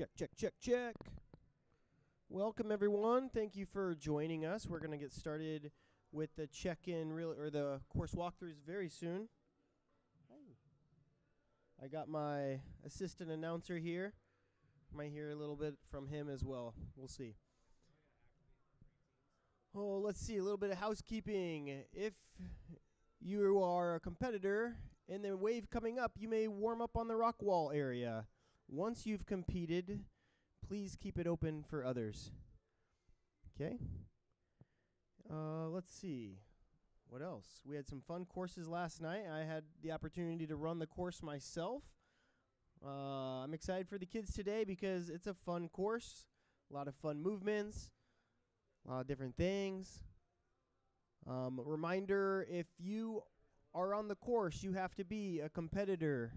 Check, check, check, check. Welcome, everyone. Thank you for joining us. We're going to get started with the check-in or the course walkthroughs very soon. I got my assistant announcer here. Might hear a little bit from him as well. We'll see. Oh, let's see. A little bit of housekeeping. If you are a competitor and the wave coming up, you may warm up on the rock wall area. Once you've competed, please keep it open for others. Okay. Let's see. What else? We had some fun courses last night. I had the opportunity to run the course myself. I'm excited for the kids today because it's a fun course. A lot of fun movements. A lot of different things. Reminder, if you are on the course, you have to be a competitor,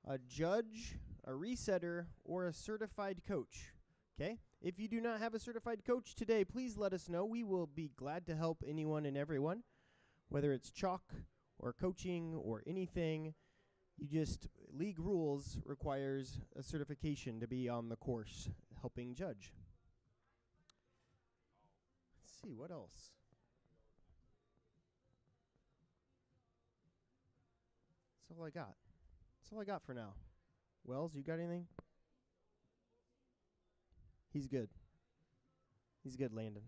a judge, a resetter, or a certified coach. Okay? If you do not have a certified coach today, please let us know. We will be glad to help anyone and everyone, whether it's chalk or coaching or anything. League rules requires a certification to be on the course helping judge. Let's see, what else? That's all I got. That's all I got for now. Wells, you got anything? He's good. He's good, Landon.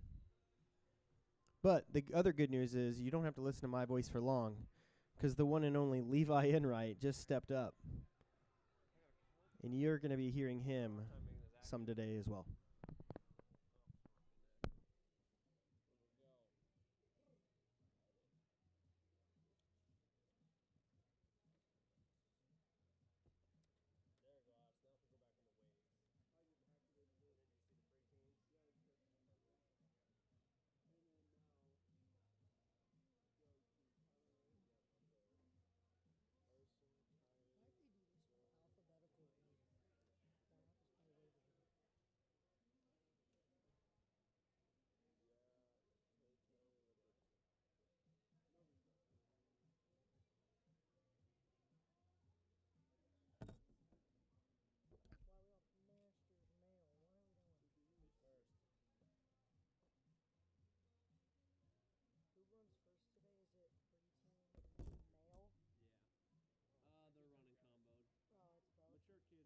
But the other good news is you don't have to listen to my voice for long because the one and only Levi Enright just stepped up. And you're going to be hearing him some today as well. Who runs first today? Is it Preteen male? Yeah. They're running comboed. Oh, it's both. Mature kids, we split up because there's 30 of them. 21 mature kid boys. It's going to be fun. That's crazy. That's like half the men. No, that's like boys. That's like half of men. That's a big group.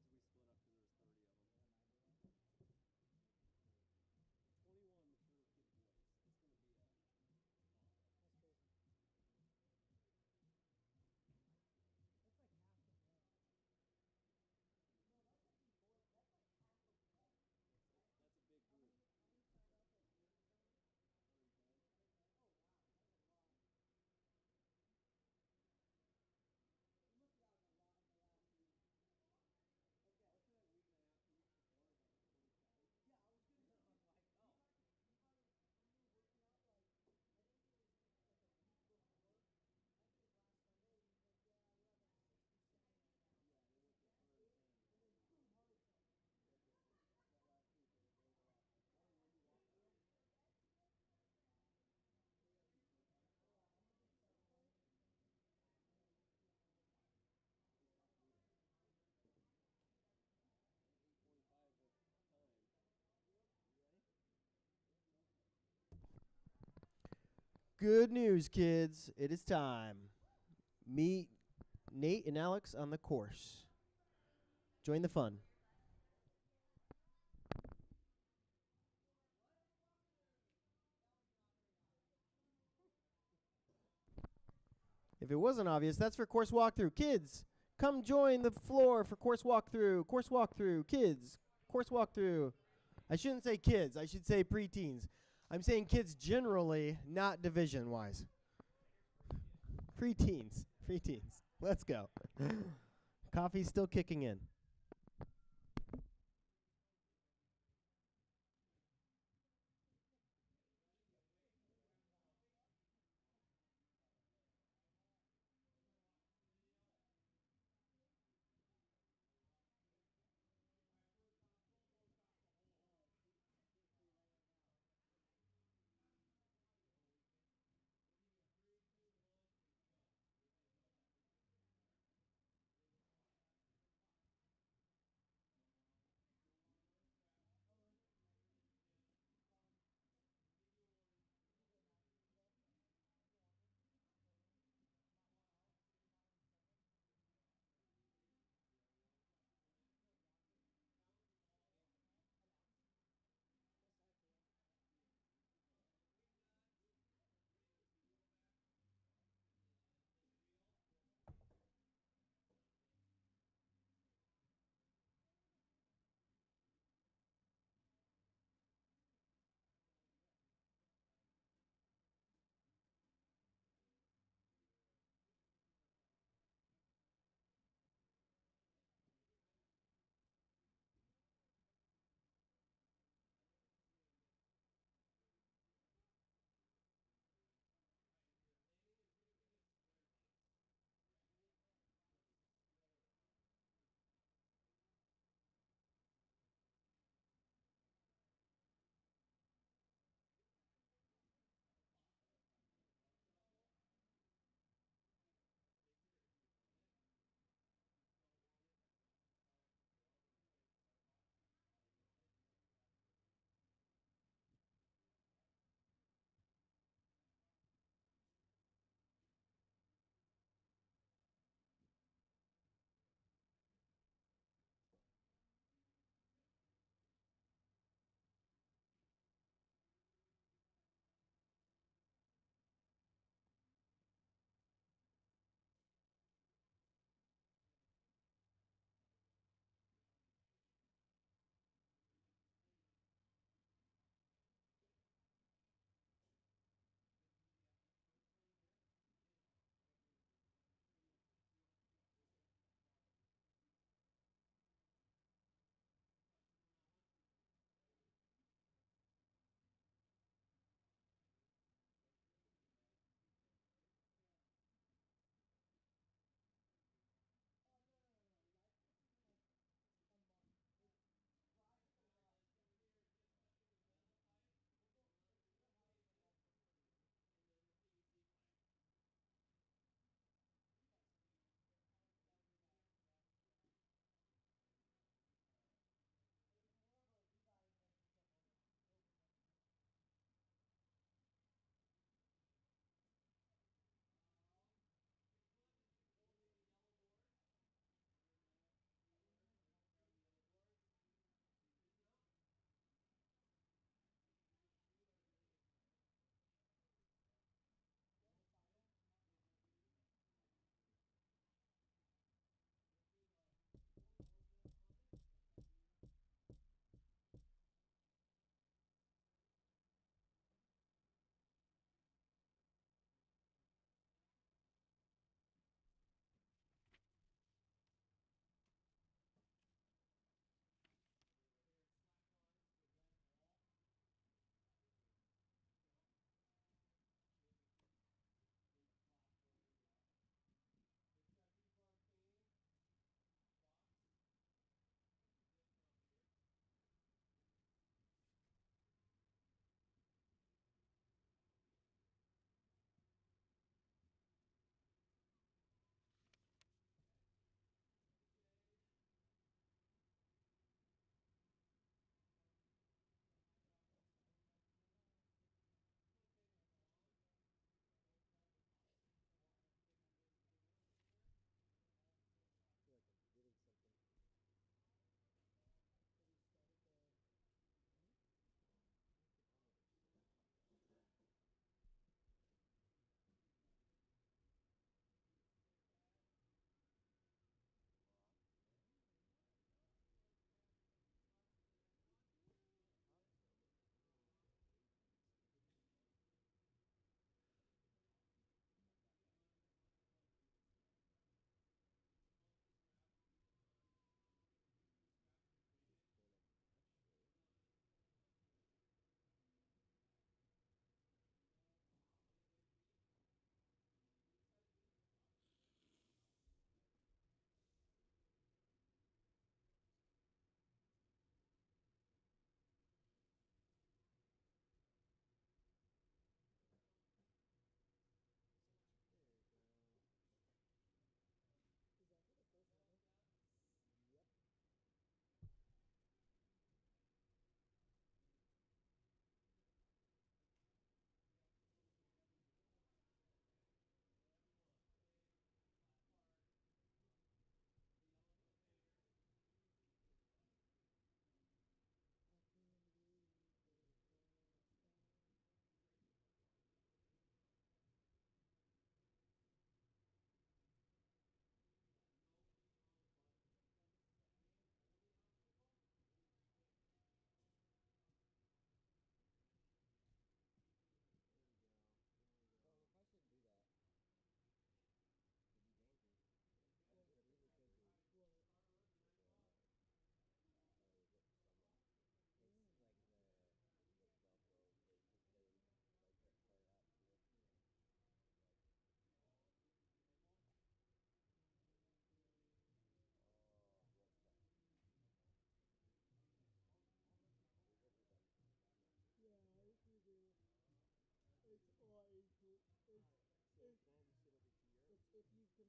Good news, kids. It is time. Meet Nate and Alex on the course. Join the fun. If it wasn't obvious, that's for course walkthrough. Kids, come join the floor for course walkthrough. Course walkthrough. Kids, course walkthrough. I shouldn't say kids. I should say preteens. I'm saying kids generally, not division-wise. Preteens. Preteens. Let's go. Coffee's still kicking in.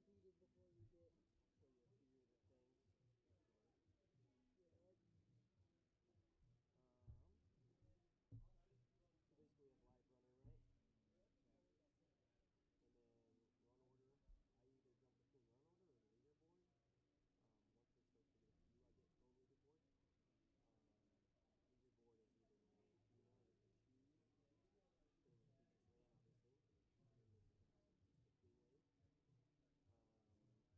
competed before you get So you'll see the thing. your head. So basically we have live runner, right? Okay. And then run order. I either jump between run order or the leaderboard. Once they're close to get a few, I get go leaderboard. Leaderboard is either male or female. You have to choose, depending on who just ran, obviously. And then there's a 15 race.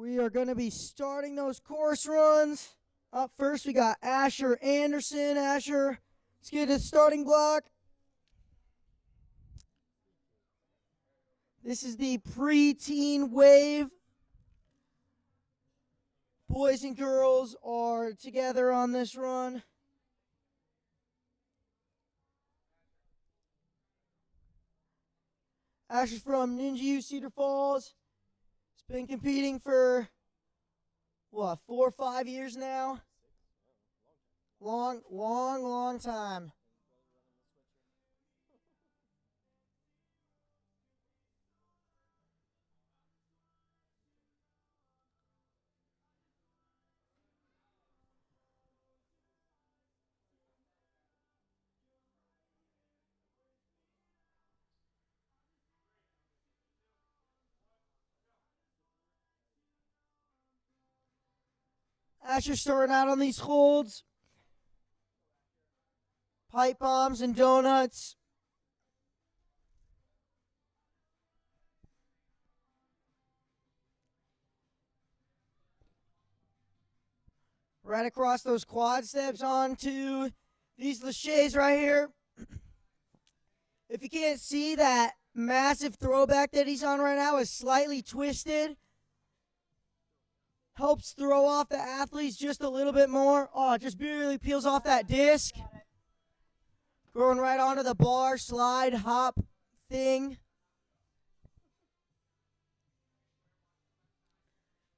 We are going to be starting those course runs. Up first, we got Asher Anderson. Asher, let's get to the starting block. This is the preteen wave. Boys and girls are together on this run. Asher's from Ninja U Cedar Falls. He's been competing for, 4 or 5 years now? Long time. Asher starting out on these holds. Pipe bombs and donuts. Right across those quad steps onto these laches right here. If you can't see, that massive throwback that he's on right now is slightly twisted. Helps throw off the athletes just a little bit more. Oh, it just barely peels off that disc. Going right onto the bar, slide, hop thing.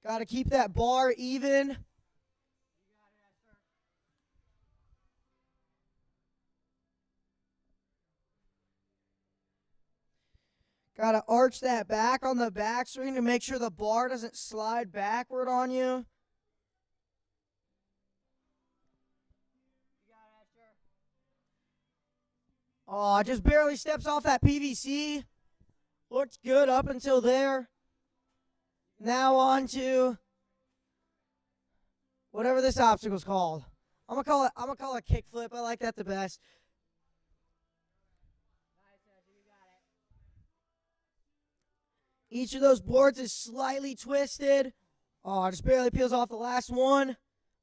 Got to keep that bar even. Got to arch that back on the backswing to make sure the bar doesn't slide backward on you. Oh, just barely steps off that PVC. Looked good up until there. Now on to whatever this obstacle's called. I'm gonna call it kickflip. I like that the best. Each of those boards is slightly twisted. Oh, just barely peels off the last one.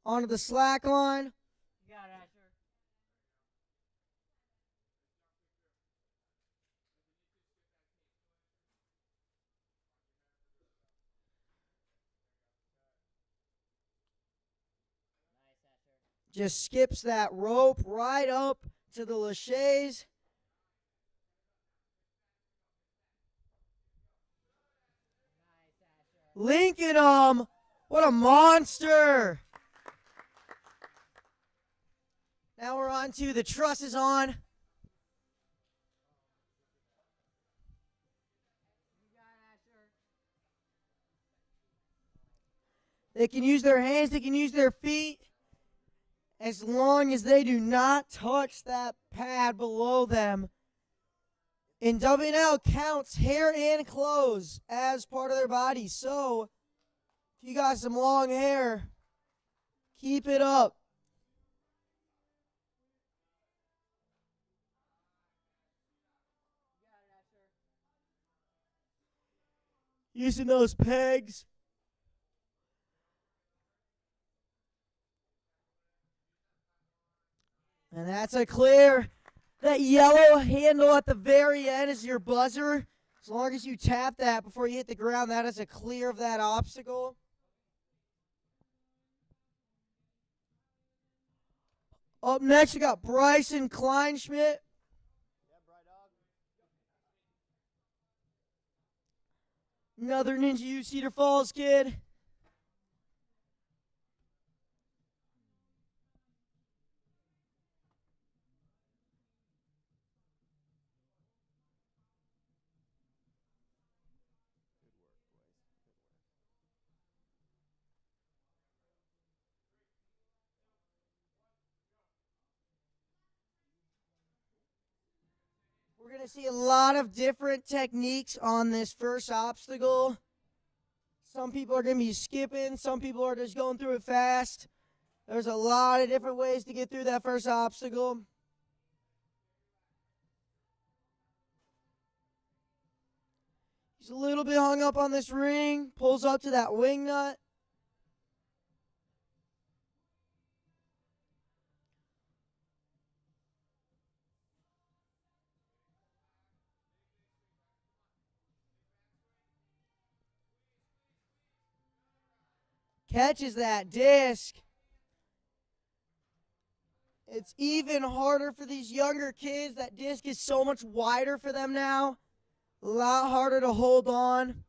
Onto the slack line. You got it, Asher. Just skips that rope right up to the laches. Linking him. What a monster. Now we're on to the trusses on. They can use their hands, they can use their feet, as long as they do not touch that pad below them. In WNL, counts hair and clothes as part of their body. So, if you got some long hair, keep it up. Using those pegs. And that's a clear. That yellow handle at the very end is your buzzer. As long as you tap that before you hit the ground, that is a clear of that obstacle. Up next, we got Bryson Kleinschmidt. Another Ninja U Cedar Falls kid. We're going to see a lot of different techniques on this first obstacle. Some people are going to be skipping. Some people are just going through it fast. There's a lot of different ways to get through that first obstacle. He's a little bit hung up on this ring. Pulls up to that wing nut. Catches that disc. It's even harder for these younger kids. That disc is so much wider for them now. A lot harder to hold on.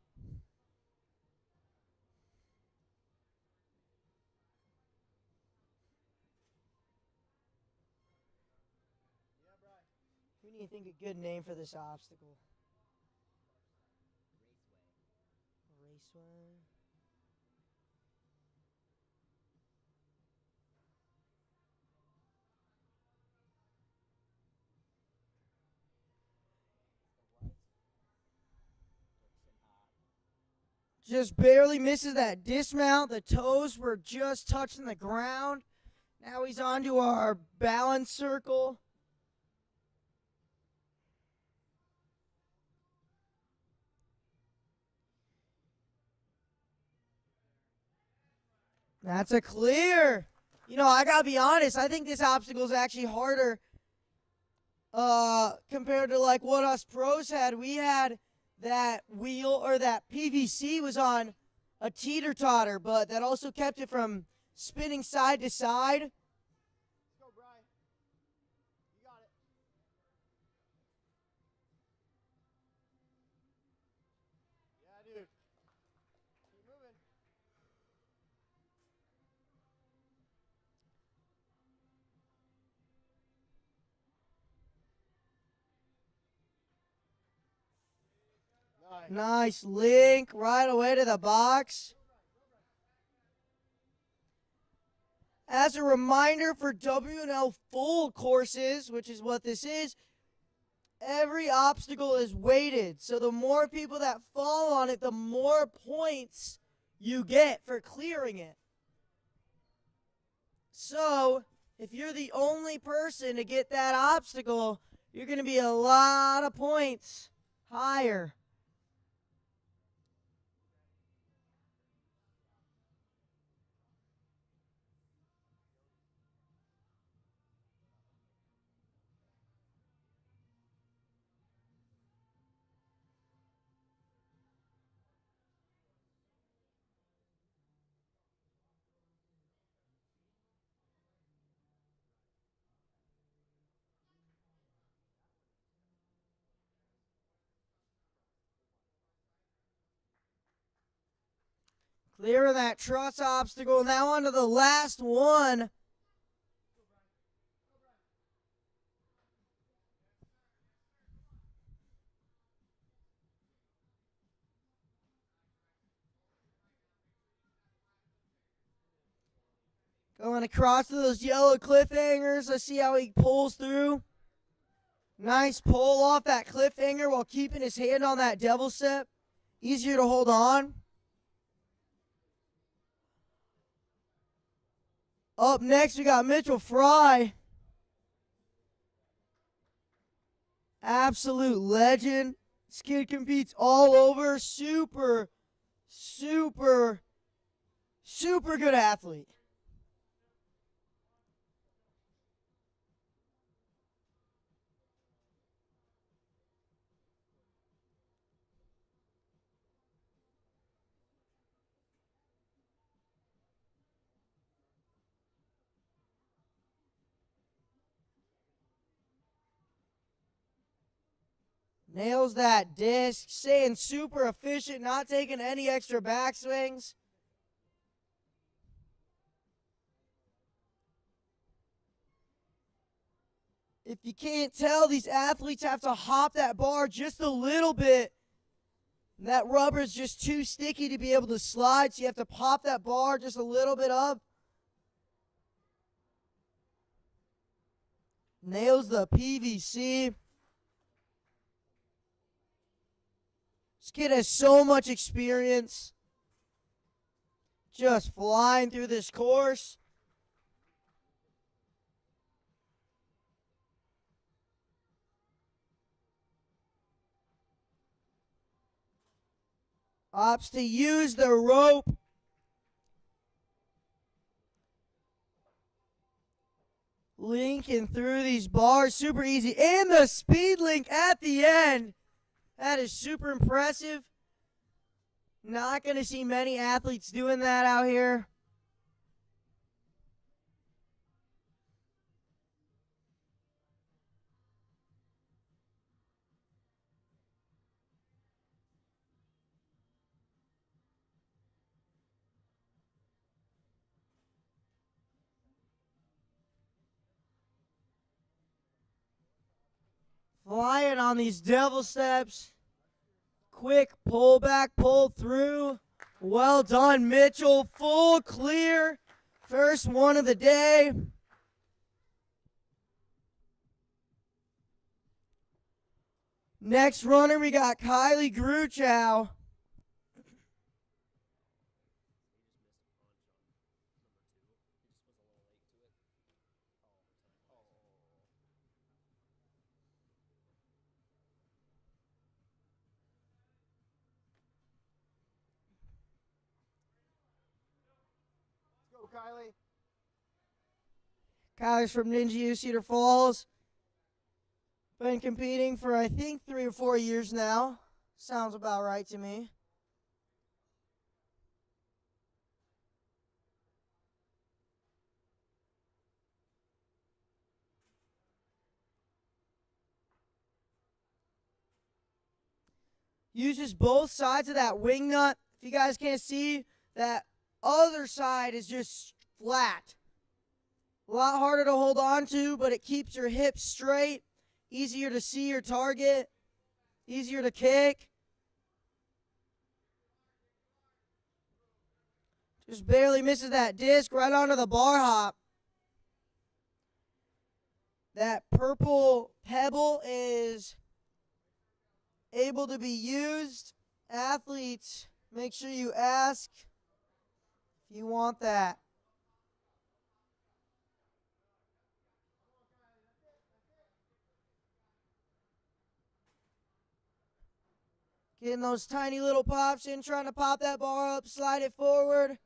We need to think a good name for this obstacle. Raceway. Just barely misses that dismount. The toes were just touching the ground. Now he's onto our balance circle. That's a clear. You know, I gotta be honest. I think this obstacle is actually harder compared to like what us pros had. We had that wheel or that PVC was on a teeter-totter, but that also kept it from spinning side to side. Let's go, Bri. You got it. Yeah, dude. Keep moving. Nice. Nice link right away to the box. As a reminder for WNL full courses, which is what this is, every obstacle is weighted. So the more people that fall on it, the more points you get for clearing it. So if you're the only person to get that obstacle, you're going to be a lot of points higher. Clear of that truss obstacle. Now on to the last one. Going across to those yellow cliffhangers. Let's see how he pulls through. Nice pull off that cliffhanger while keeping his hand on that devil step. Easier to hold on. Up next, we got Mitchell Fry. Absolute legend. This kid competes all over. Super good athlete. Nails that disc, staying super efficient, not taking any extra backswings. If you can't tell, these athletes have to hop that bar just a little bit. That rubber is just too sticky to be able to slide, so you have to pop that bar just a little bit up. Nails the PVC. This kid has so much experience. Just flying through this course. Opts to use the rope. Linking through these bars, super easy. And the speed link at the end. That is super impressive. Not going to see many athletes doing that out here. Flying on these devil steps. Quick pull back, pull through. Well done, Mitchell. Full clear. First one of the day. Next runner, we got Kylie Gruchow. Kylie. Kylie's from Ninja U, Cedar Falls. Been competing for, I think, 3 or 4 years now. Sounds about right to me. Uses both sides of that wing nut. If you guys can't see, that other side is just flat. A lot harder to hold on to, but it keeps your hips straight. Easier to see your target. Easier to kick. Just barely misses that disc right onto the bar hop. That purple pebble is able to be used. Athletes, make sure you ask if you want that. Getting those tiny little pops in, trying to pop that bar up, slide it forward.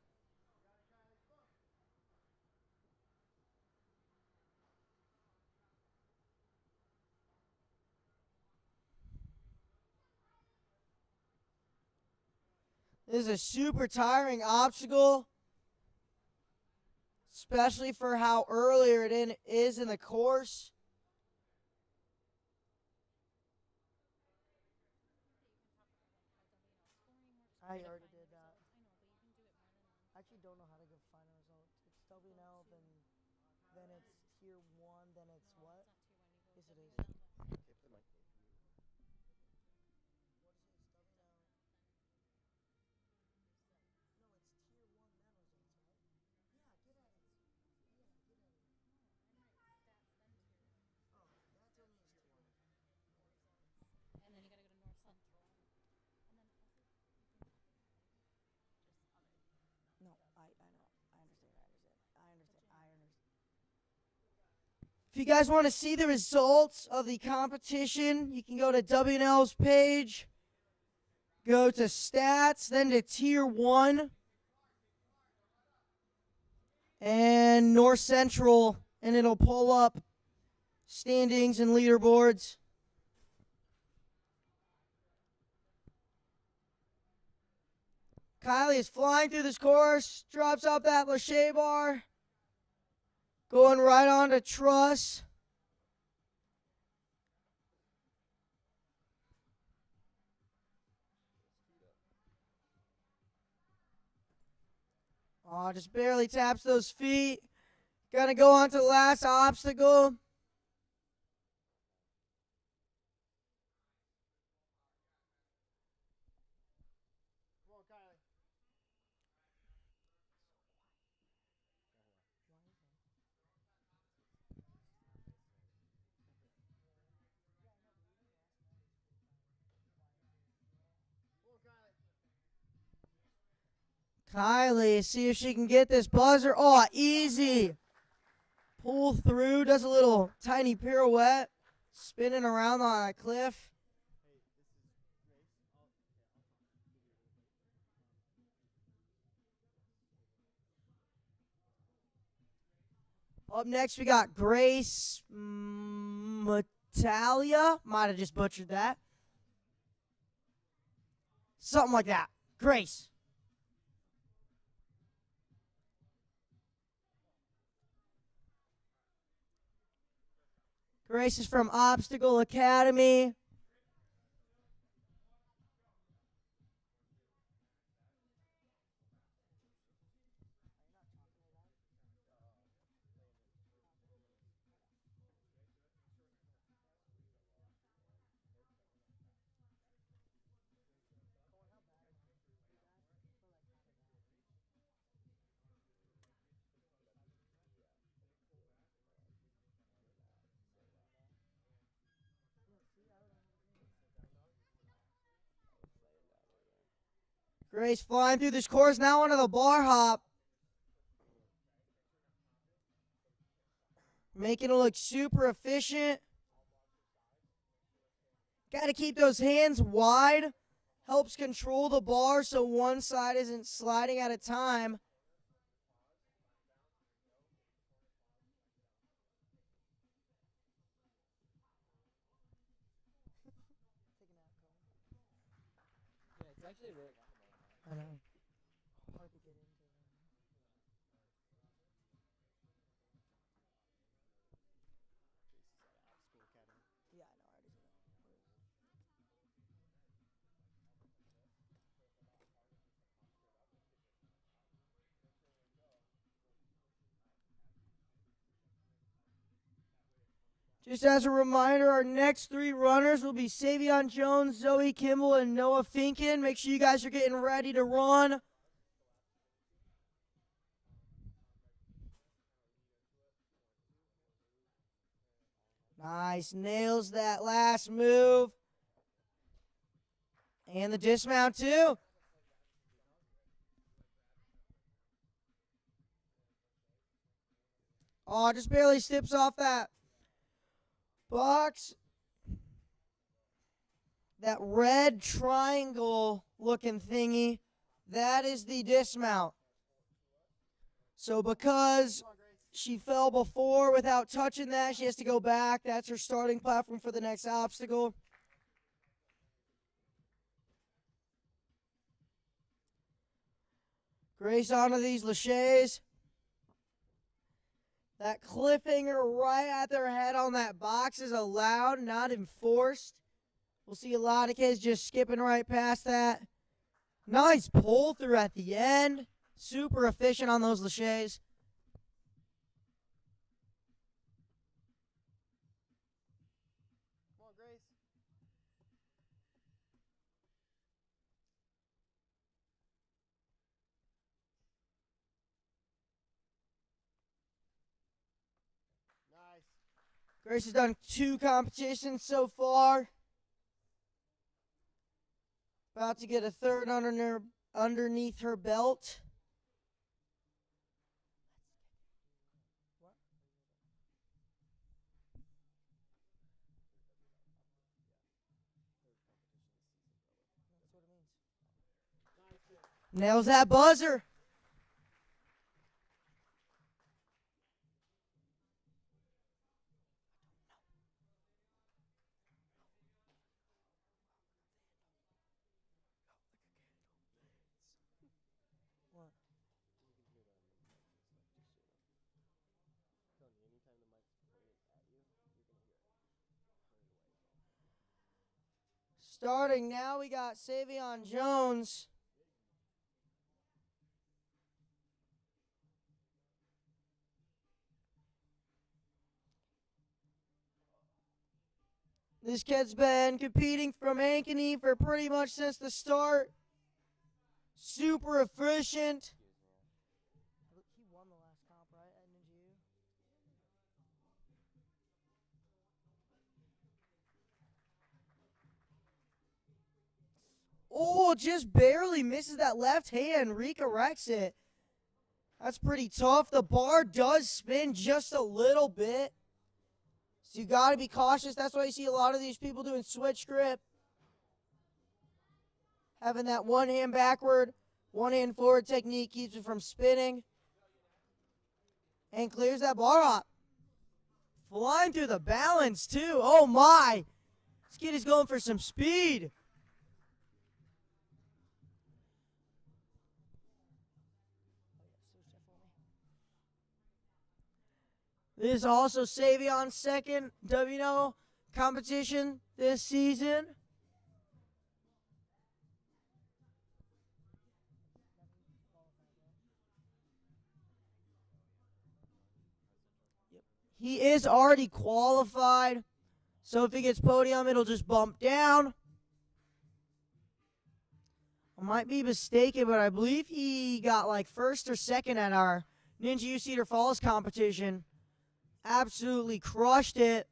This is a super tiring obstacle, especially for how earlier it is in the course. I already did that. I actually don't know how to give final results. It's WNL, then it's tier 1, then it's what? Yes, it is. No, I understand. If you guys want to see the results of the competition, you can go to WNL's page, go to stats, then to tier 1, and North Central, and it'll pull up standings and leaderboards. Kylie is flying through this course, drops off that Lachey bar, going right on to truss. Oh, just barely taps those feet. Gonna go on to the last obstacle. Kylie, see if she can get this buzzer. Oh, easy. Pull through, does a little tiny pirouette, spinning around on a cliff. Up next, we got Grace Matalia. Might have just butchered that. Something like that. Grace. Grace is from Obstacle Academy. Grace flying through this course, now onto the bar hop. Making it look super efficient. Got to keep those hands wide. Helps control the bar so one side isn't sliding at a time. Yeah, it's actually really. I know. Just as a reminder, our next 3 runners will be Savion Jones, Zoe Kimball, and Noah Finken. Make sure you guys are getting ready to run. Nice. Nails that last move. And the dismount, too. Oh, just barely steps off that box. That red triangle looking thingy, that is the dismount. So because she fell before without touching that, she has to go back. That's her starting platform for the next obstacle. Grace onto these laches. That cliffhanger right at their head on that box is allowed, not enforced. We'll see a lot of kids just skipping right past that. Nice pull through at the end. Super efficient on those laches. Come on, Grace. Nice. Grace has done 2 competitions so far. About to get a 3rd underneath her belt. Nails that buzzer. Anytime the mic's pointed at you, you're gonna hear it. Starting now, we got Savion Jones. This kid's been competing from Ankeny for pretty much since the start. Super efficient. He won the last comp, right, at NGU? Oh, just barely misses that left hand, recorrects it. That's pretty tough. The bar does spin just a little bit. So you got to be cautious. That's why you see a lot of these people doing switch grip. Having that one hand backward, one hand forward technique keeps it from spinning. And clears that bar hop. Flying through the balance, too. Oh, my. This kid is going for some speed. This is also Savion's second WNL competition this season. He is already qualified, so if he gets podium, it'll just bump down. I might be mistaken, but I believe he got like first or second at our Ninja U Cedar Falls competition. Absolutely crushed it.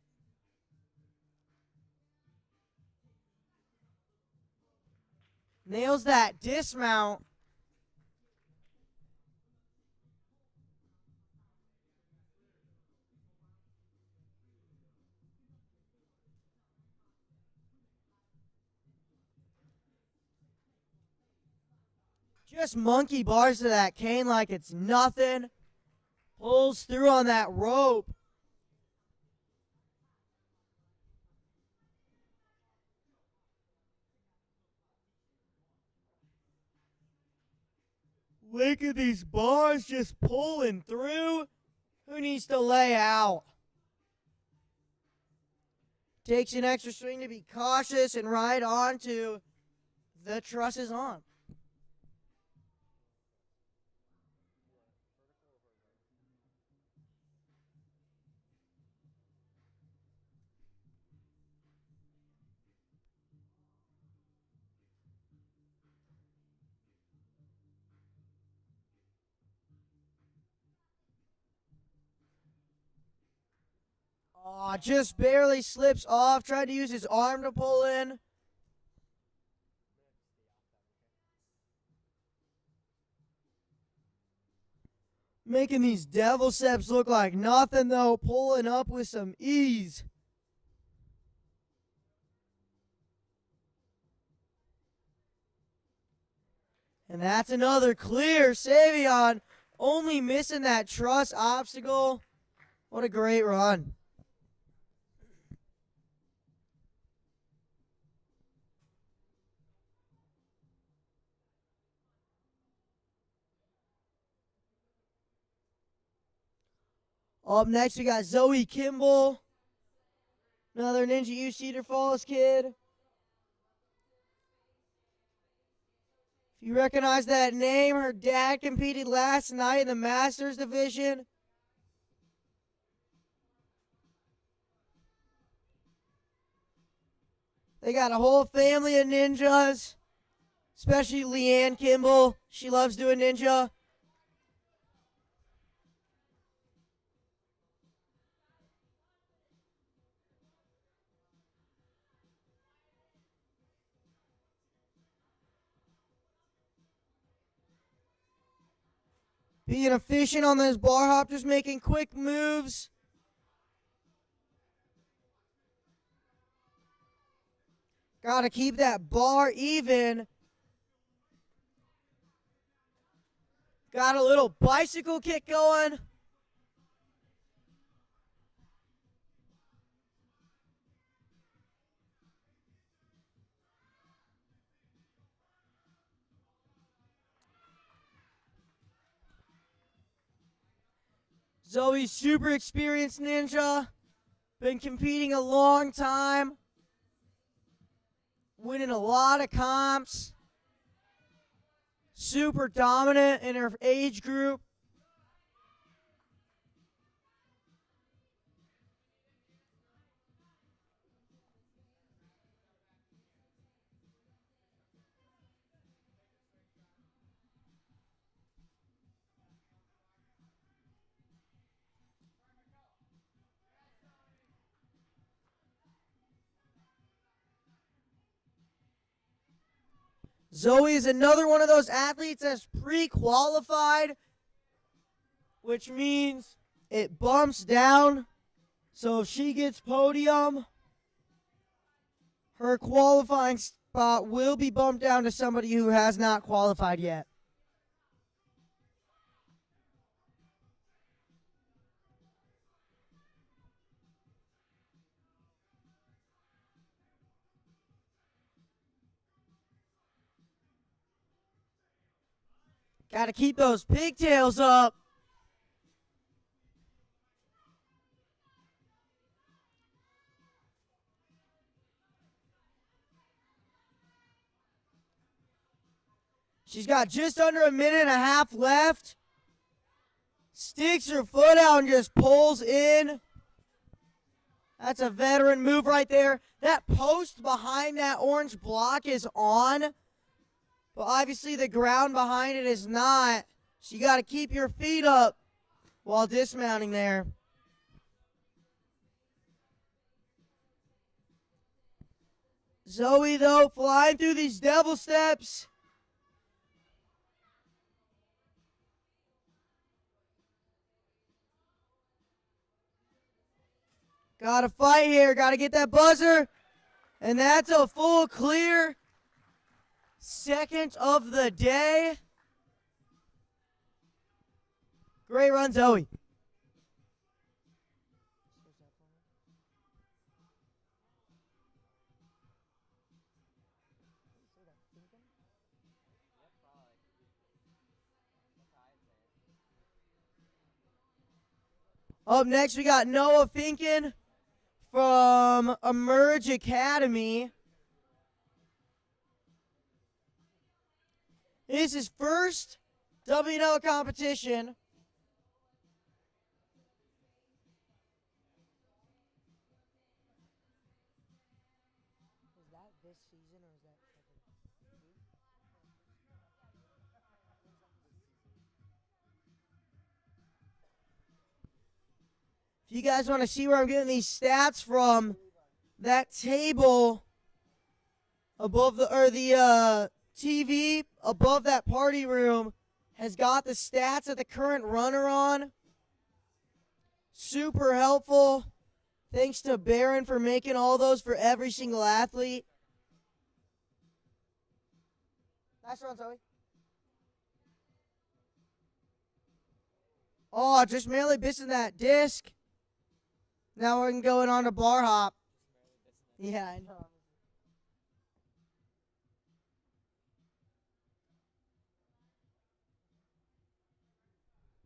Nails that dismount. Just monkey bars to that cane like it's nothing. Pulls through on that rope. Look at these bars just pulling through. Who needs to lay out? Takes an extra swing to be cautious and ride on to the trusses on. Aw, just barely slips off. Tried to use his arm to pull in. Making these devil steps look like nothing, though. Pulling up with some ease. And that's another clear. Savion only missing that truss obstacle. What a great run. Up next, we got Zoe Kimball, another Ninja U Cedar Falls kid. If you recognize that name, her dad competed last night in the Masters division. They got a whole family of ninjas, especially Leanne Kimball. She loves doing ninja. Being efficient on this bar hop, just making quick moves. Got to keep that bar even. Got a little bicycle kick going. Zoe's super experienced ninja. Been competing a long time. Winning a lot of comps. Super dominant in her age group. Zoe is another one of those athletes that's pre-qualified, which means it bumps down. So if she gets podium, her qualifying spot will be bumped down to somebody who has not qualified yet. Got to keep those pigtails up. She's got just under a minute and a half left. Sticks her foot out and just pulls in. That's a veteran move right there. That post behind that orange block is on, but obviously the ground behind it is not. So you got to keep your feet up while dismounting there. Zoe, though, flying through these devil steps. Got to fight here. Got to get that buzzer. And that's a full clear. Second of the day. Great run, Zoe. Up next, we got Noah Finken from Emerge Academy. This is his first WNL competition. Is that this season or is that If you guys want to see where I'm getting these stats from, that table above the TV above that party room has got the stats of the current runner on. Super helpful. Thanks to Barron for making all those for every single athlete. Nice run, Zoe. Oh, just merely missing that disc. Now we're going on to bar hop. Yeah, I know.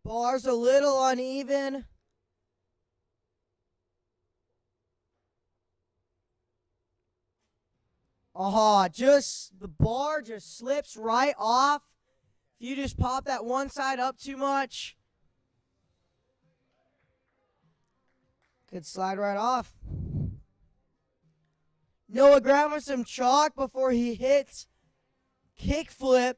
Bar's a little uneven. Just the bar just slips right off. If you just pop that one side up too much, could slide right off. Noah grabbing some chalk before he hits kickflip.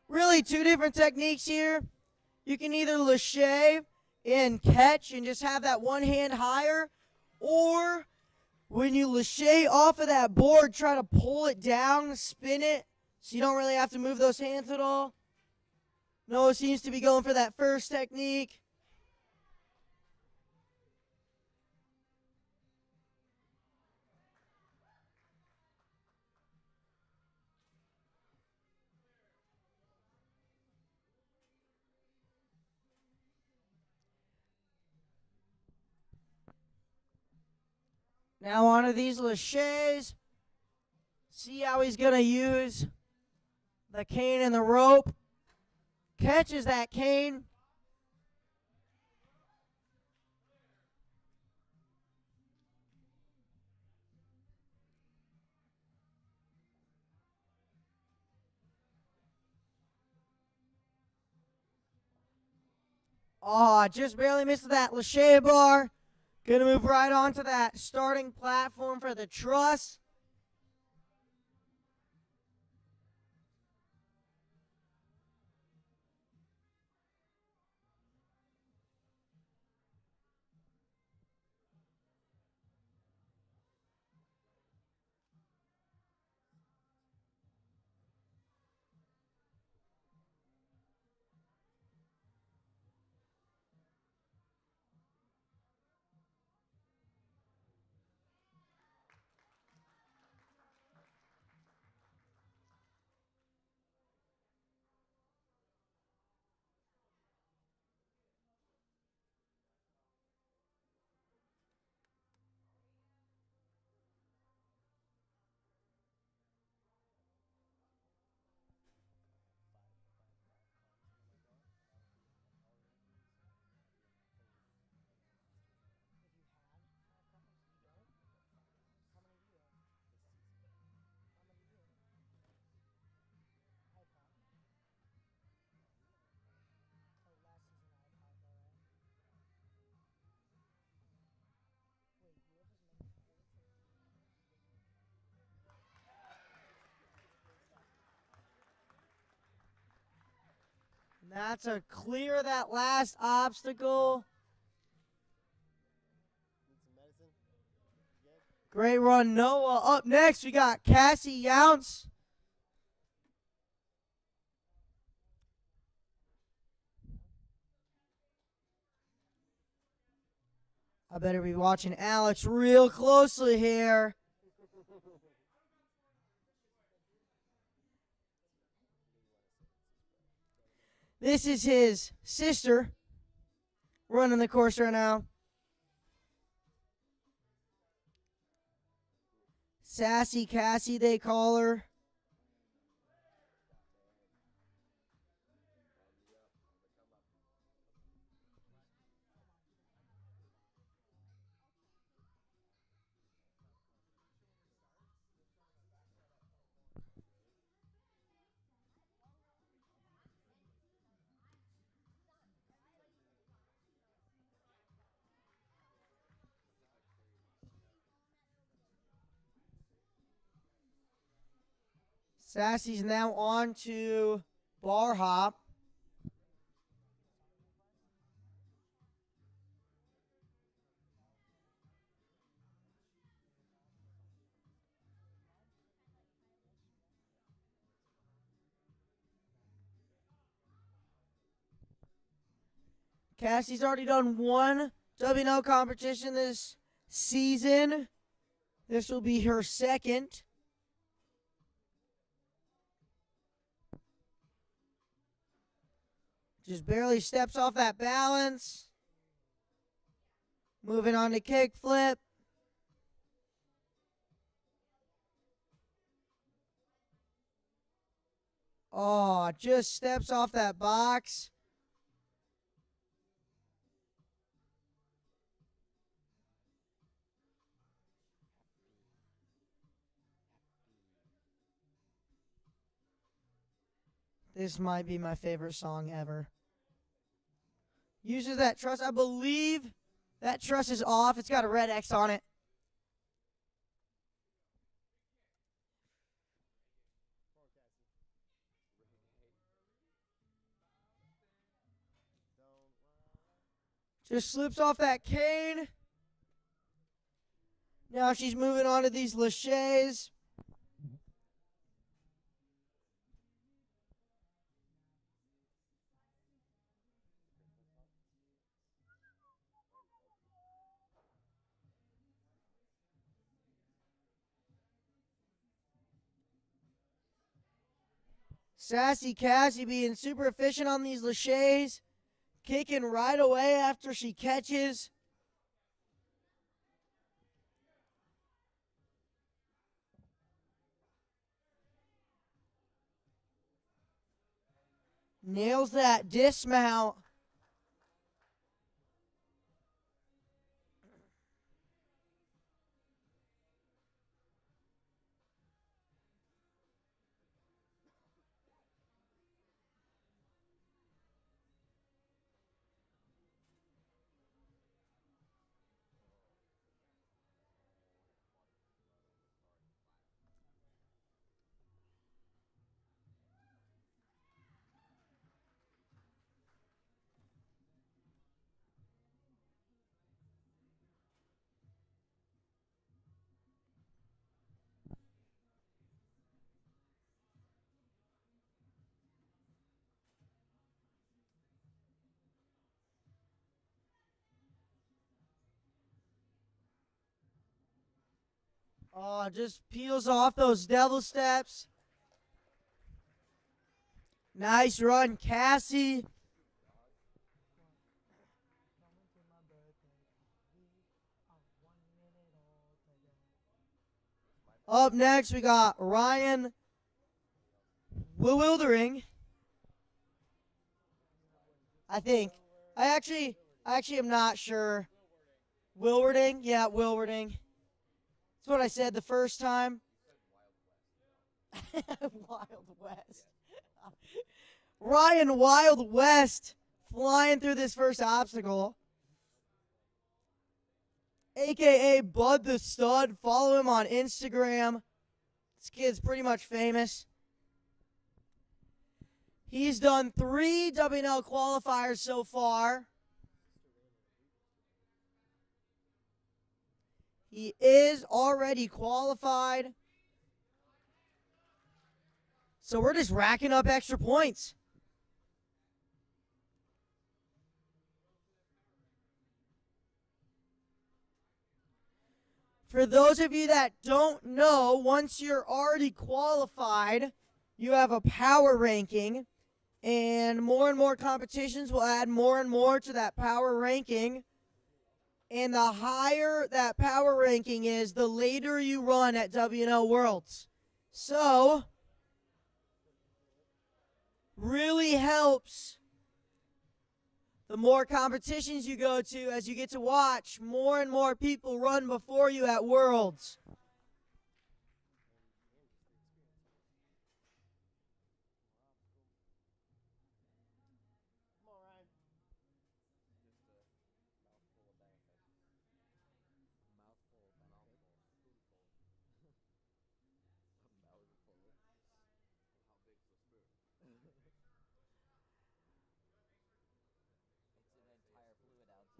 Really two different techniques here. You can either lâcher and catch and just have that one hand higher, or when you lâcher off of that board, try to pull it down, spin it, so you don't really have to move those hands at all. Noah seems to be going for that first technique. Now onto these lâchers. See how he's going to use the cane and the rope. Catches that cane. Oh, just barely missed that lâcher bar. Gonna move right onto that starting platform for the truss. That's a clear that last obstacle. Need some medicine? Good? Great run, Noah. Up next, we got Cassie Younce. I better be watching Alex real closely here. This is his sister running the course right now. Sassy Cassie, they call her. Sassy's now on to bar hop. Cassie's already done one WNL competition this season. This will be her second. Just barely steps off that balance. Moving on to kickflip. Oh, just steps off that box. This might be my favorite song ever. Uses that truss. I believe that truss is off. It's got a red X on it. Just slips off that cane. Now she's moving on to these laches. Sassy Cassie being super efficient on these laches. Kicking right away after she catches. Nails that dismount. Oh, just peels off those devil steps. Nice run, Cassie. Up next, we got Ryan Wildering. I think. I actually am not sure. Wilwarding? Yeah, Wilwarding. That's what I said the first time. Wild West. Ryan Wild West flying through this first obstacle. AKA Bud the Stud. Follow him on Instagram. This kid's pretty much famous. He's done 3 WNL qualifiers so far. He is already qualified. So we're just racking up extra points. For those of you that don't know, once you're already qualified, you have a power ranking, and more competitions will add more and more to that power ranking. And the higher that power ranking is, the later you run at WNL Worlds. So, really helps the more competitions you go to, as you get to watch more and more people run before you at Worlds.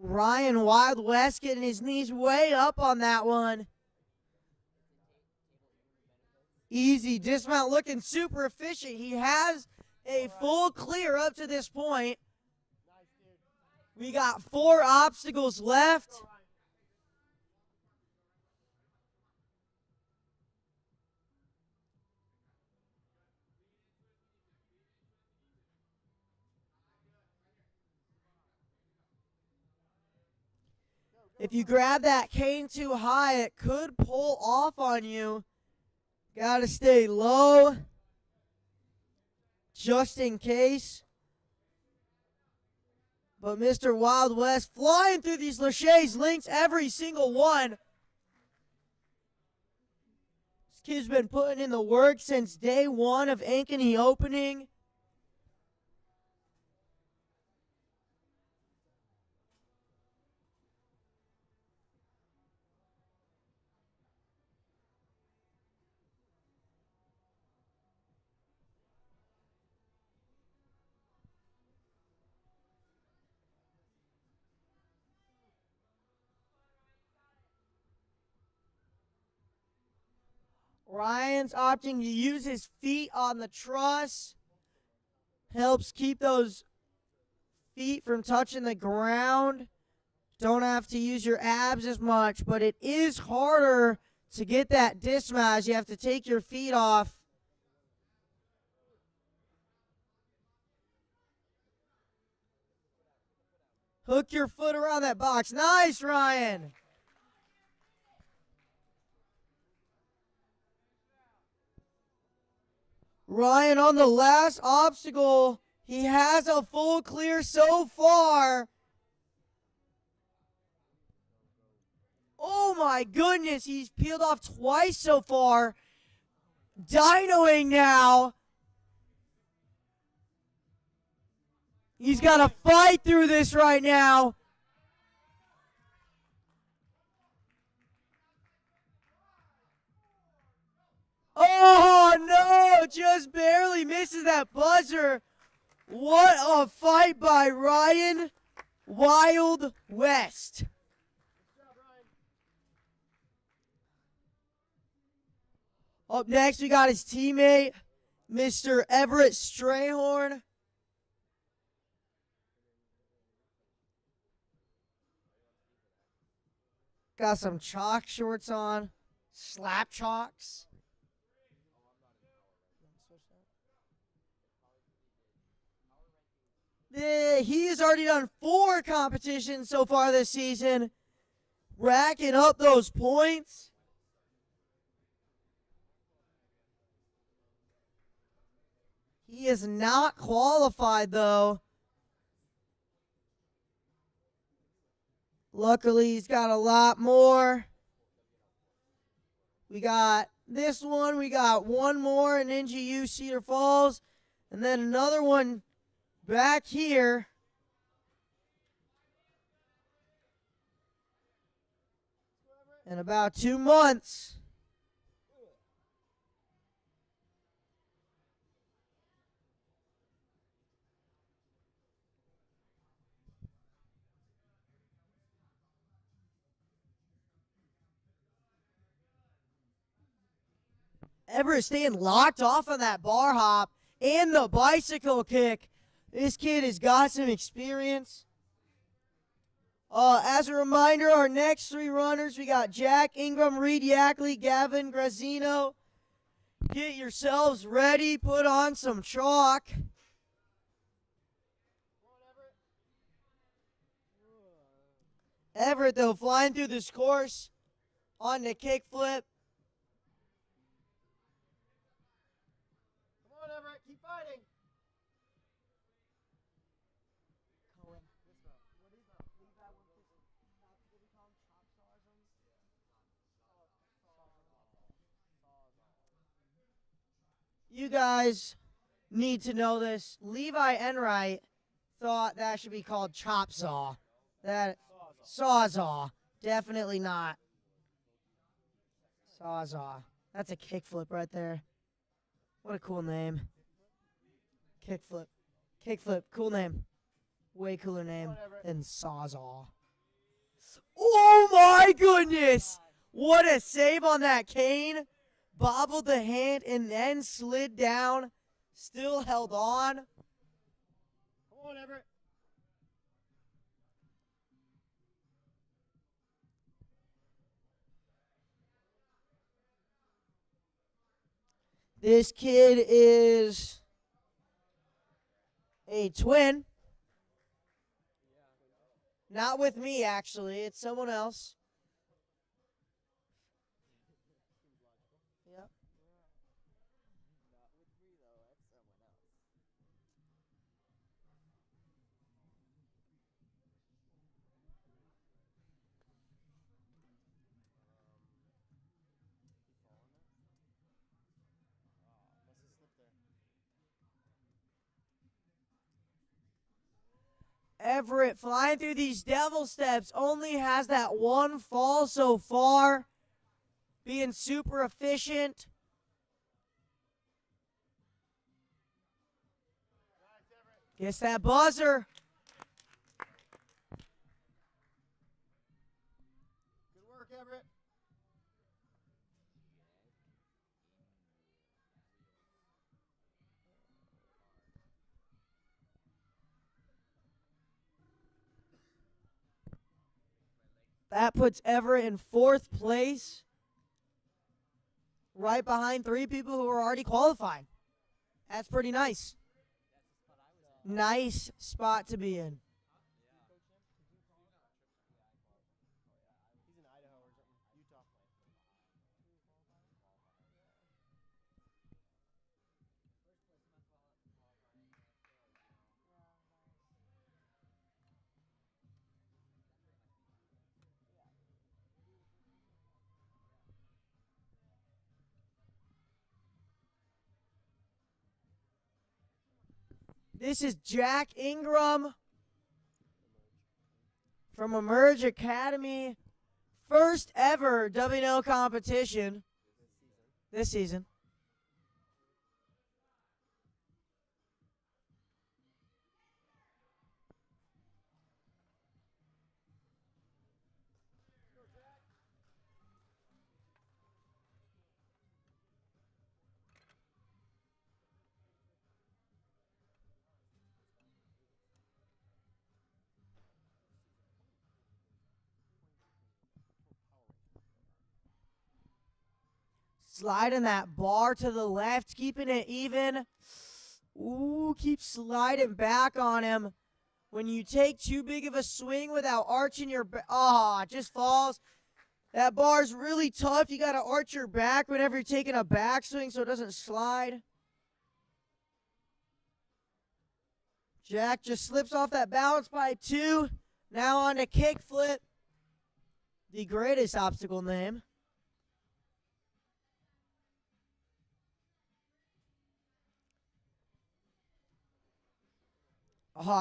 Ryan Wild West getting his knees way up on that one. Easy dismount, looking super efficient. He has a full clear up to this point. We got 4 obstacles left. If you grab that cane too high, it could pull off on you. Gotta stay low, just in case. But Mr. Wild West flying through these Lachey's links, every single one. This kid's been putting in the work since day 1 of Ankeny opening. Ryan's opting to use his feet on the truss. Helps keep those feet from touching the ground. Don't have to use your abs as much, but it is harder to get that dismount as you have to take your feet off. Hook your foot around that box. Nice, Ryan. Ryan on the last obstacle. He has a full clear so far. Oh my goodness, he's peeled off twice so far. Dynoing now. He's got to fight through this right now. Oh no, just barely misses that buzzer. What a fight by Ryan Wild West. Up next, we got his teammate, Mr. Everett Strayhorn. Got some chalk shorts on, slap chalks. He has already done 4 competitions so far this season, racking up those points. He is not qualified, though. Luckily, he's got a lot more. We got this one. We got one more in NGU Cedar Falls. And then another one back here. In about 2 months. Everett staying locked off on that bar hop and the bicycle kick. This kid has got some experience. As a reminder, our next 3 runners, we got Jack Ingram, Reed Yackley, Gavin Grazino. Get yourselves ready. Put on some chalk. Everett, though, flying through this course on the kickflip. Come on, Everett, keep fighting. You guys need to know this. Levi Enright thought that should be called chop saw. That sawzall. Definitely not. Sawzall. That's a kickflip right there. What a cool name. Kickflip. Kickflip. Cool name. Way cooler name than Sawzall. Oh my goodness! What a save on that cane. Bobbled the hand and then slid down. Still held on. Come on, Everett. This kid is a twin. Not with me, actually. It's someone else. Yep. Everett flying through these devil steps only has that one fall so far. Being super efficient. Gets that buzzer. Good work, Everett. That puts Everett in 4th place. Right behind 3 people who are already qualified. That's pretty nice. Nice spot to be in. He's in Idaho or something. Utah. This is Jack Ingram from Emerge Academy. First ever WNL competition this season. Sliding that bar to the left, keeping it even. Ooh, keep sliding back on him. When you take too big of a swing without arching your back, it just falls. That bar's really tough. You got to arch your back whenever you're taking a backswing so it doesn't slide. Jack just slips off that balance by 2. Now on to kickflip. The greatest obstacle name.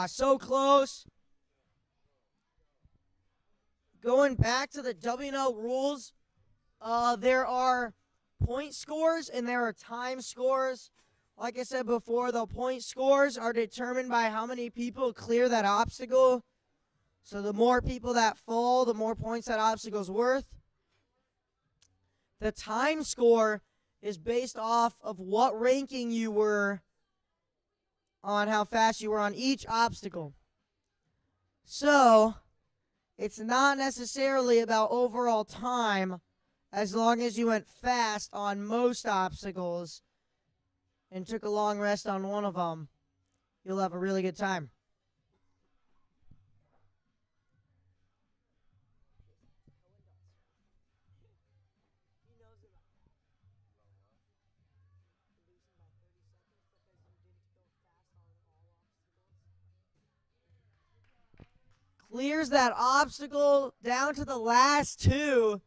So close. Going back to the WNL rules, there are point scores and there are time scores. Like I said before, the point scores are determined by how many people clear that obstacle. So the more people that fall, the more points that obstacle's worth. The time score is based off of what ranking you were on how fast you were on each obstacle. So, it's not necessarily about overall time as long as you went fast on most obstacles and took a long rest on one of them. You'll have a really good time. Clears that obstacle down to the last two.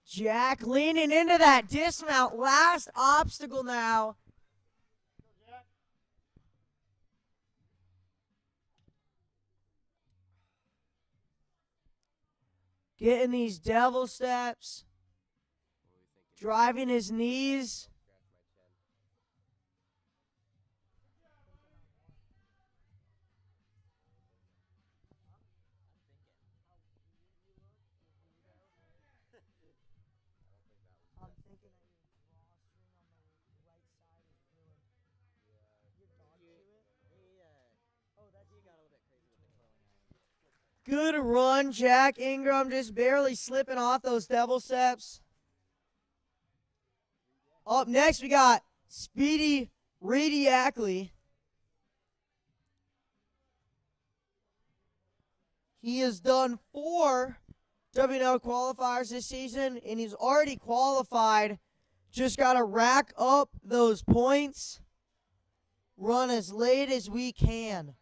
Jack leaning into that dismount. Last obstacle now. Getting these devil steps. Driving his knees. Good run, Jack Ingram, just barely slipping off those devil steps. Up next, we got Speedy Reedy Ackley. He has done 4 WNL qualifiers this season, and he's already qualified. Just got to rack up those points, run as late as we can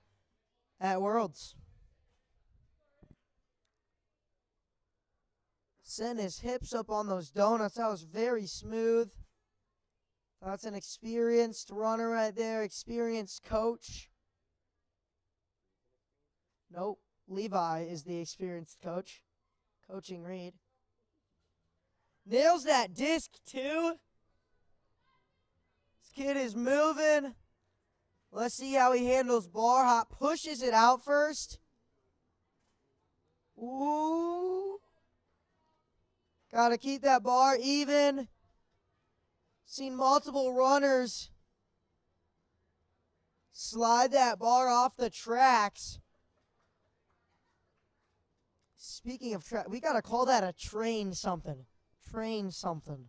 at Worlds. Send his hips up on those donuts. That was very smooth. That's an experienced runner right there, experienced coach. Nope, Levi is the experienced coach, coaching Reed. Nails that disc too. This kid is moving. Let's see how he handles bar hop. Pushes it out first. Ooh. Got to keep that bar even. Seen multiple runners slide that bar off the tracks. Speaking of track, we got to call that a train something. Train something.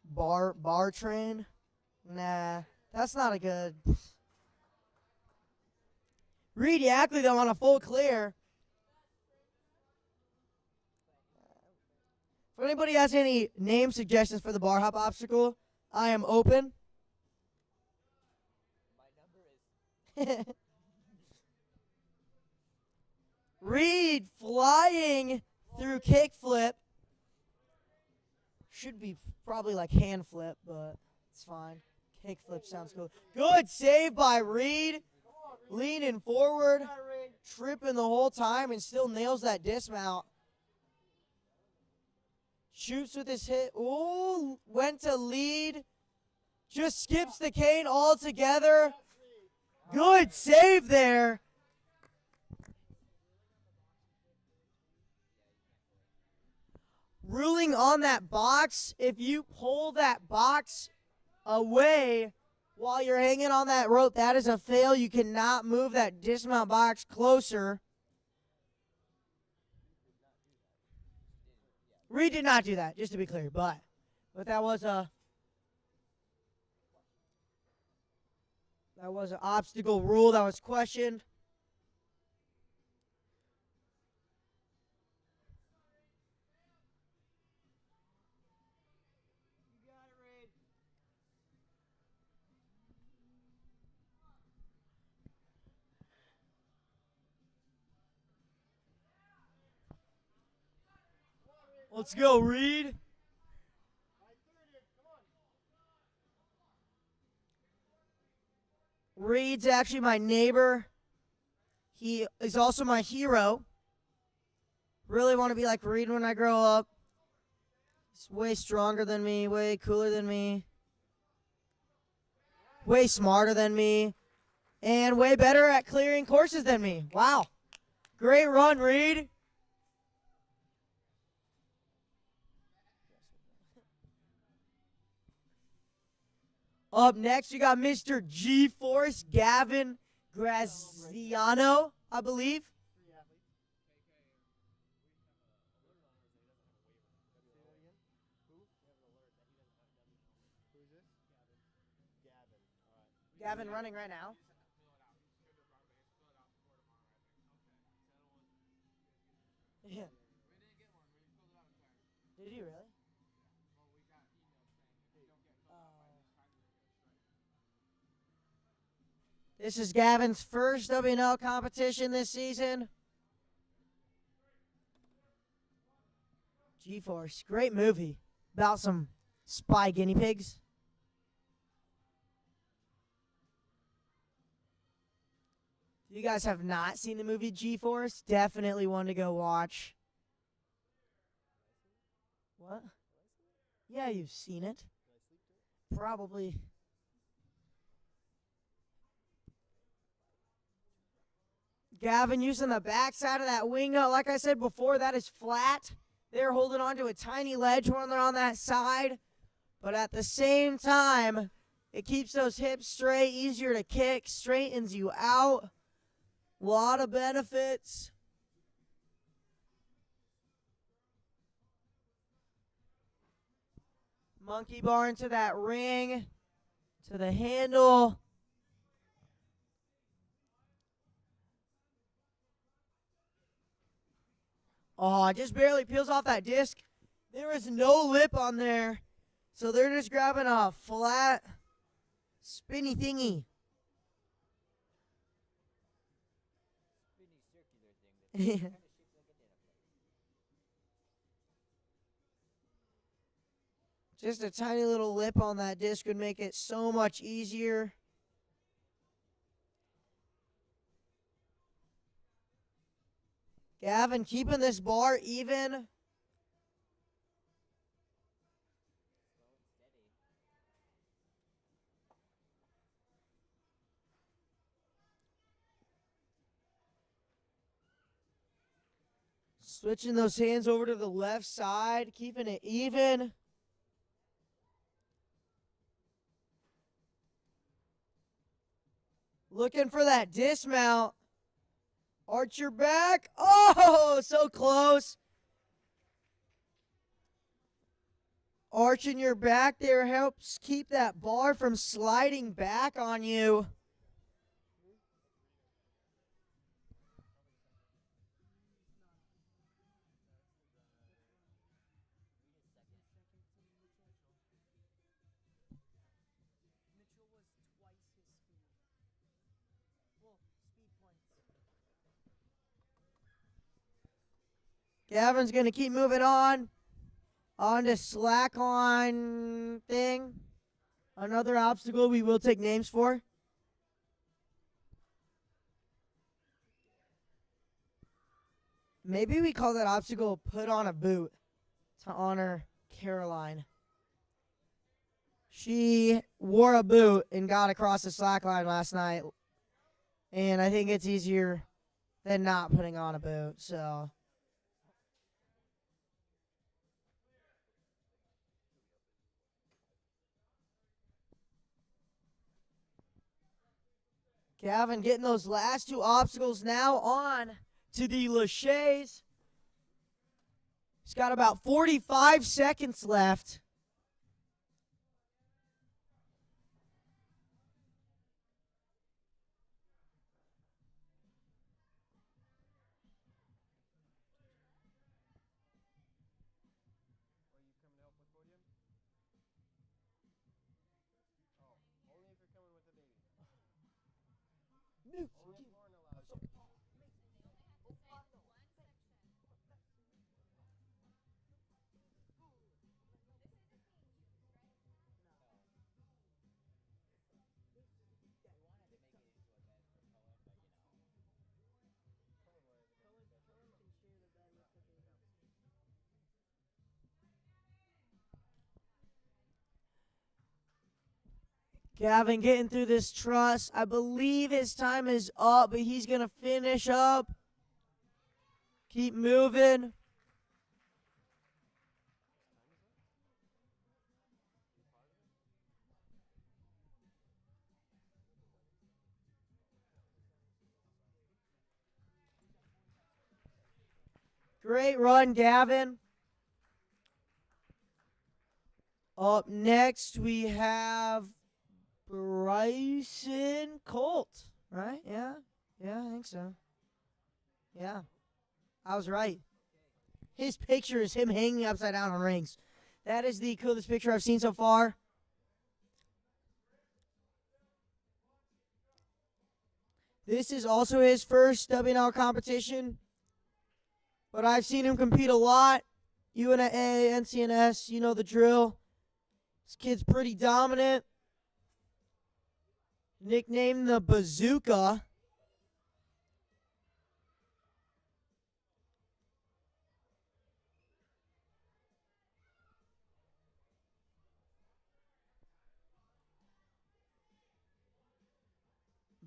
Bar train? Nah, that's not a good. Reedy Ackley, though, on a full clear. If anybody has any name suggestions for the bar hop obstacle, I am open. My number is. Reed flying through kickflip. Should be probably like hand flip, but it's fine. Kickflip sounds cool. Good save by Reed. Leaning forward, tripping the whole time, and still nails that dismount. Shoots with his hit. Ooh, went to lead. Just skips the cane altogether. Good save there. Ruling on that box, if you pull that box away while you're hanging on that rope, that is a fail. You cannot move that dismount box closer. Reed did not do that, just to be clear, but that was an obstacle rule that was questioned. You got it, Reed. Let's go, Reed. Reed's actually my neighbor. He is also my hero. Really want to be like Reed when I grow up. He's way stronger than me, way cooler than me, way smarter than me, and way better at clearing courses than me. Wow. Great run, Reed. Up next, we got Mr. G-Force, Gavin Graziano, I believe. Gavin running right now. Yeah. Did you really? This is Gavin's first WNL competition this season. G-Force, great movie about some spy guinea pigs. If you guys have not seen the movie G-Force, definitely one to go watch. What? Yeah, you've seen it. Probably. Gavin using the backside of that wing nut. Like I said before, that is flat. They're holding on to a tiny ledge when they're on that side. But at the same time, it keeps those hips straight, easier to kick, straightens you out. A lot of benefits. Monkey bar into that ring, to the handle. Oh, just barely peels off that disc. There is no lip on there. So they're just grabbing a flat, spinny thingy. Just a tiny little lip on that disc would make it so much easier. Gavin keeping this bar even. Switching those hands over to the left side, keeping it even. Looking for that dismount. Arch your back. Oh, so close. Arching your back there helps keep that bar from sliding back on you. Gavin's going to keep moving on to slack line thing. Another obstacle we will take names for. Maybe we call that obstacle put on a boot to honor Caroline. She wore a boot and got across the slack line last night. And I think it's easier than not putting on a boot, so... Gavin getting those last two obstacles now on to the Lachey's. He's got about 45 seconds left. Are you coming to help with Podium? Oh, only if you're coming with the baby. Only Lauren allows you. Gavin getting through this truss. I believe his time is up, but he's going to finish up. Keep moving. Great run, Gavin. Up next, we have Bryson Colt, right? Yeah, I think so. Yeah, I was right. His picture is him hanging upside down on rings. That is the coolest picture I've seen so far. This is also his first WNL competition, but I've seen him compete a lot. UNA, NCNS, you know the drill. This kid's pretty dominant. Nicknamed the Bazooka.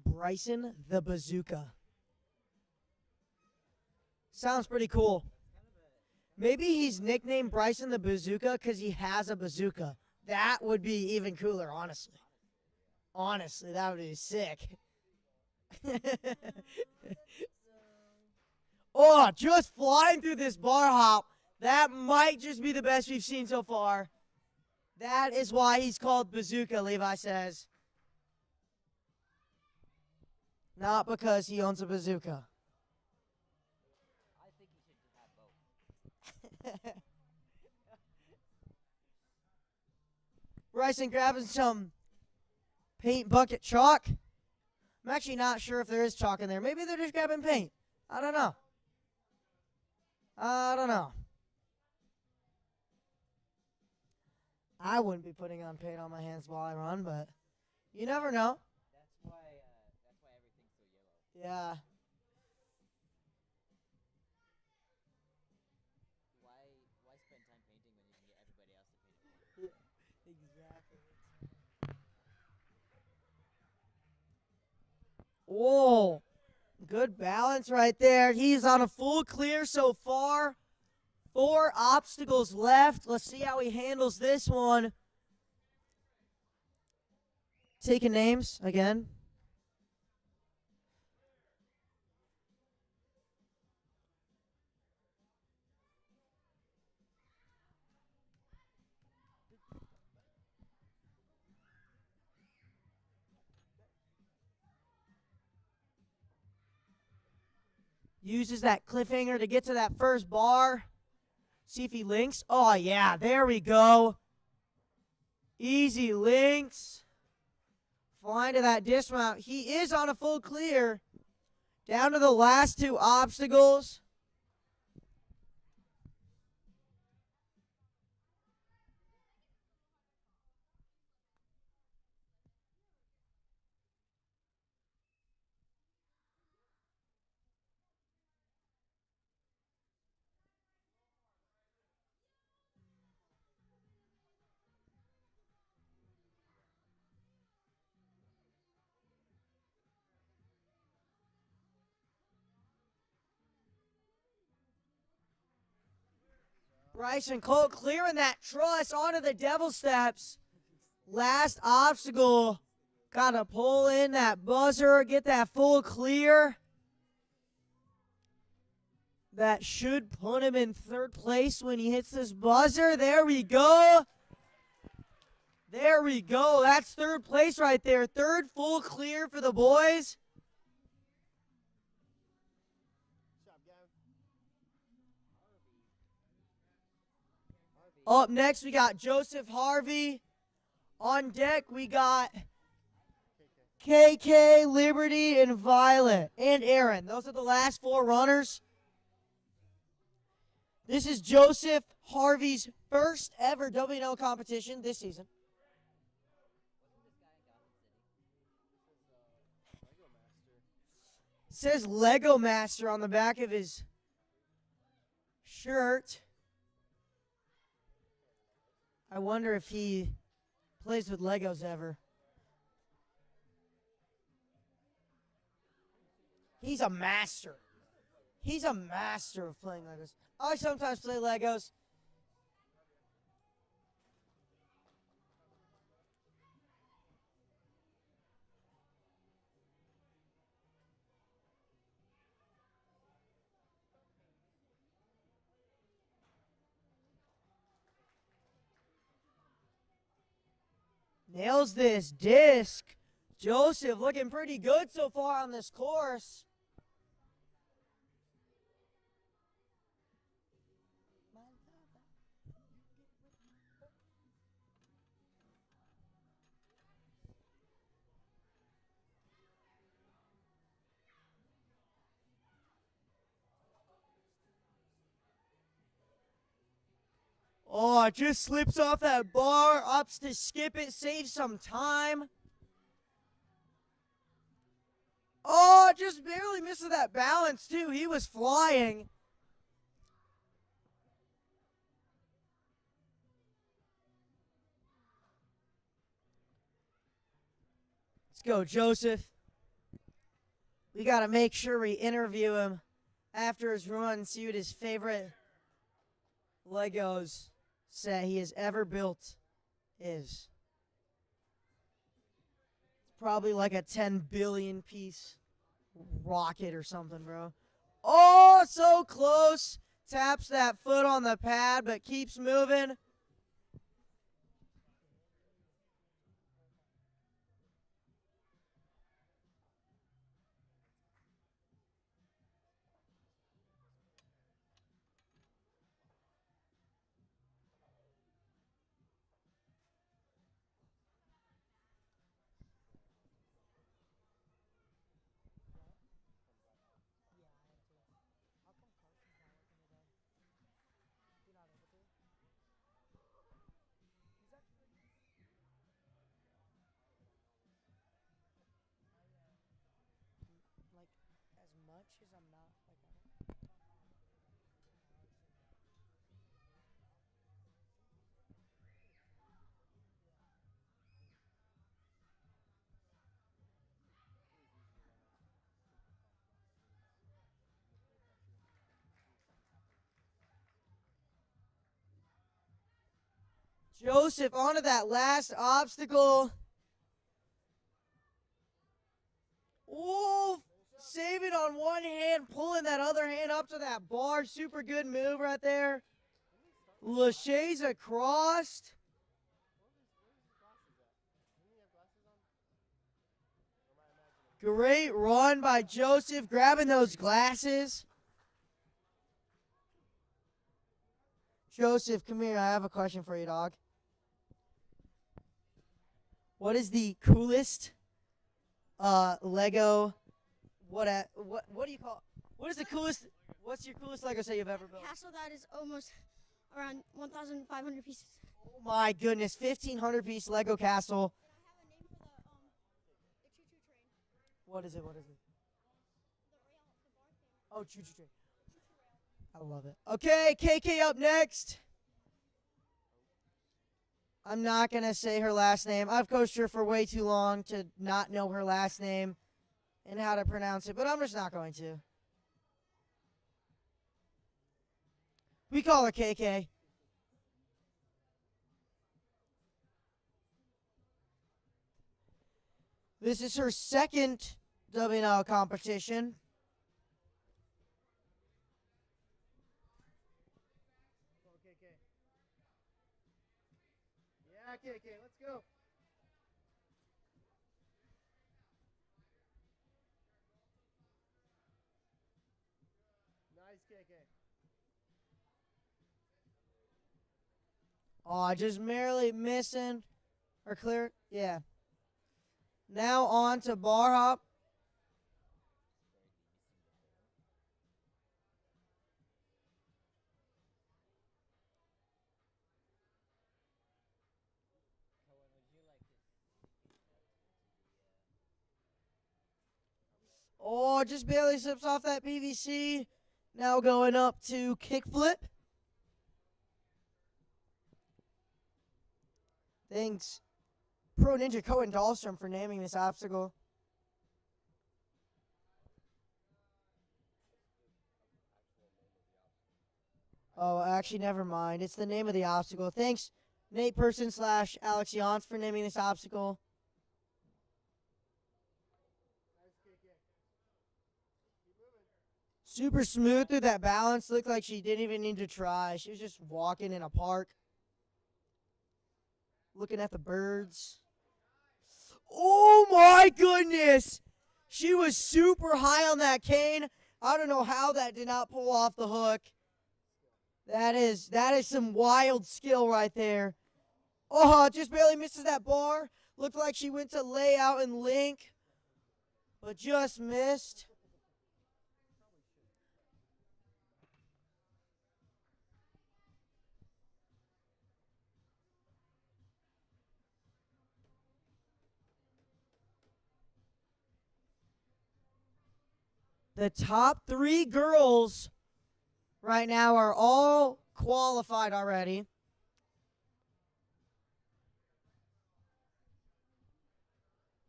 Bryson the Bazooka. Sounds pretty cool. Maybe he's nicknamed Bryson the Bazooka because he has a bazooka. That would be even cooler, honestly. Honestly, that would be sick. Oh, just flying through this bar hop. That might just be the best we've seen so far. That is why he's called Bazooka, Levi says. Not because he owns a bazooka. I think he should have both. Bryson grabbing some paint bucket chalk. I'm actually not sure if there is chalk in there. Maybe they're just grabbing paint. I don't know. I wouldn't be putting on paint on my hands while I run, but you never know. That's why everything's so yellow. Yeah. Why spend time painting when you can get everybody else to paint it for you? Exactly. Whoa. Good balance right there. He's on a full clear so far. 4 obstacles left. Let's see how he handles this one. Taking names again. Uses that cliffhanger to get to that first bar. See if he links. Oh, yeah, there we go. Easy links. Flying to that dismount. He is on a full clear. Down to the last 2 obstacles. Bryson Colt clearing that truss onto the devil steps. Last obstacle. Gotta pull in that buzzer, get that full clear. That should put him in 3rd place when he hits this buzzer. There we go. There we go. That's 3rd place right there. 3rd full clear for the boys. Up next, we got Joseph Harvey. On deck, we got KK, Liberty, and Violet, and Aaron. Those are the last 4 runners. This is Joseph Harvey's first ever WNL competition this season. It says Lego Master on the back of his shirt. I wonder if he plays with Legos ever. He's a master. He's a master of playing Legos. I sometimes play Legos. Nails this disc. Joseph looking pretty good so far on this course. Oh, it just slips off that bar, opts to skip it, saves some time. Oh, just barely misses that balance, too. He was flying. Let's go, Joseph. We got to make sure we interview him after his run, see what his favorite Legos set he has ever built is. It's probably like a 10 billion piece rocket or something, bro. Oh, so close. Taps that foot on the pad, but keeps moving. Like, as much as I'm not, Joseph onto that last obstacle. Oh, save it on one hand, pulling that other hand up to that bar. Super good move right there. Lachey's across. Great run by Joseph, grabbing those glasses. Joseph, come here. I have a question for you, dog. What is the coolest Lego? What do you call? What is the coolest? What's your coolest Lego set you've ever built? Castle that is almost around 1,500 pieces. Oh my goodness, 1,500 piece Lego castle. But I have a name for the choo-choo train. What is it? What is it? The bar thing. Oh, choo-choo train. I love it. Okay, KK up next. I'm not going to say her last name. I've coached her for way too long to not know her last name and how to pronounce it, but I'm just not going to. We call her KK. This is her second WNL competition. Yeah, KK, let's go. Nice, KK. Oh, just barely missing. Or clear? Yeah. Now on to bar hop. Oh, just barely slips off that PVC. Now going up to kickflip. Thanks, Pro Ninja Cohen Dahlstrom, for naming this obstacle. Oh, actually, never mind. It's the name of the obstacle. Thanks, Nate Person / Alex Yance for naming this obstacle. Super smooth through that balance. Looked like she didn't even need to try. She was just walking in a park. Looking at the birds. Oh my goodness! She was super high on that cane. I don't know how that did not pull off the hook. That is some wild skill right there. Oh, just barely misses that bar. Looked like she went to lay out and link, but just missed. The top 3 girls right now are all qualified already.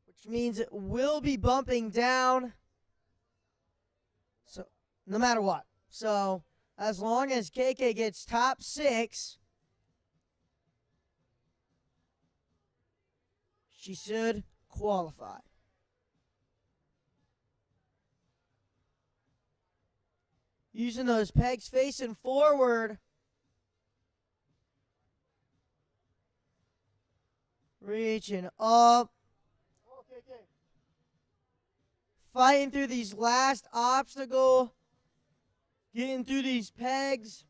Which means it will be bumping down. So, no matter what. So, as long as KK gets top 6, she should qualify. Using those pegs facing forward. Reaching up. Fighting through these last obstacle. Getting through these pegs.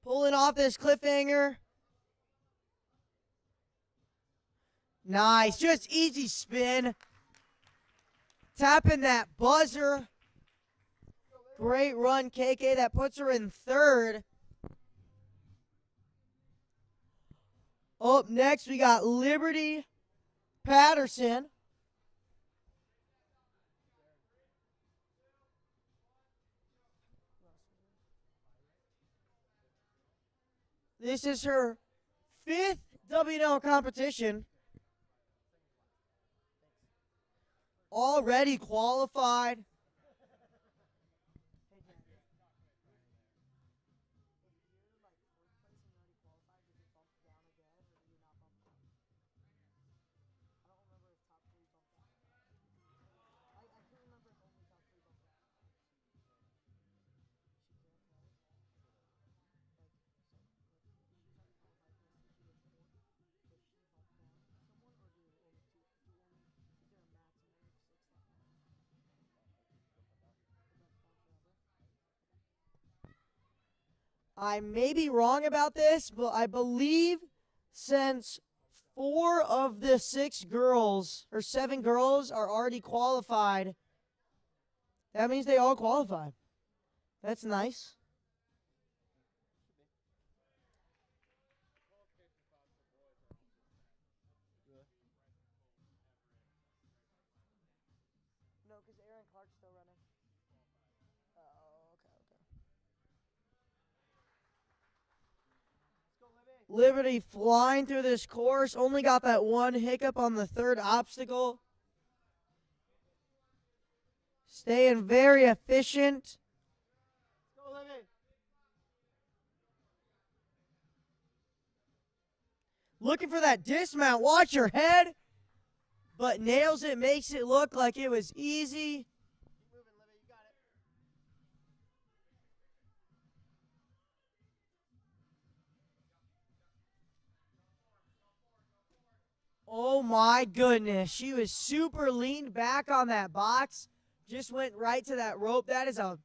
Pulling off this cliffhanger. Nice. Just easy spin. Tapping that buzzer. Great run, KK. That puts her in 3rd. Up next, we got Liberty Patterson. This is her 5th WNL competition. Already qualified. I may be wrong about this, but I believe since 4 of the 6 girls, or 7 girls, are already qualified, that means they all qualified. That's nice. No, because Aaron Clark's still running. Oh, okay. Liberty flying through this course. Only got that one hiccup on the 3rd obstacle. Staying very efficient. Looking for that dismount. Watch your head. But nails it. Makes it look like it was easy. Oh my goodness. She was super leaned back on that box. Just went right to that rope. That is a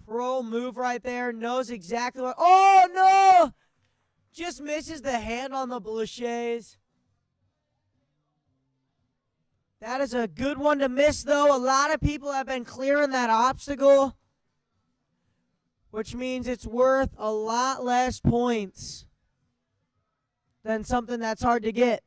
pro move right there. Knows exactly what. Oh no! Just misses the hand on the bouchées. That is a good one to miss, though. A lot of people have been clearing that obstacle, which means it's worth a lot less points than something that's hard to get.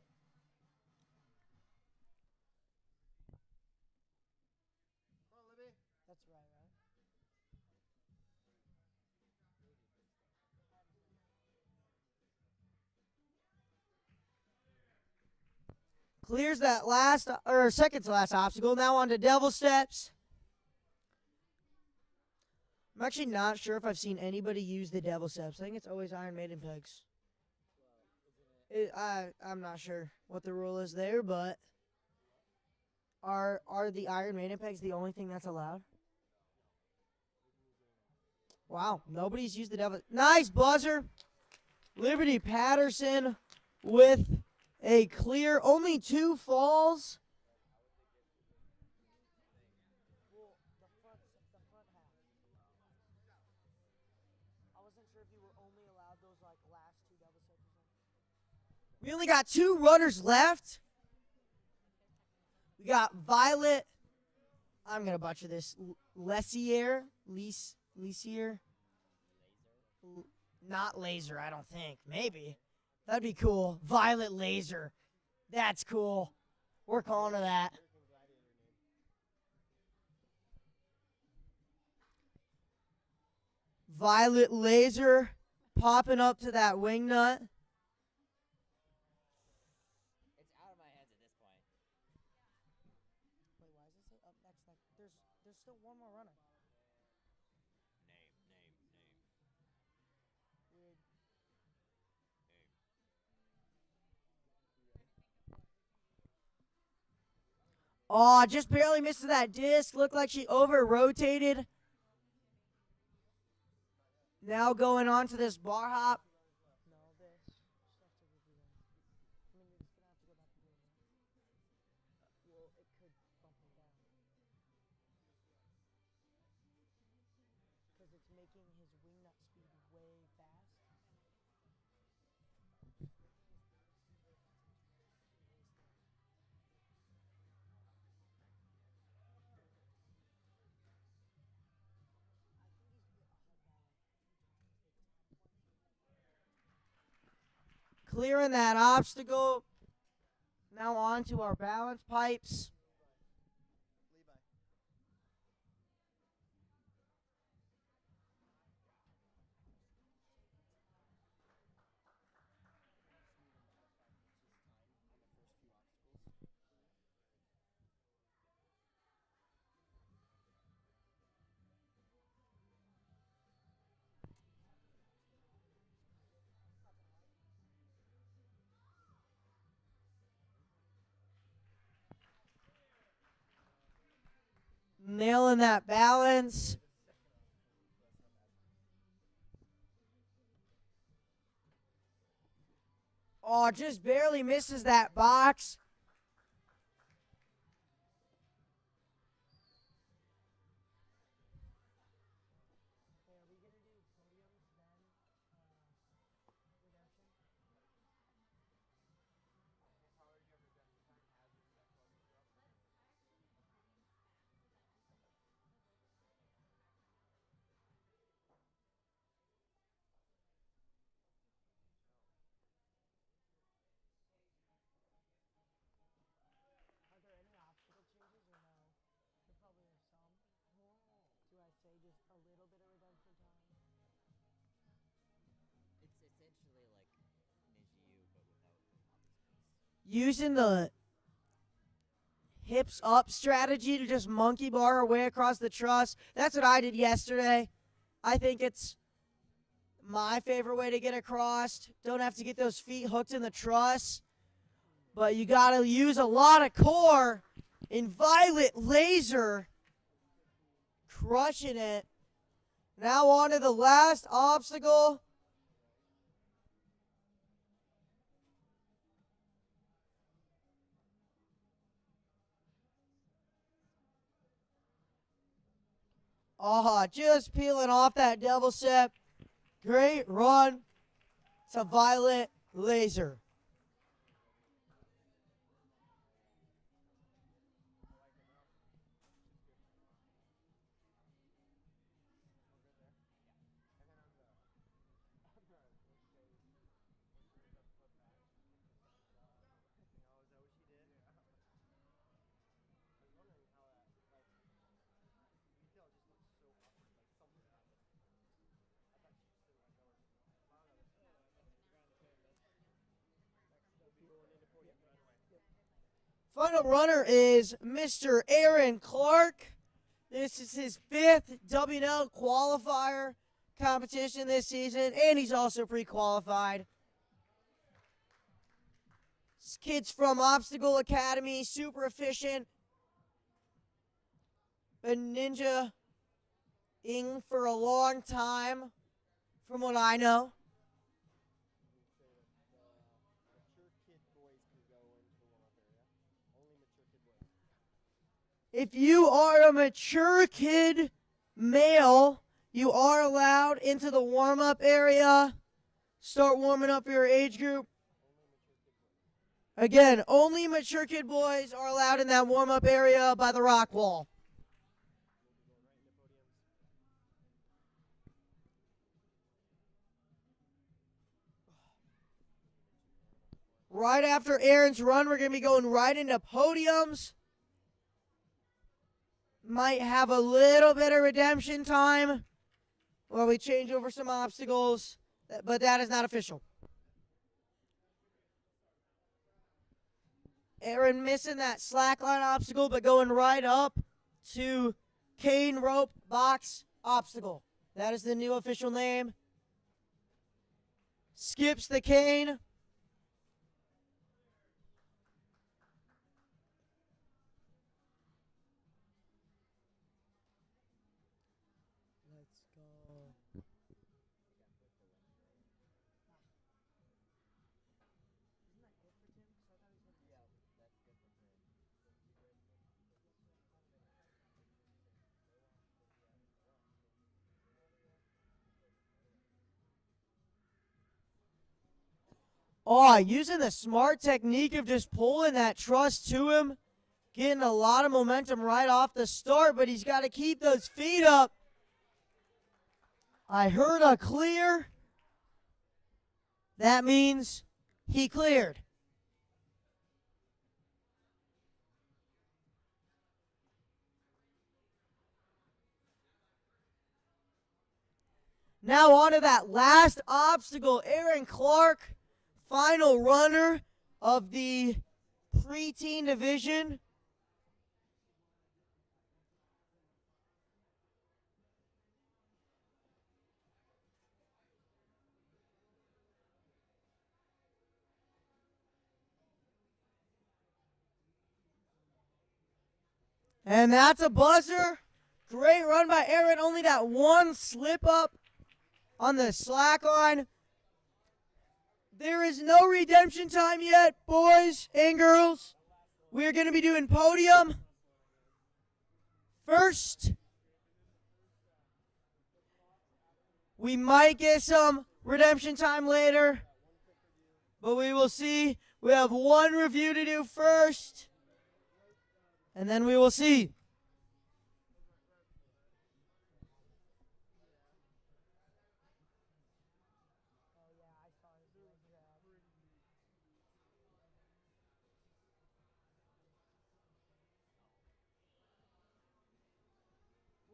Clears that last or second to last obstacle. Now on to devil steps. I'm actually not sure if I've seen anybody use the devil steps. I think it's always Iron Maiden pegs. I'm not sure what the rule is there, but are the Iron Maiden pegs the only thing that's allowed? Wow, nobody's used the devil. Nice buzzer. Liberty Patterson with a clear, only 2 falls. We only got 2 runners left. We got Violet. I'm going to butcher this. Lessier. Not Laser, I don't think. Maybe. That'd be cool. Violet Laser. That's cool. We're calling her that. Violet Laser popping up to that wing nut. It's out of my hands at this point. Wait, why does it say up next? There's still one more runner. Weird. Oh, just barely misses that disc. Looked like she over-rotated. Now going on to this bar hop. It's making his wing nut speed way fast. Clearing that obstacle. Now on to our balance pipes. Nailing that balance. Oh, just barely misses that box. It's essentially like Ninja U, but without obstacles. Using the hips up strategy to just monkey bar her way across the truss. That's what I did yesterday. I think it's my favorite way to get across. Don't have to get those feet hooked in the truss. But you got to use a lot of core. In Violet Laser, crushing it. Now on to the last obstacle. Oh, just peeling off that devil step. Great run to Violet Laser. Final runner is Mr. Aaron Clark. This is his 5th WNL Qualifier competition this season, and he's also pre-qualified. This kid's from Obstacle Academy, super efficient. Been ninja-ing for a long time, from what I know. Say that mature kid boys can go into the warm-up area. Only mature kid boys. If you are a mature kid male, you are allowed into the warm-up area. Start warming up your age group. Again, only mature kid boys are allowed in that warm-up area by the rock wall. Right after Aaron's run, we're going to be going right into podiums. Might have a little bit of redemption time while we change over some obstacles, but that is not official. Aaron missing that slackline obstacle, but going right up to cane rope box obstacle. That is the new official name. Skips the cane. Let's go. Oh, using the smart technique of just pulling that truss to him, getting a lot of momentum right off the start, but he's got to keep those feet up. I heard a clear. That means he cleared. Now on to that last obstacle, Aaron Clark, final runner of the preteen division. And that's a buzzer. Great run by Aaron. Only that one slip up on the slack line. There is no redemption time yet, boys and girls. We're going to be doing podium first. We might get some redemption time later, but we will see. We have one review to do first, and then we will see.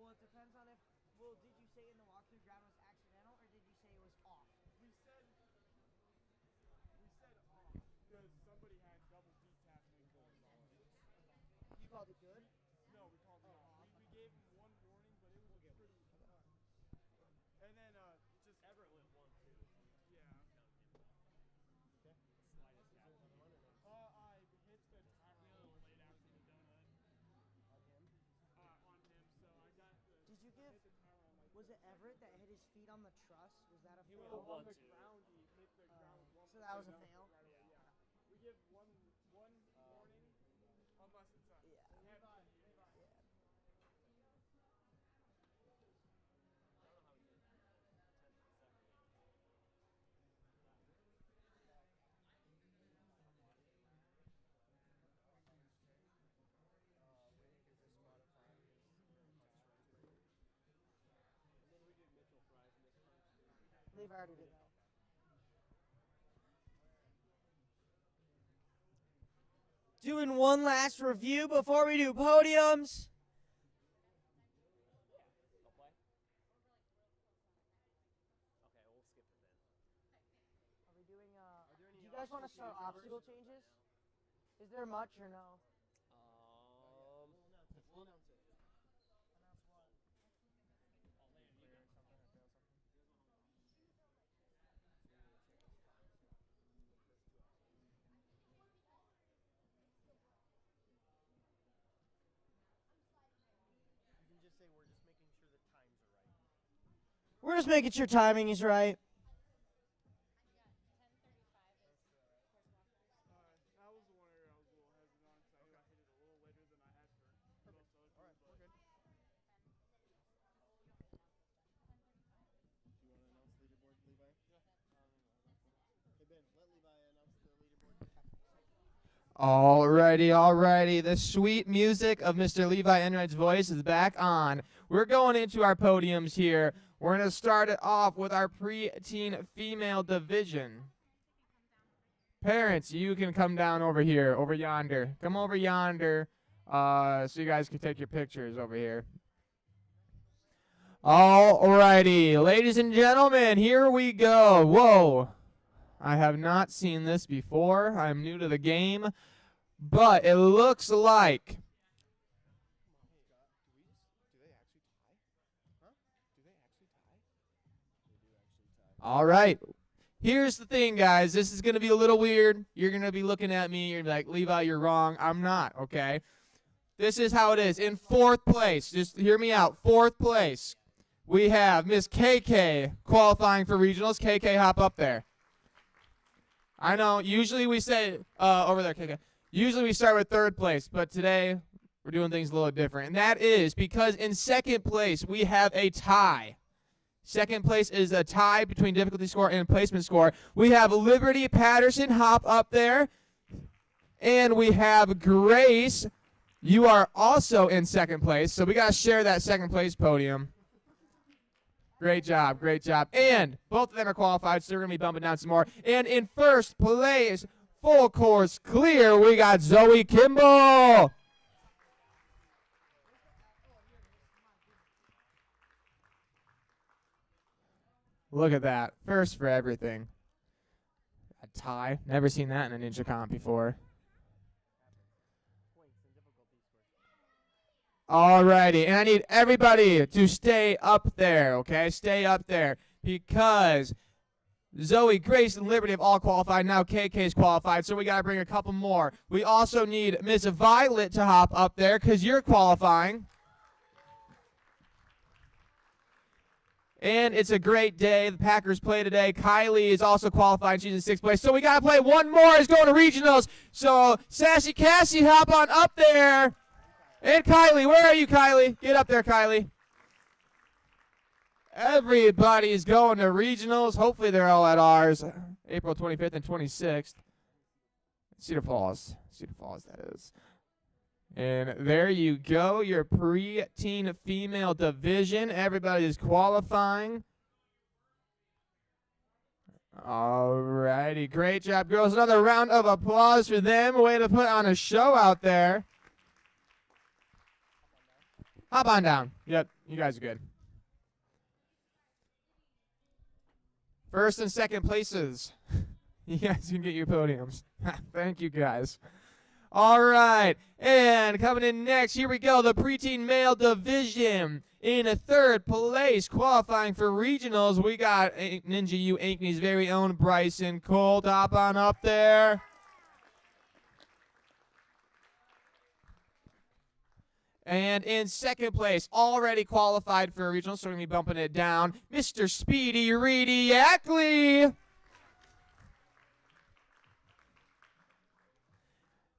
Well, it depends on if, well, did you say in the walkthrough ground was accidental, or did you say it was off? We said off because somebody had double D-tap and they called it off. You called it good? No, we called it off. We gave him one warning, but it was pretty. And then just Everett went 1-2. Yeah. Okay. Slightest gap on the run or no? I hit the tire a little late after the donut. On him? On him. So I got the. Did you give? Hit the tire on my. Was it Everett that hit his feet on the truss? Was that a He fail? went on the ground. He hit the ground with one. So that was a foot. fail? Yeah. We give one warning unless it's a heavy. They've already did that. Doing one last review before we do podiums. Are we doing, do you guys want to start obstacle changes? Is there much or no? We're just making sure timing is right. That was the one area I was a little hesitant on because I knew I hit it a little later than I had for most other people. But Do you want to announce the leaderboard, Levi? Hey, Ben, let Levi announce the leaderboard. Alrighty. The sweet music of Mr. Levi Enright's voice is back on. We're going into our podiums here. We're going to start it off with our preteen female division. Parents, you can come down over here, over yonder. Come over yonder so you guys can take your pictures over here. Alrighty, ladies and gentlemen, here we go. Whoa. I have not seen this before. I'm new to the game. But it looks like all right. Here's the thing, guys. This is going to be a little weird. You're going to be looking at me. You're like, Levi, you're wrong. I'm not, okay? This is how it is. In fourth place, just hear me out. Fourth place, we have Miss KK qualifying for regionals. KK, hop up there. I know, usually we say, over there, KK. Usually we start with third place, but today we're doing things a little different. And that is because in second place, we have a tie. Second place is a tie between difficulty score and placement score. We have Liberty Patterson, hop up there. And we have Grace. You are also in second place, so we got to share that second place podium. Great job. And both of them are qualified, so they're going to be bumping down some more. And in first place, full course clear, we got Zoe Kimball. Look at that. First for everything. A tie. Never seen that in a ninja comp before. Alrighty, and I need everybody to stay up there, okay? Stay up there because Zoe, Grace, and Liberty have all qualified. Now KK's qualified, so we got to bring a couple more. We also need Miss Violet to hop up there because you're qualifying. And it's a great day. The Packers play today. Kylie is also qualified. She's in sixth place. So we got to play one more. It's going to regionals. So Sassy Cassie, hop on up there. And Kylie, where are you, Kylie? Get up there, Kylie. Everybody's going to regionals. Hopefully they're all at ours. April 25th and 26th. Cedar Falls, that is. And there you go, your preteen female division. Everybody is qualifying. Alrighty, great job, girls. Another round of applause for them. Way to put on a show out there. Hop on down. Yep, you guys are good. First and second places. You guys can get your podiums. Thank you, guys. All right, and coming in next, here we go, the preteen male division. In a third place, qualifying for regionals, we got Ninja U Ankeny's very own Bryson Cole. Hop on up there. And in second place, already qualified for regionals, so we're going to be bumping it down, Mr. Speedy Reedy Ackley.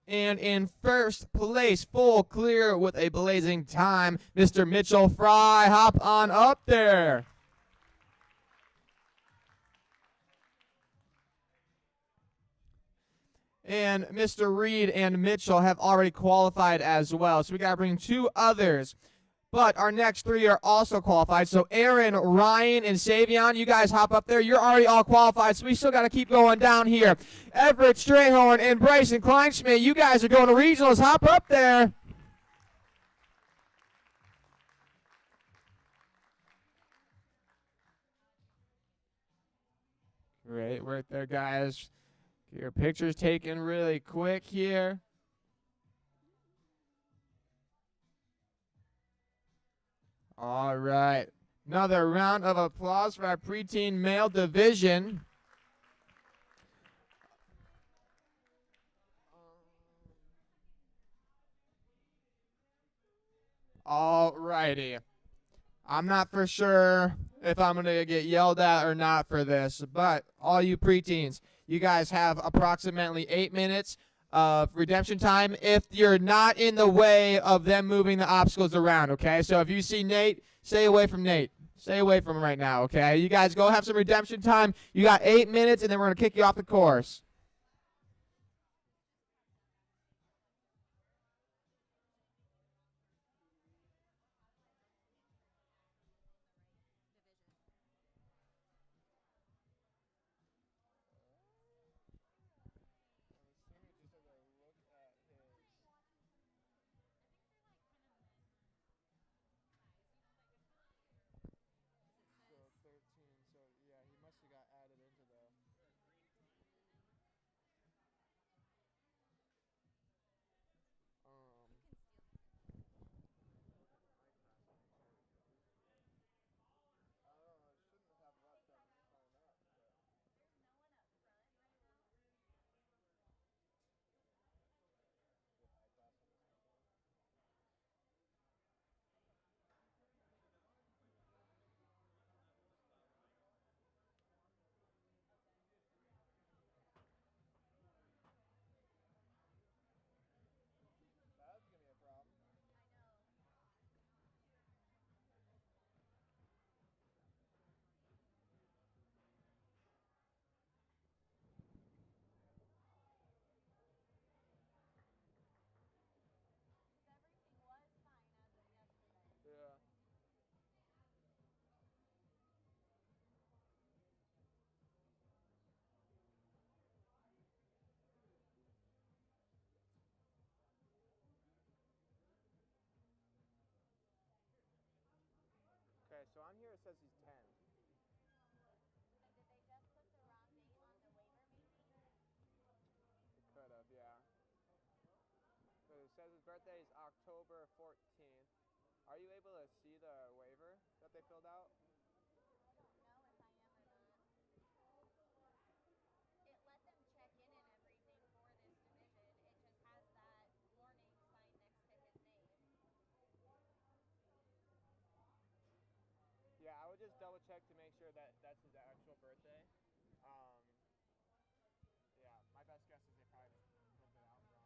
And in first place, full clear with a blazing time, Mr. Mitchell Fry. Hop on up there. And Mr. Reed and Mitchell have already qualified as well. So we got to bring two others. But our next three are also qualified. So Aaron, Ryan, and Savion, you guys hop up there. You're already all qualified, so we still got to keep going down here. Everett Strayhorn and Bryson Kleinschmidt, you guys are going to regionals. Hop up there. Great work there, guys. Get your pictures taken really quick here. All right. Another round of applause for our preteen male division. All righty. I'm not for sure if I'm going to get yelled at or not for this, but all you preteens, you guys have approximately 8 minutes of redemption time if you're not in the way of them moving the obstacles around, okay? So if you see Nate, stay away from Nate. Stay away from him right now, okay? You guys go have some redemption time. You got 8 minutes, and then we're going to kick you off the course. Okay, so on here it says he's 10. Could have, yeah. But it says his birthday is October 14th. Are you able to see the waiver that they filled out? Yeah, I would just double check to make sure that that's his actual birthday. Um, yeah, my best guess is they probably filled it out wrong then.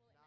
Yeah.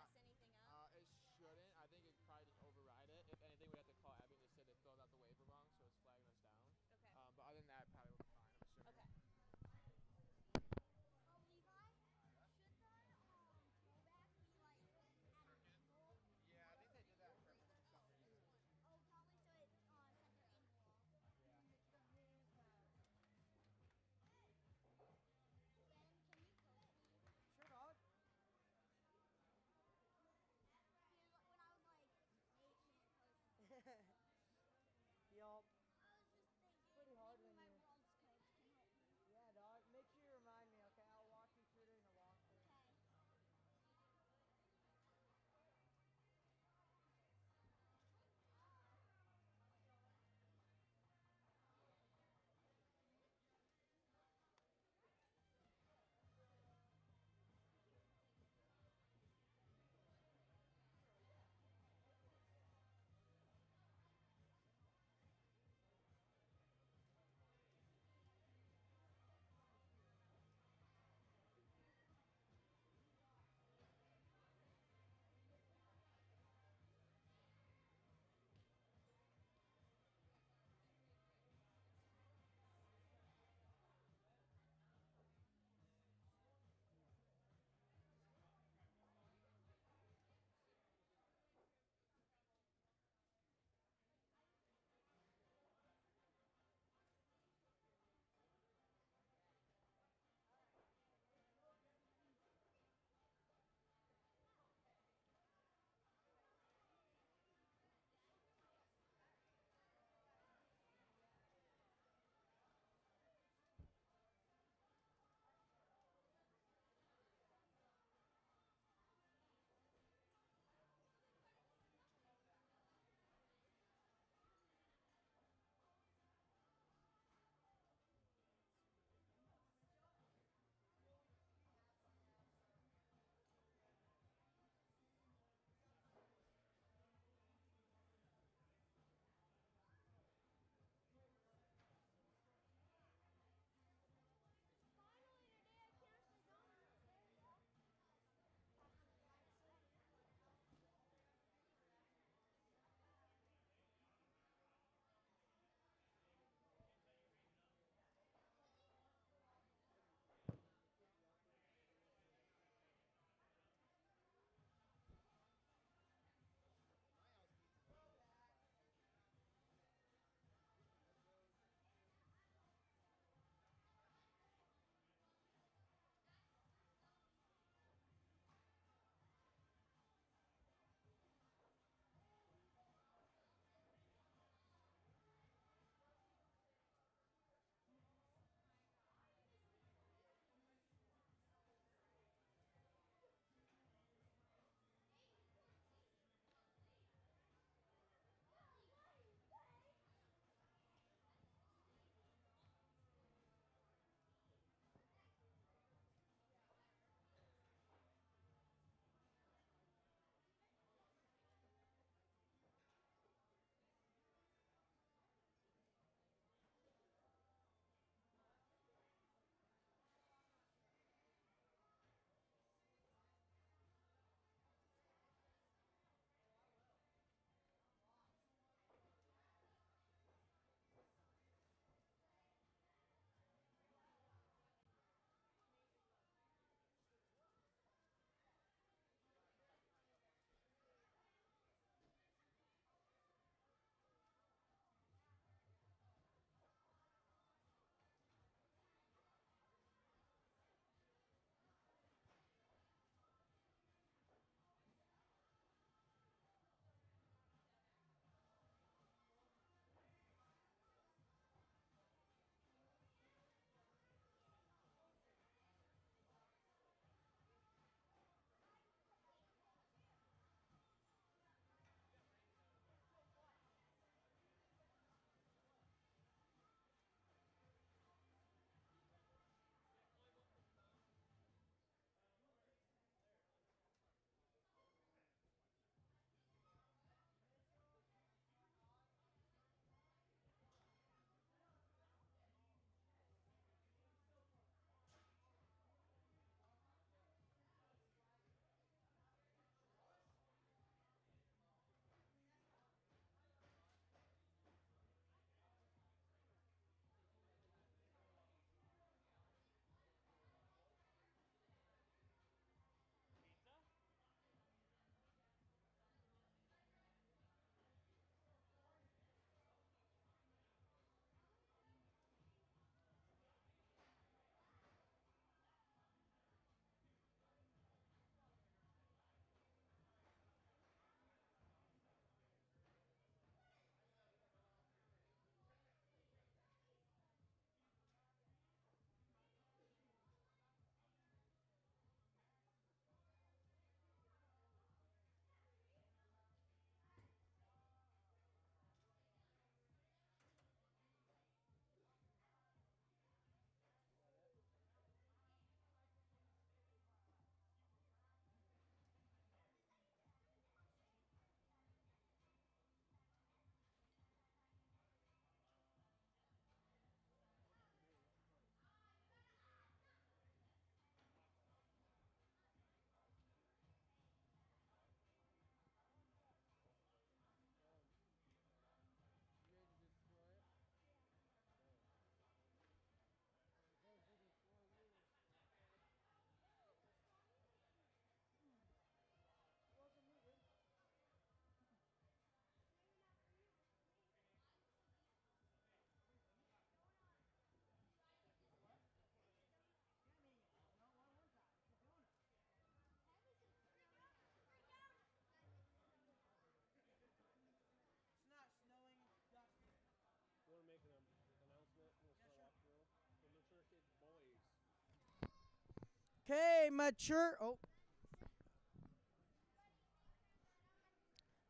Okay, mature. Oh.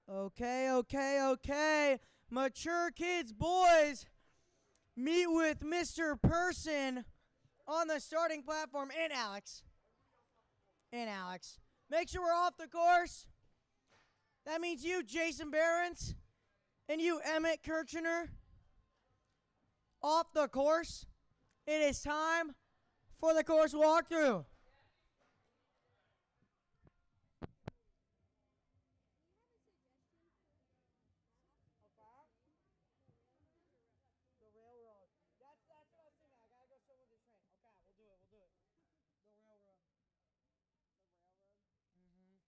Okay. Mature kids, boys, meet with Mr. Person on the starting platform. And Alex. Make sure we're off the course. That means you, Jason Behrens, and you, Emmett Kirchner, off the course. It is time for the course walkthrough. The railroad. That's what I was thinking. I gotta go somewhere to train. Okay, we'll do it. The railroad. Mm-hmm.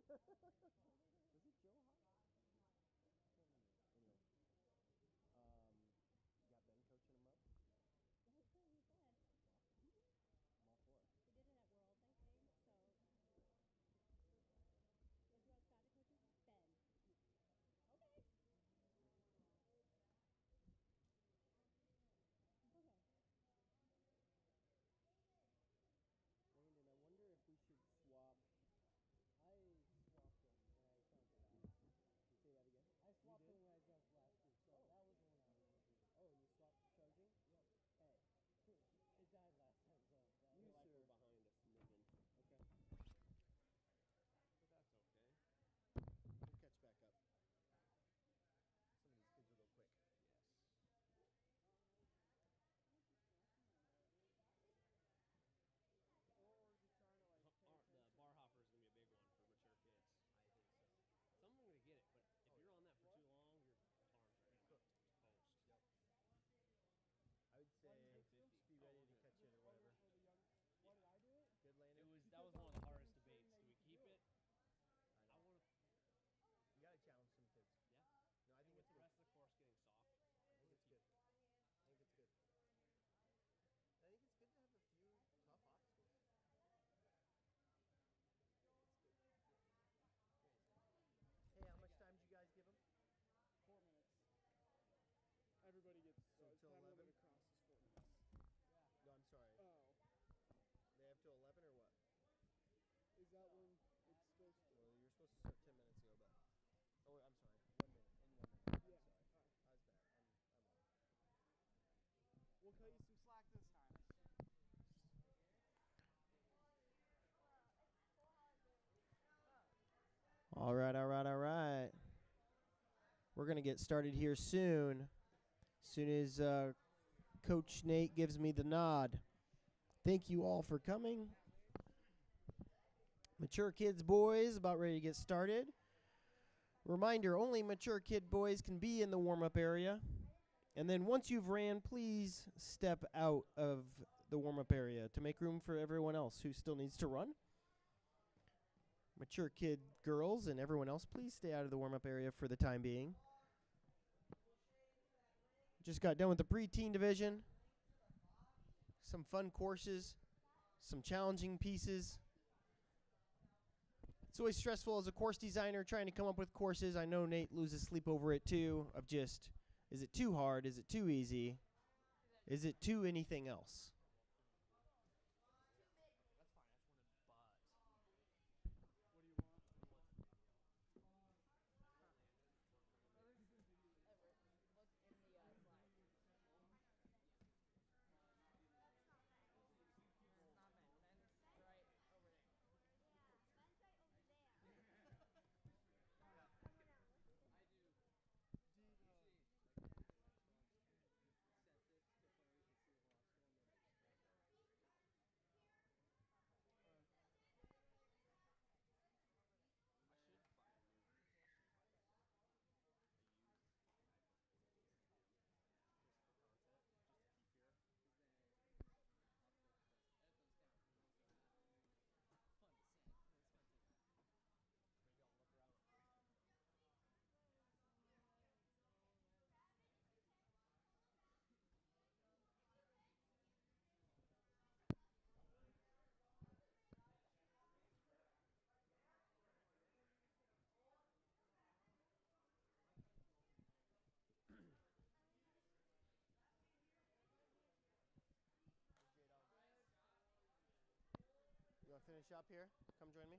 Was it Joe Hart? I can't remember. Anyway. You got Ben coaching him up? That's what he said. Awesome. I'm all for it. He did it at Worlds, I think. So, what do you want Scott to coach you? Ben. Okay. It's okay. Landon, I wonder if we should swap. I swapped him when I counted last week. You say that again? I swapped him when I jumped last week, so that was the one I was using. Oh, and you swapped charging? Yep. Hey. It died last time, so that You was like sir. we're behind a smidgen. Okay. But that's okay. We'll catch back up. Some of these kids will go quick. Yes. Or just trying to like pay The attention. bar hopper is gonna be a big one for mature kids. I think so. Some of them are gonna get it, but if you're on that for too long, your arms are gonna Cooked. toast. Yep. I would say just be ready to catch it or whatever. For the young, why did I do it? Good, Landon. That was one of the hardest debates. Do we keep it? I I know. want to. You gotta challenge some kids. Yeah. No, I think with it's the good. rest of the course getting soft. I think it's good. I think it's good. I think it's good to have a few tough obstacles. It's good. Hey, how much time did you guys give them? 4 minutes. Everybody gets So it's till time 11? limit across is 4 minutes. No, I'm sorry. Oh, They have till 11 or what? is that when it's supposed to? Well, you're supposed to start 10 minutes ago, but. Oh, I'm sorry. 1 minute. In 1 minute. I'm Yeah. sorry. Alright. I was bad. I'm off. We'll cut you some slack this time. All right. We're going to get started here soon. As soon as Coach Nate gives me the nod. Thank you all for coming. Mature kids, boys, about ready to get started. Reminder, only mature kid boys can be in the warm-up area. And then once you've ran, please step out of the warm-up area to make room for everyone else who still needs to run. Mature kid girls and everyone else, please stay out of the warm-up area for the time being. Just got done with the preteen division. Some fun courses, some challenging pieces. It's always stressful as a course designer trying to come up with courses. I know Nate loses sleep over it too, of just, is it too hard? Is it too easy? Is it too anything else? That's fine. I just wanted but. What do you want? Everett, look in the slide. It's not Ben. Ben's right over there. Ben's right over there. I should buy a new. I should buy a used iPhone 14 just for content, just to keep here. That does count. Fun to say. It's gonna take that. Maybe I'll look around at first. You want to finish up here? Come join me.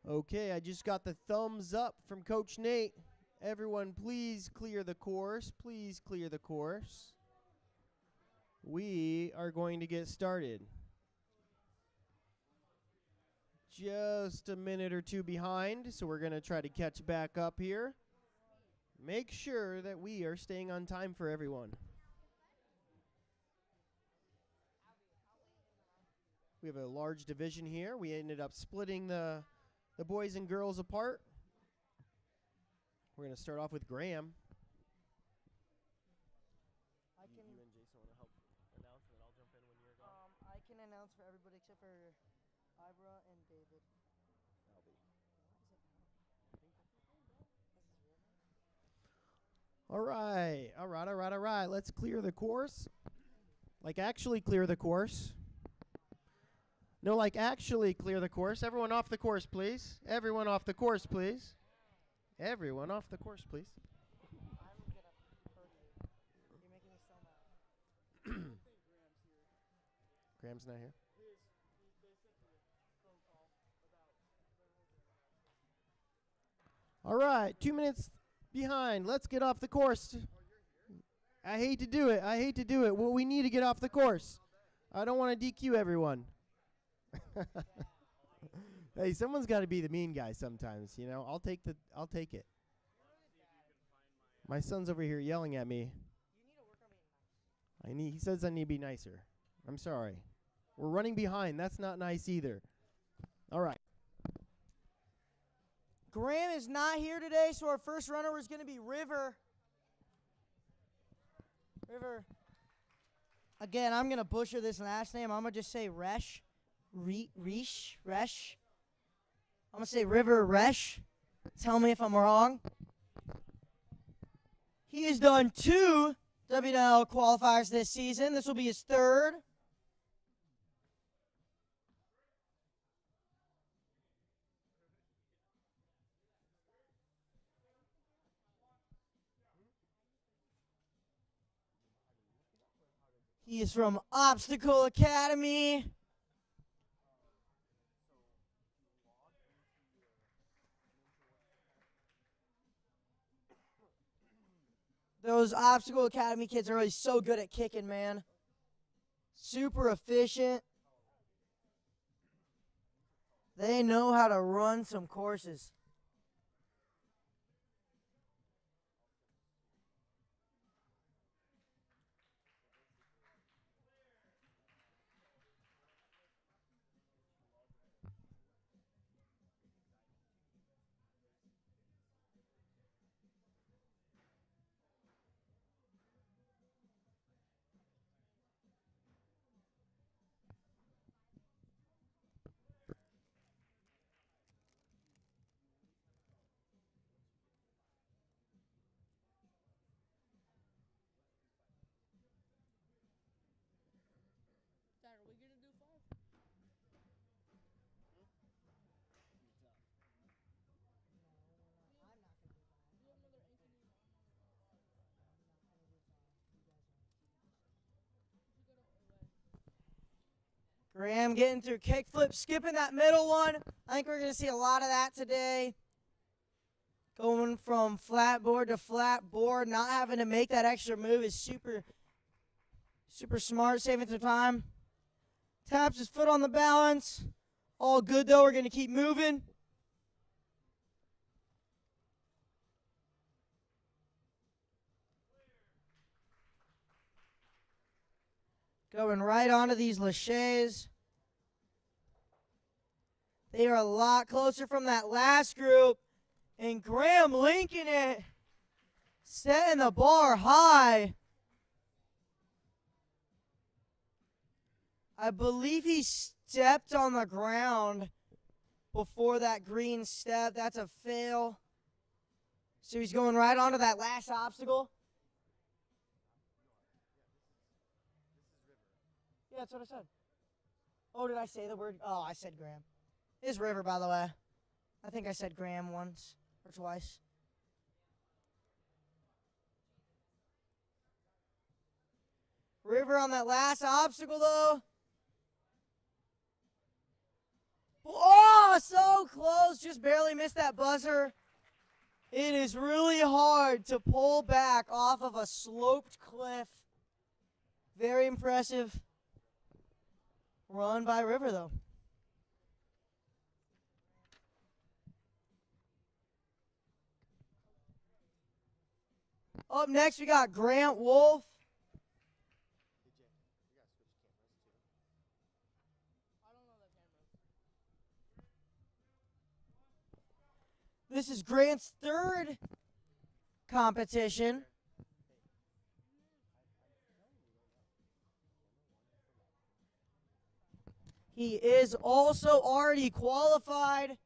Okay, I just got the thumbs up from Coach Nate. Everyone, please clear the course. Please clear the course. We are going to get started. Just a minute or two behind, so we're going to try to catch back up here. Make sure that we are staying on time for everyone. We have a large division here. We ended up splitting the boys and girls apart. We're going to start off with Graham. I can You and Jason want to help announce, and then I'll jump in when you're gone. I can announce for everybody except for Ibra and David. That'll be All right. All right. All right. All right. Let's clear the course. Like actually clear the course. No, like actually clear the course. Everyone off the course, please. Everyone off the course, please. Everyone off the course, please. Graham's not here. All right, 2 minutes behind. Let's get off the course. I hate to do it. I hate to do it. Well, we need to get off the course. I don't want to DQ everyone. Hey, someone's got to be the mean guy sometimes, you know. I'll take it. My son's over here yelling at me. He says I need to be nicer. I'm sorry. We're running behind. That's not nice either. All right. Graham is not here today, so our first runner is going to be River. River. Again, I'm going to butcher this last name. I'm going to just say Resh. Resh. I'm going to say River Resh. Tell me if I'm wrong. He has done 2 WNL qualifiers this season. This will be his 3rd. He is from Obstacle Academy. Those Obstacle Academy kids are always so good at kicking, man. Super efficient. They know how to run some courses. Dad, are we gonna do 5? We have another Ankeny. Graham getting through kickflip, skipping that middle one. I think we're going to see a lot of that today. Going from flat board to flat board, not having to make that extra move is super smart, saving some time. Taps his foot on the balance. All good, though. We're going to keep moving. Going right onto these laches. They are a lot closer from that last group. And Graham linking it. Setting the bar high. I believe he stepped on the ground before that green step. That's a fail. So he's going right onto that last obstacle. Yeah, that's what I said. Oh, did I say the word? Oh, I said Graham. It's River, by the way. I think I said Graham once or twice. River on that last obstacle, though. Oh, so close. Just barely missed that buzzer. It is really hard to pull back off of a sloped cliff. Very impressive run by River, though. Up next, we got Grant Wolf. This is Grant's 3rd competition. He is also already qualified.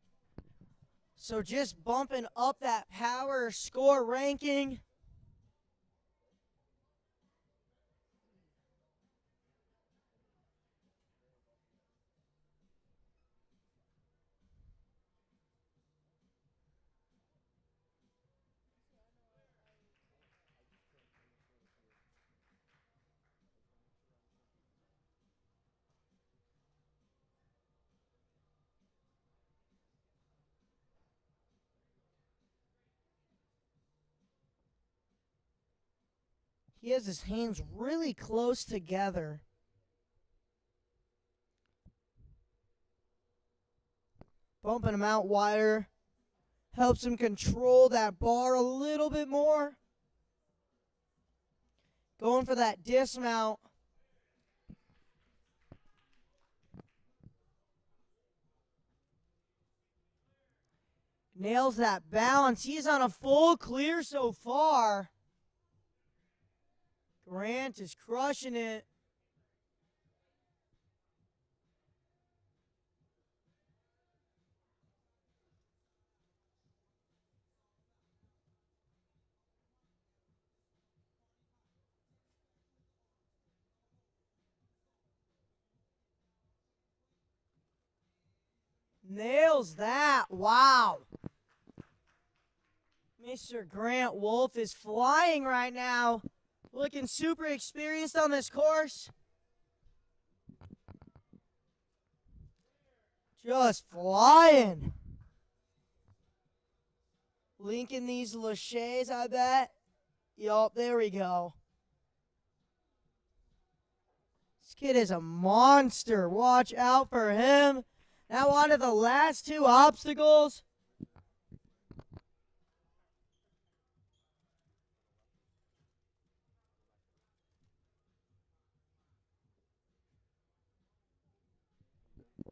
So just bumping up that power score ranking. He has his hands really close together. Bumping him out wider. Helps him control that bar a little bit more. Going for that dismount. Nails that balance. He's on a full clear so far. Grant is crushing it. Nails that. Wow. Mr. Grant Wolf is flying right now. Looking super experienced on this course. Just flying. Linking these laches, I bet. Yup, there we go. This kid is a monster. Watch out for him. Now on to the last two obstacles.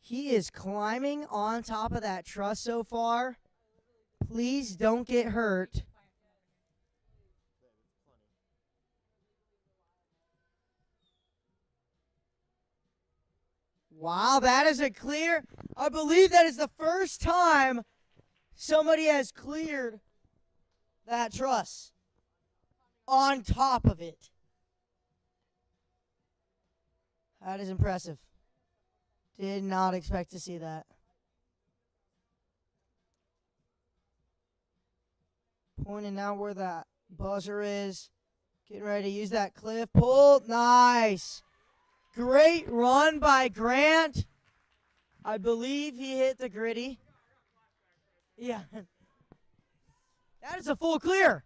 He is climbing on top of that truss so far. Please don't get hurt. Wow, that is a clear. I believe that is the first time somebody has cleared that truss on top of it. That is impressive. Did not expect to see that. Pointing out where that buzzer is. Getting ready to use that cliff pull. Nice. Great run by Grant. I believe he hit the gritty. Yeah. That is a full clear.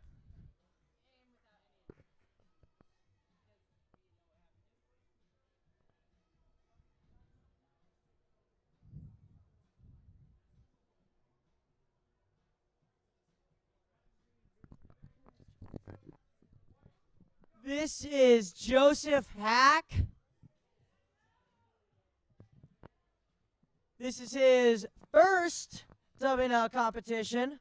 This is Joseph Hack. This is his first WNL competition.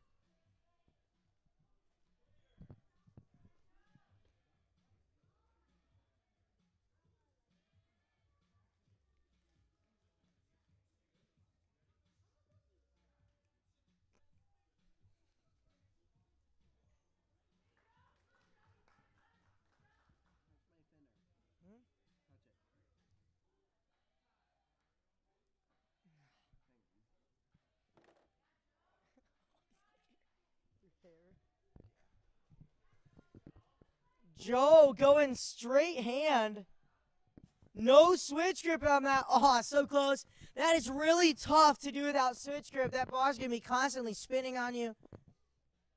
Joe going straight hand. No switch grip on that. Oh, so close. That is really tough to do without switch grip. That bar's going to be constantly spinning on you.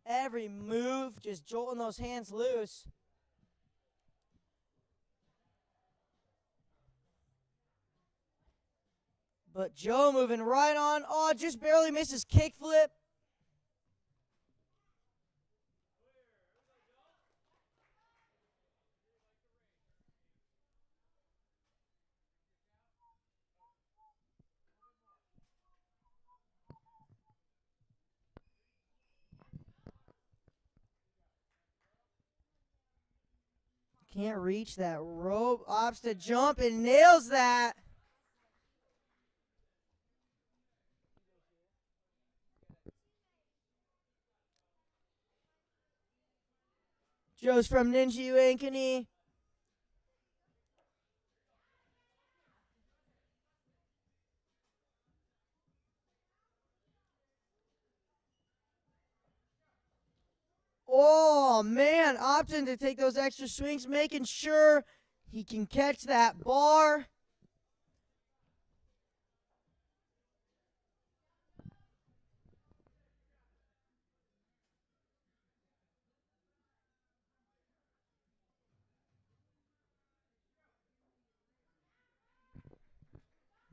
Every move, just jolting those hands loose. But Joe moving right on. Oh, just barely misses kickflip. Can't reach that rope. Opts to jump and nails that. Joe's from Ninja U Ankeny. Oh, man, opting to take those extra swings, making sure he can catch that bar.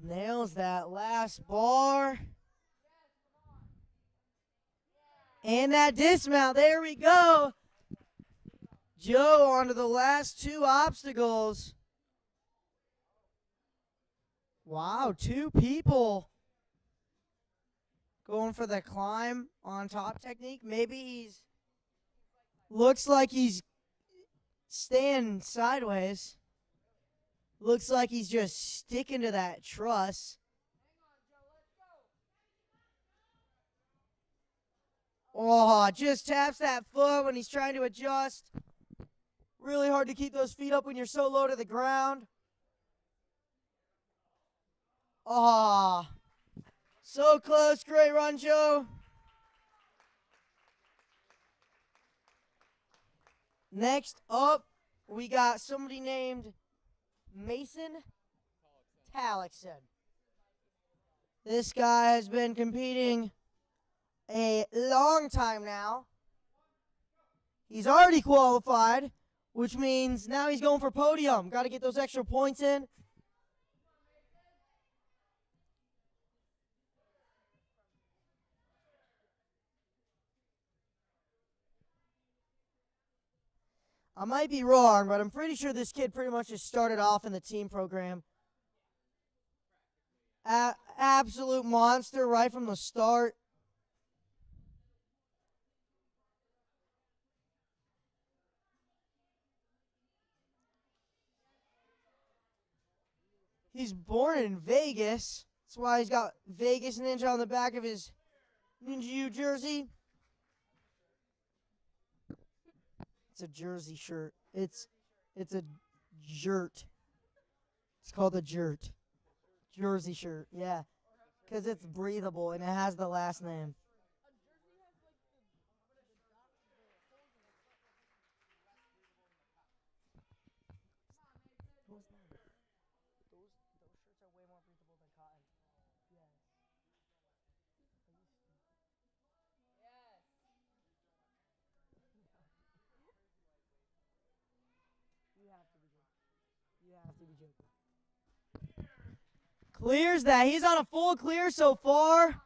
Nails that last bar. And that dismount. There we go. Joe onto the last two obstacles. Wow, 2 people going for the climb on top technique. Maybe he's looks like he's staying sideways. Looks like he's just sticking to that truss. Oh, just taps that foot when he's trying to adjust. Really hard to keep those feet up when you're so low to the ground. Oh, so close. Great run, Joe. Next up, we got somebody named Mason Talixson. This guy has been competing a long time now. He's already qualified, which means now he's going for podium. Got to get those extra points in. I might be wrong, but I'm pretty sure this kid pretty much just started off in the team program. Absolute monster right from the start. He's born in Vegas. That's why he's got Vegas Ninja on the back of his Ninja U jersey. It's a jersey shirt. It's a jert. It's called a jert. Jersey shirt, yeah. Because it's breathable and it has the last name. Those shirts are way more breathable than cotton. Yes. You have to be joking. You have to be joking. Clears that. He's on a full clear so far.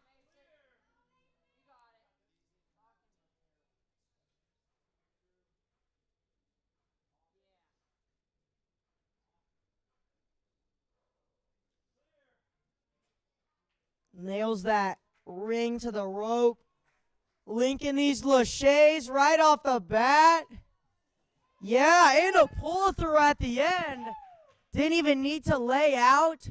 Nails that ring to the rope. Linking these laches right off the bat. Yeah, and a pull through at the end. Didn't even need to lay out.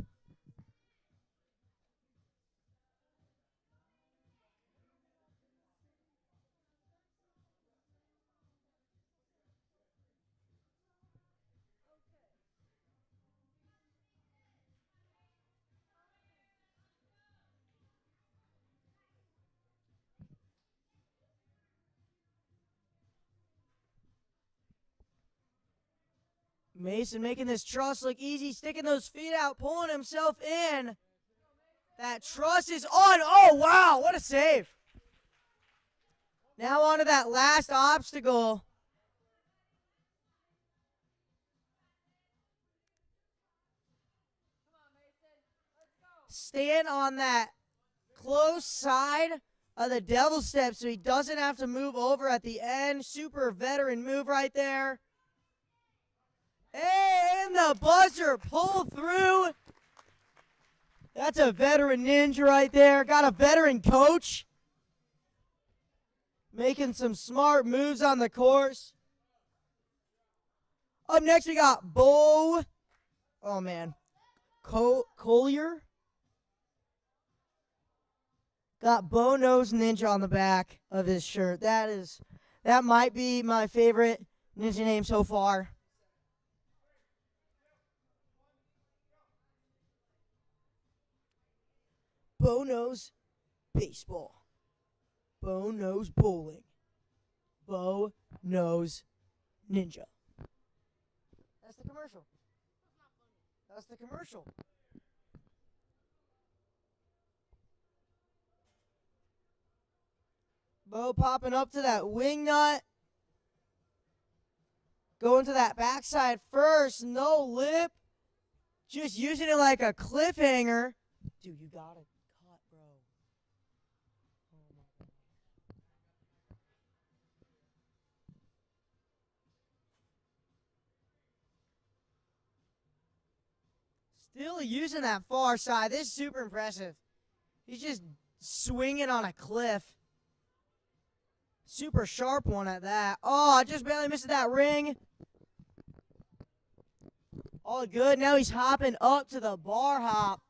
Mason making this truss look easy, sticking those feet out, pulling himself in. That truss is on. Oh, wow, what a save. Now on to that last obstacle. Stand on that close side of the devil step so he doesn't have to move over at the end. Super veteran move right there. And the buzzer pull through. That's a veteran ninja right there. Got a veteran coach. Making some smart moves on the course. Up next we got Bo. Oh man. Collier. Got Bo Nose Ninja on the back of his shirt. That might be my favorite ninja name so far. Bo Nose Baseball. Bo Nose Bowling. Bo Nose Ninja. That's the commercial. That's the commercial. Bo popping up to that wing nut. Going to that backside first. No lip. Just using it like a cliffhanger. Dude, you gotta cut, bro. Oh my God. Still using that far side. This is super impressive. He's just swinging on a cliff. Super sharp one at that. Oh, just barely missed that ring. All good. Now he's hopping up to the bar hop.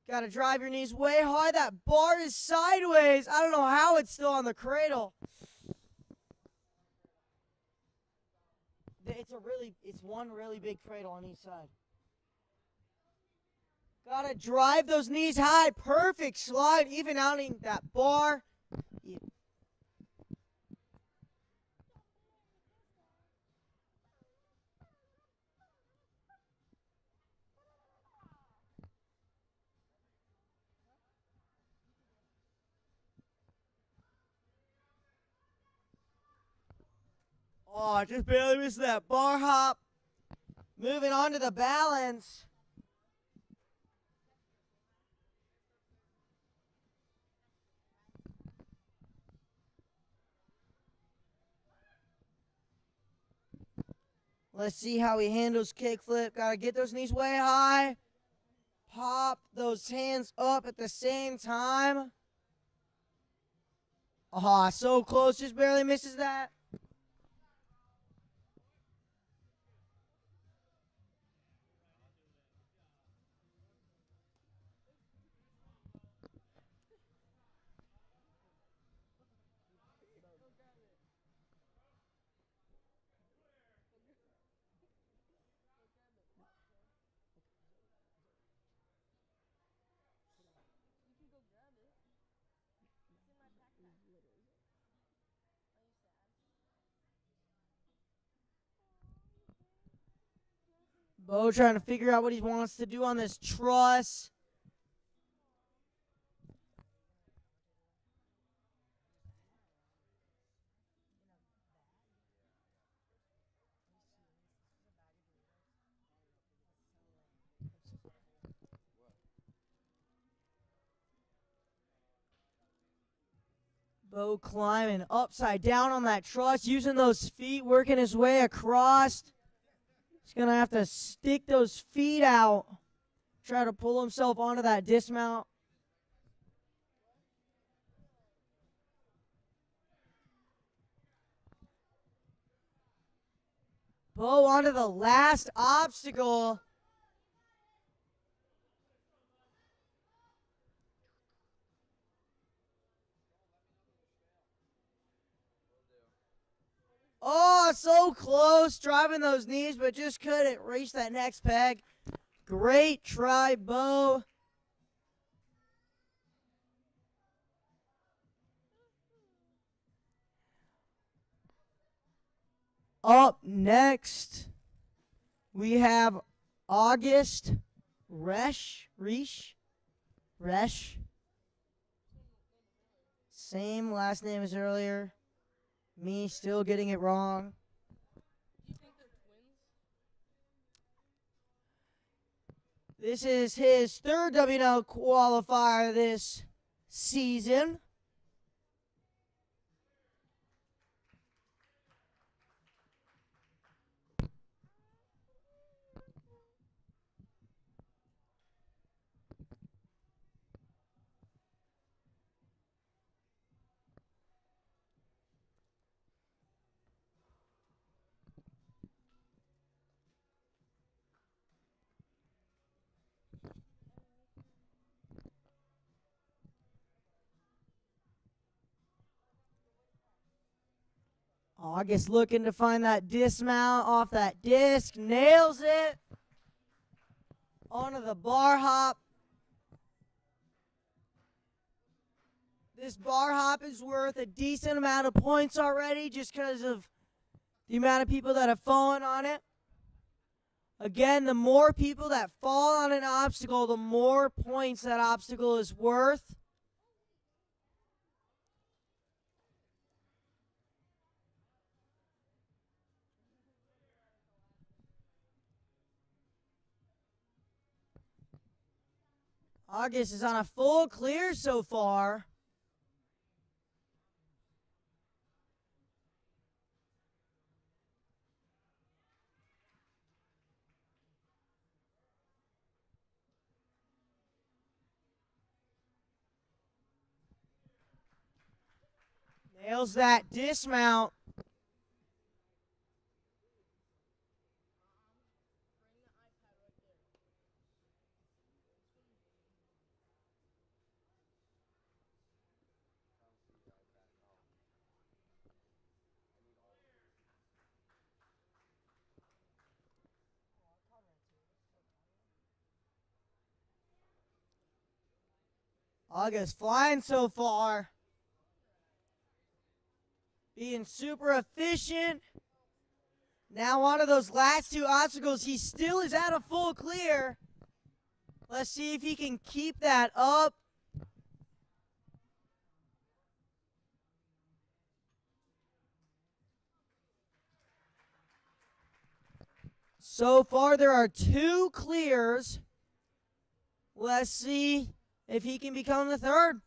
Got to drive your knees way hard. That bar is sideways. I don't know how it's still on the cradle. It's one really big cradle on each side. Got to drive those knees high. Perfect slide, even outing that bar. Yeah. Oh, just barely missed that bar hop. Moving on to the balance. Let's see how he handles kickflip. Got to get those knees way high. Pop those hands up at the same time. Ah, so close. Just barely misses that. Bo trying to figure out what he wants to do on this truss. Bo climbing upside down on that truss, using those feet, working his way across. He's going to have to stick those feet out, try to pull himself onto that dismount. Bo onto the last obstacle. Oh, so close, driving those knees, but just couldn't reach that next peg. Great try, Bo. Up next, we have August Resch. Same last name as earlier. Me still getting it wrong. This is his third WNL qualifier this season. August looking to find that dismount off that disc. Nails it. Onto the bar hop. This bar hop is worth a decent amount of points already just because of the amount of people that have fallen on it. Again, the more people that fall on an obstacle, the more points that obstacle is worth. August is on a full clear so far. Nails that dismount. August flying so far. Being super efficient. Now on to those last two obstacles. He still is at a full clear. Let's see if he can keep that up. So far, there are 2 clears. Let's see if he can become the third.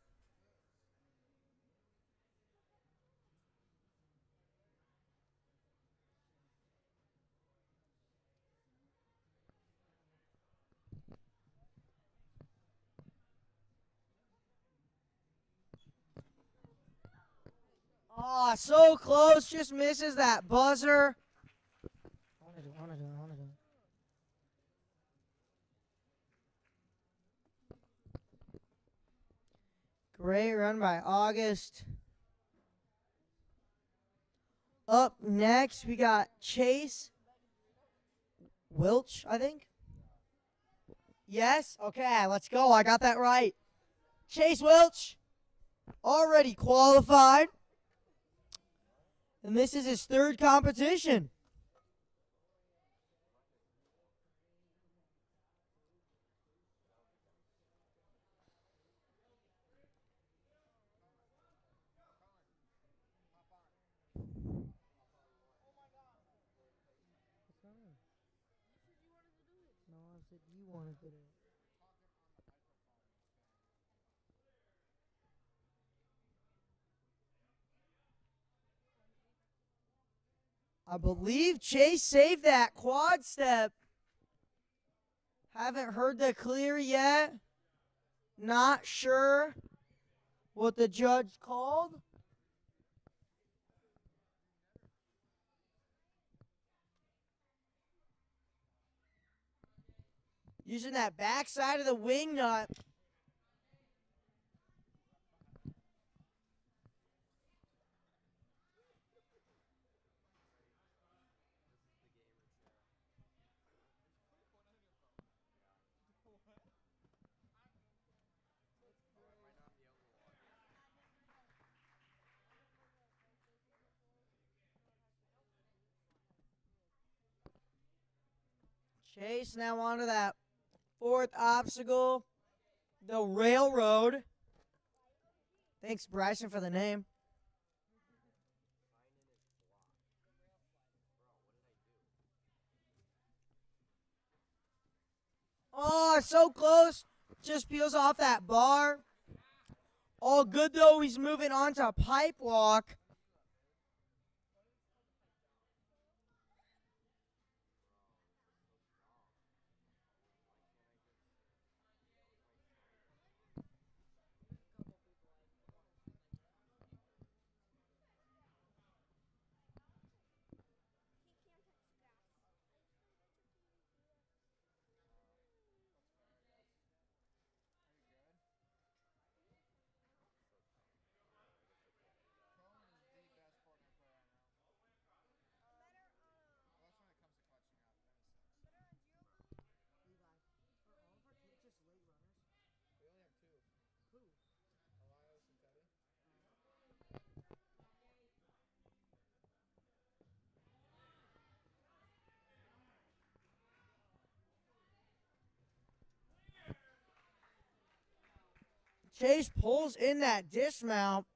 Oh, so close. Just misses that buzzer. I want to do. Great run by August. Up next, we got Chase Welch, I think. Yes? Okay, let's go. I got that right. Chase Welch, already qualified. And this is his 3rd competition. No, I said you wanted to do it. I believe Chase saved that quad step. Haven't heard the clear yet. Not sure what the judge called. Using that backside of the wing nut. Chase now onto that 4th obstacle, the railroad. Thanks, Bryson, for the name. Oh, so close. Just peels off that bar. All good, though. He's moving on to pipe walk. Chase pulls in that dismount.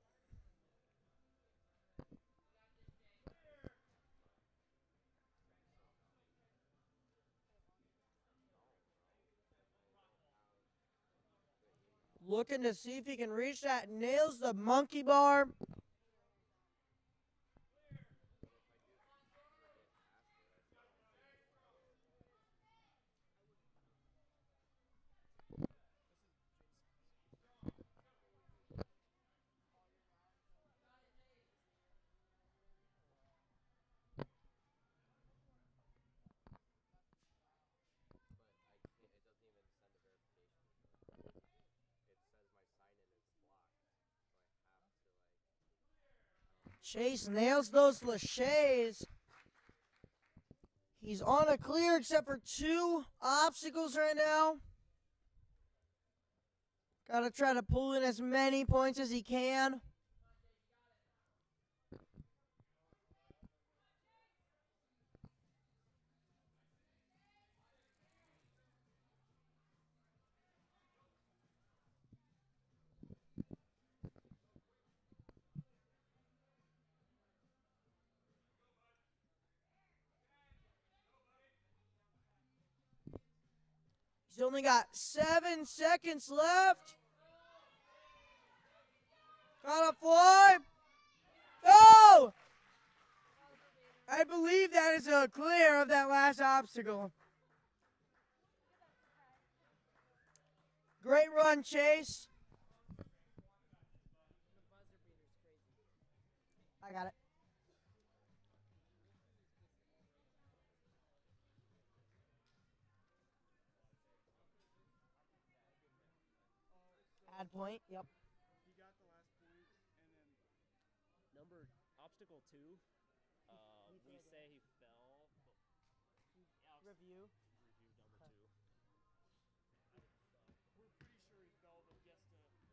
Looking to see if he can reach that. Nails the monkey bar. Chase nails those laches. He's on a clear except for 2 obstacles right now. Gotta try to pull in as many points as he can. He's only got 7 seconds left. Gotta fly. Oh! I believe that is a clear of that last obstacle. Great run, Chase. I got it. Add point, yep. He got the last point, and then Number obstacle 2. We say he fell. Review. Review number 2. we're pretty sure he fell, but just to be safe.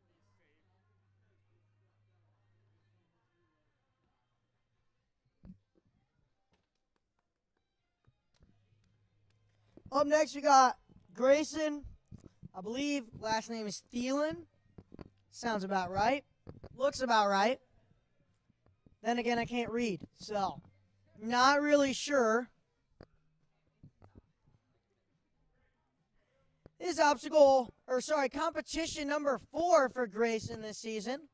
Up next, we got Grayson. I believe last name is Thielen. Sounds about right. Looks about right. Then again, I can't read, so not really sure. This competition number 4 for Grayson this season.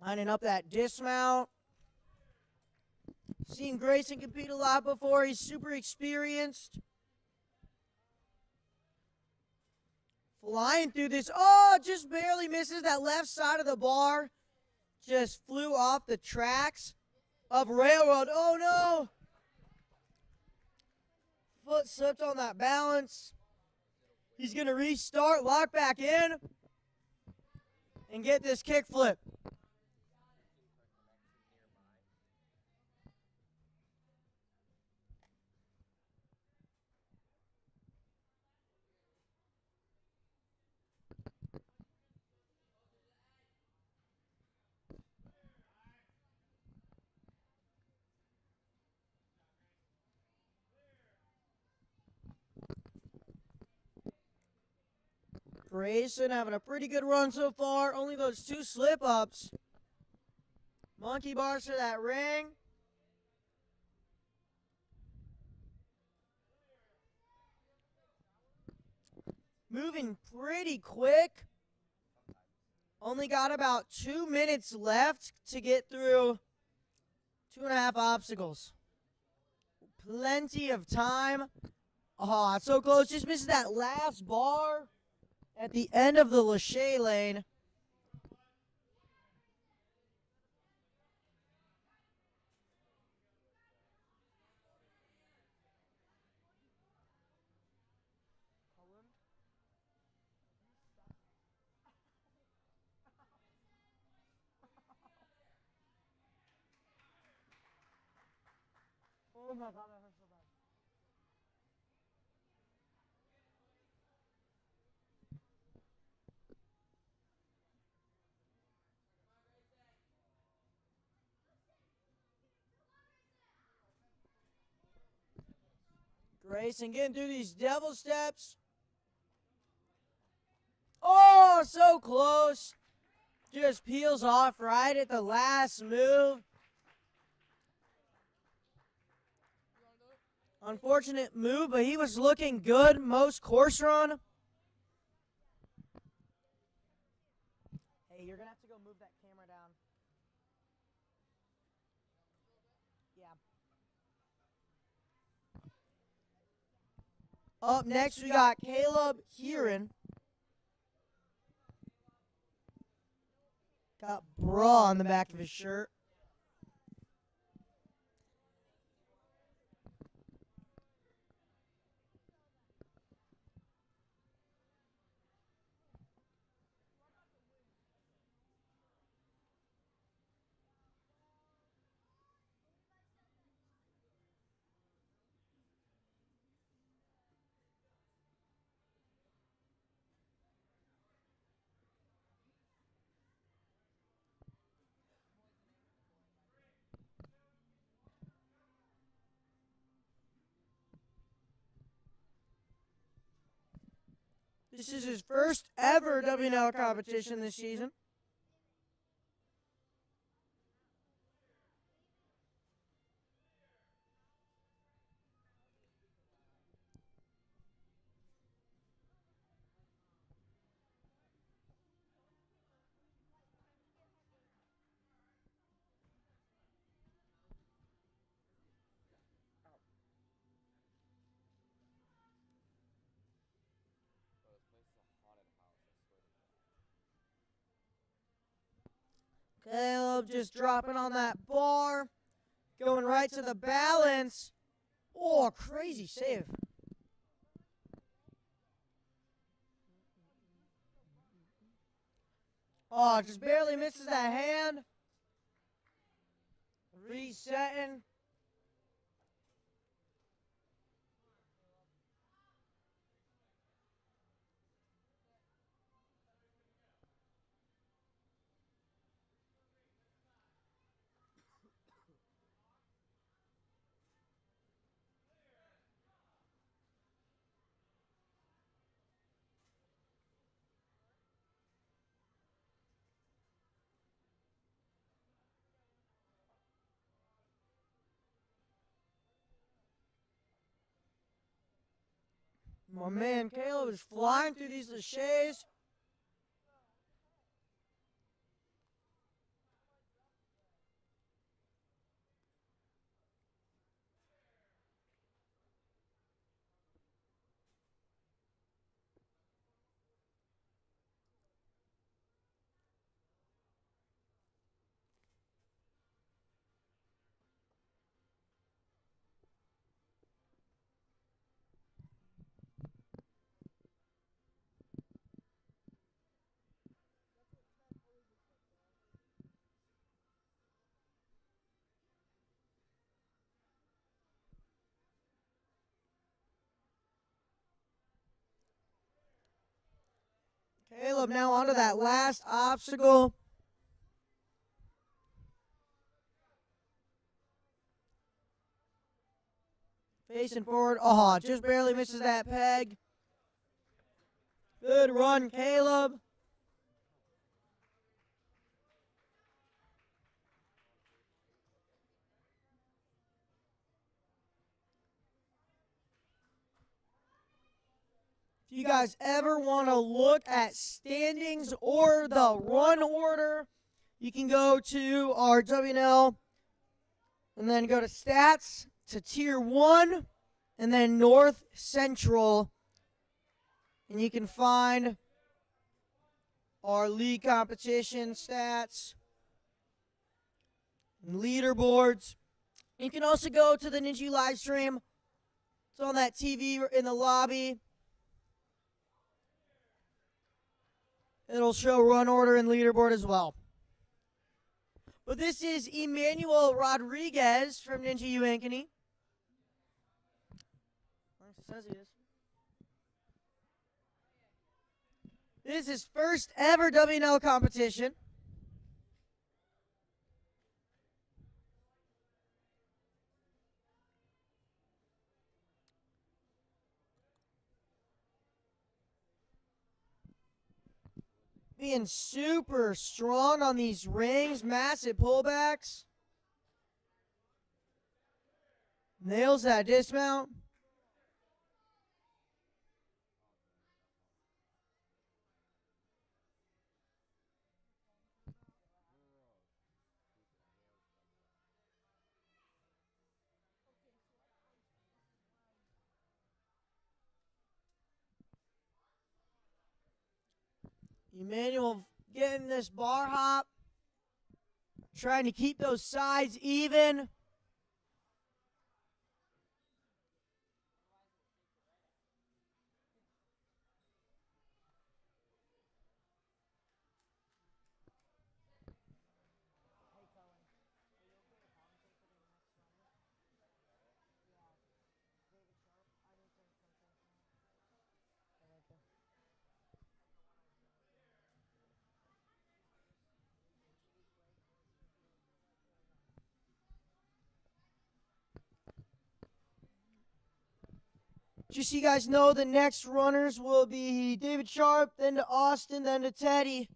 Lining up that dismount. Seen Grayson compete a lot before. He's super experienced. Flying through this. Oh, just barely misses that left side of the bar. Just flew off the tracks of railroad. Oh, no. Foot slipped on that balance. He's going to restart, lock back in, and get this kickflip. Grayson having a pretty good run so far. Only those 2 slip-ups. Monkey bars to that ring. Moving pretty quick. Only got about 2 minutes left to get through 2.5 obstacles. Plenty of time. Oh, so close. Just misses that last bar at the end of the lache lane. Oh my god, that hurts so bad. Grayson getting through these devil steps. Oh, so close. Just peels off right at the last move. Unfortunate move, but he was looking good most course run. Hey, you're going to have to go move that camera down. Yeah. Up next, we got Caleb Heron. Got bra on the back of his shirt. This is his first ever WNL competition this season. Bro, this place is a haunted house, I swear to God. Caleb just dropping on that bar. Going right to the balance. Oh, crazy save. Oh, just barely misses that hand. Resetting. My man Caleb is flying through these laches. Caleb now onto that last obstacle. Facing forward. Oh, just barely misses that peg. Good run, Caleb. If you guys ever want to look at standings or the run order, you can go to our WNL and then go to stats to tier 1 and then North Central. And you can find our league competition stats and leaderboards. You can also go to the Ninja live stream. It's on that TV in the lobby. It'll show run order and leaderboard as well. But this is Emmanuel Rodriguez from Ninja Ankeny. Says he is. This is his first ever WNL competition. Being super strong on these rings, massive pullbacks. Nails that dismount. Emmanuel getting this bar hop. Trying to keep those sides even. Just so you guys know, the next runners will be David Sharp, then to Austin, then to Teddy.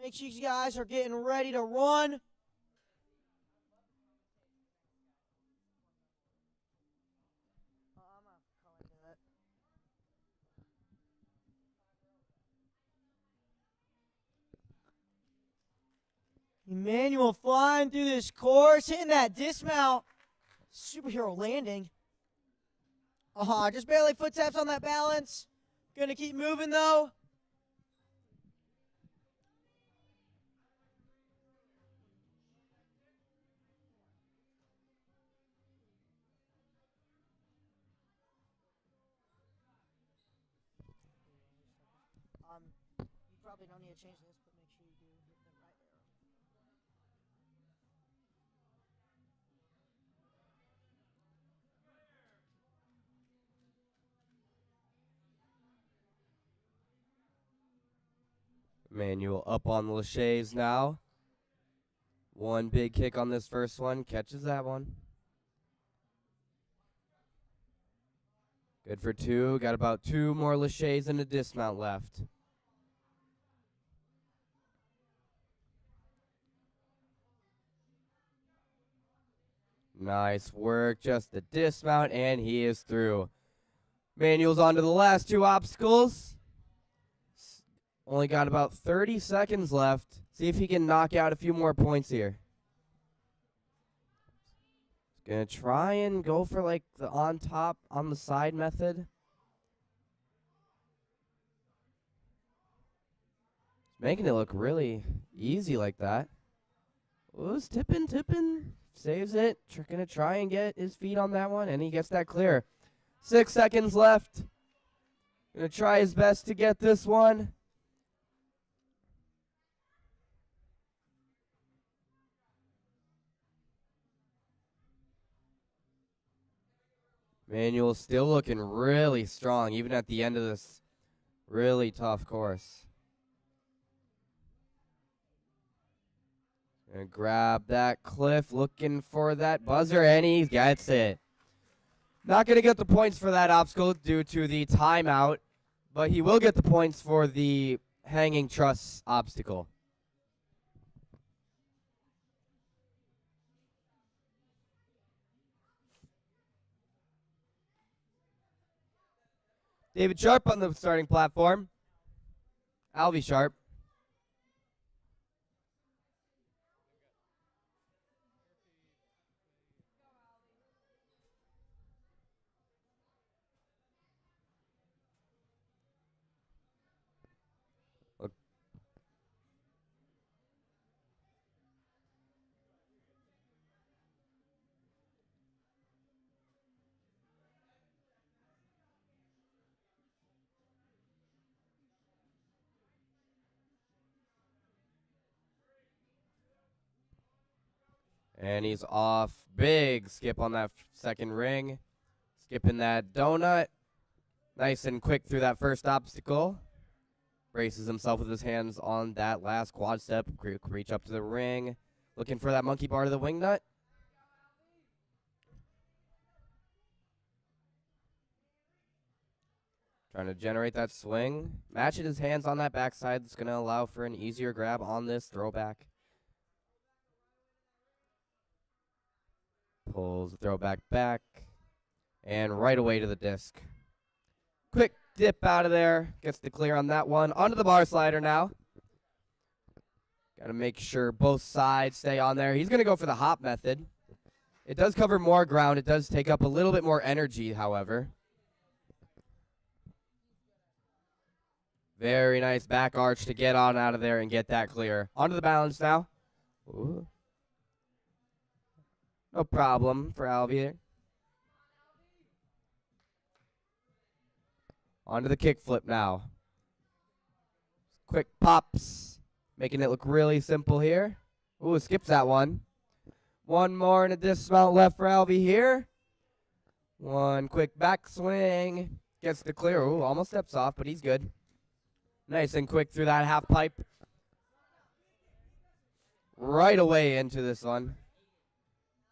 Make sure you guys are getting ready to run. Emmanuel flying through this course, hitting that dismount. Superhero landing. Just barely foot taps on that balance. Gonna keep moving though. You probably don't need to change this, but make sure you do hit the right arrow. Manuel up on the Lachey's now. One big kick on this first one. Catches that one. Good for two. Got about two more Lachey's and a dismount left. Nice work. Just the dismount, and he is through. Manuel's on to the last two obstacles. Only got about 30 seconds left. See if he can knock out a few more points here. He's going to try and go for like the on top, on the side method. Making it look really easy like that. Who's tipping. Saves it. Going to try and get his feet on that one, and he gets that clear. 6 seconds left. Going to try his best to get this one. Manuel's still looking really strong, even at the end of this really tough course. Gonna grab that cliff, looking for that buzzer, and he gets it. Not gonna get the points for that obstacle due to the timeout, but he will get the points for the hanging truss obstacle. David Sharp on the starting platform. Alvy Sharp. And he's off. Big skip on that second ring. Skipping that donut. Nice and quick through that first obstacle. Braces himself with his hands on that last quad step. Quick reach up to the ring. Looking for that monkey bar to the wing nut. Trying to generate that swing. Matching his hands on that backside. That's going to allow for an easier grab on this throwback. Pulls the throwback back. And right away to the disc. Quick dip out of there. Gets the clear on that one. Onto the bar slider now. Got to make sure both sides stay on there. He's going to go for the hop method. It does cover more ground. It does take up a little bit more energy, however. Very nice back arch to get on out of there and get that clear. Onto the balance now. Ooh. No problem for Alvy there. Onto the kick flip now. Quick pops. Making it look really simple here. Ooh, skips that one. One more and a dismount left for Alvy here. One quick backswing. Gets the clear. Ooh, almost steps off, but he's good. Nice and quick through that half pipe. Right away into this one.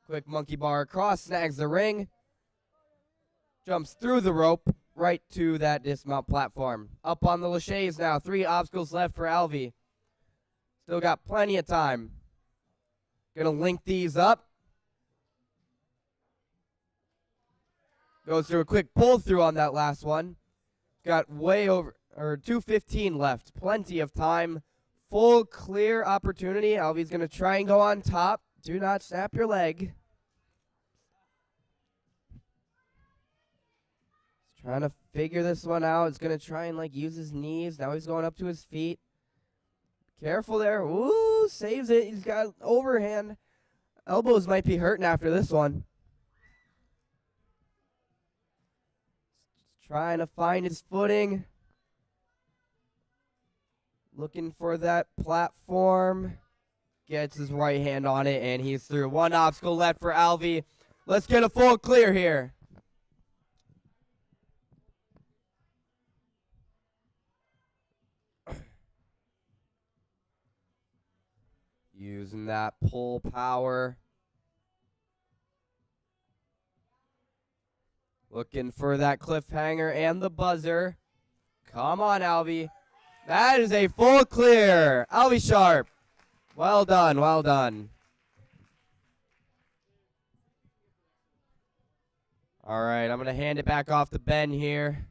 Quick monkey bar across, snags the ring. Jumps through the rope, right to that dismount platform. Up on the laches now. 3 obstacles left for Alvy. Still got plenty of time. Gonna link these up. Goes through a quick pull through on that last one. Got way over, or 2:15 left. Plenty of time. Full clear opportunity. Alvy's gonna try and go on top. Do not snap your leg. He's trying to figure this one out. He's gonna try and use his knees. Now he's going up to his feet. Careful there. Ooh, saves it. He's got overhand. Elbows might be hurting after this one. Just trying to find his footing. Looking for that platform. Gets his right hand on it, and he's through. 1 obstacle left for Alvy. Let's get a full clear here. Using that pull power. Looking for that cliffhanger and the buzzer. Come on, Alvy. That is a full clear. Alvy Sharp. Well done, well done. All right, I'm going to hand it back off to Ben here.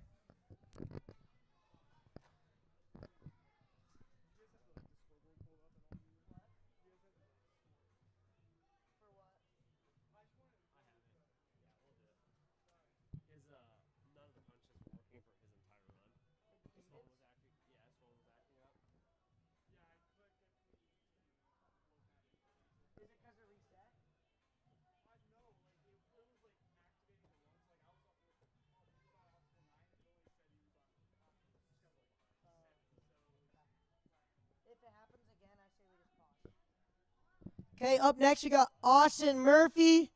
Okay, up next we got Austin Murphy.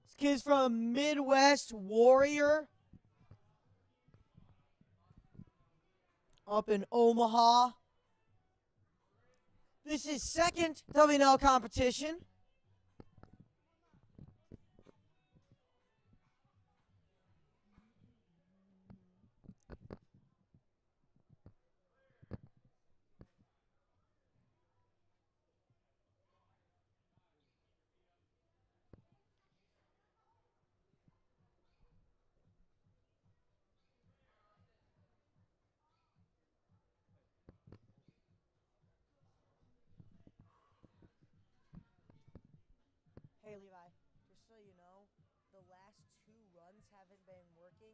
This kid's from Midwest Warrior. Up in Omaha. This is second WNL competition. Hey Levi, just so you know, the last 2 runs haven't been working.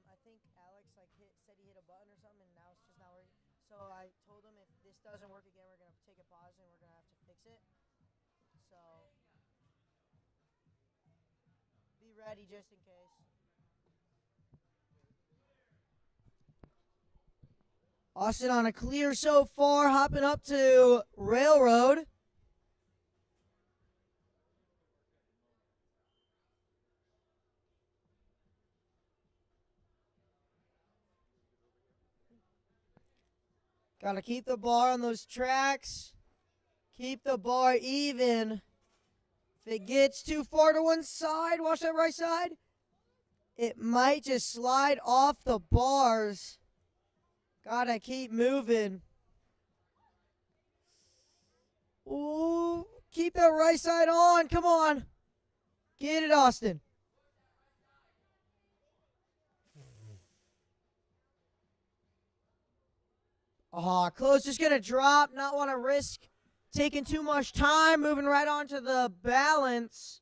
I think Alex said he hit a button or something, and now it's just not working. So I told him if this doesn't work again, we're gonna take a pause and we're gonna have to fix it. So be ready just in case. Austin on a clear so far, hopping up to Railroad. Gotta keep the bar on those tracks. Keep the bar even. If it gets too far to one side, watch that right side. It might just slide off the bars. Gotta keep moving. Ooh, keep that right side on. Come on. Get it, Austin. Close, just gonna drop. Not want to risk taking too much time. Moving right on to the balance.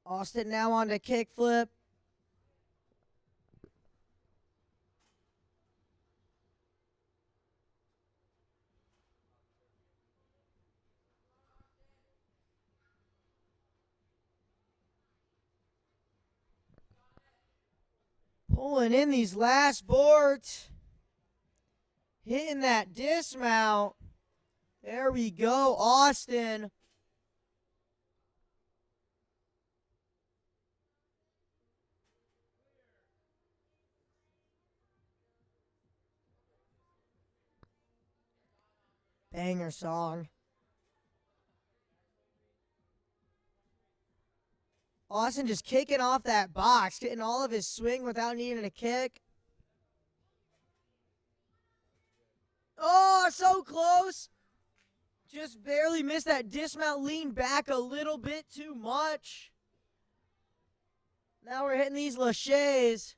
Austin now on to kickflip. Pulling in these last boards. Hitting that dismount. There we go, Austin. Banger song. Austin just kicking off that box, getting all of his swing without needing a kick. Oh, so close. Just barely missed that dismount, lean back a little bit too much. Now we're hitting these laches.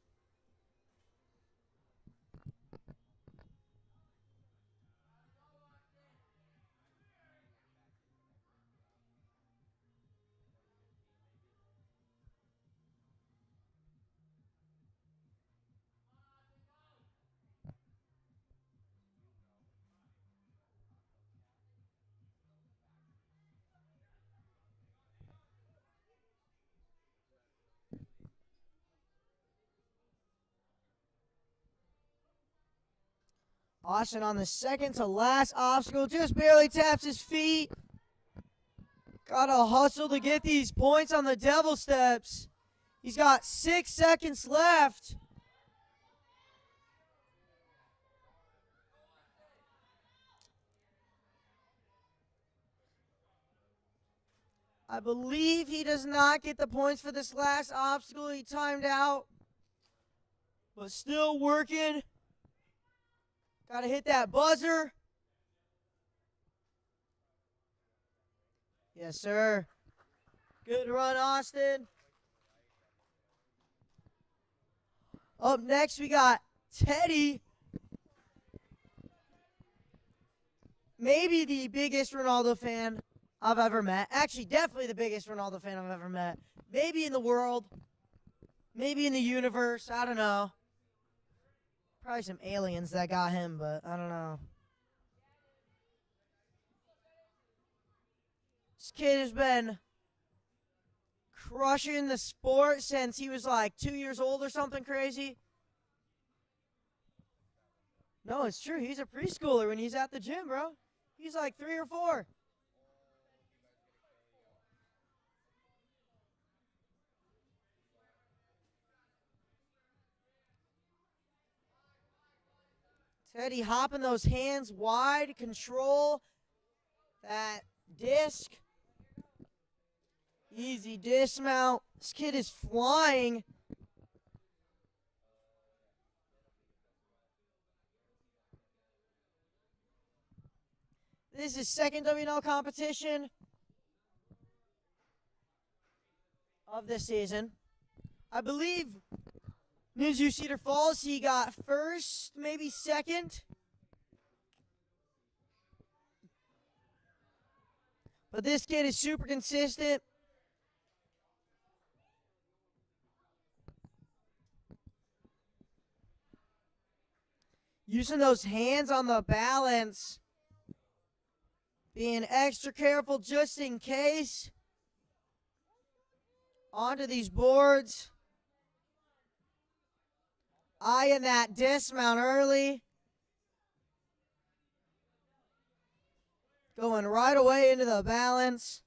Austin on the second to last obstacle, just barely taps his feet. Gotta hustle to get these points on the devil steps. He's got 6 seconds left. I believe he does not get the points for this last obstacle. He timed out, but still working. Gotta hit that buzzer. Yes, sir. Good run, Austin. Up next, we got Teddy. Maybe the biggest Ronaldo fan I've ever met. Actually, definitely the biggest Ronaldo fan I've ever met. Maybe in the world. Maybe in the universe. I don't know. Probably some aliens that got him, but I don't know. This kid has been crushing the sport since he was like 2 years old or something crazy. No, it's true. He's a preschooler when he's at the gym, bro. He's like 3 or 4. Teddy hopping those hands wide, control that disc. Easy dismount. This kid is flying. This is second WNL competition of this season. I believe Ninja Cedar Falls, he got first, maybe second. But this kid is super consistent. Using those hands on the balance. Being extra careful just in case. Onto these boards. eyeing that dismount early. Going right away into the balance.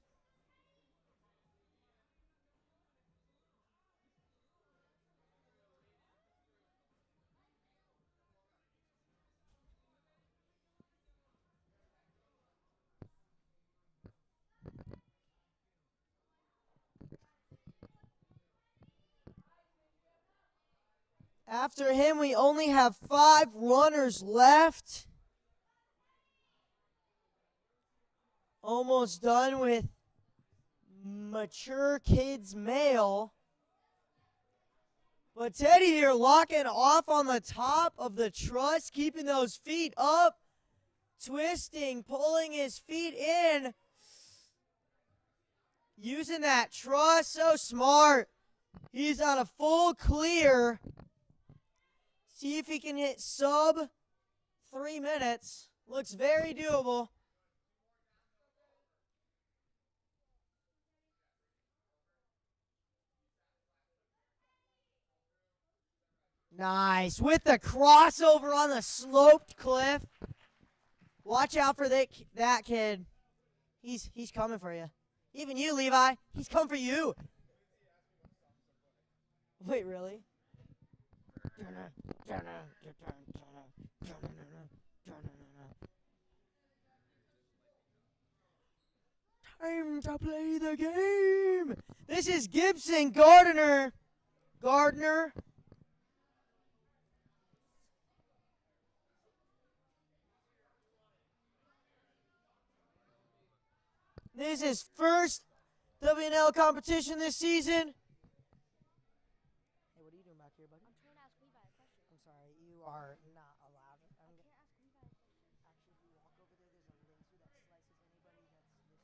After him, we only have 5 runners left. Almost done with mature kids male. But Teddy here locking off on the top of the truss, keeping those feet up, twisting, pulling his feet in, using that truss, so smart. He's on a full clear. See if he can hit sub 3 minutes. Looks very doable. Nice. With the crossover on the sloped cliff. Watch out for that kid. He's coming for you. Even you, Levi. He's coming for you. Wait, really? Time to play the game. This is Gibson Gardner. This is first WNL competition this season. Hey, what are you doing back here, buddy? I'm trying to ask Levi a question. I'm sorry, you are not allowed. I can't ask Levi. Actually, if you walk over there, there's a laser that slices anybody that's listening.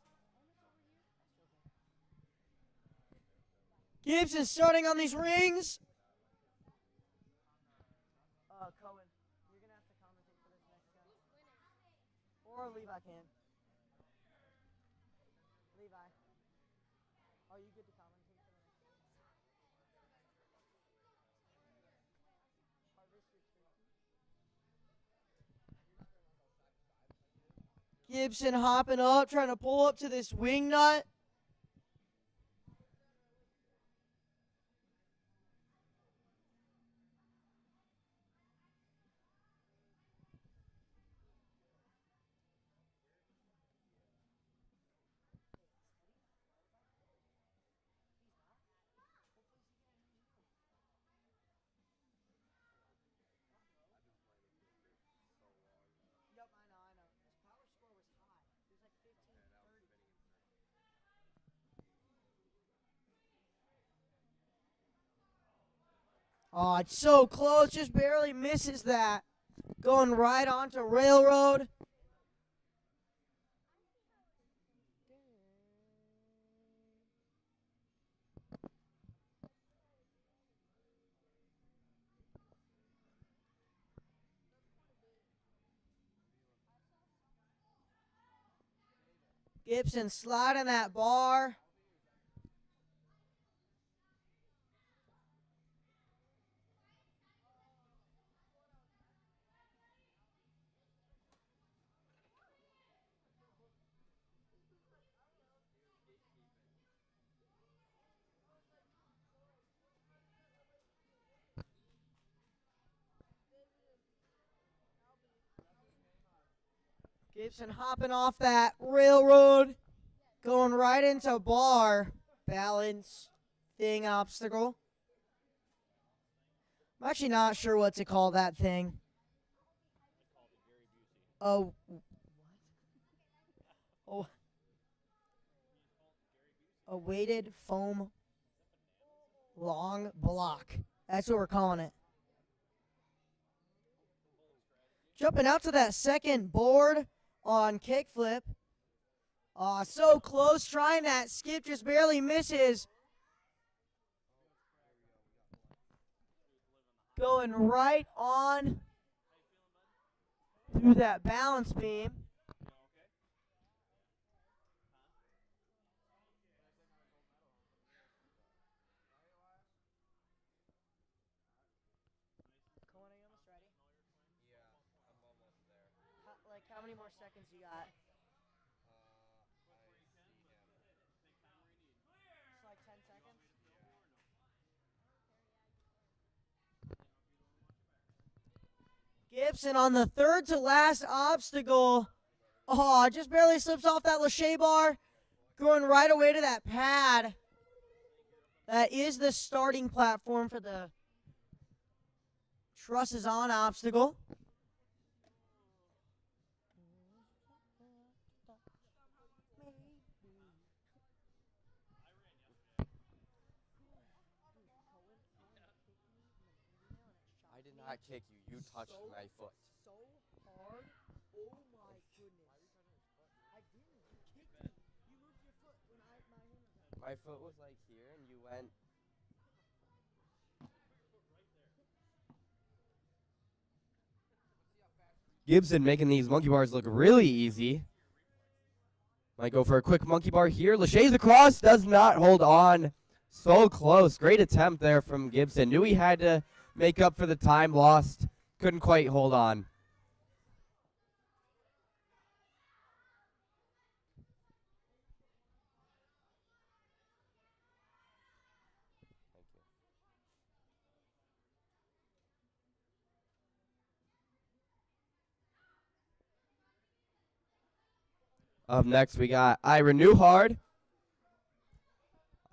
Almost over here. Gibson starting on these rings. Cohen, you're going to have to commentate for this next guy. Or Levi can. Levi, are you good to commentate for the next guy? Gibson hopping up, trying to pull up to this wing nut. Yep, I know. His power score was high. It was like 15, 30. Oh, it's so close. Just barely misses that. Going right onto railroad. Gibson sliding that bar. Gibson hopping off that railroad, going right into bar. Balance, thing, obstacle. I'm actually not sure what to call that thing. Oh, what? Oh, a weighted foam long block. That's what we're calling it. Jumping out to that second board on kickflip. So close, trying that skip, just barely misses. Going right on through that balance beam. Like, how many more seconds you got? It's like 10 seconds. Gibson on the third to last obstacle. Oh, just barely slips off that Lachey bar. Going right away to that pad. That is the starting platform for the trusses on obstacle. I did not kick you. You touched my foot. So hard. Oh my goodness. I didn't. You kicked me. You moved your foot when my hand was up. My foot was like here, and you went. Gibson making these monkey bars look really easy. Might go for a quick monkey bar here. Lachey's across, does not hold on. So close. Great attempt there from Gibson. Knew he had to make up for the time lost. Couldn't quite hold on. Up next, we got Ira Newhard.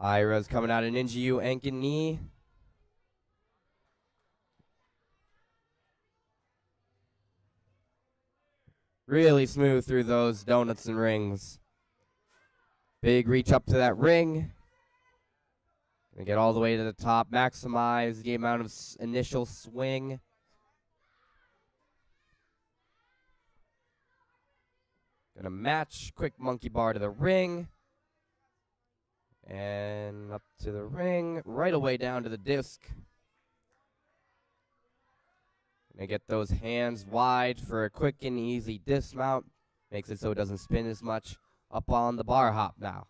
Ira's coming out of Ninja U Ankeny. Really smooth through those donuts and rings. Big reach up to that ring. Gonna get all the way to the top, maximize the amount of initial swing. Gonna match, quick monkey bar to the ring. And up to the ring, right away down to the disc. Gonna get those hands wide for a quick and easy dismount. Makes it so it doesn't spin as much. Up on the bar hop now.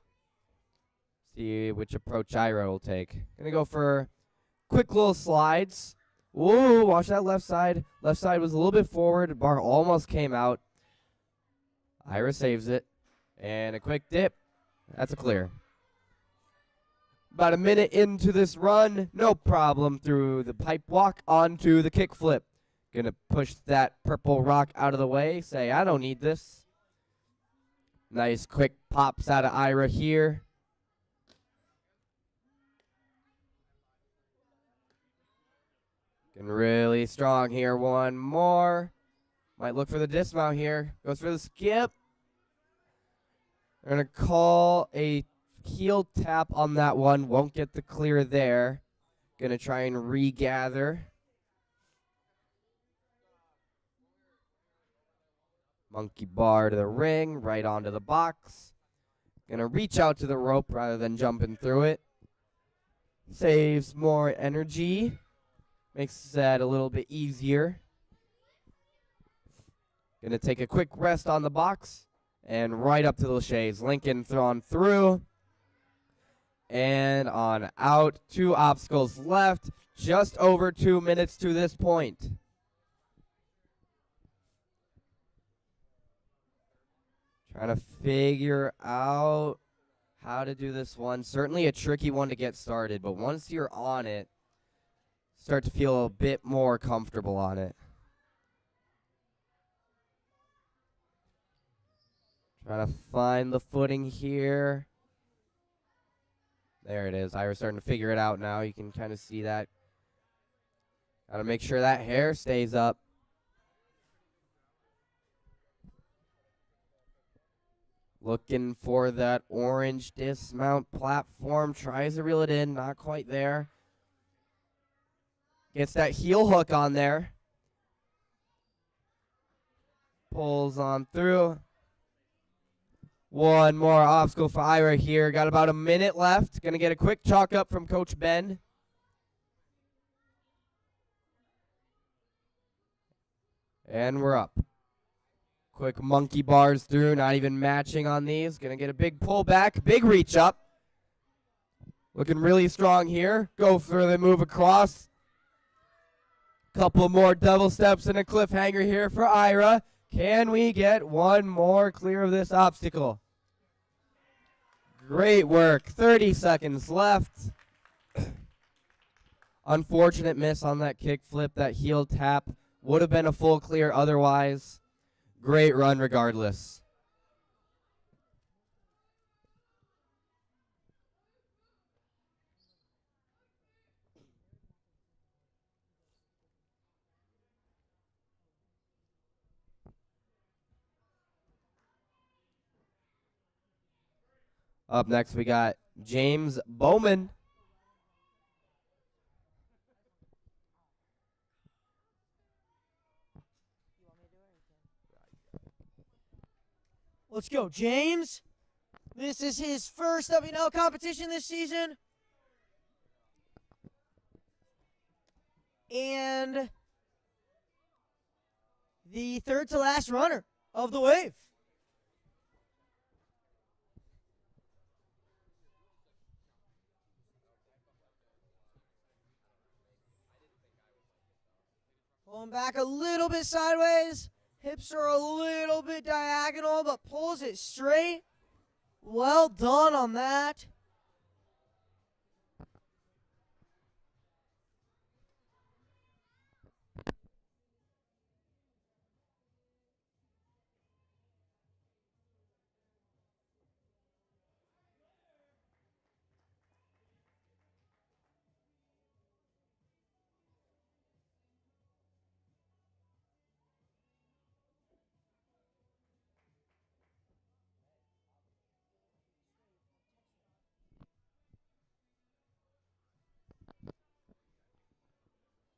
See which approach Ira will take. Gonna go for quick little slides. Whoa, watch that left side. Left side was a little bit forward. Bar almost came out. Ira saves it. And a quick dip. That's a clear. About a minute into this run, no problem through the pipe walk onto the kick flip. Gonna push that purple rock out of the way. Say, I don't need this. Nice quick pops out of Ira here. Getting really strong here. One more. Might look for the dismount here. Goes for the skip. They're going to call a heel tap on that one. Won't get the clear there. Going to try and regather. Monkey bar to the ring, right onto the box. Going to reach out to the rope rather than jumping through it. Saves more energy. Makes that a little bit easier. Going to take a quick rest on the box. And right up to the Lachey's. Lincoln thrown through. And on out. 2 obstacles left. Just over 2 minutes to this point. Trying to figure out how to do this one. Certainly a tricky one to get started. But once you're on it, start to feel a bit more comfortable on it. Trying to find the footing here. There it is. Ira's starting to figure it out now. You can kind of see that. Got to make sure that hair stays up. Looking for that orange dismount platform. Tries to reel it in. Not quite there. Gets that heel hook on there. Pulls on through. One more obstacle for Ira here. Got about a minute left. Going to get a quick chalk up from Coach Ben. And we're up. Quick monkey bars through. Not even matching on these. Going to get a big pull back. Big reach up. Looking really strong here. Go for the move across. Couple more double steps and a cliffhanger here for Ira. Can we get one more clear of this obstacle? Great work. 30 seconds left. Unfortunate miss on that kick flip. That heel tap would have been a full clear otherwise. Great run regardless. Up next, we got James Bowman. Let's go, James. This is his first WNL competition this season. And the third to last runner of the wave. Pulling back a little bit sideways. Hips are a little bit diagonal, but pulls it straight. Well done on that.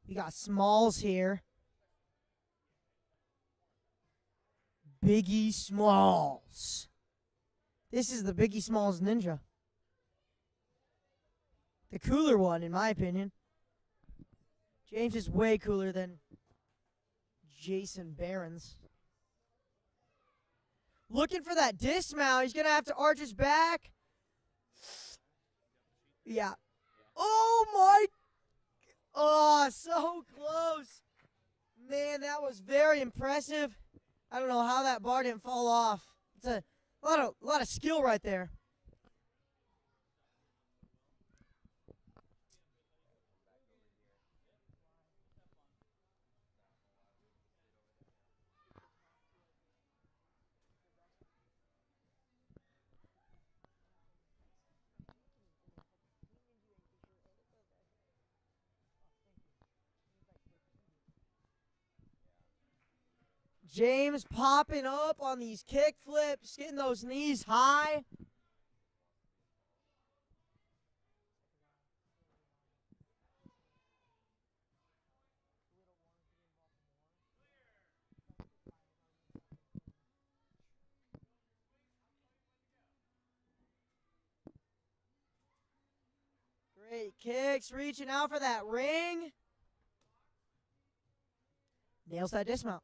We got Smalls here. Biggie Smalls. This is the Biggie Smalls Ninja. The cooler one, in my opinion. James is way cooler than Jason Barons. Looking for that dismount. He's going to have to arch his back. Yeah. Oh, my. Oh, so close. Man, that was very impressive. I don't know how that bar didn't fall off. It's a lot of skill right there. James popping up on these kick flips, getting those knees high. Great kicks, reaching out for that ring. Nails that dismount.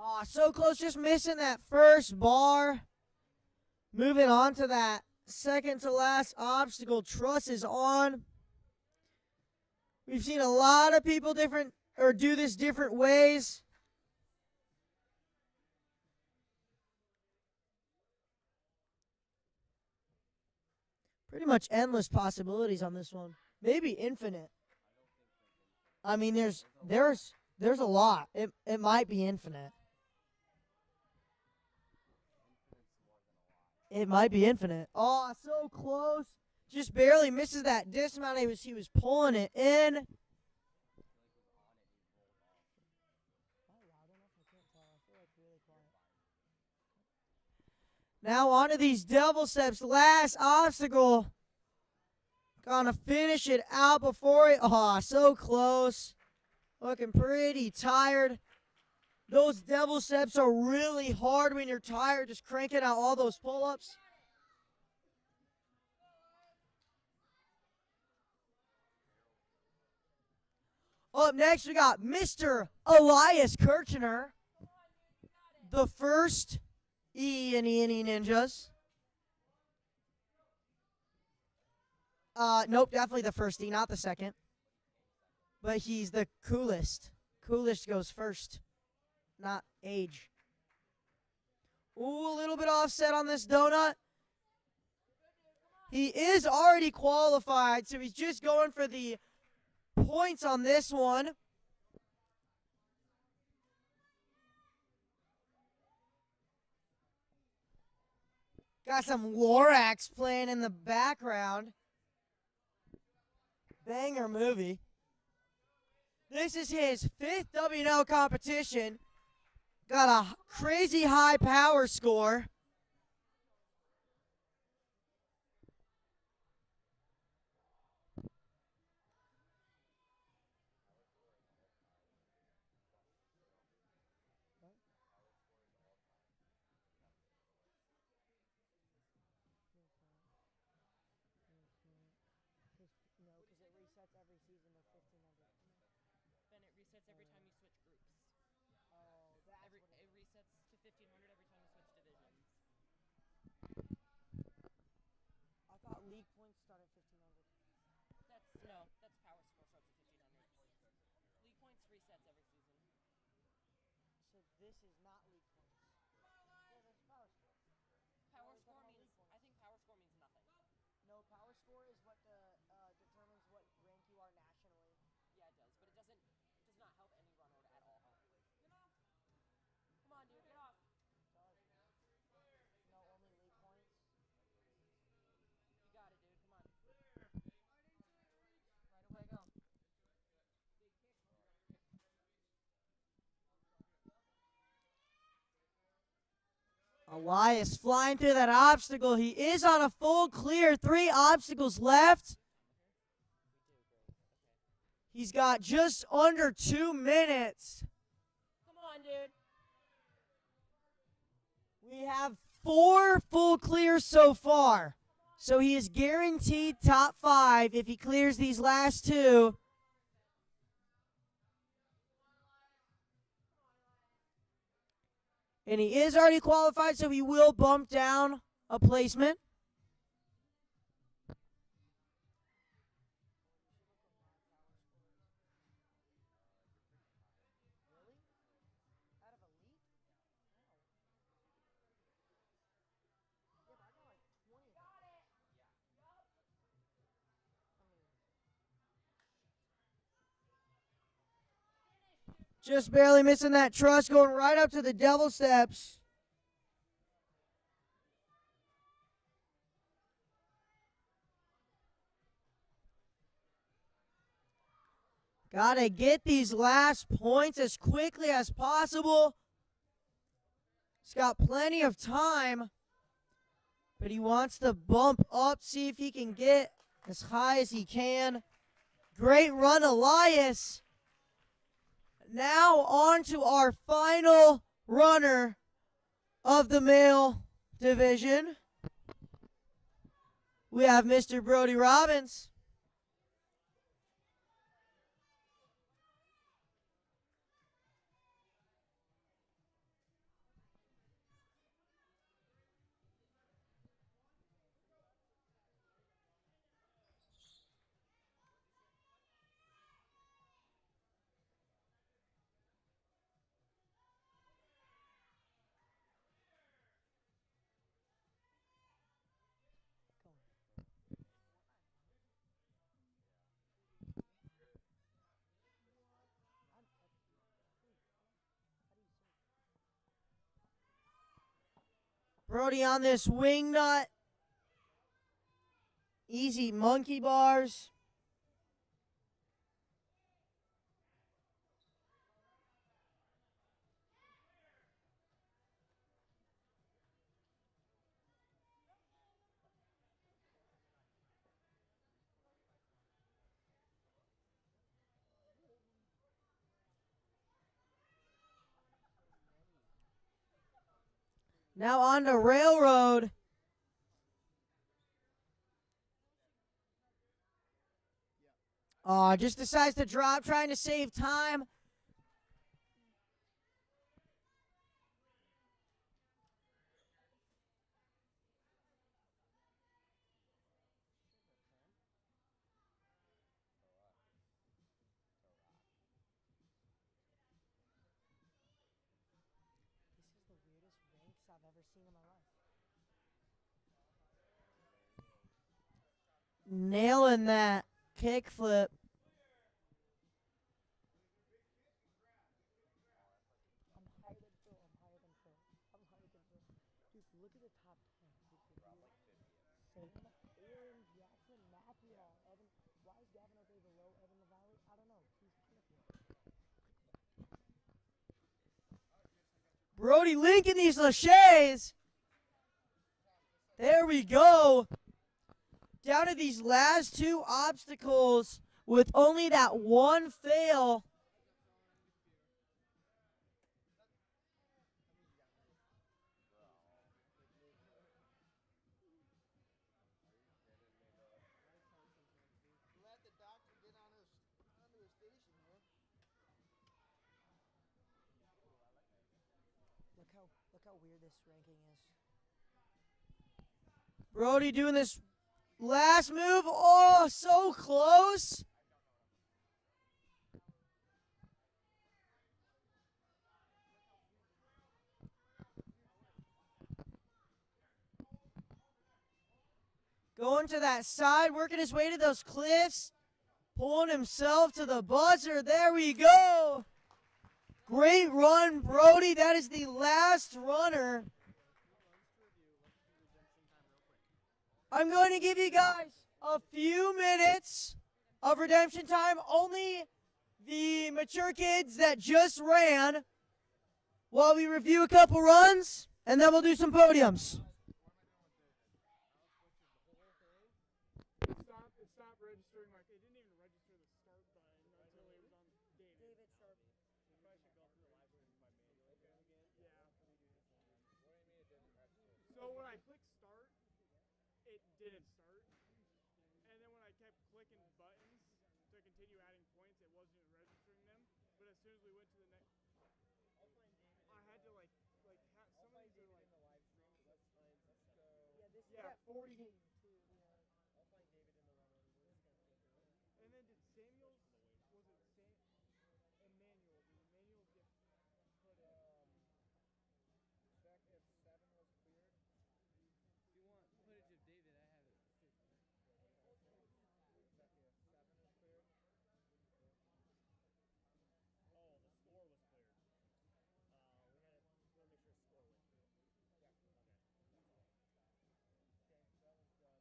Oh, so close, just missing that first bar. Moving on to that second to last obstacle. Truss is on. We've seen a lot of people do this different ways. Pretty much endless possibilities on this one. Maybe infinite. I mean, there's a lot. It might be infinite. It might be infinite. Oh, so close. Just barely misses that dismount. He was pulling it in. Now on to these devil steps. Last obstacle. Gonna finish it out before it. Oh, so close. Looking pretty tired. Those devil steps are really hard when you're tired, just cranking out all those pull-ups. Up next, we got Mr. Elias Kirchner, the first E in E&E Ninjas. Nope, definitely the first E, not the second. But he's the coolest. Coolest goes first, not age. Ooh, a little bit offset on this donut. He is already qualified, so he's just going for the points on this one. Got some Lorax playing in the background. Banger movie. This is his 5th WNL competition. Got a crazy high power score. Then it resets every time you switch groups. It resets to 1500 every time you switch divisions. I thought league points start at 1500. That's power score starts at 1500. League points resets every season. So this is not league points. Yeah, that's power score. Power score means I think power score means nothing. No, power score is what determines what rank you are nationally. Yeah, it does, but it does not help any run order at all. Come on, dude, get off. No, only league points. You got it, dude. Come on. Right away, go. Elias flying through that obstacle. He is on a full clear. 3 obstacles left. He's got just under 2 minutes. Come on, dude. We have 4 full clears so far. So he is guaranteed top 5 if he clears these last 2. And he is already qualified, so he will bump down a placement. Just barely missing that truss, going right up to the devil steps. Gotta get these last points as quickly as possible. He's got plenty of time, but he wants to bump up, see if he can get as high as he can. Great run, Elias. Now on to our final runner of the male division. We have Mr. Brody Robbins. Brody on this wing nut. Easy monkey bars. Now on to railroad. Just decides to drop, trying to save time. This is the weirdest rinks I've ever seen in my life. Nailing that kickflip. I'm higher than Phil. I'm higher than Phil. I'm higher than Phil. Dude, look at the top 10. Sam, Aaron, Jackson, Matthew, Evan. Why is Gavin O'Day below Evan LaValle? I don't know. He's champion. Brody linking these laches. There we go. Down to these last two obstacles with only that one fail. Let the doctor get onto his station here. Look how weird this ranking is. Brody doing this last move. Oh, so close. Going to that side, working his way to those cliffs. Pulling himself to the buzzer. There we go. Great run, Brody. That is the last runner. I'm going to give you guys a few minutes of redemption time. Only the mature kids that just ran while we review a couple runs, and then we'll do some podiums. It stopped registering. Like it didn't even register the start button until it was on David. Sharp. We probably should go through the live stream by manually again. Yeah. So when I clicked start, it didn't start. And then when I kept clicking buttons to continue adding points, it wasn't registering them. But as soon as we went to the next, I had to some of these are like. Yeah, 40. And then did Samuel's, was it Emmanuel? Did Emmanuel get put in? Check if 7 was cleared. If you want footage of David, I have it too. Check if 7 was cleared. Oh, the score was cleared. We want to make sure score went through. Yeah. Okay. Okay, 7's done.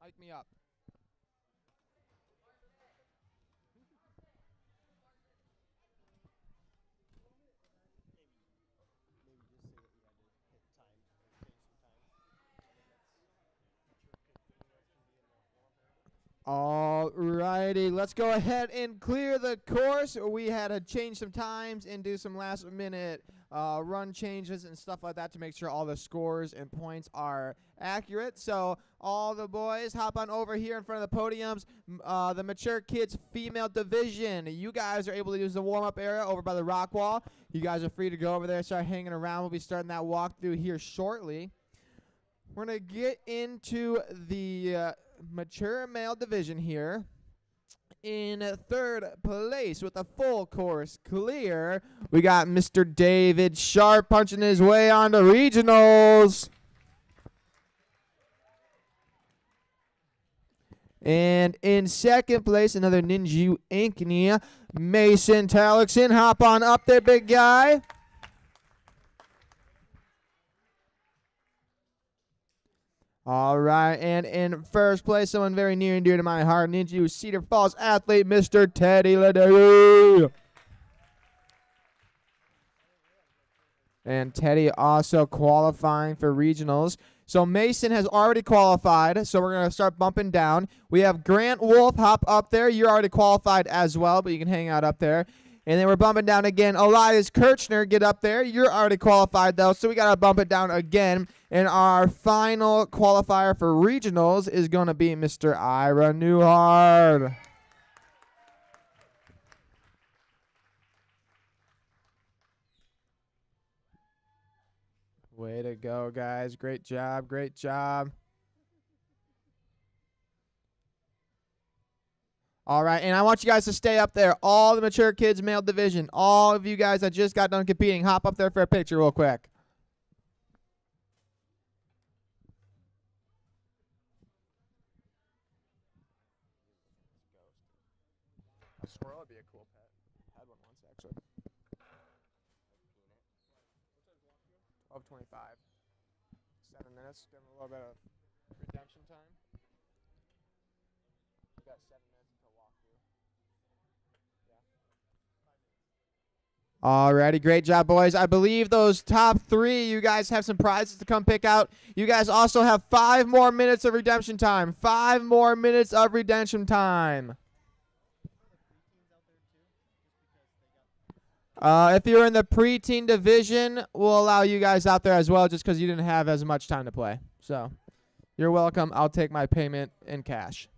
Hype me up. All righty, let's go ahead and clear the course. We had to change some times and do some last minute run changes and stuff like that to make sure all the scores and points are accurate. So all the boys, hop on over here in front of the podiums. The mature kids female division, you guys are able to use the warm-up area over by the rock wall. You guys are free to go over there and start hanging around. We'll be starting that walkthrough here shortly. We're going to get into the mature male division here. In third place with a full course clear, we got Mr. David Sharp punching his way on to regionals. And in second place, another Ninja Ankeny, Mason Talixon. Hop on up there, big guy. All right, and in first place, someone very near and dear to my heart, Ninja Cedar Falls athlete, Mr. Teddy Ledoux. And Teddy also qualifying for regionals. So Mason has already qualified, so we're going to start bumping down. We have Grant Wolf, hop up there. You're already qualified as well, but you can hang out up there. And then we're bumping down again. Elias Kirchner, get up there. You're already qualified, though, so we got to bump it down again. And our final qualifier for regionals is going to be Mr. Ira Newhard. Way to go, guys. Great job. Great job. All right, and I want you guys to stay up there. All the mature kids male division. All of you guys that just got done competing, hop up there for a picture real quick. A squirrel would be a cool pet. Had one once, actually. 12:25. 7 minutes. Give them a little bit of redemption time. We got 7 minutes until walkthrough. Yeah. Alrighty, great job, boys. I believe those top 3, you guys have some prizes to come pick out. You guys also have 5 more minutes of redemption time. 5 more minutes of redemption time. If you're in the preteen division, we'll allow you guys out there as well just because you didn't have as much time to play. So you're welcome. I'll take my payment in cash.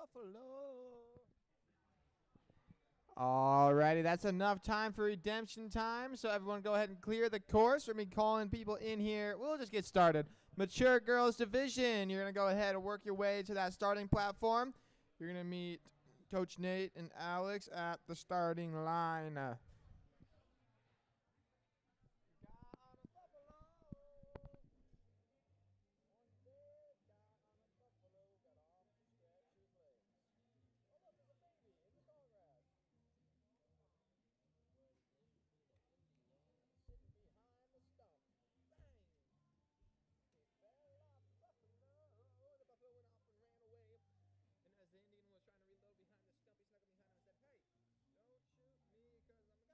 buffalo. Alrighty, that's enough time for redemption time. So everyone go ahead and clear the course for me calling people in here. We'll just get started. Mature Girls Division. You're going to go ahead and work your way to that starting platform. You're going to meet Coach Nate and Alex at the starting line. And as the Indian was trying to reload behind the stump, he snuck up behind him and said, "Hey, don't shoot me because I'm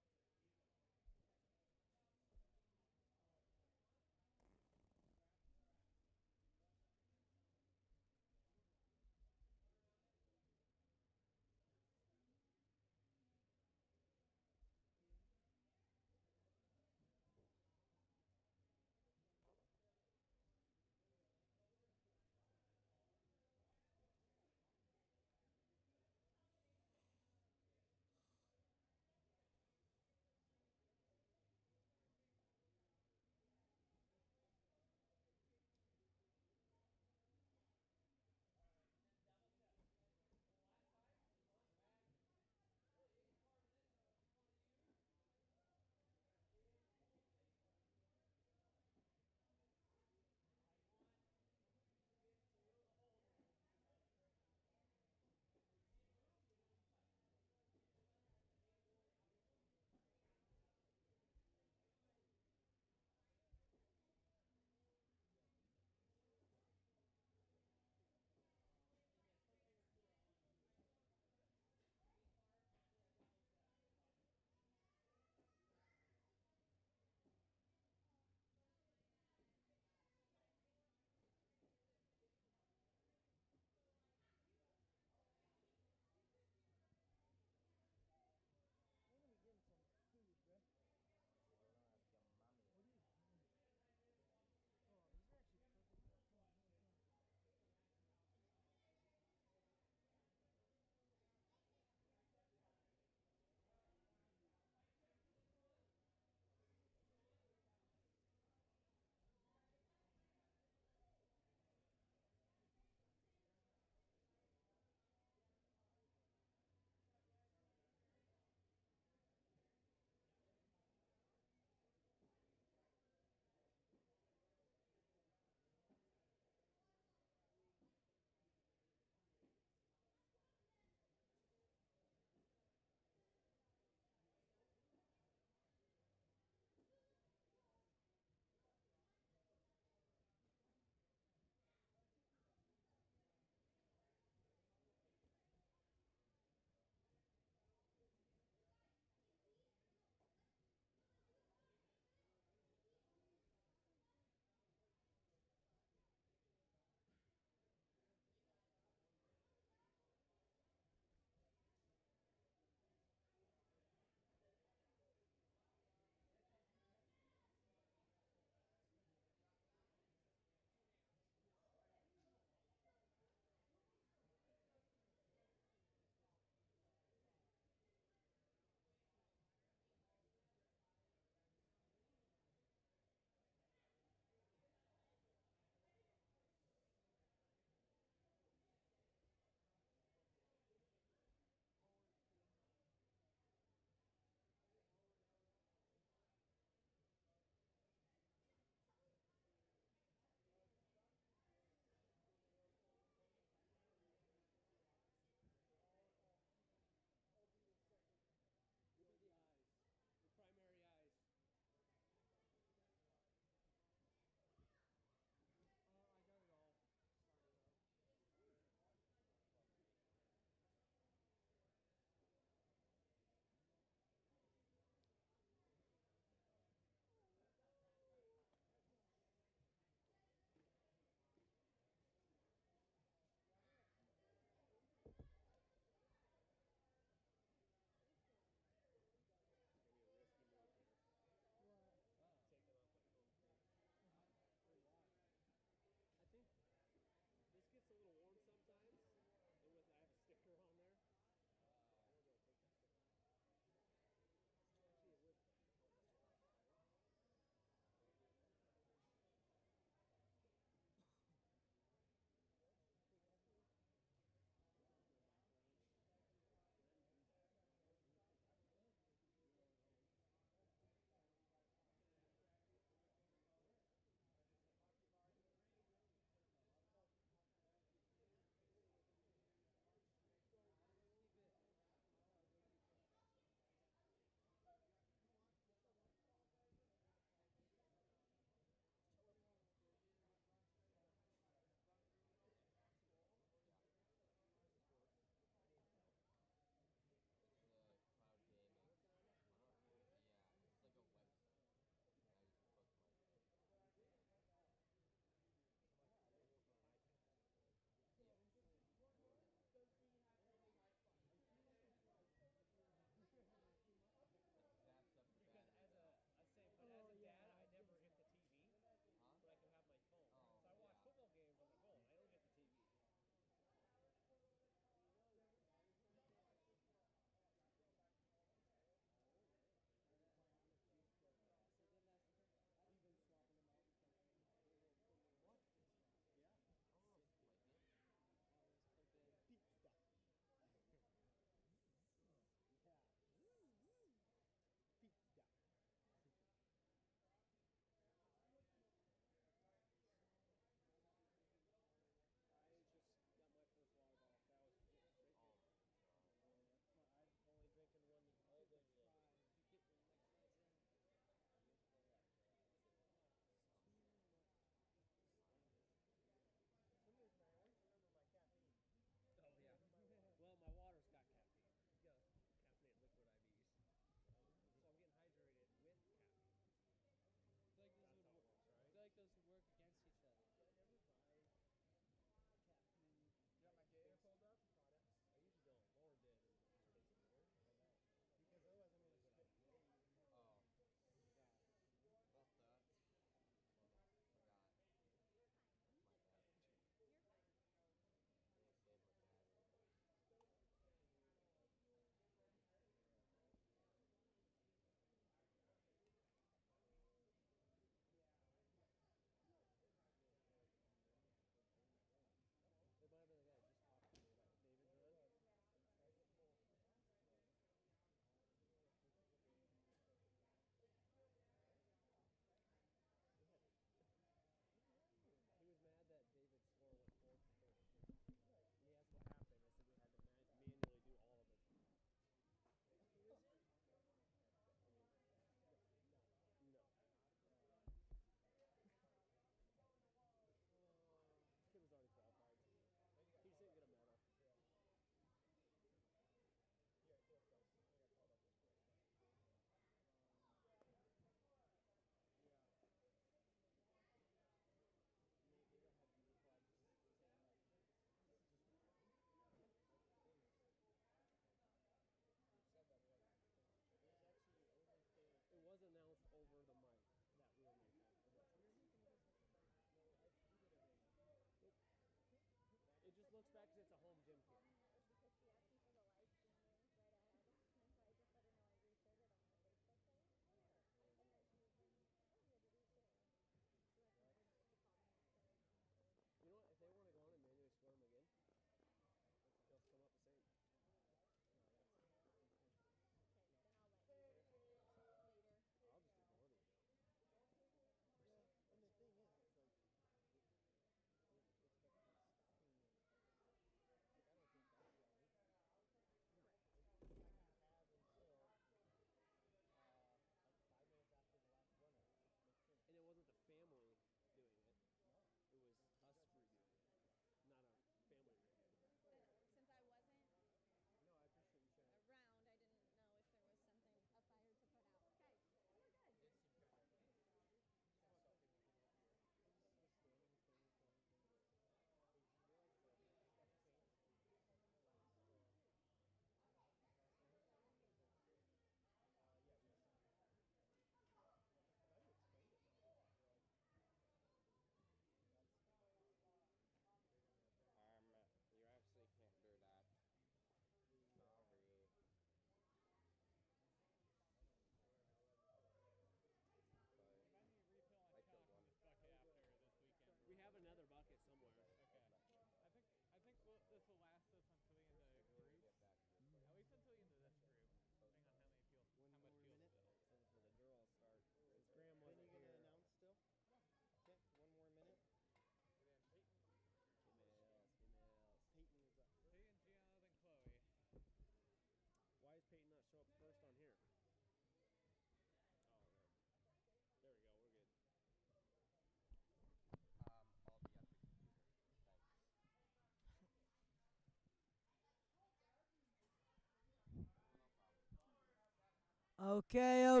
Okay.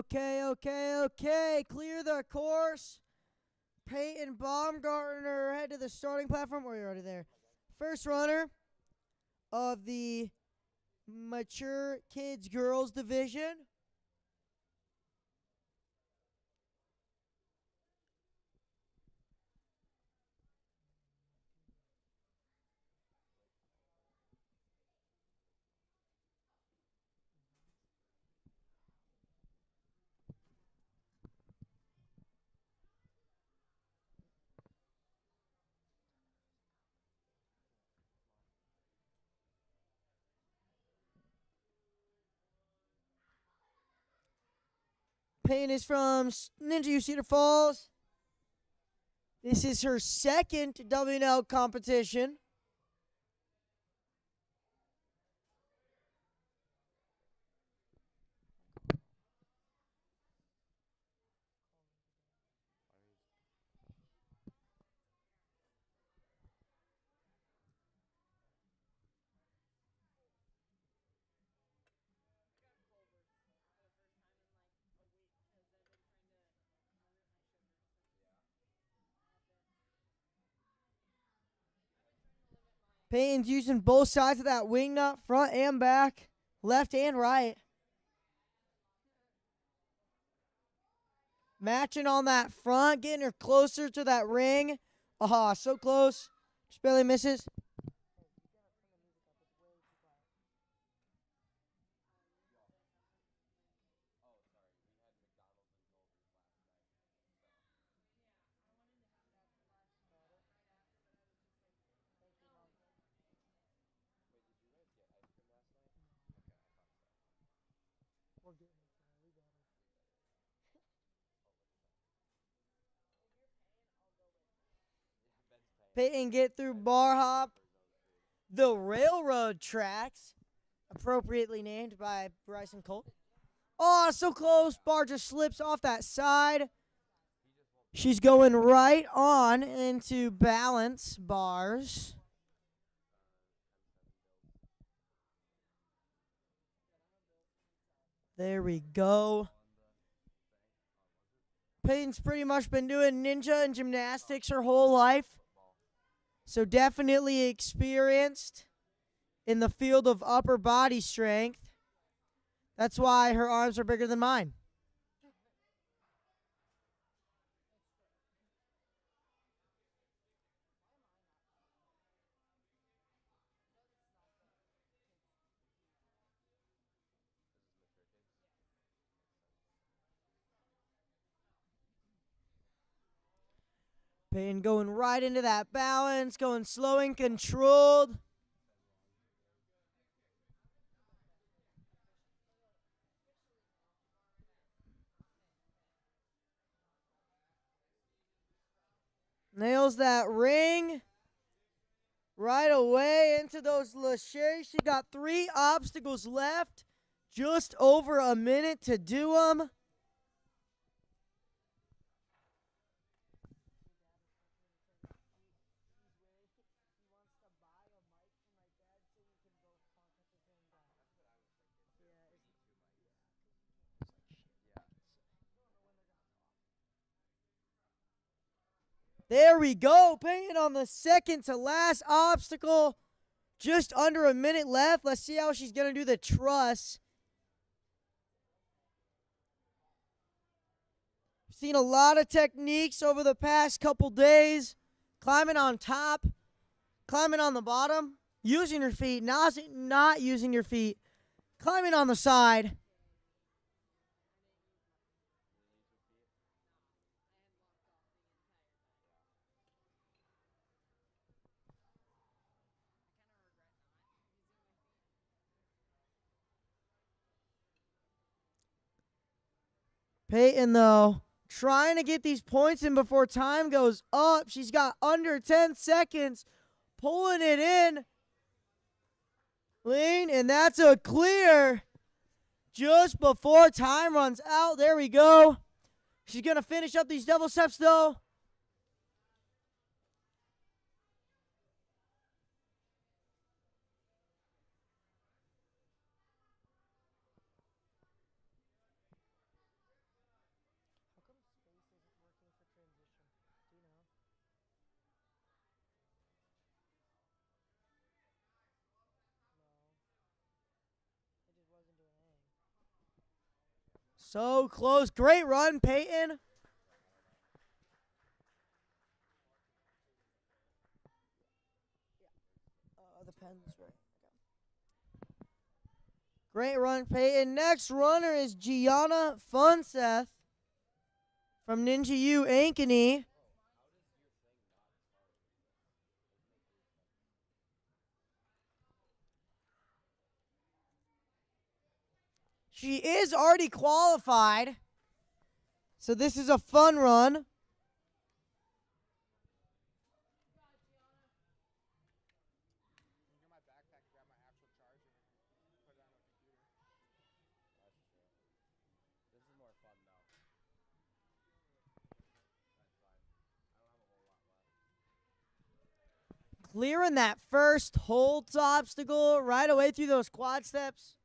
Clear the course. Peyton Baumgartner head to the starting platform. Or you're already there. First runner of the mature kids girls division. Payne is from Ninja U Cedar Falls. This is her second WNL competition. Payton's using both sides of that wing nut, front and back, left and right. Matching on that front, getting her closer to that ring. Aha, so close. Just barely misses. Peyton get through bar hop. The railroad tracks, appropriately named by Bryson Colt. Oh, so close. Bar just slips off that side. She's going right on into balance bars. There we go. Peyton's pretty much been doing ninja and gymnastics her whole life. So definitely experienced in the field of upper body strength. That's why her arms are bigger than mine. Peyton going right into that balance, going slow and controlled. Nails that ring right away into those laches. She got 3 obstacles left. Just over a minute to do them. There we go. Peyton on the second to last obstacle. Just under a minute left. Let's see how she's going to do the truss. Seen a lot of techniques over the past couple days. Climbing on top, climbing on the bottom, using your feet, not using your feet, climbing on the side. Peyton, though, trying to get these points in before time goes up. She's got under 10 seconds. Pulling it in. Lean, and that's a clear just before time runs out. There we go. She's going to finish up these double steps, though. So close. Great run, Peyton. The pen's right. Great run, Peyton. Next runner is Gianna Funseth from Ninja U Ankeny. She is already qualified, so this is a fun run. Clearing that first holds obstacle right away through those quad steps.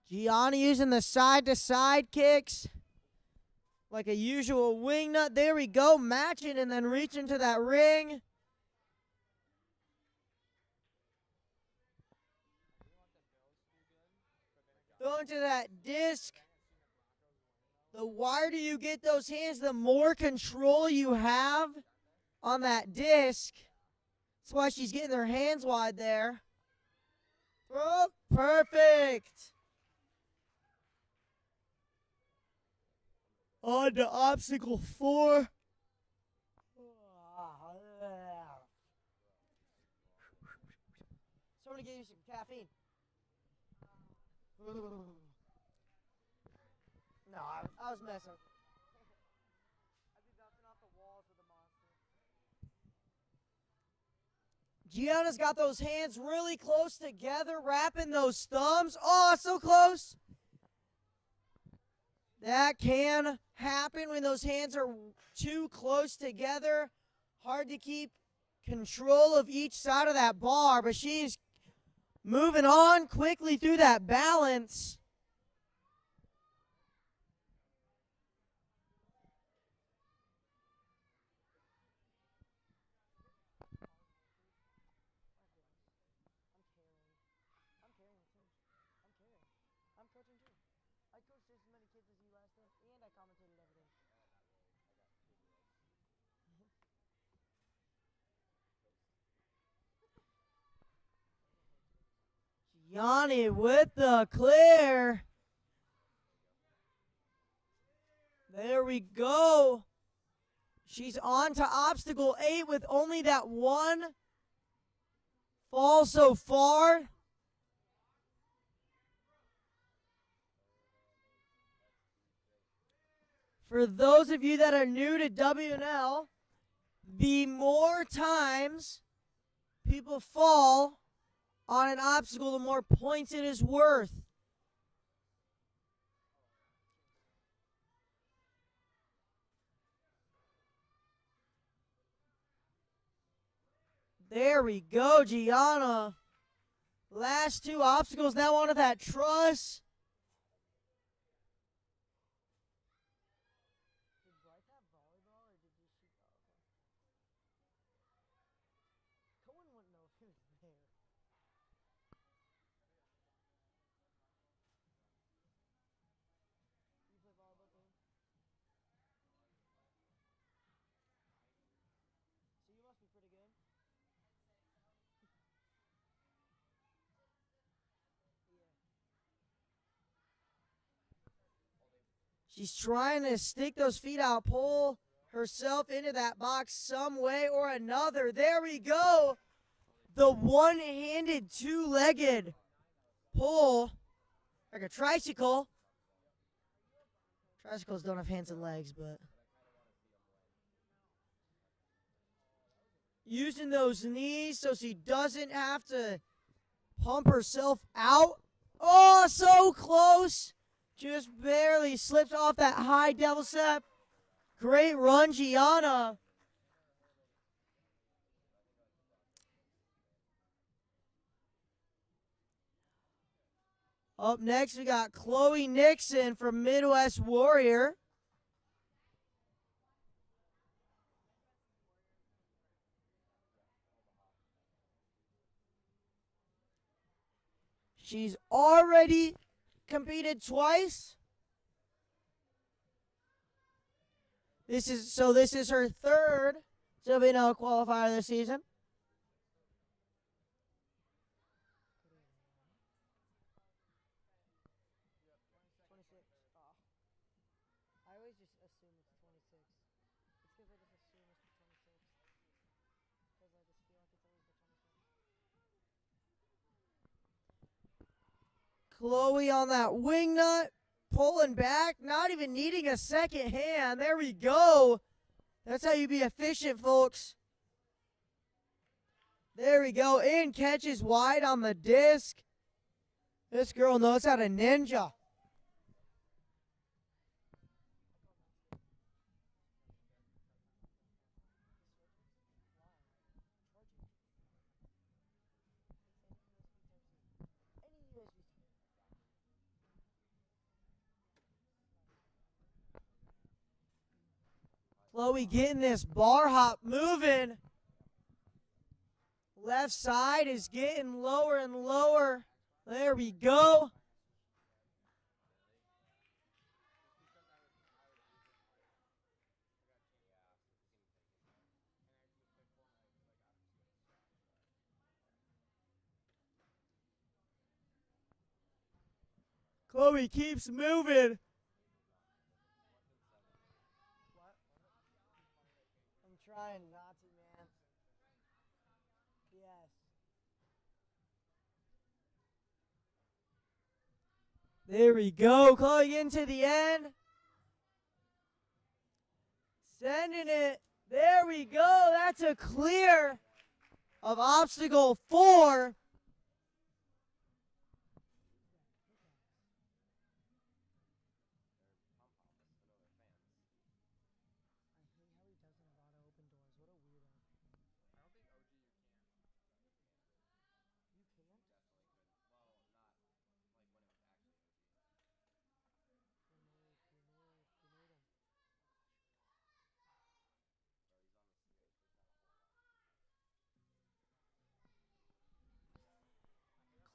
Gianni using the side-to-side kicks like a usual wing nut. There we go, matching and then reaching to that ring. Going to that disc. The wider you get those hands, the more control you have on that disc. That's why she's getting her hands wide there. Oh, perfect. On to obstacle 4. Somebody gave you some caffeine. No, I was messing. I'd be bouncing off the walls with a monster. Gianna's got those hands really close together, wrapping those thumbs. Oh, so close. That can happen when those hands are too close together. Hard to keep control of each side of that bar, but she's moving on quickly through that balance. I'm coaching too. I coached just as many kids as you last time, and I commentated everything. Gianni with the clear. There we go. She's on to obstacle 8 with only that one fall so far. For those of you that are new to WNL, the more times people fall on an obstacle, the more points it is worth. There we go, Gianna. Last 2 obstacles, now onto that truss. She's trying to stick those feet out, pull herself into that box some way or another. There we go. The one-handed, two-legged pull, like a tricycle. Tricycles don't have hands and legs, but using those knees so she doesn't have to pump herself out. Oh, so close. Just barely slipped off that high devil step. Great run, Gianna. Up next, we got Chloe Nixon from Midwest Warrior. She's already competed twice. This is her third WNL qualifier this season. I always just assume it's 26. It's because I just assume it's 26. Because I just feel like it's always the 26. Chloe on that wing nut, pulling back, not even needing a second hand. There we go. That's how you be efficient, folks. There we go. In catches wide on the disc. This girl knows how to ninja. Chloe getting this bar hop moving. Left side is getting lower and lower. There we go. Chloe keeps moving. I'm trying not to, man. Yes. There we go. Chloe getting to the end. Sending it. There we go. That's a clear of obstacle 4.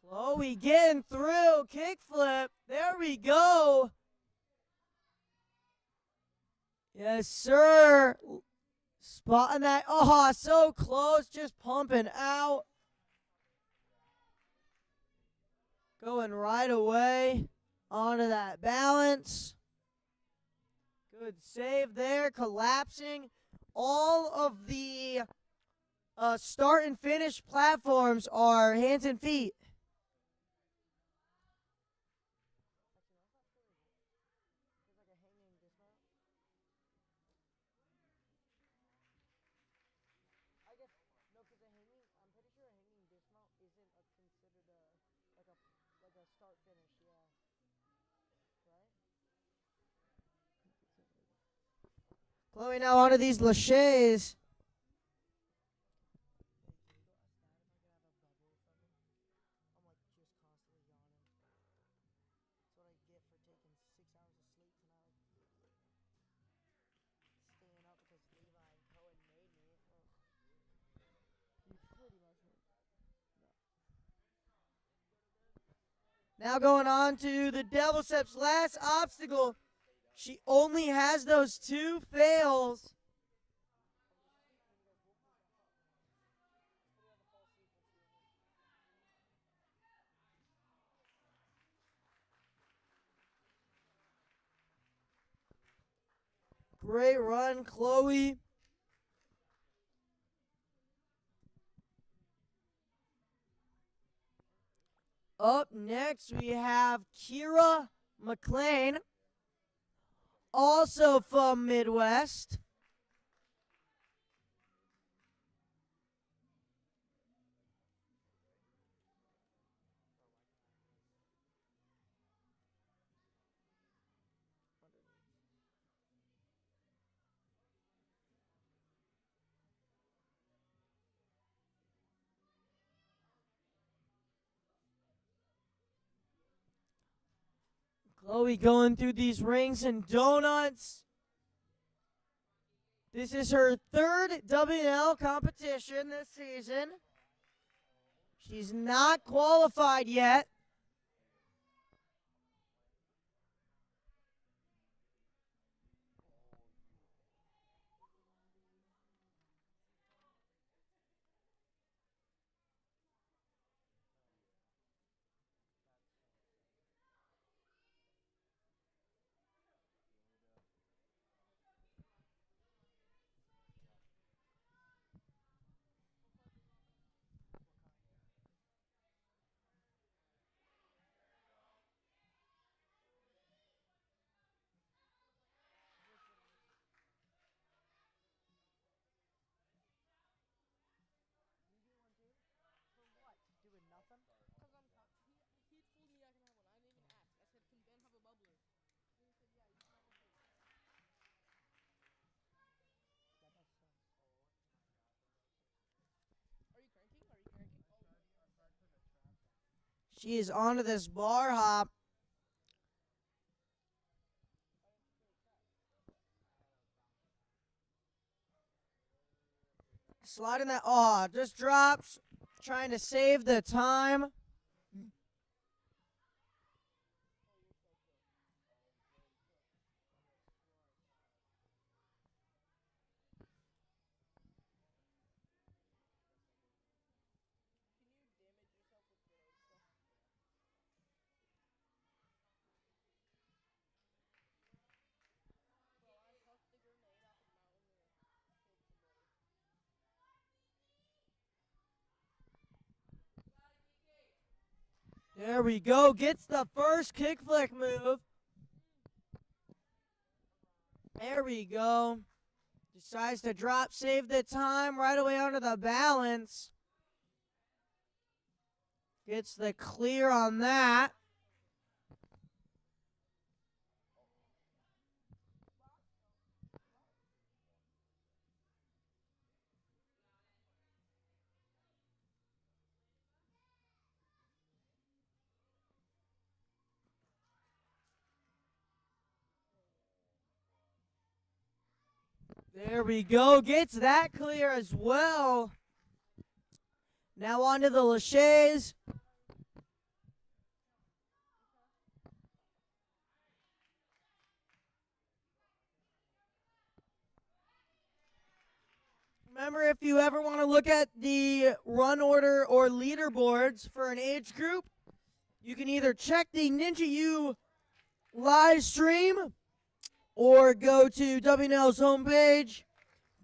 Chloe getting through. Kickflip. There we go. Yes, sir. Spotting that. Oh, so close. Just pumping out. Going right away onto that balance. Good save there. Collapsing. All of the start and finish platforms are hands and feet. Start finish, yeah. Right? Chloe now onto these laches. I'm like just constantly yawning. That's what I get for taking 6 hours of sleep tonight. Staying up because Levi and Cohen made me. You pretty much made me. Now going on to the Devil Steps last obstacle. She only has those 2 fails. Great run, Chloe. Up next, we have Kira McLean, also from Midwest. Chloe going through these rings and donuts. This is her third WNL competition this season. She's not qualified yet. Doing nothing? Cause I'm he told me I can have one. I didn't even ask. I said, "Can Ben have a bubbler?" And he said, "Yeah, you can have a bubbler." That makes sense. Are you cranking? Are you cranking? She is onto this bar hop. Sliding that. Oh, just drops. Trying to save the time. Can you damage yourself with grenade stuff? Bro, I hucked the grenade off a mountain and killed somebody. There we go. Gets the first kick flick move. There we go. Decides to drop, save the time right away onto the balance. Gets the clear on that. There we go. Gets that clear as well. Now on to the laches. Remember, if you ever want to look at the run order or leaderboards for an age group, you can either check the Ninja U live stream or go to WNL's homepage,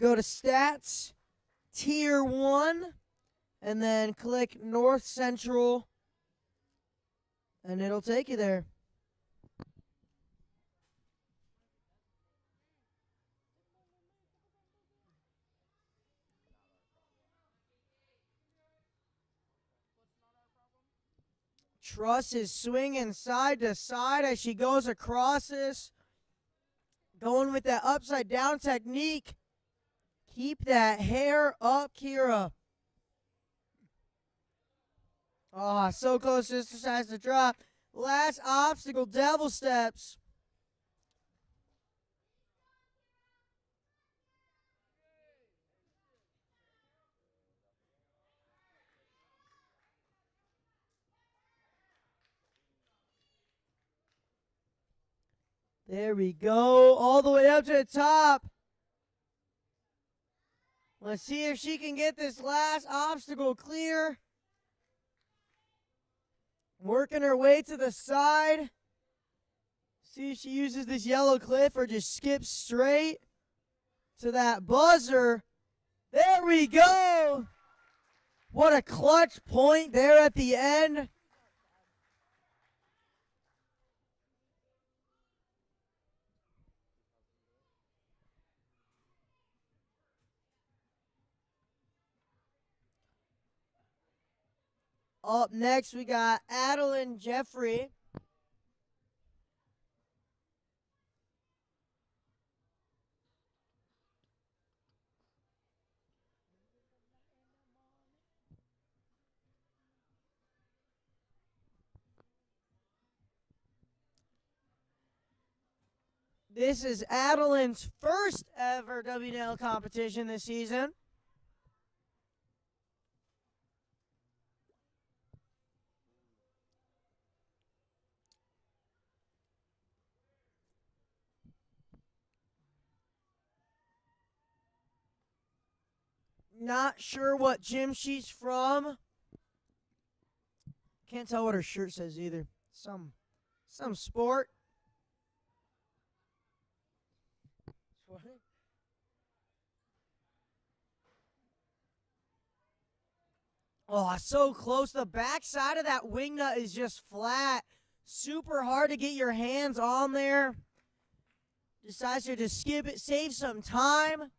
go to stats, tier 1, and then click North Central, and it'll take you there. Truss is swinging side to side as she goes across this. Going with that upside down technique. Keep that hair up, Kira. Oh, so close, just decides to drop. Last obstacle, devil steps. There we go, all the way up to the top. Let's see if she can get this last obstacle clear. Working her way to the side. See if she uses this yellow cliff or just skips straight to that buzzer. There we go. What a clutch point there at the end. Up next, we got Adeline Jeffrey. This is Adeline's first ever WNL competition this season. Not sure what gym she's from. Can't tell what her shirt says either. Some sport. Oh, so close. The backside of that wing nut is just flat. Super hard to get your hands on there. Decides to just skip it, save some time.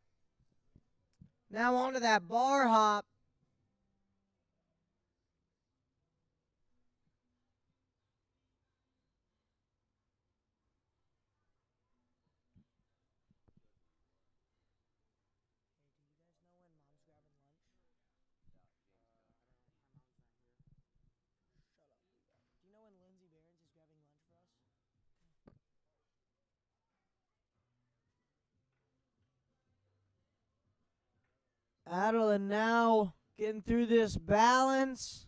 Now onto that bar hop. Adeline now getting through this balance.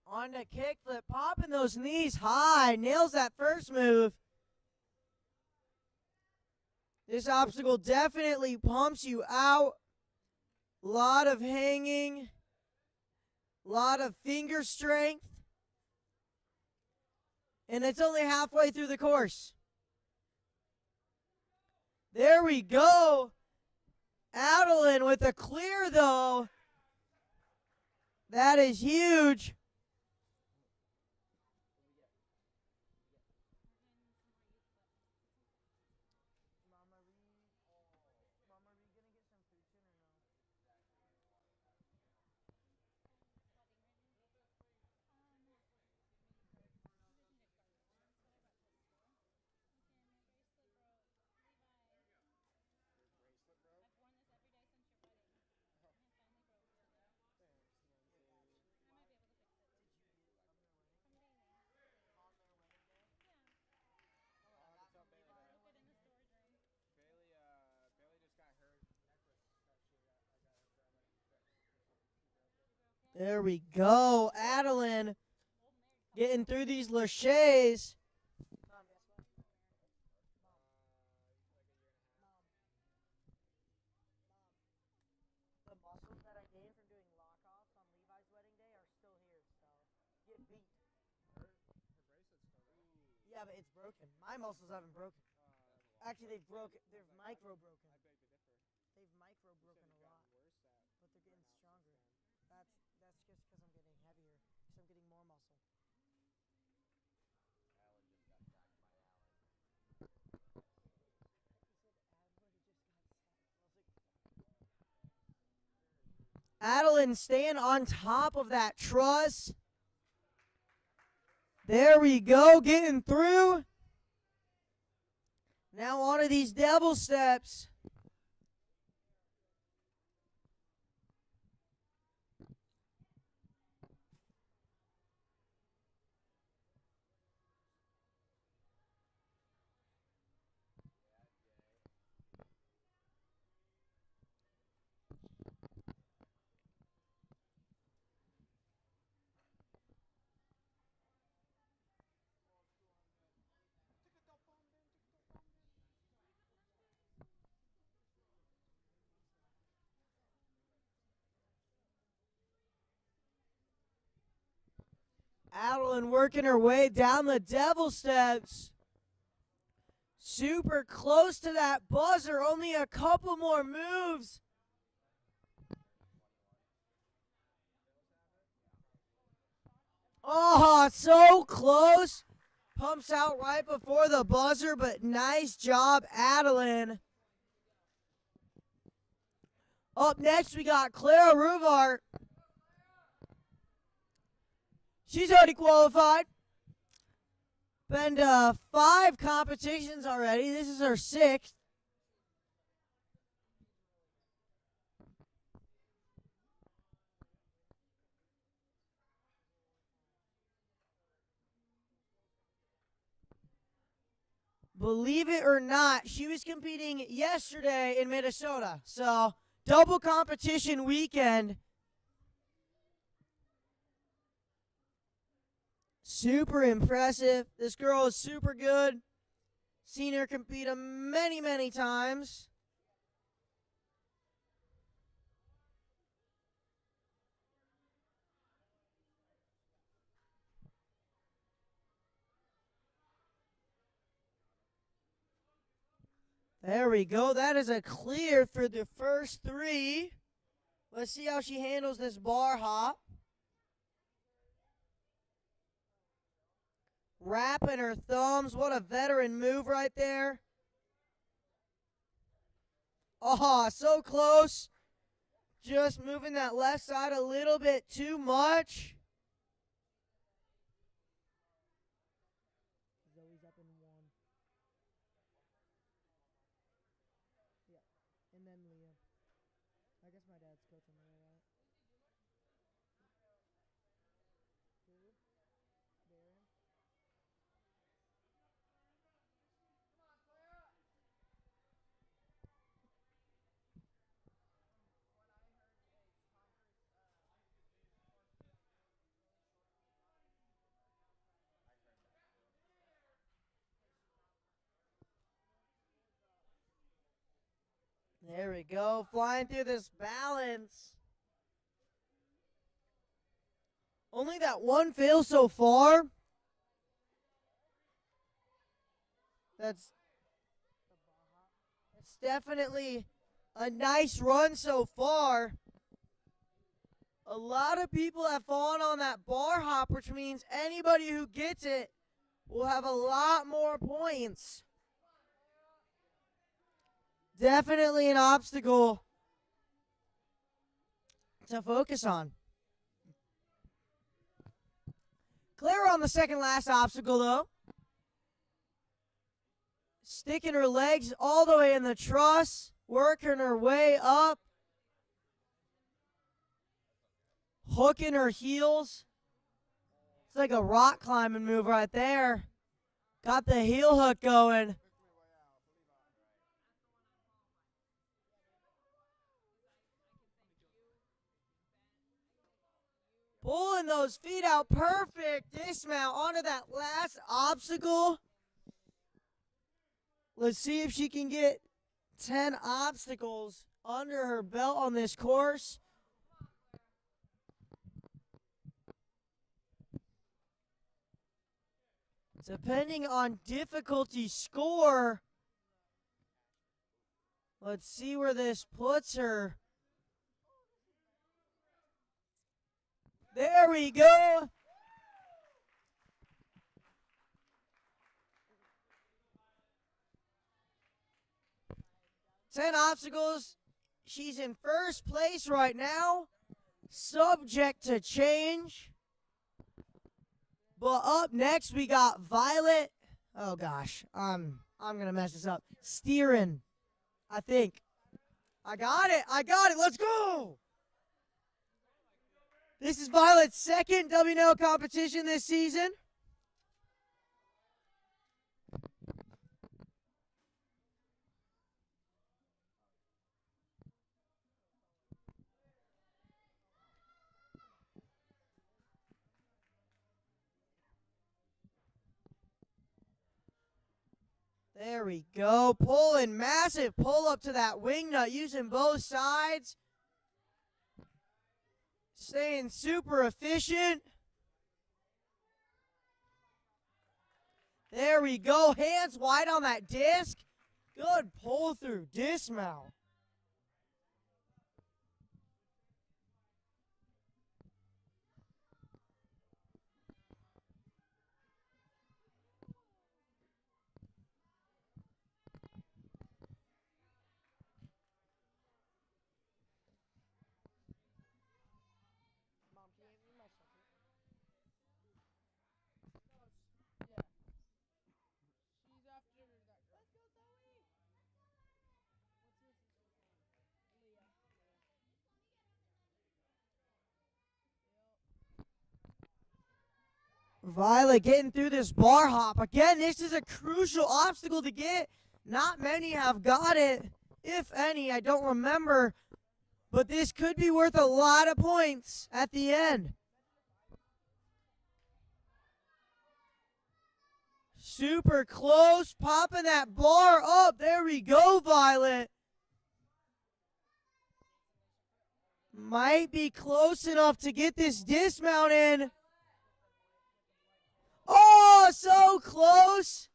On the kickflip, popping those knees high. Nails that first move. This obstacle definitely pumps you out. Lot of hanging. Lot of finger strength. And it's only halfway through the course. There we go. Adeline with a clear, though. That is huge. There we go. Adeline getting through these laches. The muscles that I gained from doing lock-offs on Levi's wedding day are still here, so get beat. Yeah, but it's broken. My muscles haven't broken. Actually, they've broken. They're micro-broken. They've micro-broken a lot, but they're getting stronger. That's just because I'm getting heavier, because I'm getting more muscle. Adeline staying on top of that truss. There we go, getting through. Now onto these devil steps. Adeline working her way down the devil steps. Super close to that buzzer. Only a couple more moves. Oh, so close. Pumps out right before the buzzer, but nice job, Adeline. Up next, we got Clara Ruvar. She's already qualified. Been to 5 competitions already. This is her 6th. believe it or not, she was competing yesterday in Minnesota. So, double competition weekend. Super impressive. This girl is super good. Seen her compete many, many times. There we go. That is a clear for the first three. Let's see how she handles this bar hop. Wrapping her thumbs. What a veteran move right there. Oh, so close. Just moving that left side a little bit too much. Zoe's up in 1. Yeah. And then Leah. I guess my dad's coaching Leah, right? Who? Darren? There we go. Flying through this balance. Only that one fail so far. That's definitely a nice run so far. A lot of people have fallen on that bar hop, which means anybody who gets it will have a lot more points. Definitely an obstacle to focus on. Clara on the second last obstacle, though. Sticking her legs all the way in the truss, working her way up. Hooking her heels. It's like a rock climbing move right there. Got the heel hook going. Pulling those feet out, perfect dismount onto that last obstacle. Let's see if she can get 10 obstacles under her belt on this course. Depending on difficulty score, let's see where this puts her. There we go. Ten obstacles. She's in first place right now. Subject to change. But up next we got Violet. Oh gosh, I'm gonna mess this up. Steerin, I think. I got it. Let's go. This is Violet's second WNL competition this season. There we go. Pulling massive pull up to that wing nut using both sides. Staying super efficient. There we go. Hands wide on that disc. Good pull through dismount. Mom, can you give me my second? She's after that girl. Let's go, Zoe! What's this? Violet getting through this bar hop. Again, this is a crucial obstacle to get. Not many have got it. If any, I don't remember. But this could be worth a lot of points at the end. Super close. Popping that bar up. There we go, Violet. Might be close enough to get this dismount in. Oh, so close.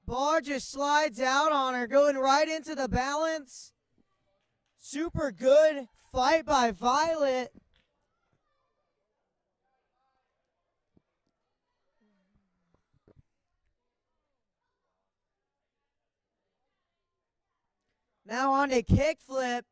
Bar just slides out on her, going right into the balance. Super good fight by Violet. Now on to kickflip.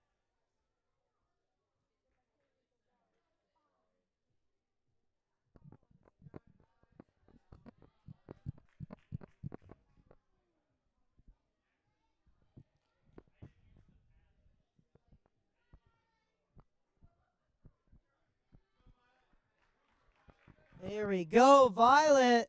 Here we go, Violet.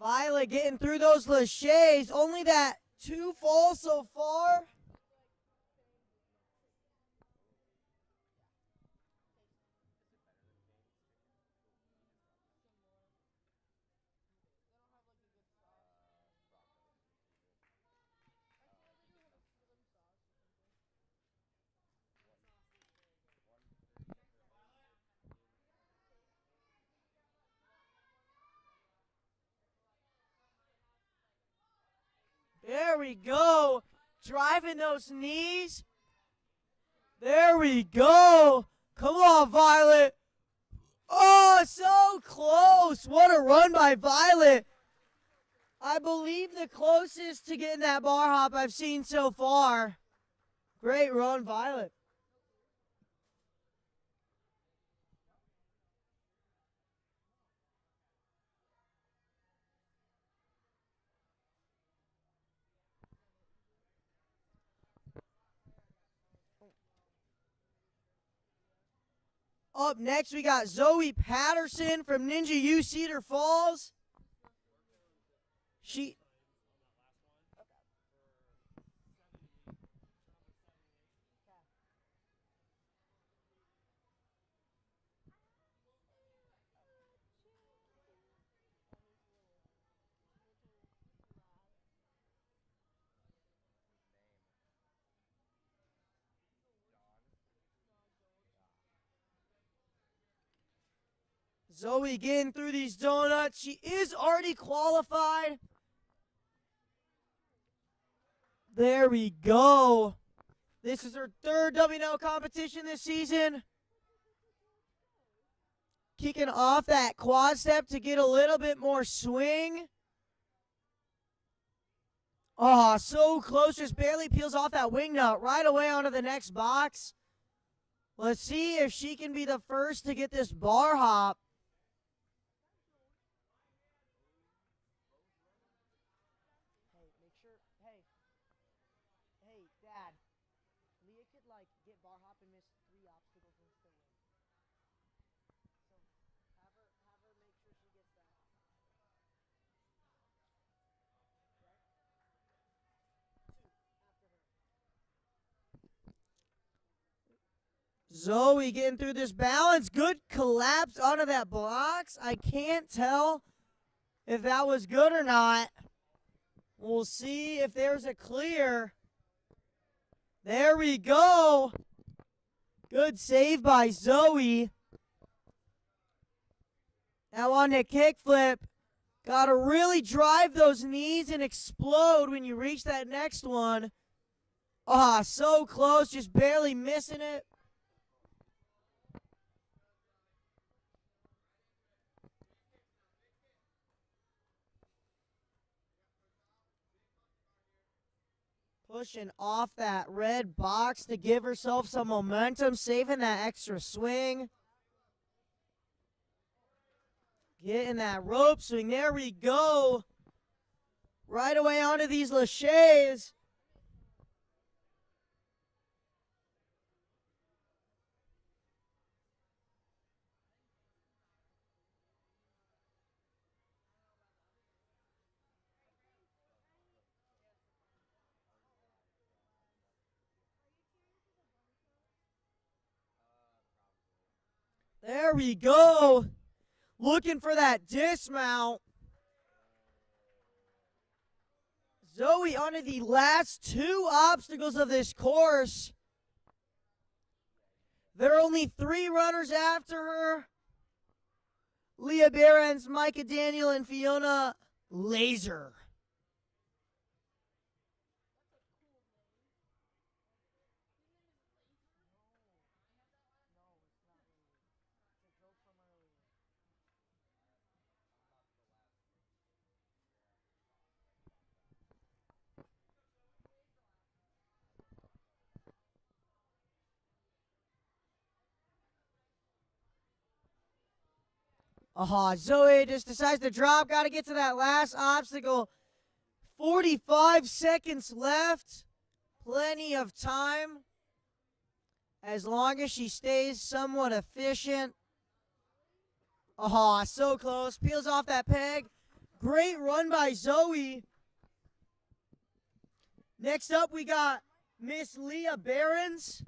Violet getting through those laches. Only that 2 falls so far. There we go. Driving those knees. There we go. Come on, Violet. Oh, so close. What a run by Violet. I believe the closest to getting that bar hop I've seen so far. Great run, Violet. Up next, we got Zoe Patterson from Ninja U Cedar Falls. She Zoe getting through these donuts. She is already qualified. There we go. This is her 3rd WNL competition this season. Kicking off that quad step to get a little bit more swing. Oh, so close. Just barely peels off that wing nut right away onto the next box. Let's see if she can be the first to get this bar hop. Hey, Dad. Leah could, get bar hop and miss 3 obstacles and still win. So, have her make sure she gets that. Right? 2 after her. Zoe getting through this balance. Good collapse onto that box. I can't tell if that was good or not. We'll see if there's a clear. There we go. Good save by Zoe. Now on the kickflip. Gotta really drive those knees and explode when you reach that next one. Ah, so close, just barely missing it. Pushing off that red box to give herself some momentum, saving that extra swing. Getting that rope swing. There we go. Right away onto these laches. There we go. Looking for that dismount. Zoe onto the last two obstacles of this course. There are only 3 runners after her. Leah Behrens, Micah Daniel, and Fiona Laser. Aha, Zoe just decides to drop. Got to get to that last obstacle. 45 seconds left. Plenty of time. As long as she stays somewhat efficient. Aha, so close. Peels off that peg. Great run by Zoe. Next up, we got Miss Leah Behrens,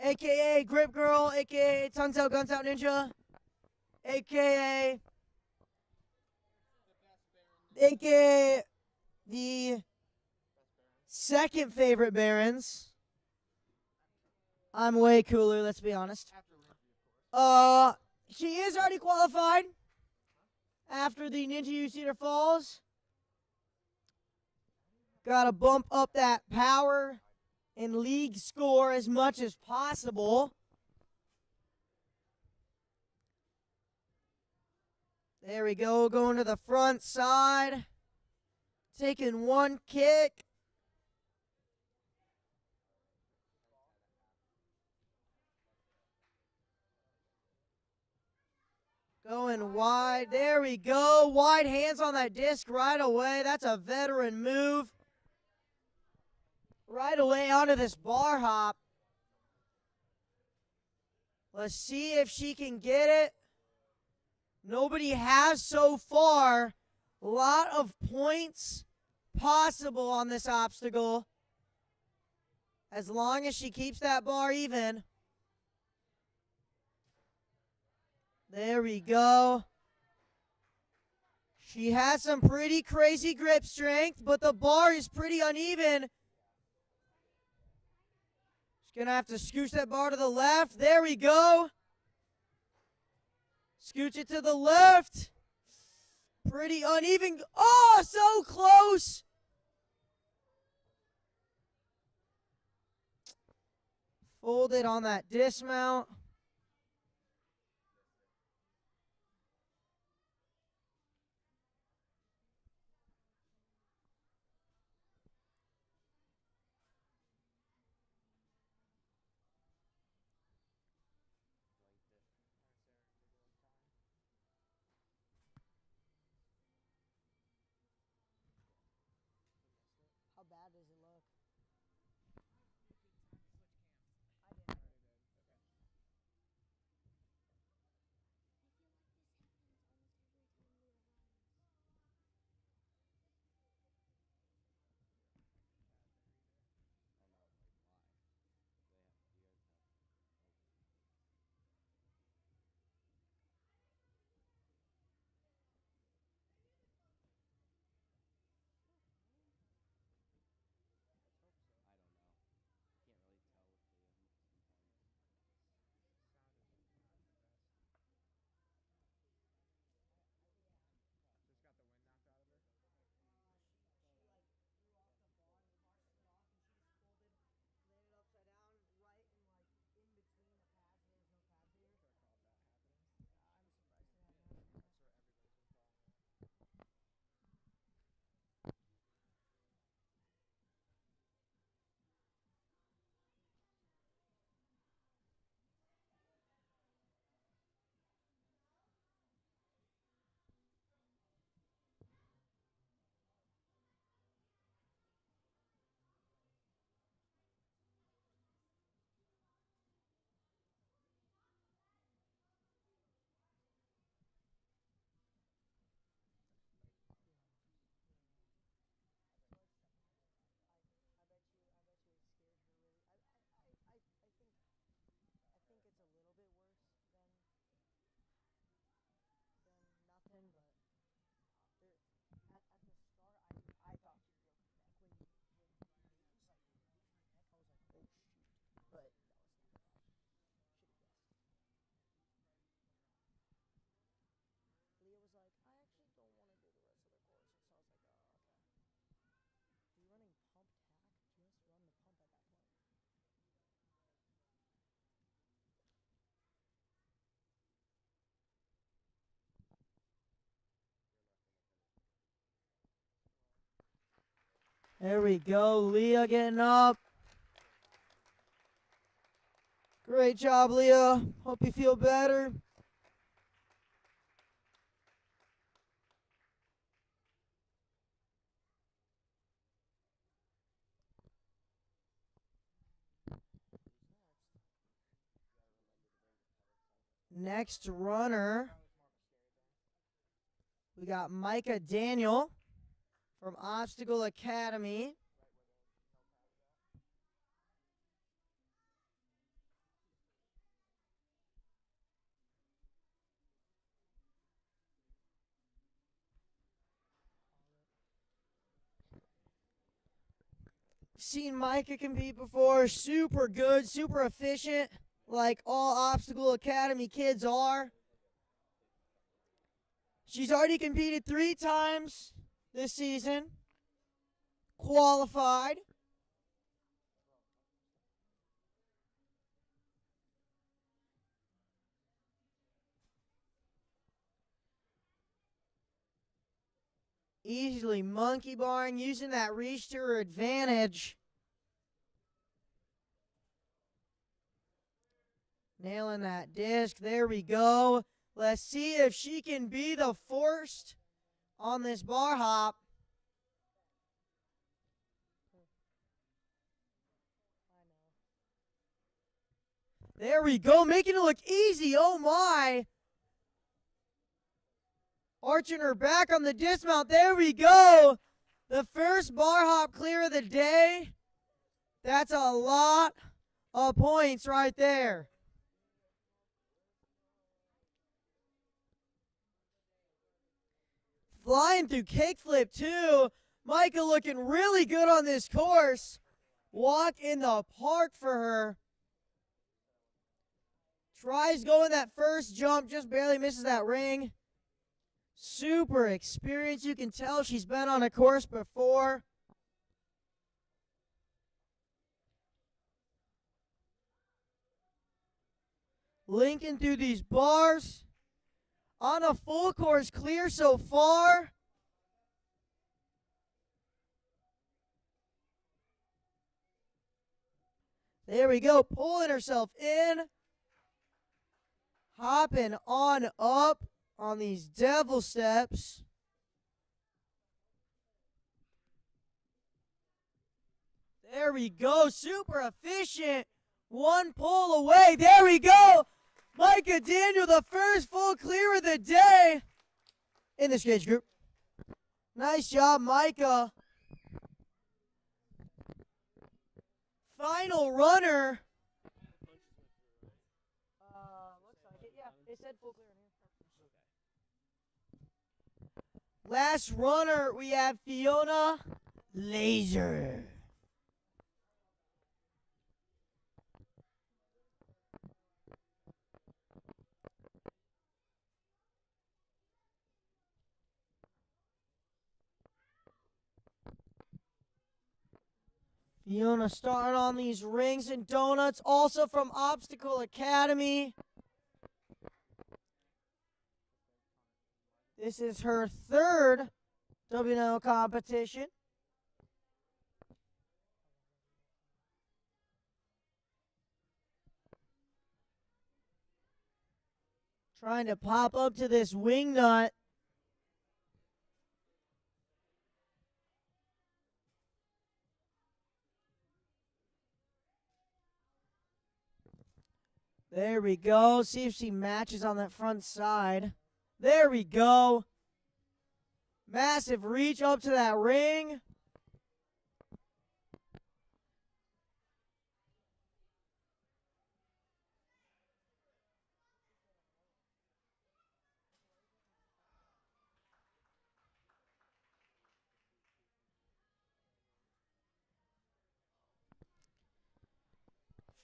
a.k.a. Grip Girl, a.k.a. Tongues Out, Guns Out Ninja, a.k.a. the second favorite Barons. I'm way cooler, let's be honest. She is already qualified after the Ninja U Cedar Falls. Gotta bump up that power and league score as much as possible. There we go, going to the front side. Taking one kick. Going wide. There we go. Wide hands on that disc right away. That's a veteran move. Right away onto this bar hop. Let's see if she can get it. Nobody has so far. A lot of points possible on this obstacle. As long as she keeps that bar even. There we go. She has some pretty crazy grip strength, but the bar is pretty uneven. She's going to have to scooch that bar to the left. There we go. Scooch it to the left. Pretty uneven. Oh, so close. Fold it on that dismount. How bad does it look? There we go. Leah getting up. Great job, Leah. Hope you feel better. Next runner, we got Micah Daniel from Obstacle Academy. Seen Micah compete before. Super good, super efficient, like all Obstacle Academy kids are. She's already competed 3 times this season. Qualified. Easily monkey barring, using that reach to her advantage. Nailing that disc. There we go. Let's see if she can be the first on this bar hop. There we go. Making it look easy. Oh, my. Arching her back on the dismount. There we go. The first bar hop clear of the day. That's a lot of points right there. Flying through kickflip, too. Micah looking really good on this course. Walk in the park for her. Tries going that first jump, just barely misses that ring. Super experienced. You can tell she's been on a course before. Linking through these bars. On a full course clear so far. There we go. Pulling herself in. Hopping on up on these devil steps. There we go. Super efficient. One pull away. There we go. Micah Daniel, the first full clear of the day in this age group. Nice job, Micah. Final runner. Looks like it. Yeah, they said full clear in here. Last runner, we have Fiona Laser. Fiona starting on these rings and donuts, also from Obstacle Academy. This is her 3rd WNL competition. Trying to pop up to this wing nut. There we go. See if she matches on that front side. There we go. Massive reach up to that ring.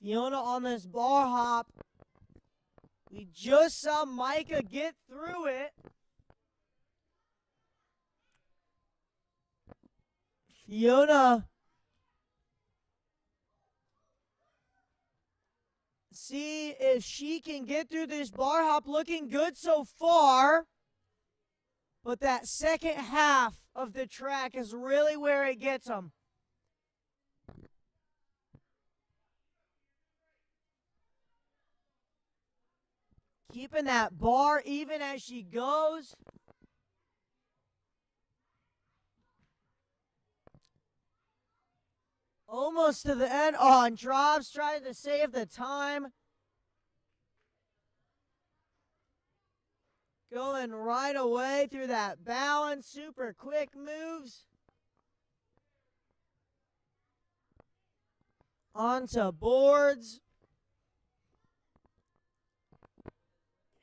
Fiona on this bar hop. We just saw Micah get through it. Fiona. See if she can get through this bar hop. Looking good so far. But that second half of the track is really where it gets them. keeping that bar even as she goes. Almost to the end. On drops, trying to save the time. Going right away through that balance. Super quick moves. Onto boards.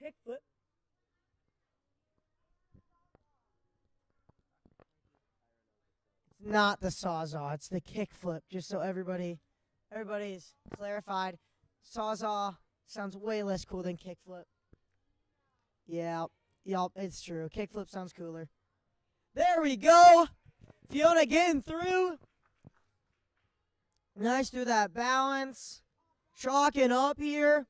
Kickflip. It's not the sawzall, it's the kickflip, just so everybody's clarified. Sawzall sounds way less cool than kickflip. Yeah, yup, it's true. Kickflip sounds cooler. There we go. Fiona getting through. Nice through that balance. Chalking up here.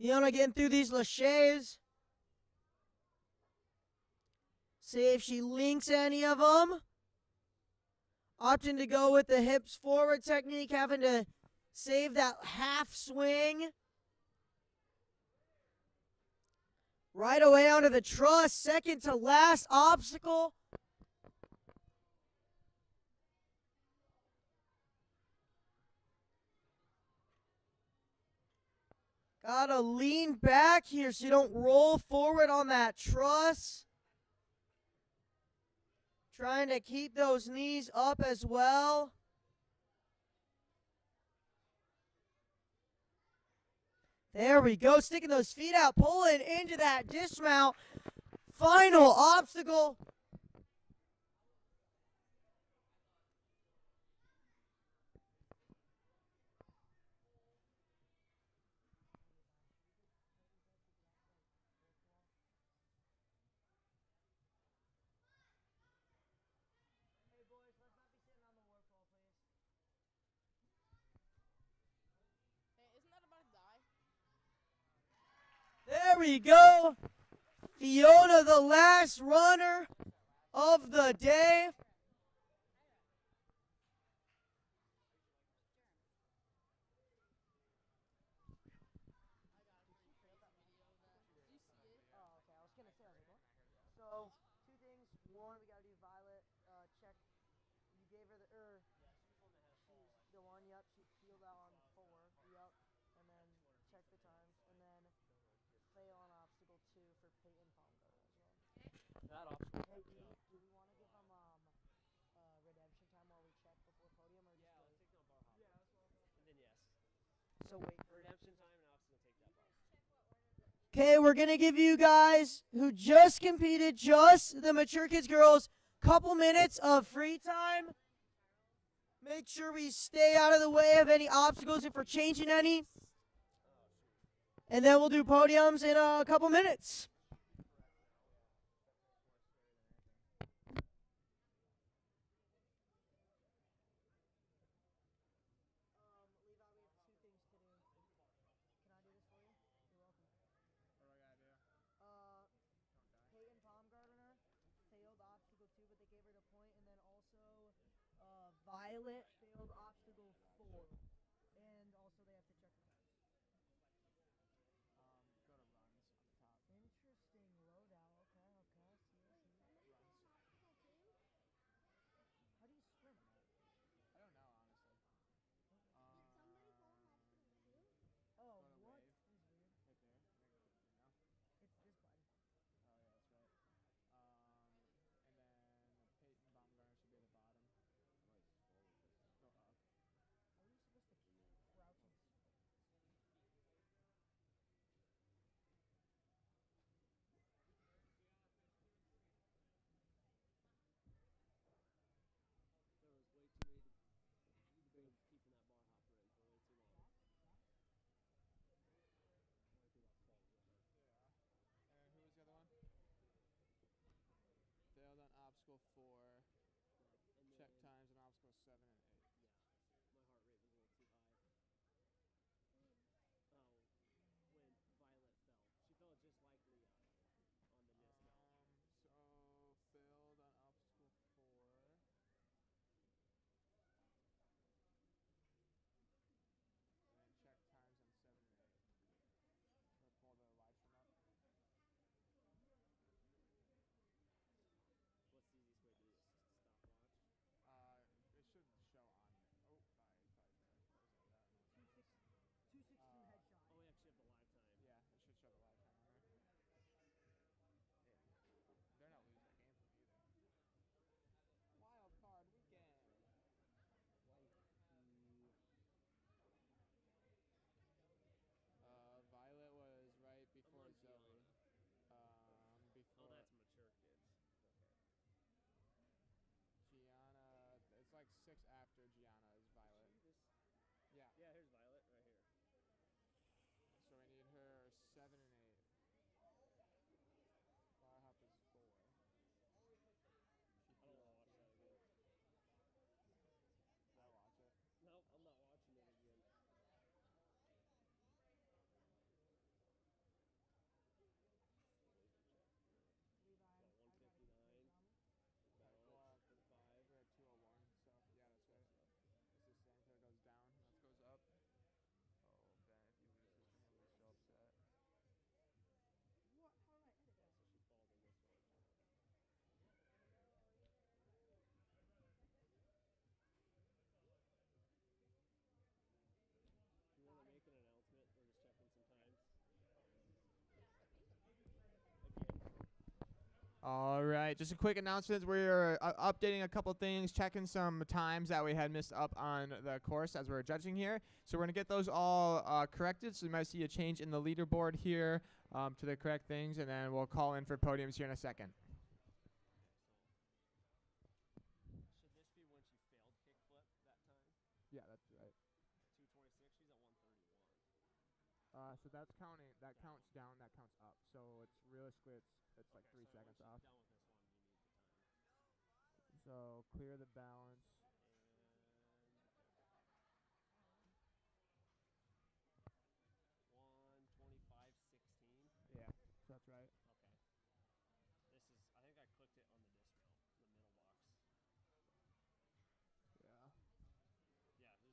Fiona getting through these laches. See if she links any of them. Opting to go with the hips forward technique, having to save that half swing. Right away onto the truss, second to last obstacle. Gotta lean back here so you don't roll forward on that truss. Trying to keep those knees up as well. There we go, sticking those feet out, pulling into that dismount. Final obstacle. Hey, isn't that about to die? There we go. Fiona, the last runner of the day. So, two things. One, we gotta do Violet. Check. You gave her the she's the one. Yep, she peeled out on 4. Yep, and then check the times, and then fail on obstacle 2 for Peyton Palmgarter as well. That obstacle. Hey, do we want to give them redemption time while we check before podium, or Yeah, let's take them on bar hop. Yeah, that's what I'm And then yes. So wait. Redemption time and obstacle take that bar. Okay, we're gonna give you guys who just competed, just the mature kids girls, couple minutes of free time. Make sure we stay out of the way of any obstacles if we're changing any. And then we'll do podiums in a couple minutes. Peyton Palmgarter failed obstacle 2, but they gave her the point, and then also Violet failed obstacle 4, and also they have to check the times. Go to runs on the top. Interesting loadout. Okay. How do you swim? I don't know, honestly. Oh, Go to what? wave. That was weird. Right there. No? It's this button. Oh, yeah, that's right. And then Peyton Baumgartner should be at the bottom. Go up. How are you supposed to crouch and There was way too many. You've been keeping that bar hopper in for way too long. And then who was the other one? Failed on obstacle 4. And Check then, times on obstacle 7 and 8. yeah, my heart rate was a little too high. Yeah, here's Violet right here. So we need her 7 and 8. Bar hop is 4. I don't want to watch that again. I watch it. Nope, I'm not watching it again. Levi, Got I gotta get 159. Balance 5. We're at 201. So yeah, that's right. It's the same. Clear goes down. That goes up. Oh, Ben, if you lose this, I'm gonna be so upset. What? How did I edit Yeah, that? so she falls in this one. Do you want to make an announcement? We're just checking some times. All right, just a quick announcement. We're updating a couple things, checking some times that we had missed up on the course as we're judging here. So we're going to get those all corrected. So you might see a change in the leaderboard here to the correct things, and then we'll call in for podiums here in a second. Should this be when she failed kickflip that time? Yeah, that's right. 226. She's at 131. So that's counting. That counts down. That counts up. So it's realistically, it's like 3 so seconds once off. she's done with this one, you need the time. So clear the balance. And 125.16. Yeah, so that's right. Okay. This is. I think I clicked it on the disc wheel, the middle box. Yeah. Yeah, there's no way she did this in 3 seconds.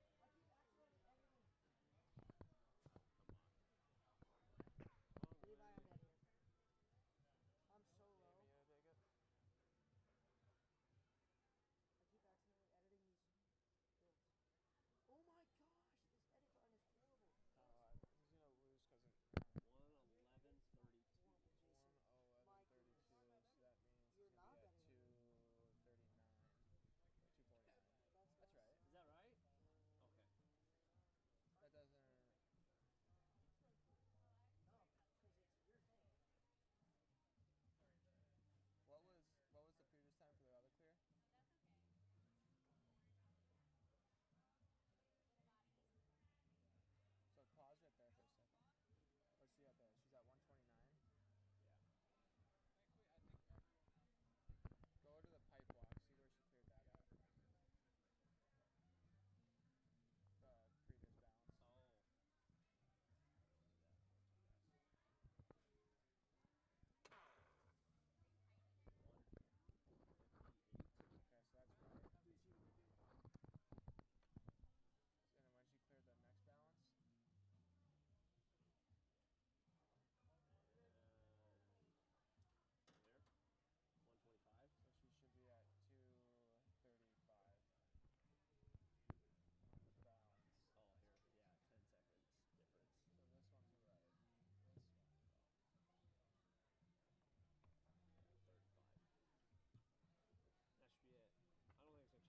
Okay, so. Levi, I'm dead here. I'm so low. Take it. I keep accidentally editing these films. Oh my gosh, this edit button is horrible. He's gonna lose because of 1:11:32. Horrible, Jason. 1:11:32. So that means You're he's not gonna be better at than me. 2:39. 2:49. That's right. Is that right? Okay. That doesn't. No, because it's your thing. What was the previous time for the other clear? So pause right there for a second. Let's see out there. She's at 129. Yeah. Go to the pipe walk. See where she cleared that at. The previous balance. Oh. Okay, so that's right. And then when she cleared the next balance. There. 125. So she should be at 2:35 on the balance. Oh, here. Yeah, 10 seconds difference. So this one's right. This one's wrong. 35. That should be it. I don't think it's going to change much, maybe. Gotta hope not. But we have good integrity here, so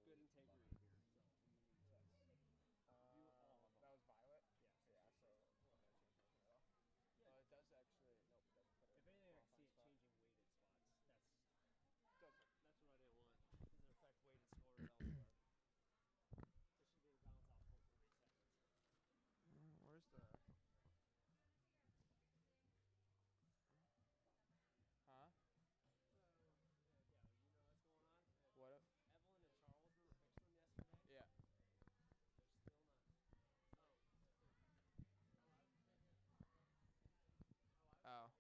we need to view all of them. That was Violet? Yeah. Yeah, so we're not going to change anything at all. Well, it does actually. Nope, it doesn't put it. If anything, I can see it spot. changing weighted spots. Doesn't. That's what I didn't want. Does it affect weighted scores elsewhere? So she's going to bounce off for 3 seconds. Where's the? Huh? So, yeah, you know what's going on? What? Evelyn and Charles were fixing them yesterday. Yeah. They're still not. Oh.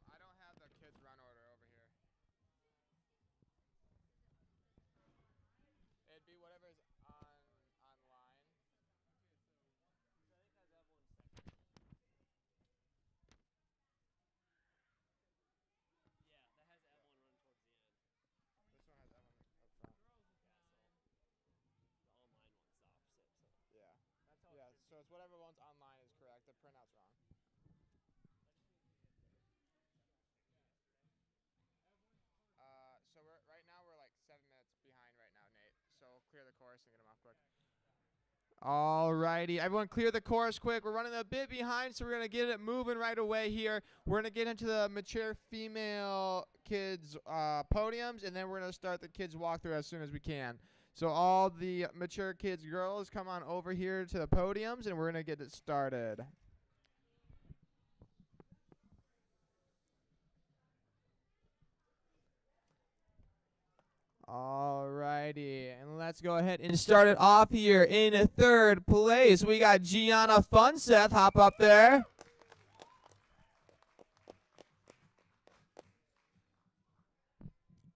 I don't have the kids' run order over here. It'd be whatever's online. So I think that's Evelyn's second. Yeah, that has Evelyn running towards the end. This one has Evan up front. Yeah, so the online one's the opposite. So Yeah. that's how Yeah, it should so it's whatever one's online is correct. The printout's wrong. So right now we're like 7 minutes behind right now, Nate. So clear the course and get them off quick. Alrighty, everyone clear the course quick. We're running a bit behind, so we're going to get it moving right away here. We're going to get into the mature female kids podiums, and then we're going to start the kids walkthrough as soon as we can. So all the mature kids girls come on over here to the podiums, and we're going to get it started. Alrighty, and let's go ahead and start it off here. In third place, we got Gianna Funseth. Hop up there.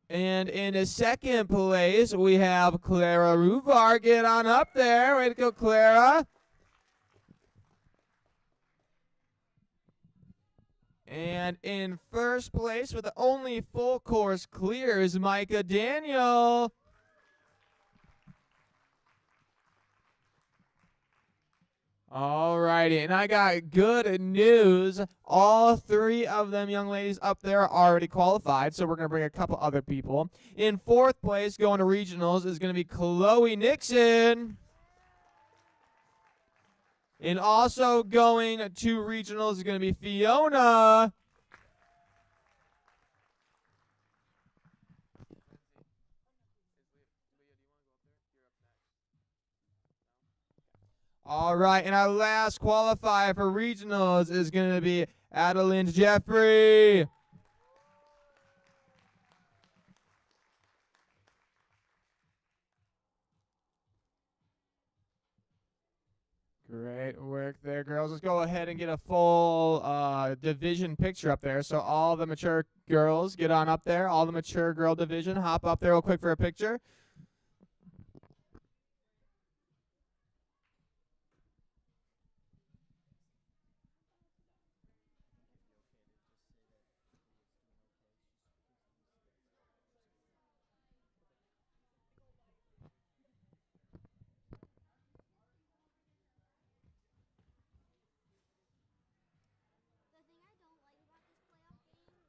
And in second place, we have Clara Ruvar. Get on up there. Way to go, Clara. And in first place with the only full course clear is Micah Daniel. Alrighty, and I got good news. All three of them young ladies up there are already qualified, so we're going to bring a couple other people. In fourth place, going to regionals, is going to be Chloe Nixon. And also going to regionals is going to be Fiona. All right, and our last qualifier for regionals is going to be Adeline Jeffrey. Great work there, girls. Let's go ahead and get a full division picture up there. So all the mature girls, get on up there. All the mature girl division, hop up there real quick for a picture.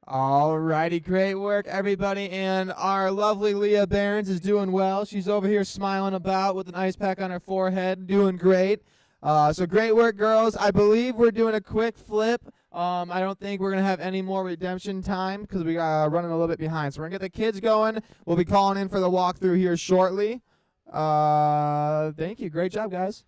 Alrighty, great work, everybody. And our lovely Leah Behrens is doing well. She's over here smiling about with an ice pack on her forehead, doing great. So great work, girls. I believe we're doing a quick flip. I don't think we're going to have any more redemption time because we are running a little bit behind. So we're going to get the kids going. We'll be calling in for the walkthrough here shortly. Thank you. Great job, guys.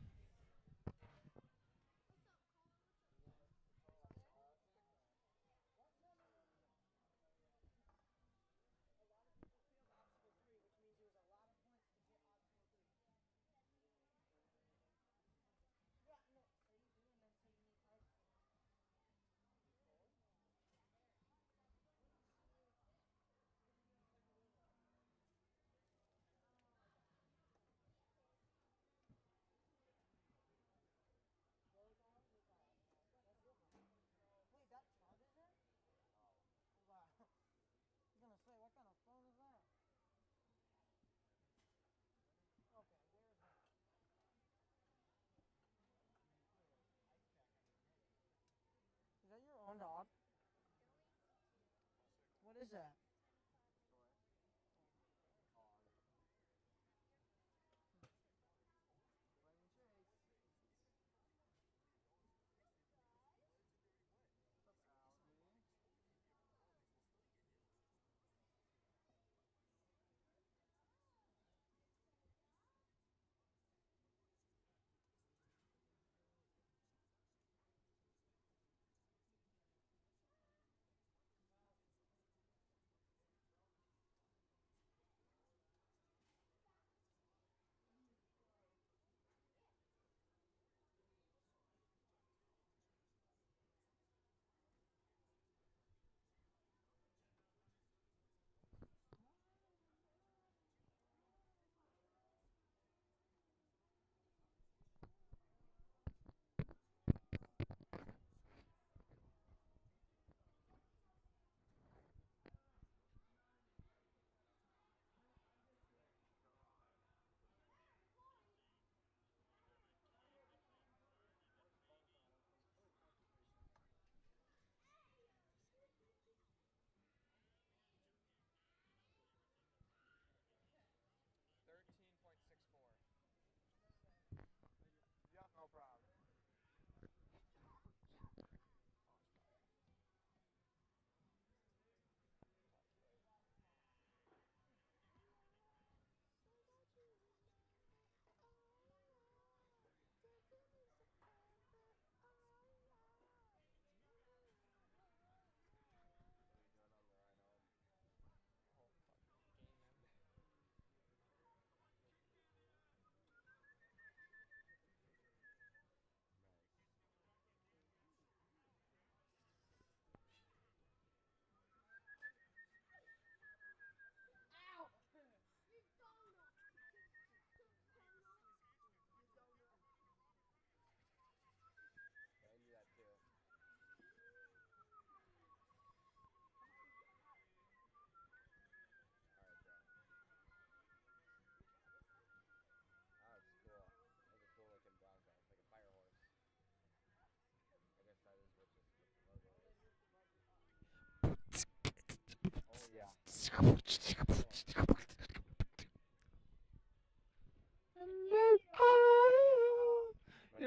Is that your own dog? What is that?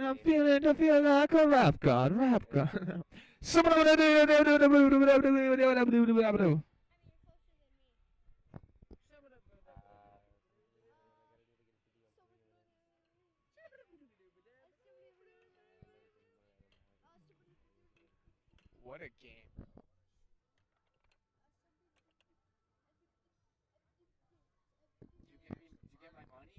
I'm feeling like a rap god, rap god. What a game. Did you get my money?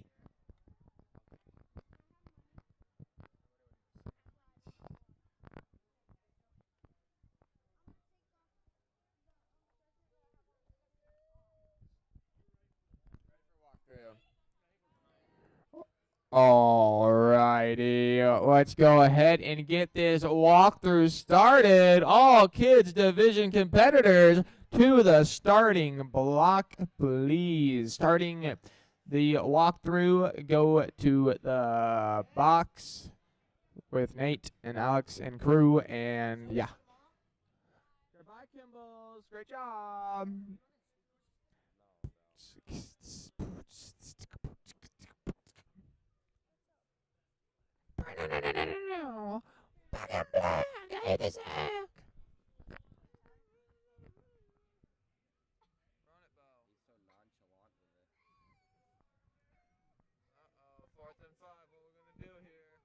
Alrighty, let's go ahead and get this walkthrough started. All kids division competitors to the starting block, please. Starting the walkthrough, go to the box with Nate and Alex and crew, and yeah. Goodbye, Kimbles. Great job. Back in black. I hate this hack. Run it, Bo. He's so nonchalant with it. Uh-oh, 4th and 5. What we're gonna do here?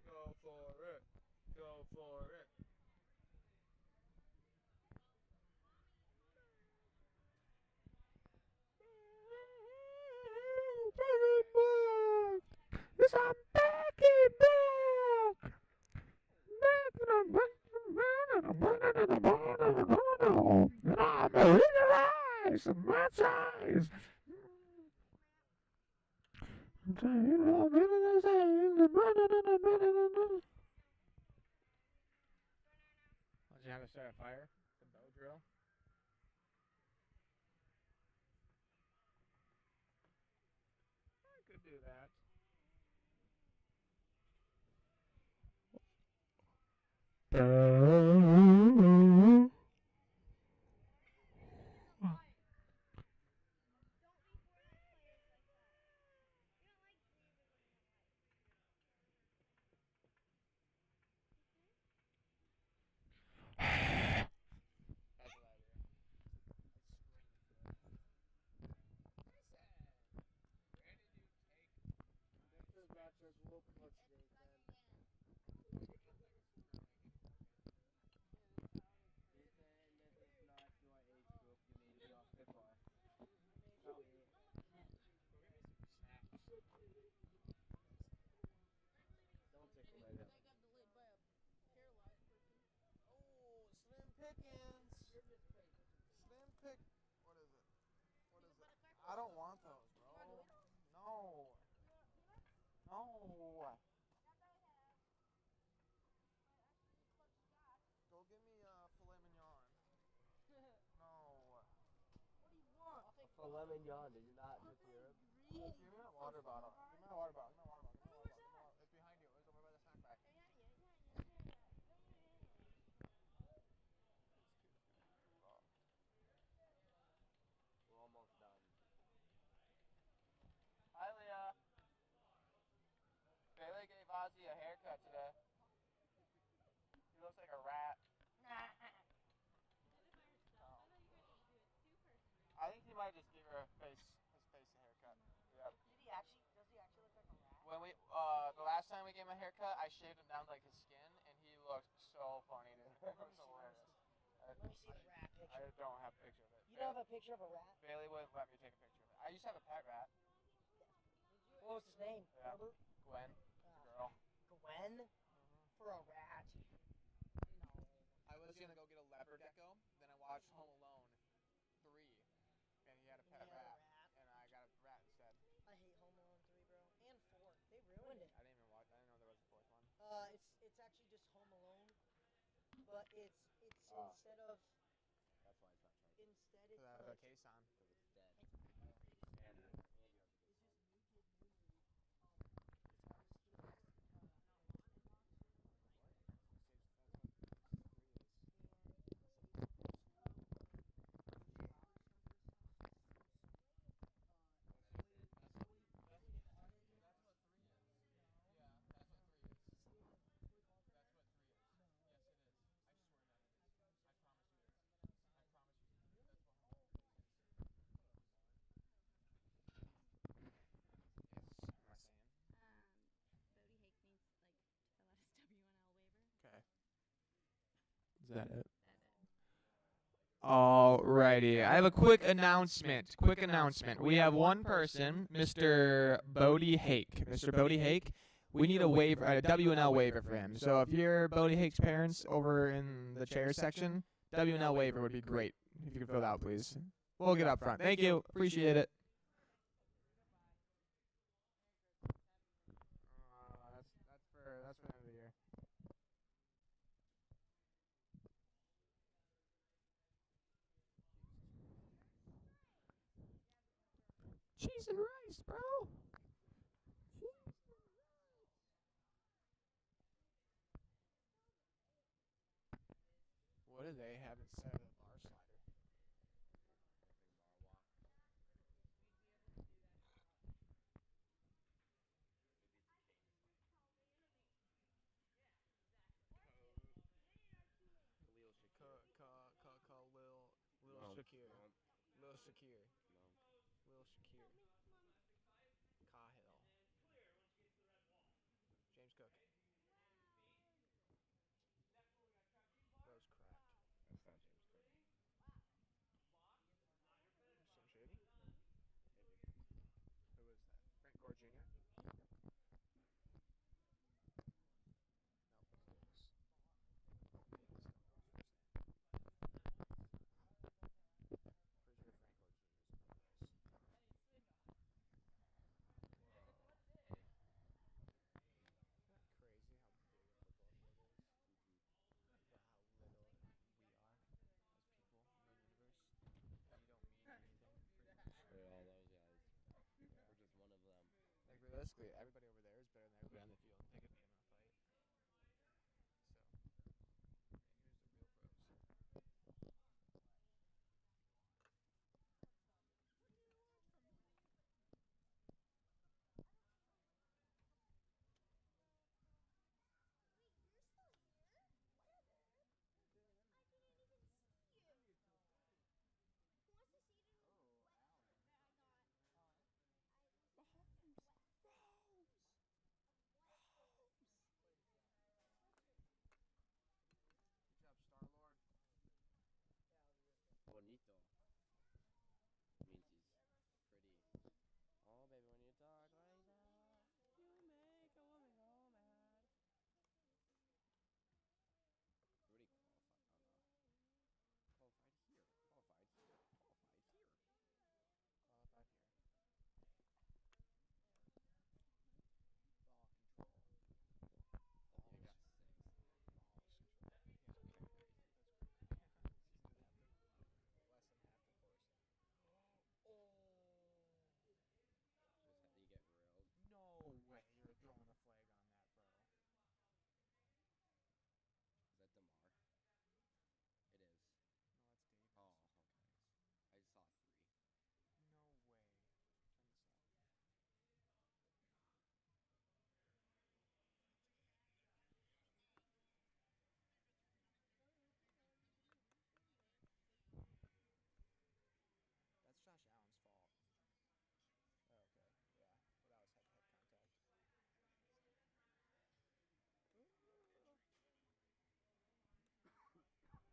Go for it. Go for it. Yes, I'm back in black. And I'm realize my size. Did you have to start a fire? The bow drill? I could do that. I don't want those, bro. No. No. Go give me a filet mignon. No. Filet mignon, did you not just hear him? Give me that water bottle. Give me my water bottle. Give me my water bottle. Give me my water bottle. It's behind you. It's over by the snack bag. We're almost done. Hi, Leah. Bailey gave Ozzy a haircut today. He looks like a rat. I think he might just give her his face a haircut. Yep. Does he actually look like a rat? When we the last time we gave him a haircut, I shaved him down to like his skin, and he looked so funny. Dude. It was hilarious. Let me see the rat I picture. don't have a picture of it. You don't have a picture of a rat? Bailey wouldn't let me take a picture of it. I used to have a pet rat. What was his name? Yeah. Herbert? Gwen, girl. Gwen? For a rat? No. I was gonna go get a leopard gecko, then I watched Home Alone 3, and he had a pet rat, and I got a rat instead. I hate Home Alone 3, bro. And 4. They ruined it. I didn't even watch. I didn't know there was a 4th one. It's actually just Home Alone, but it's instead of That's why it's not charging. instead it's I have a case on. Is that it? Alrighty. I have a quick announcement. We have one person, Mr. Bodie Hake. Mr. Bodie Hake. We need a waiver, a WNL waiver for him. So if you're Bodie Hake's parents over in the chair section, WNL waiver would be great. If you could fill that out, please. We'll get up front. Thank you. Appreciate it. That's for the end of the year. Cheese and rice, bro. What do they have instead of a bar slider? Lil Shakir. Lil Shakir. Lil Shakir. Cahill. James Cook. Rose cracked. That's not James Cook. Some shady? Who is that? Frank Gore Jr.? Realistically, everybody over there is better than everybody on the field. Pick a name in a fight. So, who's the real pros? Good job, Star-Lord. Bonito. Means he's pretty. Oh, baby, when you talk like that, you make a woman go mad. Rudy qualified. Oh, no. Qualified here. Qualified here. Qualified here. Qualified here. Ball control. Oh, You got 6. balls control. Yeah, that's great. Less than half the course. Oh. Just you get railed. No way you're throwing a flag on that, bro. Is that DeMar? It is. No, that's Davis. Oh, okay. I saw 3. No way. Turn this up. That's Josh Allen's fault. Oh, okay. Yeah.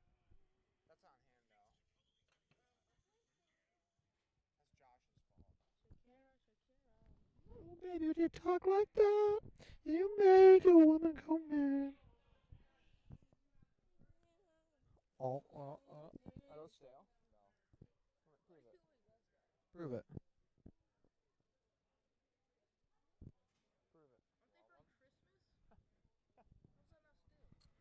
Well, that was head-to-head contact. That's on him, though. That's Josh's fault. Shakira, Shakira. Oh, baby, would you talk like that? You make a woman go mad. Are those stale? No. Prove it. Prove it. Prove it. Aren't they from Christmas? How's that not stale? Stale. Did you guys ever write down an order for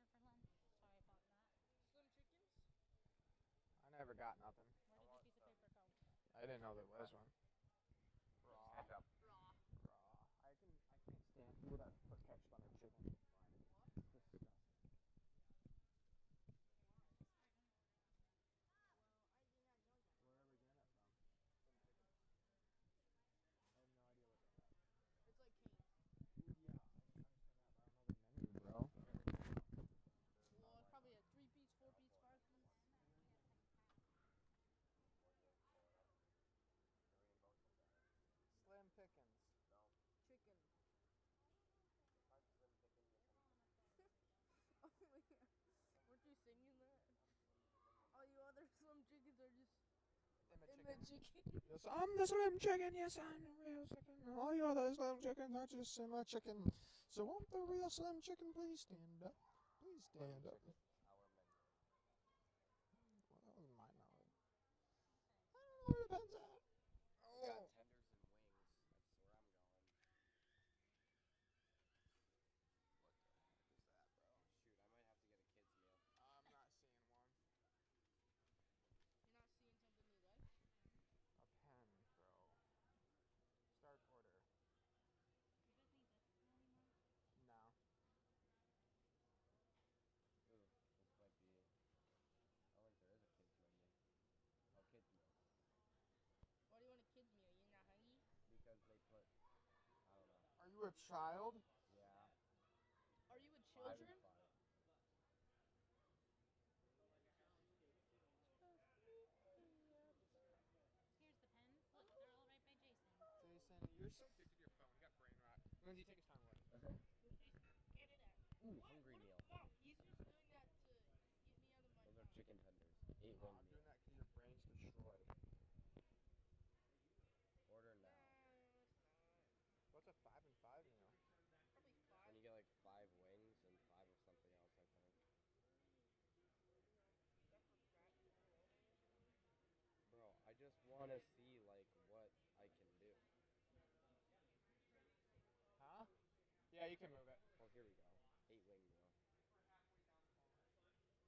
lunch? Sorry about that. Slim chickens? I never got nothing. Where did your piece of paper go? I didn't know there was one. Raw. Stand up. Raw. Raw. I can't stand people that put ketchup on their chicken. Disgusting. Where are we getting that from? I have no idea what they have. It's like Cane's. Yeah, I understand that, but I don't know the menu, bro. Well, it's probably a 3-piece, 4-piece, 5-piece. Slim Pickens. Chicken. Slim chickens are just I'm a in chicken. the chicken. Yes, I'm the slim chicken. Yes, I'm the real chicken. All you other slim chickens are just similar chicken. So won't the real slim chicken please stand up? Please stand up. Our menu. Well, that was my knowledge. I don't know where the pen's at. We got tenders and wings. That's where I'm going. What the heck is that, bro? Shoot, I might have to get a kid's meal. I'm not seeing one. You're not seeing something you like? A pen, bro. Start order. You guys need this anymore? No. Ooh, this might be. I don't think there is a kid's menu. Oh, kids meal. Why do you want a kid's meal? You're not hungry? Because they put. I don't know. Are you a child? Yeah. Are you with 5 and children? 5. Here's the pen. Look, they're all right by Jason. Jason, you're so addicted to your phone. You got brain rot. Lindsay, take his time away. Get it out. Ooh, hungry meal. Mom, he's just doing that to get me out of my Those are chicken tenders. 8 Oh, wing I'm meal. doing that because your brain's destroyed. Order now. What's a 5 and 5 meal? Probably And you get like 5 wings and 5 of something else, I think. Bro, I just want to see like what I can do. Huh? Yeah, you can move it. Well, here we go. 8 wing meal.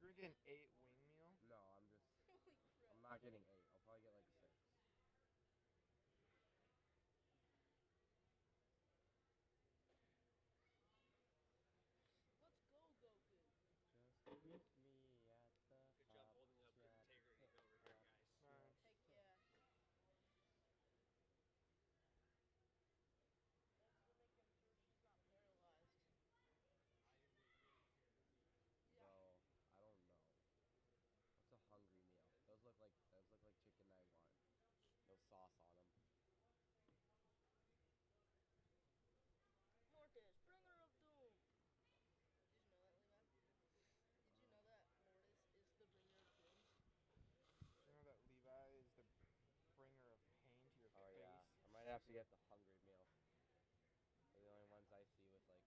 You're gonna get an 8 wing meal? No, I'm not getting 8. I'll probably get like 6. Let's go, Goku. Just meet me at the Good job Hop holding up the Track integrity over here, guys. Alright. Heck yeah. We're making sure she's not paralyzed. Bro, I don't know. What's a hungry meal? Those look like chicken I want. No sauce on them. Mortis, bringer of doom. Did you know that, Levi? Did you know that Mortis is the bringer of doom? You know that Levi is the bringer of pain to your Oh face? yeah, I might have to get the hungry meal. They're the only ones I see with like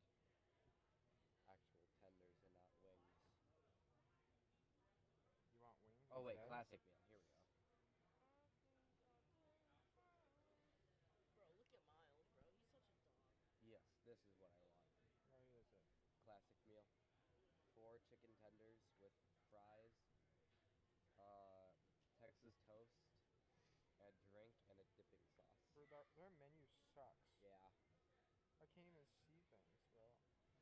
actual tenders and not wings. You want wings? Oh wait, instead? classic meal. Here we go. Bro, look at Miles, bro. He's such a dog. Yes, this is what I want. Where is it? Classic meal. 4 chicken tenders with fries, Texas toast, a drink, and a dipping sauce. Bro, their menu sucks. Yeah. I can't even see things, bro. Yeah, this is gonna.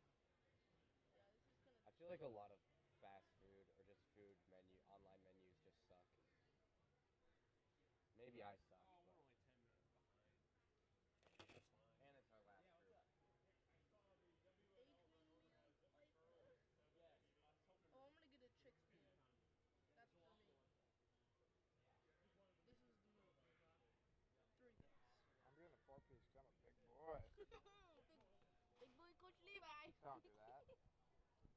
I feel like a lot of fast food or just food online menus just suck. Maybe I suck. Oh, but- we're only 10 minutes behind. And it's our last group. Oh, I'm gonna get a chick meal. That's for me. This is the move, Levi. 3 things. I'm doing a 4-piece because I'm a big boy. big boy Coach Levi. Don't do that. I was hitting your titties.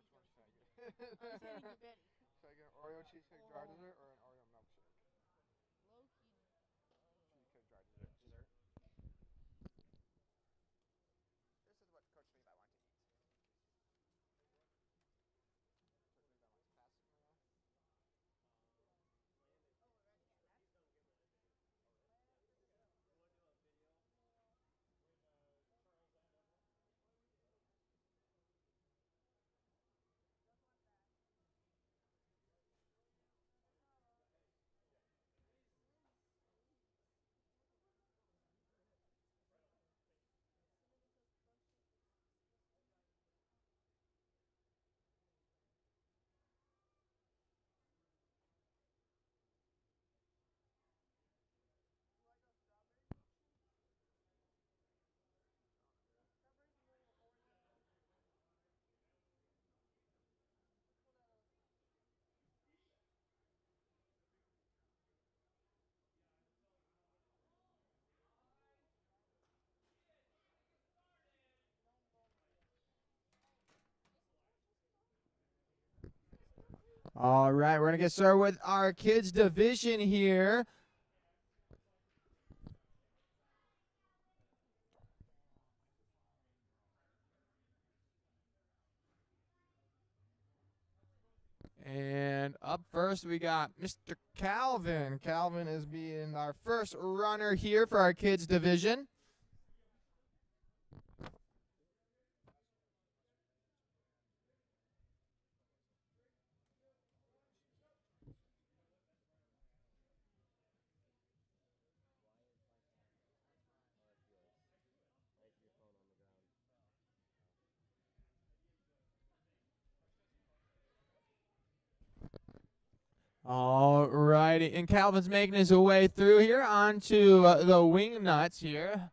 Which one should I get? I was hitting your belly. Should I get an Oreo cheesecake jar dessert or an Oreo milkshake? Low key. Cheesecake jar dessert. This is what Coach Levi wants to eat. Coach Levi wants classic meal. Oh, we're already at that? You want to do a video? With Charles and Emma? All right, we're going to get started with our kids division here. And up first, we got Mr. Calvin. Calvin is being our first runner here for our kids division. All righty, and Calvin's making his way through here onto the wing nuts here.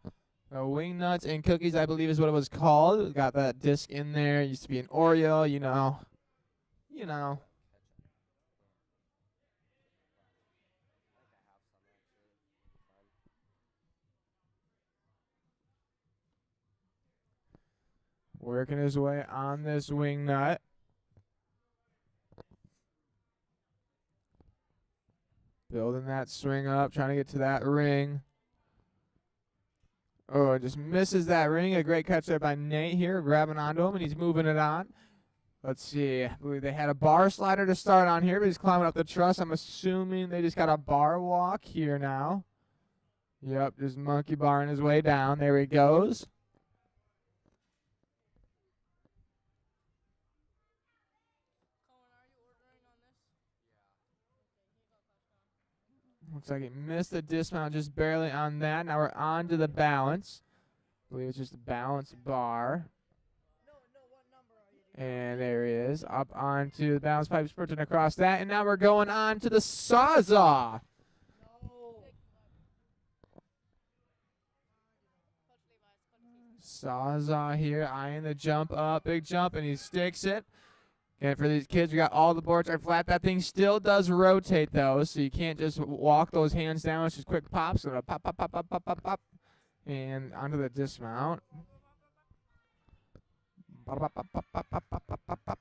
The wing nuts and cookies, I believe, is what it was called. Got that disc in there. It used to be an Oreo, you know. You know. Working his way on this wing nut. Building that swing up, trying to get to that ring. Oh, just misses that ring. A great catch there by Nate here, grabbing onto him, and he's moving it on. Let's see. I believe they had a bar slider to start on here, but he's climbing up the truss. I'm assuming they just got a bar walk here now. Yep, just monkey barring his way down. There he goes. Looks like he missed the dismount just barely on that. Now we're on to the balance. I believe it's just a balance bar. And there he is. Up onto the balance pipe, sprinting across that. And now we're going on to the sawzall. Sawzall here, eyeing the jump up. Big jump, and he sticks it. And for these kids, we got all the boards are flat. That thing still does rotate, though, so you can't just walk those hands down. It's just quick pops. So pop, pop, pop, pop, pop, pop, pop. And onto the dismount. Pop, pop, pop, pop, pop, pop, pop, pop, pop.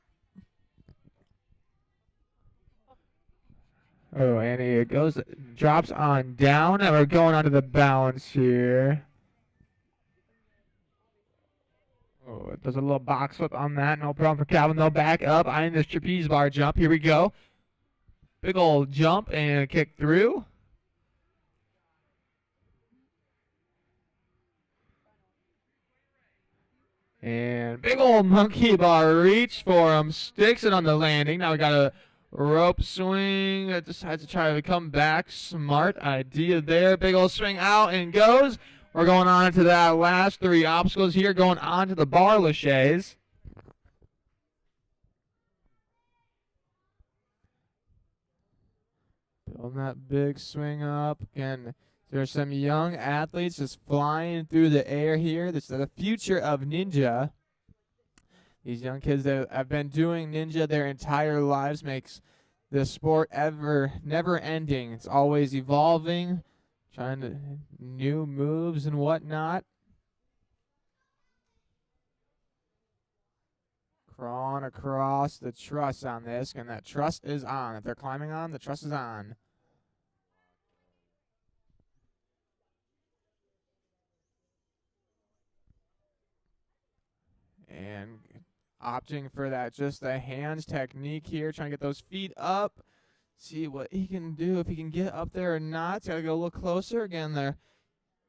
Oh, and he goes, drops on down, and we're going onto the balance here. Oh, it does a little box flip on that. No problem for Calvin, though. Back up, eyeing this trapeze bar jump. Here we go. Big old jump and kick through. And big old monkey bar reach for him. Sticks it on the landing. Now we got a rope swing. Decides to try to come back. Smart idea there. Big old swing out and goes. We're going on to that last three obstacles here, going on to the bar laches. Building that big swing up. And there's some young athletes just flying through the air here. This is the future of ninja. These young kids that have been doing ninja their entire lives makes the sport never ending. It's always evolving. Trying to new moves and whatnot. Crawling across the truss on this, and that truss is on. If they're climbing on, the truss is on. And opting for that, just the hands technique here, trying to get those feet up. See what he can do, if he can get up there or not. It's got to go a little closer. Again,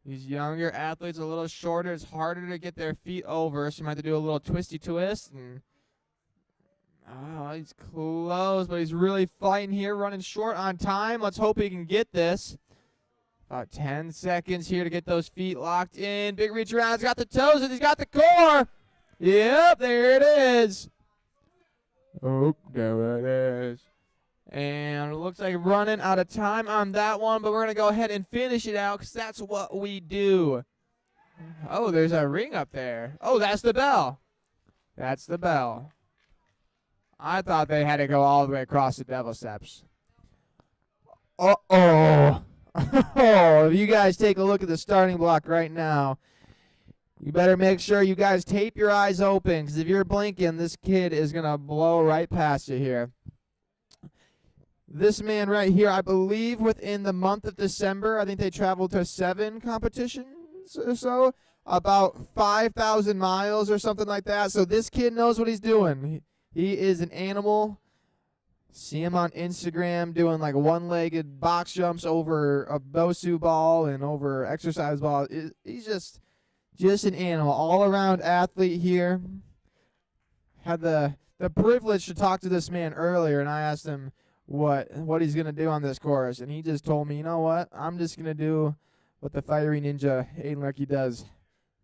these younger athletes a little shorter. It's harder to get their feet over, so you might have to do a little twisty twist. And he's close, but he's really fighting here, running short on time. Let's hope he can get this. About 10 seconds here to get those feet locked in. Big reach around. He's got the toes, and he's got the core. Yep, there it is. Oh, there it is. And it looks like running out of time on that one, but we're going to go ahead and finish it out because that's what we do. Oh, there's a ring up there. Oh, that's the bell. That's the bell. I thought they had to go all the way across the Devil Steps. Uh-oh. Oh, if you guys take a look at the starting block right now, you better make sure you guys tape your eyes open because if you're blinking, this kid is going to blow right past you here. This man right here, I believe within the month of December, I think they traveled to 7 competitions or so, about 5,000 miles or something like that. So this kid knows what he's doing. He is an animal. See him on Instagram doing like one-legged box jumps over a Bosu ball and over exercise ball. He's just an animal, all-around athlete here. Had the privilege to talk to this man earlier, and I asked him what he's going to do on this course, and he just told me, you know what, I'm just going to do what the fiery ninja Aiden Lerke does,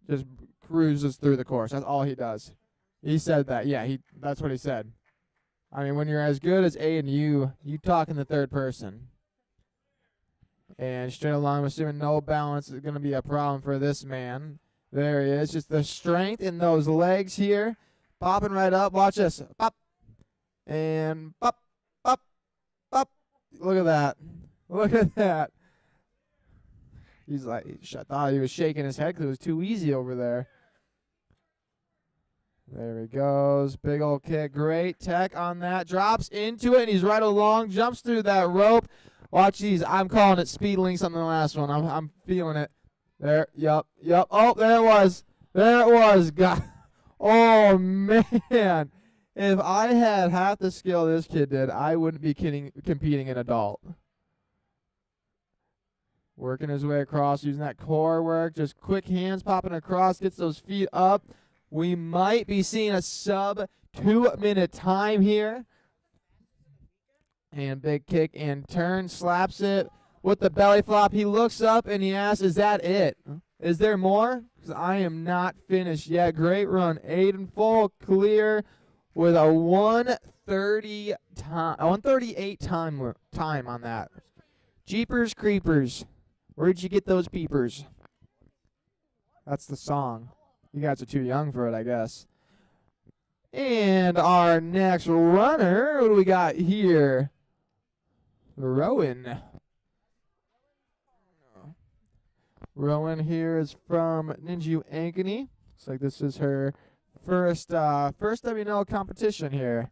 just cruises through the course. That's all he does. He said that. Yeah, that's what he said. I mean, when you're as good as Aiden, you talk in the third person. And straight along, I'm assuming no balance is going to be a problem for this man. There he is. Just the strength in those legs here. Popping right up. Watch this. Pop. And pop, pop, pop. Look at that. Look at that. He's like, I thought he was shaking his head because it was too easy over there. There he goes. Big old kick. Great tech on that. Drops into it, and he's right along. Jumps through that rope. Watch these. I'm calling it speed links on the last one. I'm feeling it. There. Yup. Oh, there it was. There it was. God. Oh, man. If I had half the skill this kid did, I wouldn't be competing in adult. Working his way across, using that core work. Just quick hands popping across. Gets those feet up. We might be seeing a sub 2-minute time here. And big kick and turn. Slaps it with the belly flop. He looks up and he asks, is that it? Is there more? Because I am not finished yet. Great run. Aiden full clear with a 138 time on that. Jeepers creepers. Where'd you get those peepers? That's the song. You guys are too young for it, I guess. And our next runner, what do we got here? Rowan. Rowan here is from Ninja Ankeny. Looks like this is her first WNL competition here.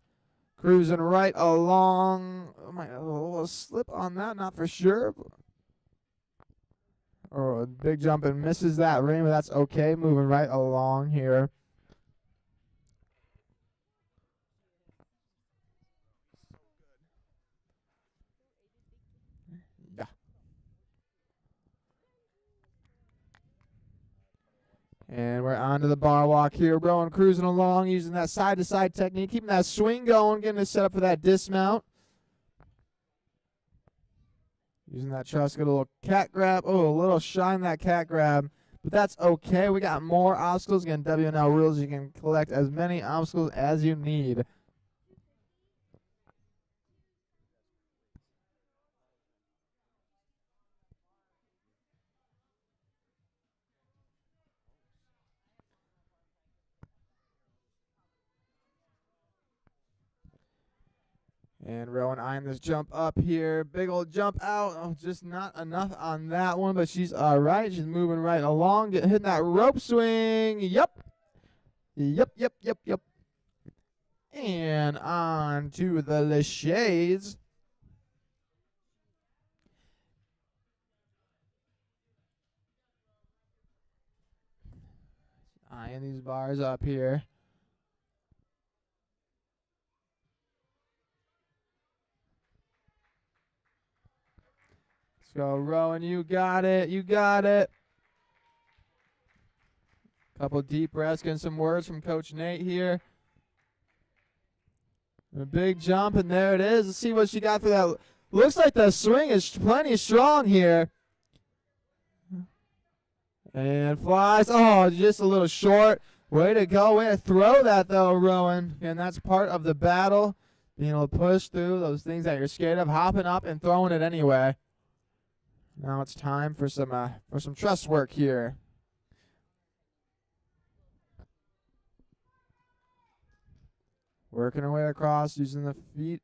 Cruising right along. Might have a little slip on that, not for sure. Oh, a big jump and misses that ring, but that's okay. Moving right along here. Yeah. And we're onto the bar walk here. Rowan cruising along, using that side-to-side technique, keeping that swing going, getting it set up for that dismount. Using that truss, get a little cat grab. Oh, a little shy in that cat grab. But that's okay. We got more obstacles. Again, WNL rules. You can collect as many obstacles as you need. And Rowan eyeing this jump up here. Big old jump out. Oh, just not enough on that one, but she's all right. She's moving right along, hitting that rope swing. Yep. And on to the Lachey's. Eyeing these bars up here. Go, Rowan, you got it. Couple deep breaths, getting some words from Coach Nate here. A big jump, and there it is. Let's see what she got for that. Looks like the swing is plenty strong here. And flies. Oh, just a little short. Way to go. Way to throw that, though, Rowan. And that's part of the battle. Being able to push through those things that you're scared of, hopping up and throwing it anyway. Now it's time for some truss work here. Working our way across, using the feet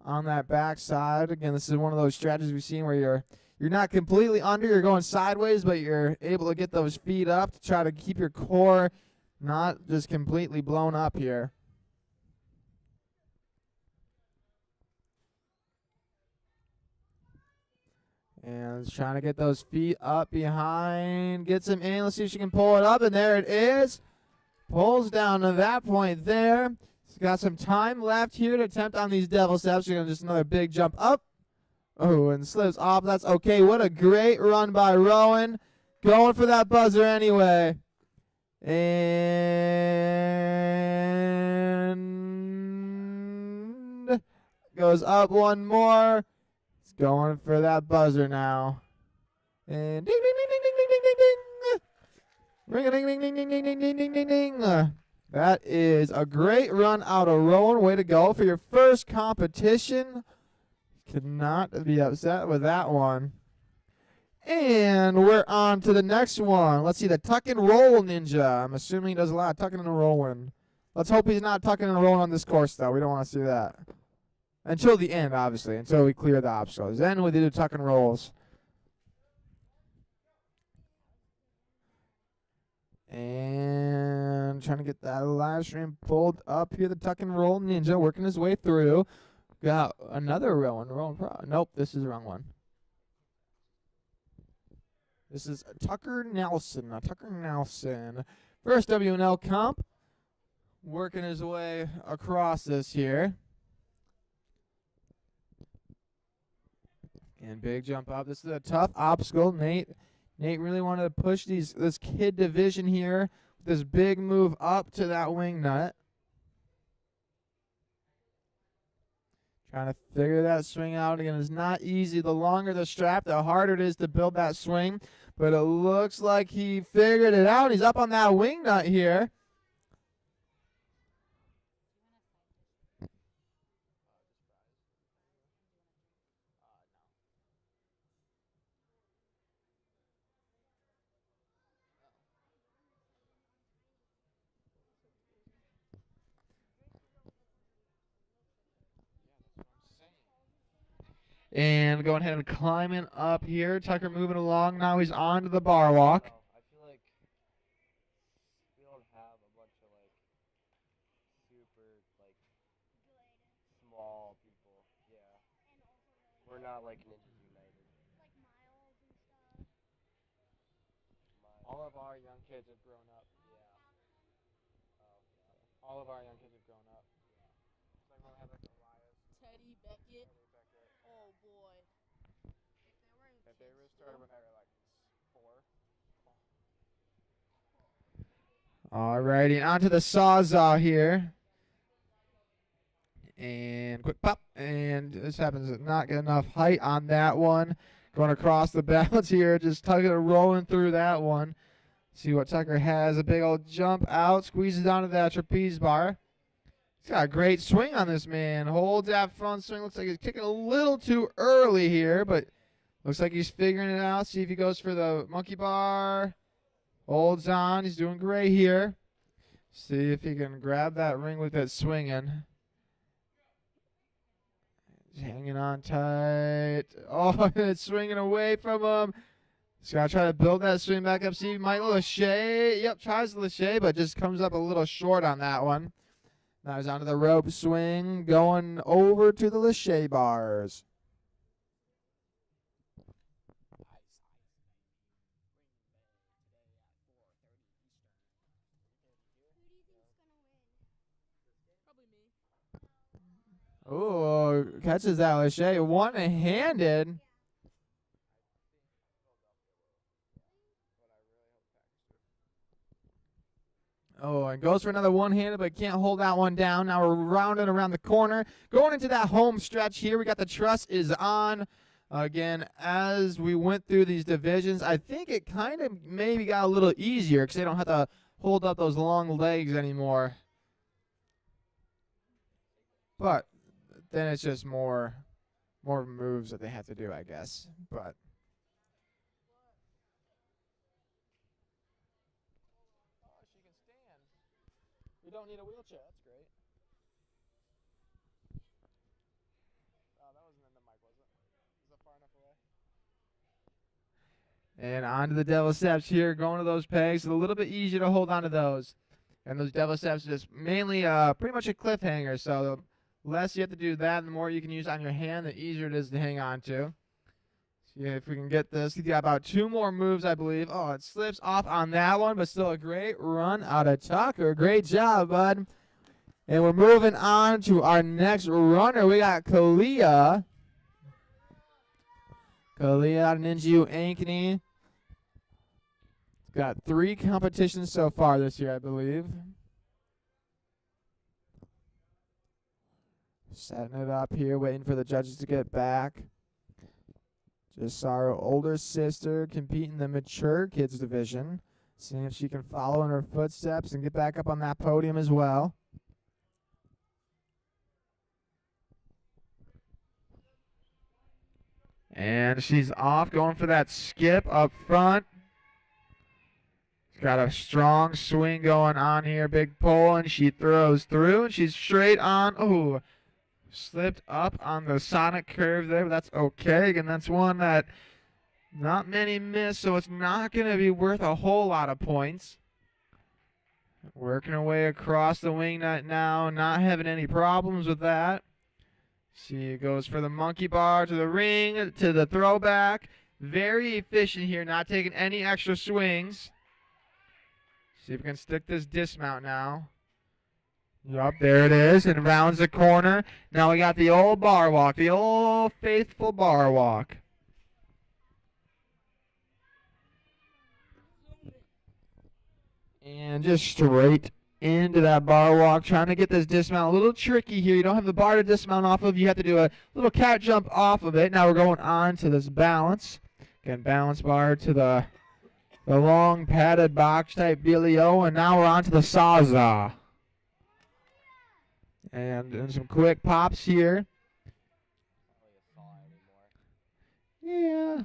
on that backside. Again, this is one of those strategies we've seen where you're not completely under, you're going sideways, but you're able to get those feet up to try to keep your core not just completely blown up here. And it's trying to get those feet up behind. Gets him in. Let's see if she can pull it up. And there it is. Pulls down to that point there. She's got some time left here to attempt on these devil steps. She's going to just another big jump up. Oh, and slips off. That's okay. What a great run by Rowan. Going for that buzzer anyway. And goes up one more. He's going for that buzzer now. And ding, ding, ding, ding, ding, ding, ding, ding. Ring a ding, ding, ding, ding, ding, ding, ding, ding, ding, ding. That is a great run out of Rowan. Way to go for your first competition. Could not be upset with that one. And we're on to the next one. Let's see, the tuck and roll ninja. I'm assuming he does a lot of tucking and rolling. Let's hope he's not tucking and rolling on this course, though. We don't want to see that. Until the end, obviously, until we clear the obstacles. Then we do the tuck and rolls. And trying to get that live stream pulled up here. The tuck and roll ninja working his way through. Got another Rowan. Nope, this is the wrong one. This is Tucker Nelson. Tucker Nelson. First WNL comp. Working his way across this here. And big jump up. This is a tough obstacle. Nate really wanted to push this kid division here. This big move up to that wing nut. Trying to figure that swing out again. It's not easy. The longer the strap, the harder it is to build that swing. But it looks like he figured it out. He's up on that wing nut here. And going ahead and climbing up here. Tucker moving along. Now he's onto the bar walk. I feel like we don't have a bunch of like super like small people. Yeah. We're not like Ninjas United. All of our young kids have grown up. Yeah. All of our young kids have grown up. Yeah. So I have like Elias. Teddy Beckett. Oh boy. If they were started when they were like 4. Alrighty, and onto the Sawzall here. And quick pop. And this happens to not get enough height on that one. Going across the balance here. Just tugging and rolling through that one. See what Tucker has. A big old jump out. Squeezes onto that trapeze bar. He's got a great swing on this man. Holds that front swing. Looks like he's kicking a little too early here, but looks like he's figuring it out. See if he goes for the monkey bar. Holds on. He's doing great here. See if he can grab that ring with it swinging. He's hanging on tight. Oh, it's swinging away from him. He's got to try to build that swing back up. See, might lachey. Yep, tries the lachey, but just comes up a little short on that one. Now he's onto the rope swing, going over to the lachey bars. Oh, catches that lachey one-handed. Oh, and goes for another one-handed, but can't hold that one down. Now we're rounding around the corner. Going into that home stretch here. We got the truss is on. Again, as we went through these divisions, I think it kind of maybe got a little easier because they don't have to hold up those long legs anymore. But then it's just more moves that they have to do, I guess. But she can stand. We don't need a wheelchair. That's great. Oh, that wasn't in the mic, was it? Is that far enough away? And onto the devil steps here, going to those pegs. It's a little bit easier to hold on to those. And those devil steps are just mainly pretty much a cliffhanger. So the less you have to do that, the more you can use on your hand, the easier it is to hang on to. See if we can get this. He's got about 2 more moves, I believe. Oh, it slips off on that one, but still a great run out of Tucker. Great job, bud. And we're moving on to our next runner. We got Kalia. Kalia out of NGU Ankeny. Got 3 competitions so far this year, I believe. Setting it up here, waiting for the judges to get back. Just saw her older sister compete in the mature kids division. Seeing if she can follow in her footsteps and get back up on that podium as well. And she's off, going for that skip up front. She's got a strong swing going on here, big pull, and she throws through, and she's straight on. Oh, slipped up on the sonic curve there, but that's okay. And that's one that not many miss, so it's not going to be worth a whole lot of points. Working her way across the wing nut now, not having any problems with that. She goes for the monkey bar to the ring, to the throwback. Very efficient here, not taking any extra swings. See if we can stick this dismount now. Yup, there it is, and rounds the corner. Now we got the old bar walk, the old faithful bar walk. And just straight into that bar walk, trying to get this dismount. A little tricky here. You don't have the bar to dismount off of. You have to do a little cat jump off of it. Now we're going on to this balance. Again, balance bar to the long padded box type dealio. And now we're on to the sawzall. And doing some quick pops here. Yeah.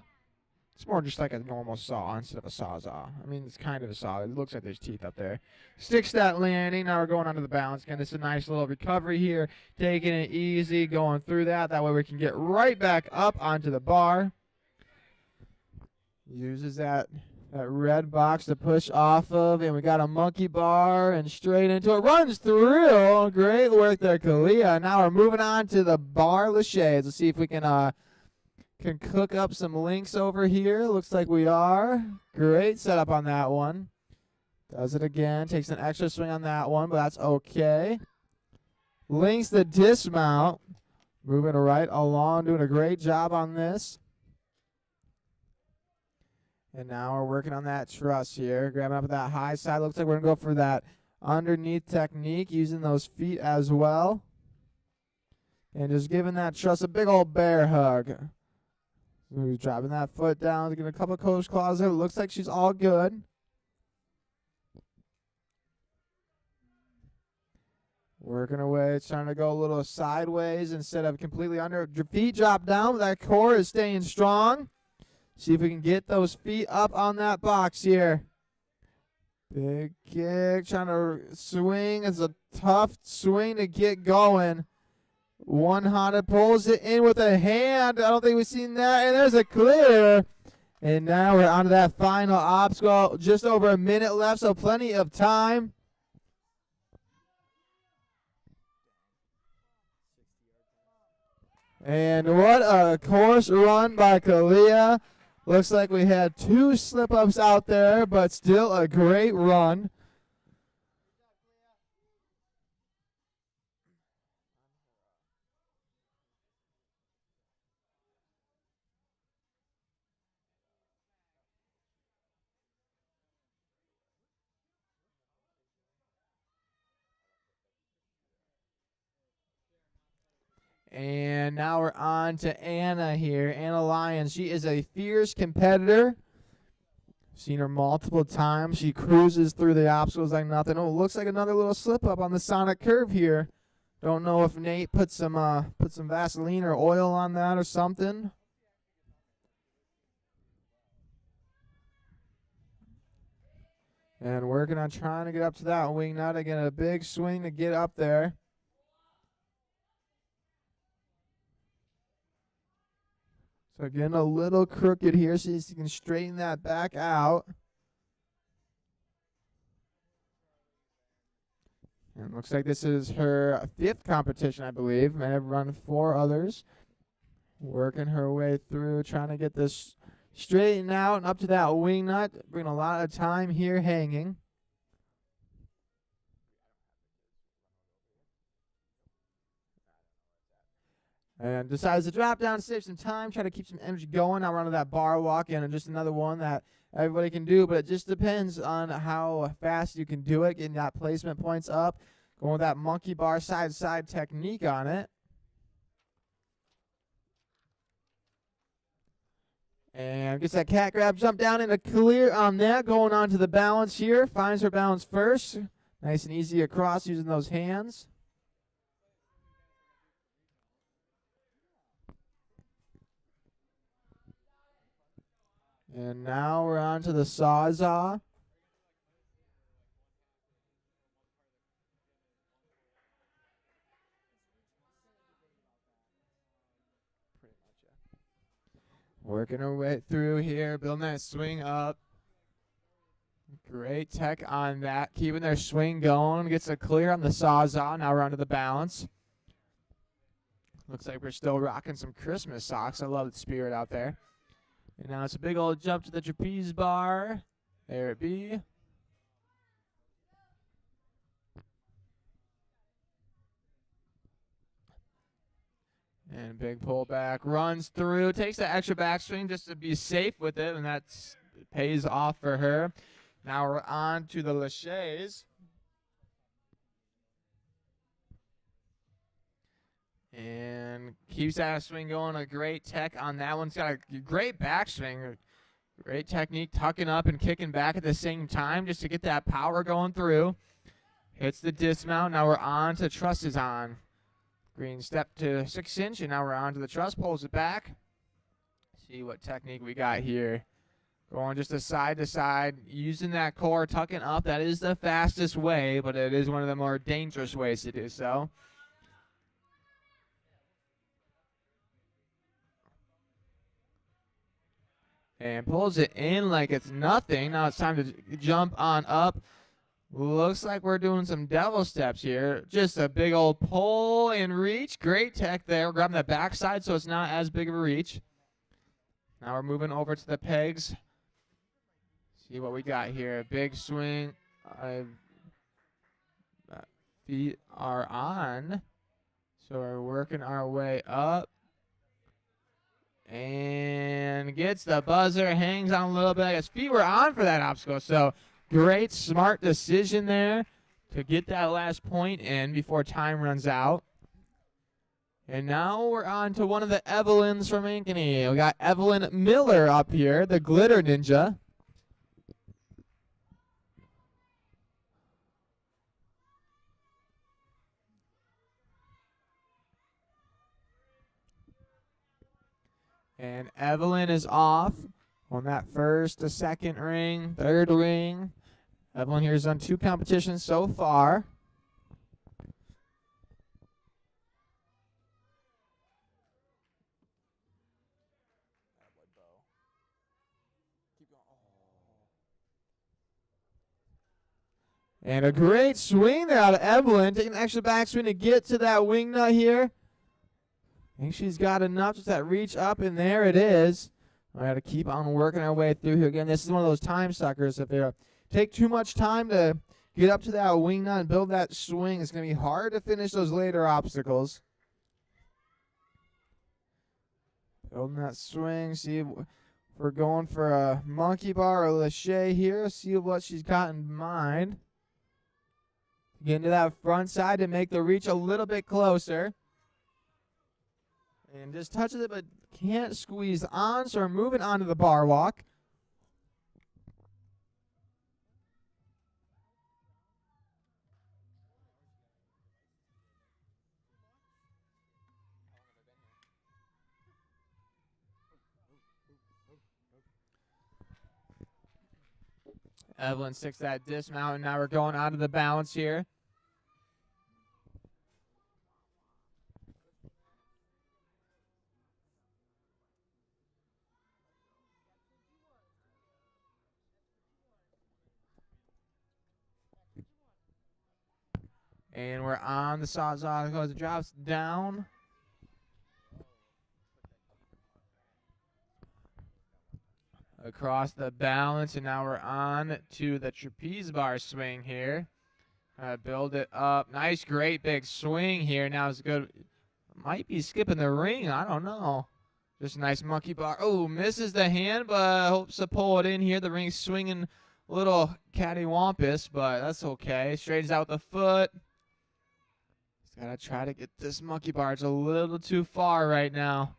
It's more just like a normal saw instead of a sawzall. I mean, it's kind of a saw. It looks like there's teeth up there. Sticks that landing. Now we're going on to the balance. Again, this is a nice little recovery here. Taking it easy, going through that. That way we can get right back up onto the bar. Uses that red box to push off of. And we got a monkey bar and straight into it. Runs through. Great work there, Kalia. Now we're moving on to the bar laches. Let's see if we can cook up some links over here. Looks like we are. Great setup on that one. Does it again. Takes an extra swing on that one, but that's okay. Links the dismount. Moving right along. Doing a great job on this. And now we're working on that truss here. Grabbing up that high side. Looks like we're going to go for that underneath technique. Using those feet as well. And just giving that truss a big old bear hug. We're dropping that foot down, getting a couple of coach claws there. Looks like she's all good. Working away, trying to go a little sideways instead of completely under. Feet drop down, but that core is staying strong. See if we can get those feet up on that box here. Big kick, trying to swing. It's a tough swing to get going. One-handed pulls it in with a hand. I don't think we've seen that. And there's a clear. And now we're on to that final obstacle. Just over a minute left, so plenty of time. And what a course run by Kalia. Looks like we had 2 slip-ups out there, but still a great run. And now we're on to Anna here. Anna Lyons. She is a fierce competitor. Seen her multiple times. She cruises through the obstacles like nothing. Oh, looks like another little slip up on the sonic curve here. Don't know if Nate put some Vaseline or oil on that or something. And working on trying to get up to that wing nut. Again, a big swing to get up there. So again, a little crooked here, so you can straighten that back out. And it looks like this is her 5th competition, I believe. May have run 4 others. Working her way through, trying to get this straightened out and up to that wing nut. Bringing a lot of time here hanging. And decides to drop down, save some time, try to keep some energy going. Now we're onto that bar walk, and just another one that everybody can do, but it just depends on how fast you can do it, getting that placement points up, going with that monkey bar side-to-side technique on it. And gets that cat grab, jump down in a clear on that, going on to the balance here. Finds her balance first. Nice and easy across using those hands. And now we're on to the sawzall. Working our way through here, building that swing up. Great tech on that, keeping their swing going. Gets a clear on the sawzall. Now we're onto the balance. Looks like we're still rocking some Christmas socks. I love the spirit out there. And now it's a big old jump to the trapeze bar. There it be. And big pullback, runs through, takes that extra backswing just to be safe with it, and that pays off for her. Now we're on to the laches. And keeps that swing going. A great tech on that one. It's got a great backswing. Great technique, tucking up and kicking back at the same time just to get that power going through. Hits the dismount. Now we're on to trusses on. Green step to 6-inch, and now we're on to the truss. Pulls it back. See what technique we got here. Going just a side to side, using that core, tucking up. That is the fastest way, but it is one of the more dangerous ways to do so. And pulls it in like it's nothing. Now it's time to jump on up. Looks like we're doing some devil steps here. Just a big old pull and reach. Great tech there. We're grabbing the backside so it's not as big of a reach. Now we're moving over to the pegs. See what we got here. Big swing. Feet are on. So we're working our way up. And gets the buzzer, hangs on a little bit. His feet were on for that obstacle. So great, smart decision there to get that last point in before time runs out. And now we're on to one of the Evelyns from Ankeny. We got Evelyn Miller up here, the Glitter Ninja. And Evelyn is off on that first, the second ring, third ring. Evelyn here has done 2 competitions so far. And a great swing there out of Evelyn, taking an extra backswing to get to that wing nut here. I think she's got enough, just that reach up, and there it is. I got to keep on working our way through here. Again, this is one of those time suckers. If they take too much time to get up to that wing nut and build that swing, it's going to be hard to finish those later obstacles. Building that swing. See if we're going for a monkey bar or lache here. See what she's got in mind. Get into that front side to make the reach a little bit closer. And just touches it, but can't squeeze on, so we're moving on to the bar walk. Evelyn sticks that dismount, and now we're going on to the balance here. And we're on the sawzall. It drops down. across the balance, and now we're on to the trapeze bar swing here. Build it up. Nice, great big swing here. Now it's good. Might be skipping the ring. I don't know. Just a nice monkey bar. Oh, misses the hand, but hopes to pull it in here. The ring's swinging a little cattywampus, but that's okay. Straightens out the foot. He's got to try to get this monkey bar. It's a little too far right now.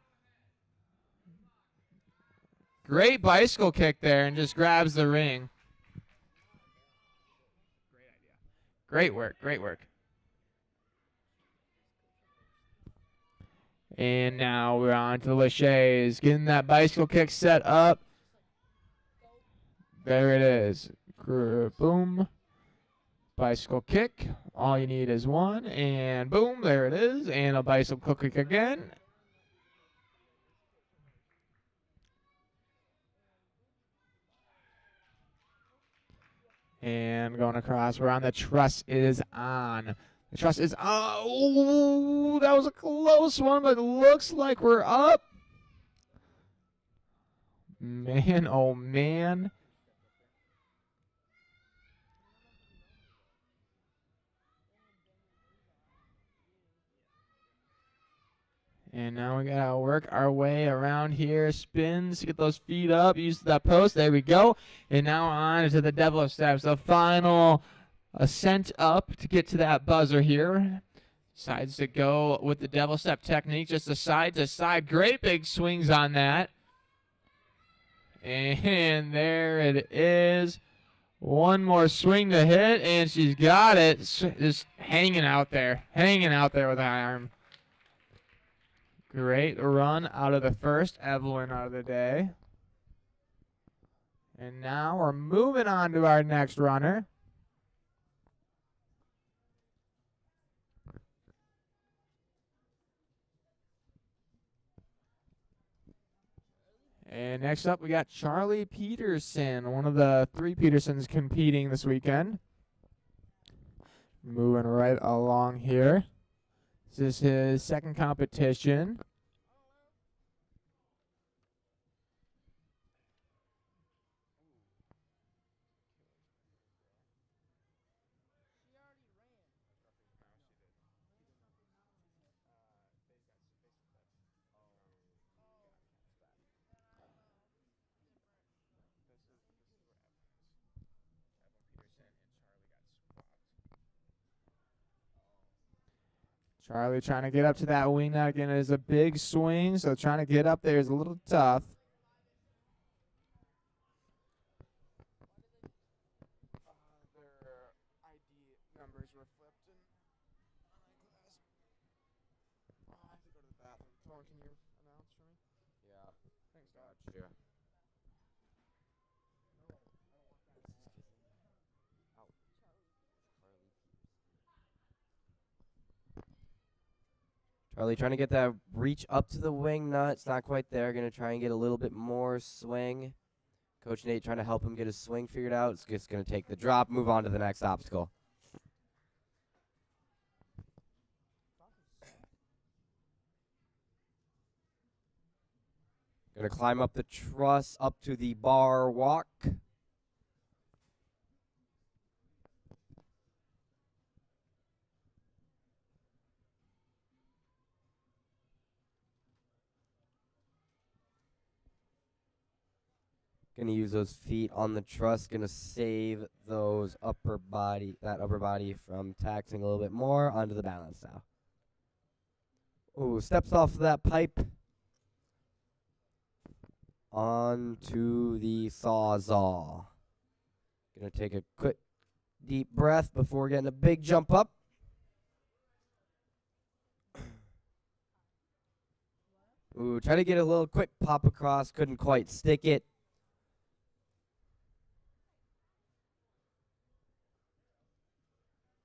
Great bicycle kick there and just grabs the ring. Great work, great work. And now we're on to Lachey's. Getting that bicycle kick set up. There it is. Boom. Bicycle kick. All you need is one. And boom, there it is. And a bicycle kick again. And going across, we're on. The truss is on. The truss is on. Oh, that was a close one, but it looks like we're up. Man, oh man. And now we gotta work our way around here. Spins to get those feet up. Use that post. There we go. And now on to the devil steps. The final ascent up to get to that buzzer here. Decides to go with the devil step technique. Just a side to side. Great big swings on that. And there it is. One more swing to hit. And she's got it. Just hanging out there. Hanging out there with the arm. Great run out of the first Evelyn of the day. And now we're moving on to our next runner. And next up we got Charlie Peterson, one of the three Petersons competing this weekend. Moving right along here. This is his second competition. Charlie trying to get up to that wing nut again. It is a big swing, so trying to get up there is a little tough. Their ID numbers were flipped in online class. I have to go to the bathroom. Thorne, can you announce for me? Yeah. Thanks, God. Gotcha. Charlie trying to get that reach up to the wing nut. It's not quite there. Going to try and get a little bit more swing. Coach Nate trying to help him get his swing figured out. It's just going to take the drop, move on to the next obstacle. Going to climb up the truss up to the bar walk. Going to use those feet on the truss. Going to save those that upper body from taxing a little bit more onto the balance now. Ooh, steps off that pipe. Onto the sawzall. Going to take a quick deep breath before getting a big jump up. Ooh, try to get a little quick pop across. Couldn't quite stick it.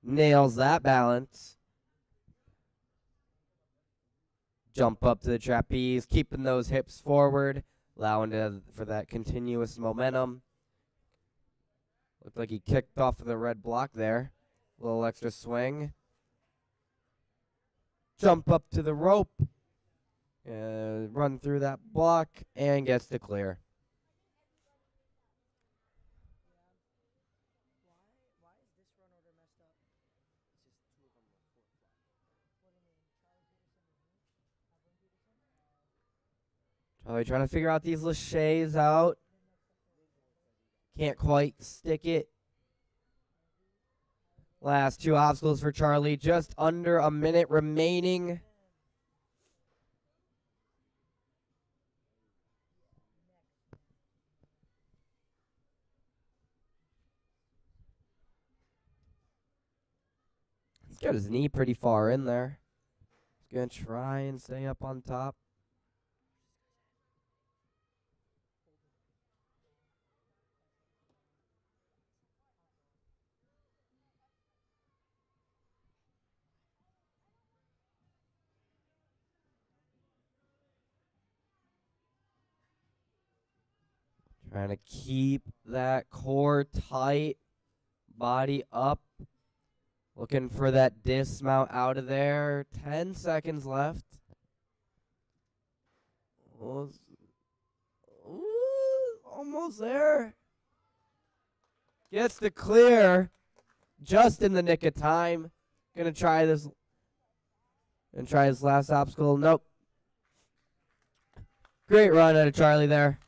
Nails that balance. Jump up to the trapeze, keeping those hips forward, allowing for that continuous momentum. Looked like he kicked off of the red block there. A little extra swing. Jump up to the rope. Run through that block and gets to clear. Probably trying to figure out these laches out. Can't quite stick it. Last 2 obstacles for Charlie. Just under a minute remaining. He's got his knee pretty far in there. He's going to try and stay up on top. Trying to keep that core tight, body up. Looking for that dismount out of there. 10 seconds left. Ooh, almost there. Gets the clear just in the nick of time. Gonna try this. Gonna try his last obstacle. Nope. Great run out of Charlie there.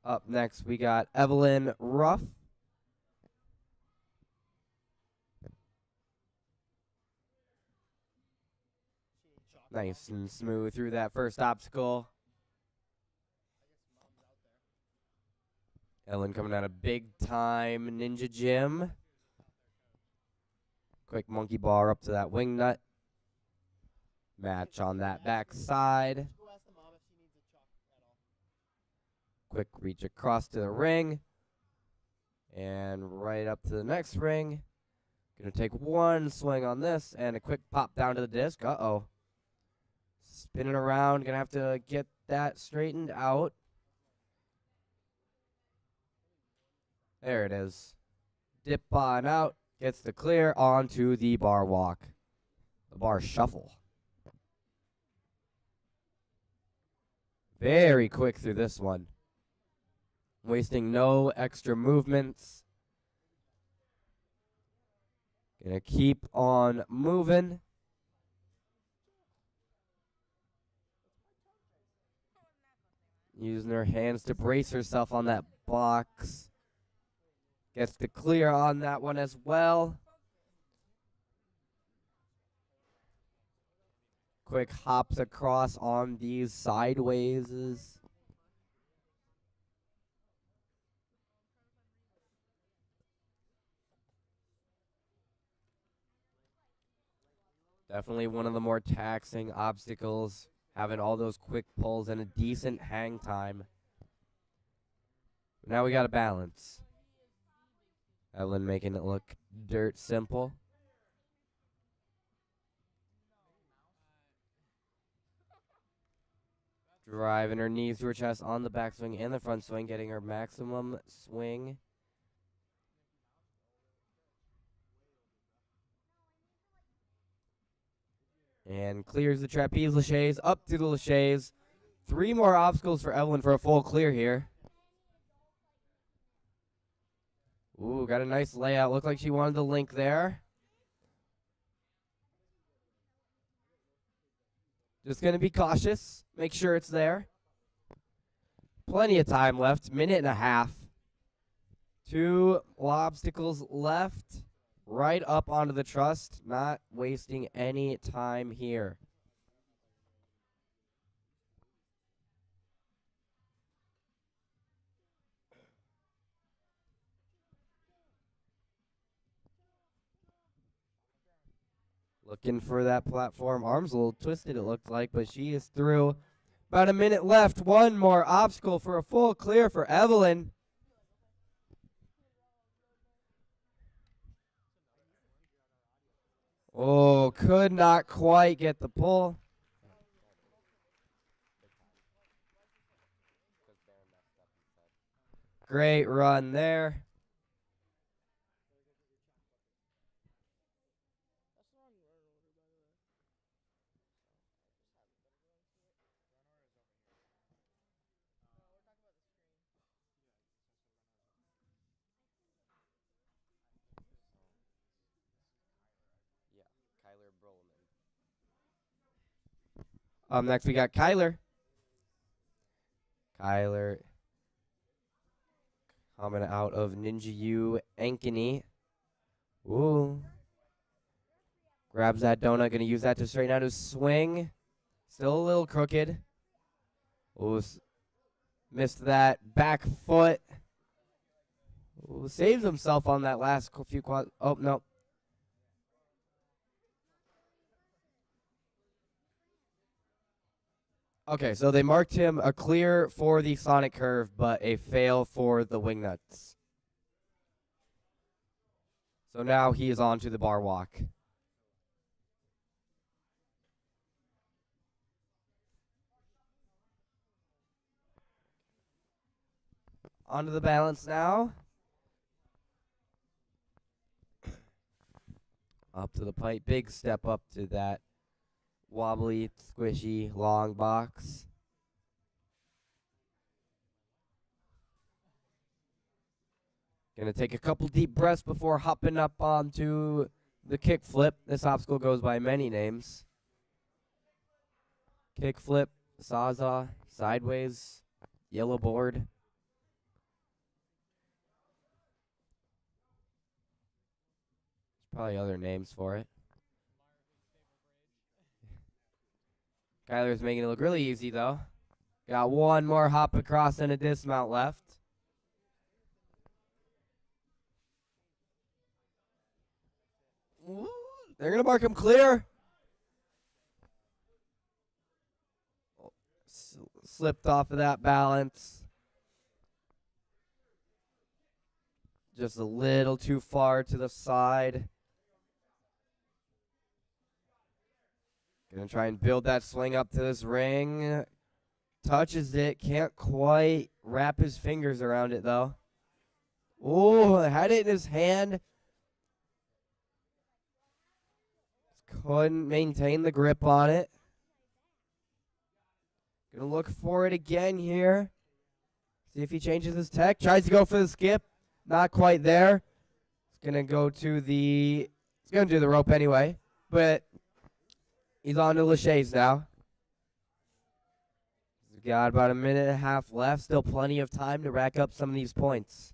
Up next, we got Evelyn Ruff. Nice and smooth through that first obstacle. Ellen coming out of big time Ninja Gym. Quick monkey bar up to that wing nut. Match on that back side. Quick reach across to the ring. And right up to the next ring. Gonna take one swing on this and a quick pop down to the disc. Uh-oh. Spinning around. Gonna have to get that straightened out. There it is. Dip on out. Gets the clear onto the bar walk. The bar shuffle. Very quick through this one. Wasting no extra movements. Gonna keep on moving. Using her hands to brace herself on that box. Gets the clear on that one as well. Quick hops across on these sidewayses. Definitely one of the more taxing obstacles, having all those quick pulls and a decent hang time. Now we got to balance. Evelyn making it look dirt simple. Driving her knees to her chest on the backswing and the front swing, getting her maximum swing. And clears the trapeze laches up to the laches. 3 more obstacles for Evelyn for a full clear here. Ooh, got a nice layout. Looked like she wanted the link there. Just going to be cautious. Make sure it's there. Plenty of time left. Minute and a half. 2 obstacles left. Right up onto the trust. Not wasting any time here. Looking for that platform. Arms a little twisted, it looked like, but she is through. About a minute left. 1 more obstacle for a full clear for Evelyn. Oh, could not quite get the pull. Great run there. That's not in run order, by the way. No, we're talking about the screen. Yeah, Kyler Brolman. Next we got Kyler. Kyler coming out of Ninja U Ankeny. Ooh. Grabs that donut, gonna use that to straighten out his swing. Still a little crooked. Ooh, missed that back foot. Ooh, saves himself on that last few quad. Oh, no. Okay, so they marked him a clear for the Sonic Curve, but a fail for the wing nuts. So now he is on to the bar walk. Onto the balance now. Up to the pipe. Big step up to that wobbly, squishy, long box. Gonna take a couple deep breaths before hopping up onto the kick flip. This obstacle goes by many names. Kick flip, sawzall, sideways, yellow board. There's probably other names for it. Kyler's making it look really easy though. Got one more hop across and a dismount left. Ooh, they're going to mark him clear. Slipped off of that balance. Just a little too far to the side. Going to try and build that swing up to this ring. Touches it. Can't quite wrap his fingers around it, though. Oh, had it in his hand. Couldn't maintain the grip on it. Gonna look for it again here. See if he changes his tech. Tries to go for the skip. Not quite there. He's gonna go to the. He's gonna do the rope anyway. But he's on to Lachey's now. He's got about a minute and a half left. Still plenty of time to rack up some of these points.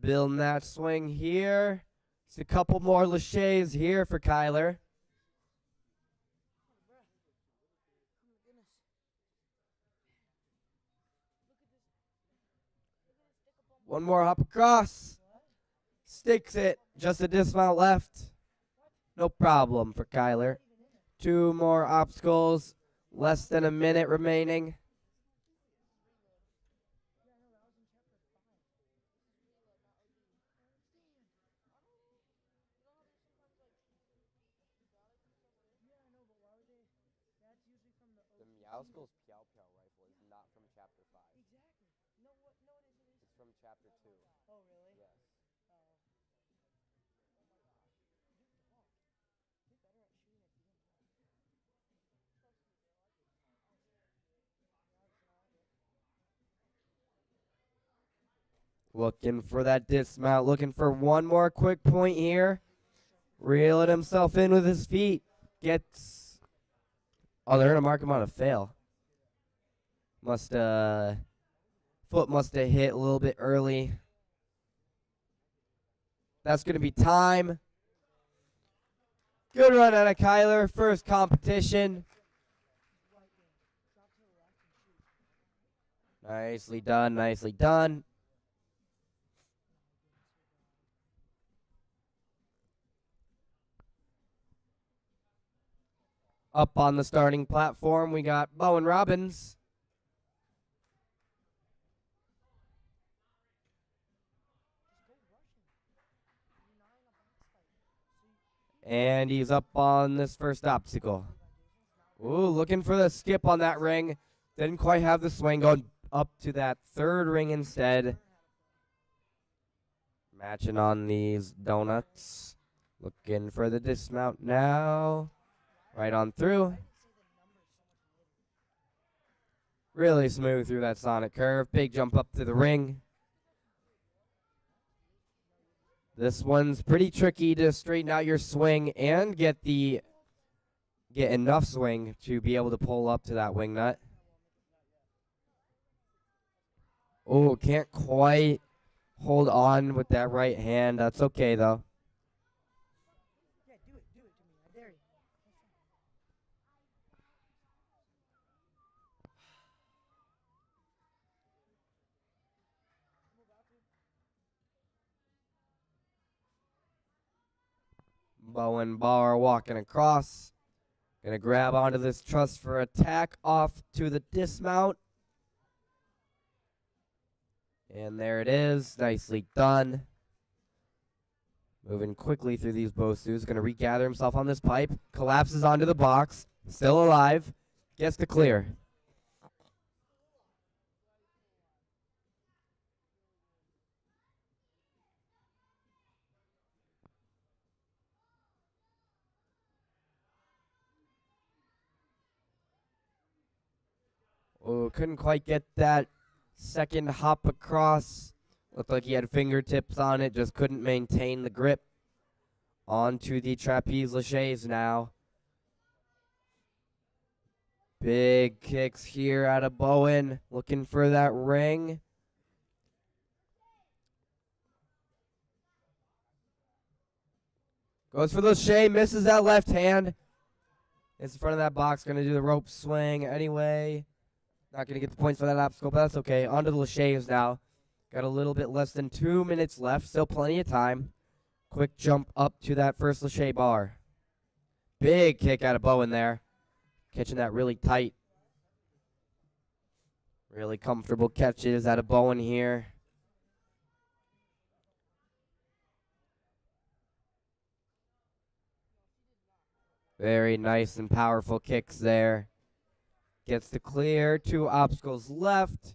Building that swing here. Just a couple more Lachey's here for Kyler. One more hop across. Sticks it. Just a dismount left. No problem for Kyler. Two more obstacles. Less than a minute remaining. The Meowskull's Piao Piao rifle is not from Chapter 5. Exactly. No, what? No, it isn't. It's from Chapter 2. Oh, really? Yes. Oh. Oh my gosh. You're dog. You're better at shooting at being Looking for that dismount. Looking for one more quick point here. Reeling himself in with his feet. Gets. Oh, they're going to mark him on a fail. Foot must have hit a little bit early. That's going to be time. Good run out of Kyler. First competition. Nicely done, nicely done. Up on the starting platform, we got Bowen Robbins. And he's up on this first obstacle. Ooh, looking for the skip on that ring. Didn't quite have the swing, going up to that third ring instead. Matching on these donuts. Looking for the dismount now. Right on through. Really smooth through that sonic curve. Big jump up to the ring. This one's pretty tricky to straighten out your swing and get enough swing to be able to pull up to that wing nut. Oh, can't quite hold on with that right hand. That's okay, though. Yeah, do it to me. I dare you. Bowen bar walking across. Gonna grab onto this truss for attack off to the dismount. And there it is. Nicely done. Moving quickly through these Bosus. Gonna regather himself on this pipe. Collapses onto the box. Still alive. Gets to clear. Oh, couldn't quite get that second hop across. Looked like he had fingertips on it, just couldn't maintain the grip. Onto the trapeze laches now. Big kicks here out of Bowen, looking for that ring. Goes for the lache, misses that left hand. It's in front of that box, gonna do the rope swing anyway. Not going to get the points for that obstacle, but that's okay. On to the laches now. Got a little bit less than 2 minutes left. Still plenty of time. Quick jump up to that first lache bar. Big kick out of Bowen there. Catching that really tight. Really comfortable catches out of Bowen here. Very nice and powerful kicks there. Gets to clear. 2 obstacles left.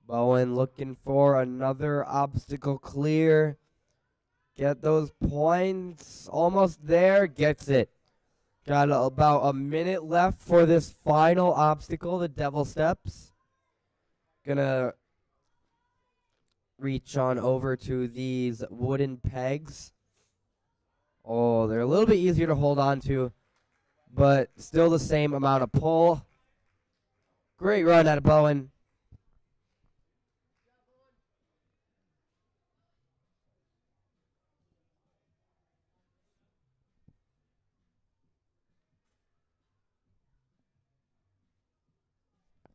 Bowen looking for another obstacle clear. Get those points. Almost there. Gets it. Got about a minute left for this final obstacle, the devil steps. Gonna reach on over to these wooden pegs. Oh, they're a little bit easier to hold on to, but still the same amount of pull. Great run out of Bowen.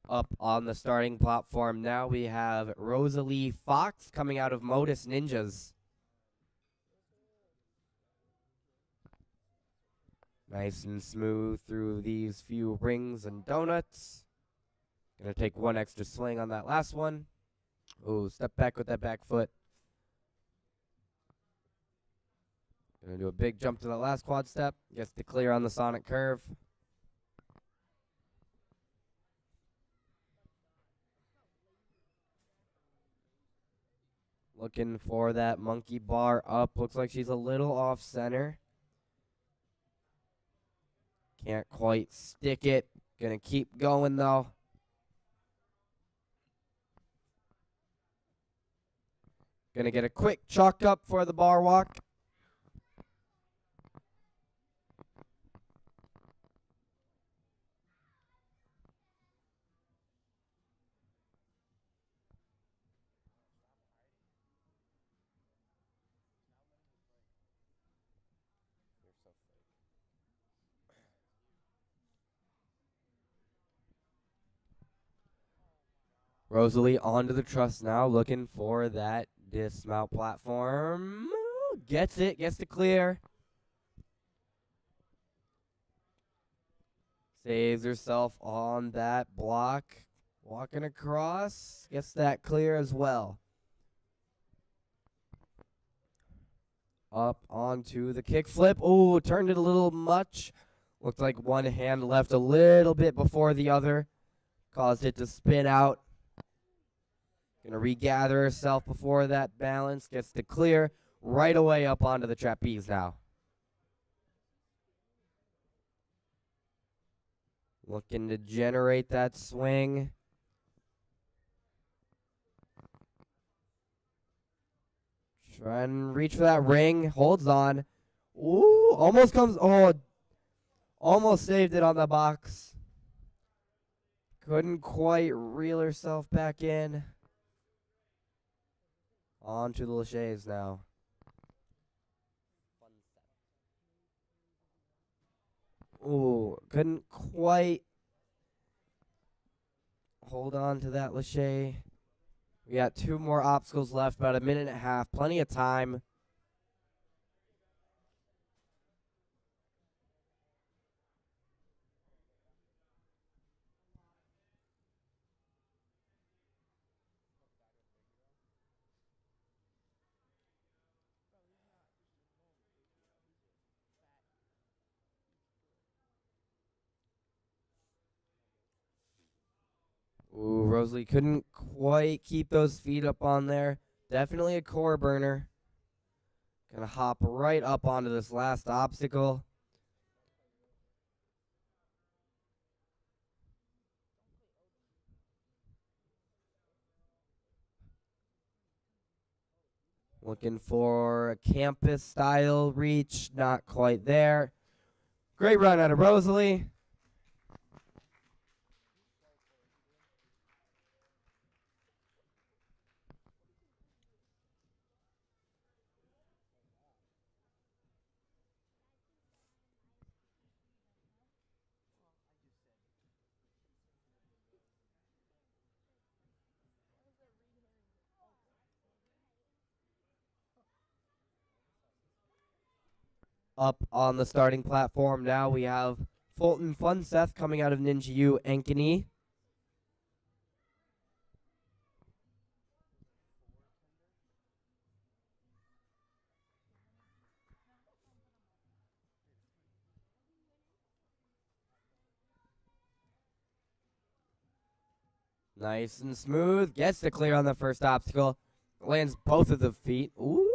Up on the starting platform now we have Rosalie Fox coming out of Modus Ninjas. Nice and smooth through these few rings and donuts. Gonna take one extra swing on that last one. Ooh, step back with that back foot. Gonna do a big jump to the last quad step. Gets to clear on the sonic curve. Looking for that monkey bar up. Looks like she's a little off center. Can't quite stick it. Gonna keep going though. Gonna get a quick chalk up for the bar walk. Rosalie onto the truss now, looking for that dismount platform. Gets it, gets to clear. Saves herself on that block. Walking across. Gets that clear as well. Up onto the kickflip. Oh, turned it a little much. Looked like one hand left a little bit before the other. Caused it to spin out. Gonna regather herself before that balance. Gets to clear. Right away up onto the trapeze now. Looking to generate that swing. Try and reach for that ring. Holds on. Ooh, almost comes. Oh, almost saved it on the box. Couldn't quite reel herself back in. On to the Lachey's now. Ooh, couldn't quite hold on to that Lachey. We got 2 more obstacles left, about a minute and a half. Plenty of time. Ooh, Rosalie couldn't quite keep those feet up on there. Definitely a core burner. Gonna hop right up onto this last obstacle. Looking for a campus style reach. Not quite there. Great run out of Rosalie. Up on the starting platform now we have Fulton Funseth coming out of Ninja U Ankeny. Nice and smooth. Gets to clear on the first obstacle. Lands both of the feet. Ooh.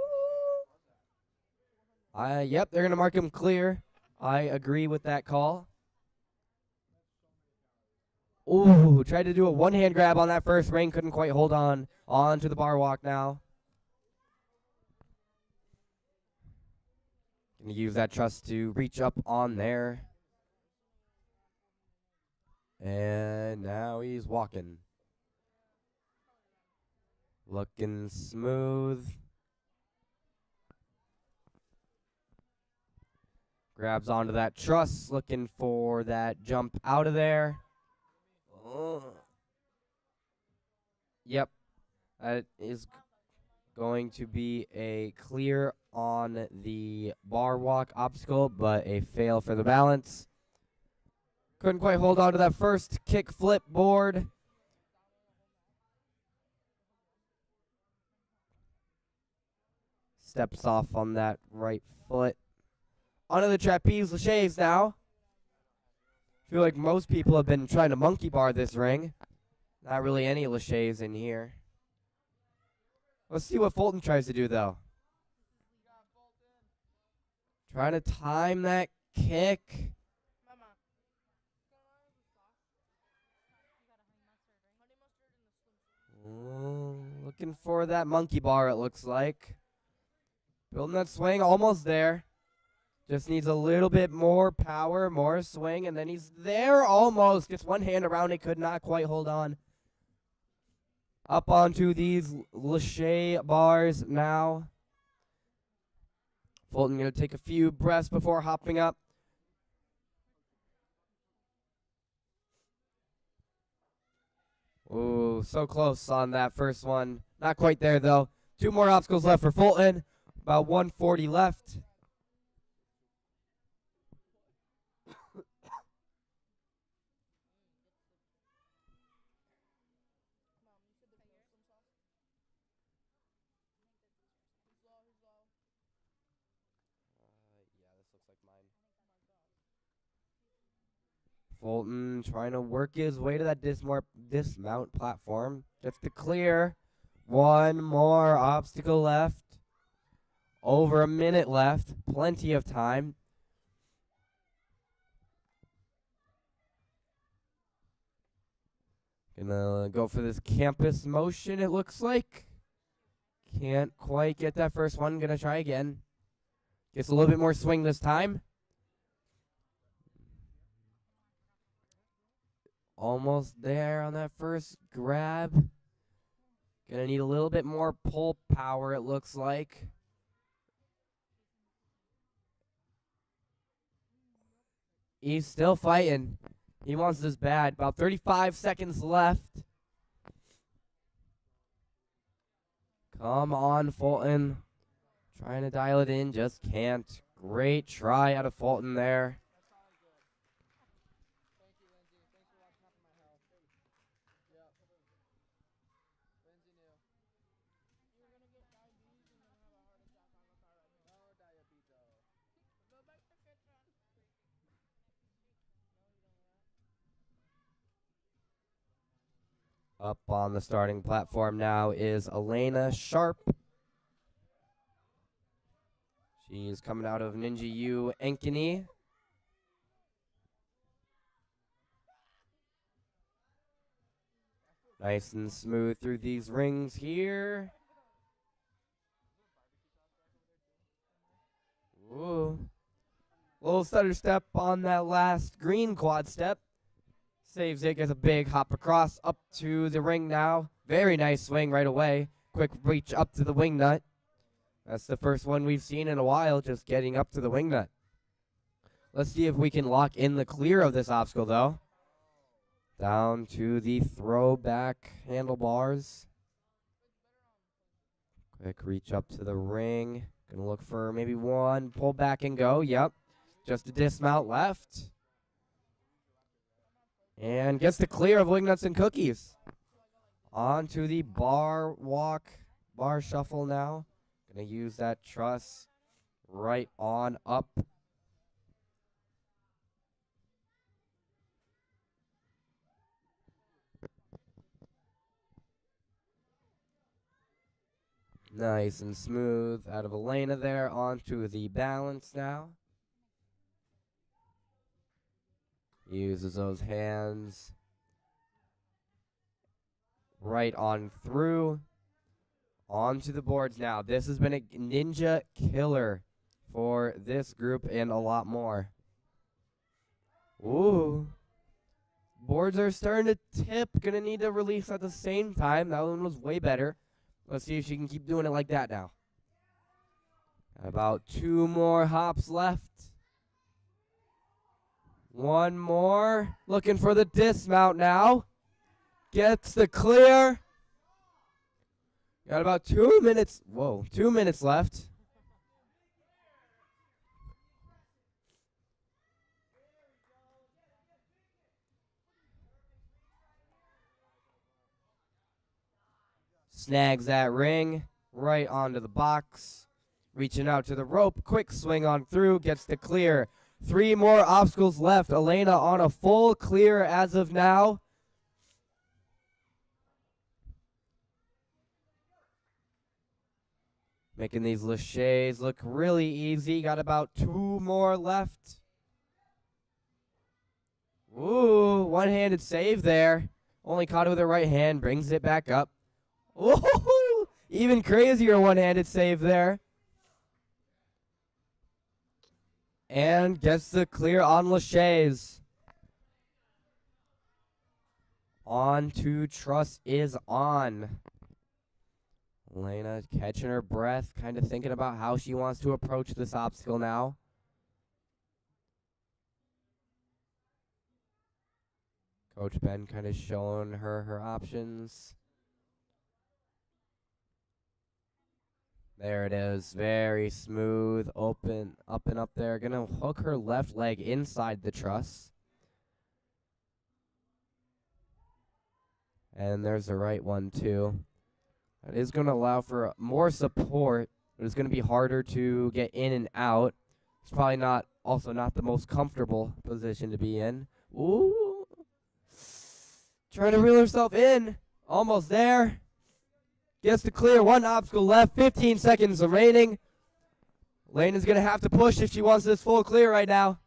Yep, they're going to mark him clear. I agree with that call. Ooh, tried to do a one-hand grab on that first ring. Couldn't quite hold on. On to the bar walk now. Going to use that truss to reach up on there. And now he's walking. Looking smooth. Grabs onto that truss, looking for that jump out of there. Oh. Yep. That is going to be a clear on the bar walk obstacle, but a fail for the balance. Couldn't quite hold on to that first kick flip board. Steps off on that right foot. Onto the trapeze Lachey's now. Feel like most people have been trying to monkey bar this ring. Not really any Lachey's in here. Let's see what Fulton tries to do, though. Trying to time that kick. Looking for that monkey bar, it looks like. Building that swing, almost there. Just needs a little bit more power, more swing, and then he's there almost. Gets one hand around it, could not quite hold on. Up onto these Lachey bars now. Fulton going to take a few breaths before hopping up. Ooh, so close on that first one. Not quite there, though. 2 more obstacles left for Fulton. About 140 left. Fulton trying to work his way to that dismount platform. Just to clear. One more obstacle left. Over a minute left. Plenty of time. Gonna go for this campus motion, it looks like. Can't quite get that first one. Gonna try again. Gets a little bit more swing this time. Almost there on that first grab. Gonna need a little bit more pull power, it looks like. He's still fighting. He wants this bad. About 35 seconds left. Come on, Fulton. Trying to dial it in, just can't. Great try out of Fulton there. Up on the starting platform now is Elena Sharp. She's coming out of Ninja U Ankeny. Nice and smooth through these rings here. Ooh. Little stutter step on that last green quad step. Saves it, gets a big hop across up to the ring now. Very nice swing right away. Quick reach up to the wing nut. That's the first one we've seen in a while, just getting up to the wing nut. Let's see if we can lock in the clear of this obstacle, though. Down to the throwback handlebars. Quick reach up to the ring. Gonna look for maybe one. Pull back and go. Yep. Just a dismount left. And gets the clear of wing nuts and cookies. On to the bar walk, bar shuffle now. Gonna use that truss right on up. Nice and smooth out of Elena there. Onto the balance now. Uses those hands right on through. Onto the boards now. This has been a ninja killer for this group and a lot more. Ooh. Boards are starting to tip. Gonna need to release at the same time. That one was way better. Let's see if she can keep doing it like that now. About 2 more hops left. One more. Looking for the dismount now. Gets the clear. Got about 2 minutes. Whoa, 2 minutes left. Snags that ring right onto the box. Reaching out to the rope. Quick swing on through. Gets the clear. 3 more obstacles left. Elena on a full clear as of now. Making these laches look really easy. Got about 2 more left. Ooh, one-handed save there. Only caught it with her right hand. Brings it back up. Ooh, even crazier one-handed save there. And gets the clear on laches. On to truss is on. Elena catching her breath, kind of thinking about how she wants to approach this obstacle now. Coach Ben kind of showing her her options. There it is. Very smooth, open, up and up there. Gonna hook her left leg inside the truss. And there's the right one, too. That is going to allow for more support, but it's going to be harder to get in and out. It's probably not Also not the most comfortable position to be in. Ooh. Trying to reel herself in. Almost there. Gets to clear. One obstacle left. 15 seconds remaining. Layna's going to have to push if she wants this full clear right now.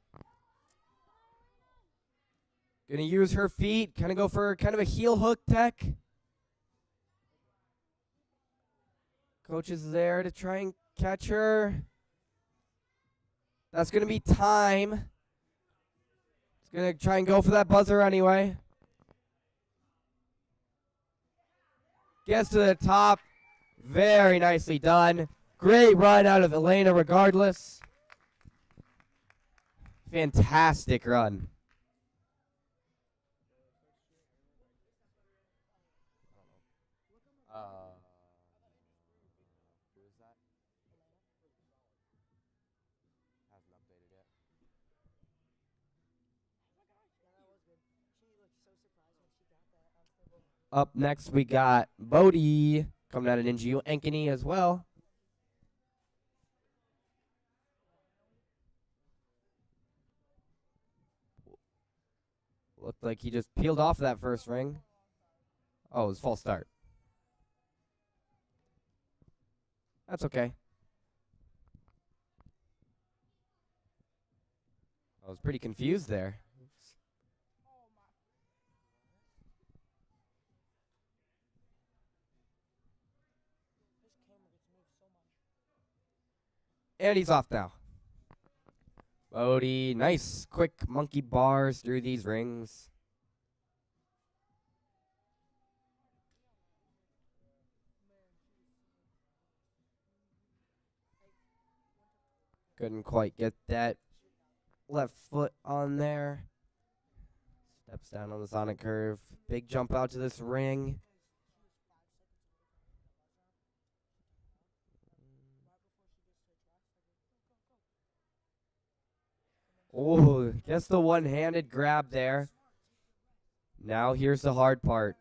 Going to use her feet. Kind of go for kind of a heel hook tech. Coach is there to try and catch her. That's going to be time. It's going to try and go for that buzzer anyway. Gets to the top. Very nicely done. Great run out of Elena regardless. Fantastic run. Who is that? Hasn't updated yet. Up next, we got Bodie coming out of Ninja Ankeny as well. Looked like he just peeled off that first ring. Oh, it was false start. That's okay. I was pretty confused there. And he's off now. Bodie, nice quick monkey bars through these rings. Couldn't quite get that left foot on there. Steps down on the Sonic curve. Big jump out to this ring. Oh, gets the one-handed grab there. Now here's the hard part.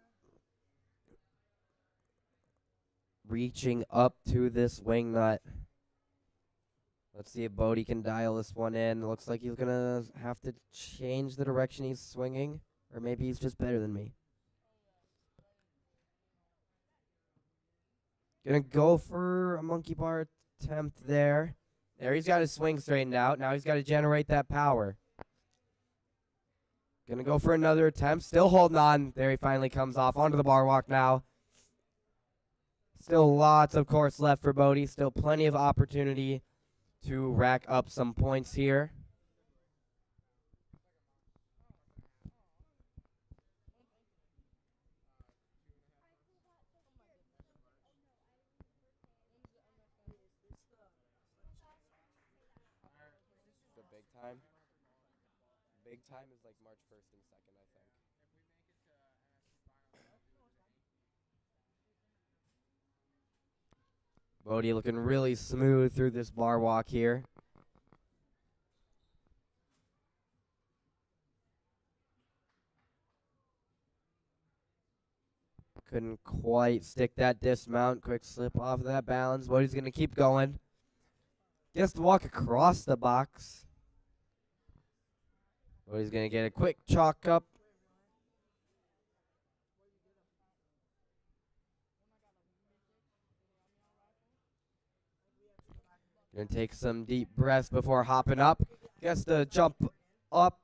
Reaching up to this wing nut. Let's see if Bodie can dial this one in. Looks like he's going to have to change the direction he's swinging. Or maybe he's just better than me. Going to go for a monkey bar attempt there. There, he's got his swing straightened out. Now he's got to generate that power. Going to go for another attempt. Still holding on. There he finally comes off onto the bar walk now. Still lots of course left for Bodie. Still plenty of opportunity to rack up some points here. The big time? Big time is like March 1st and 2nd, I think. Bodie looking really smooth through this bar walk here. Couldn't quite stick that dismount. Quick slip off of that balance. Bodie's going to keep going. Gets to walk across the box. Bodie's going to get a quick chalk up. Gonna take some deep breaths before hopping up. Gets to jump up.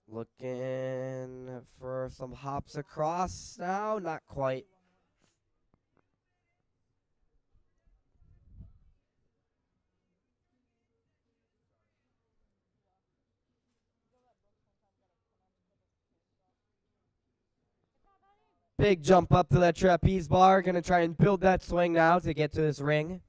Looking for some hops across now. Not quite. Big jump up to that trapeze bar. Gonna try and build that swing now to get to this ring.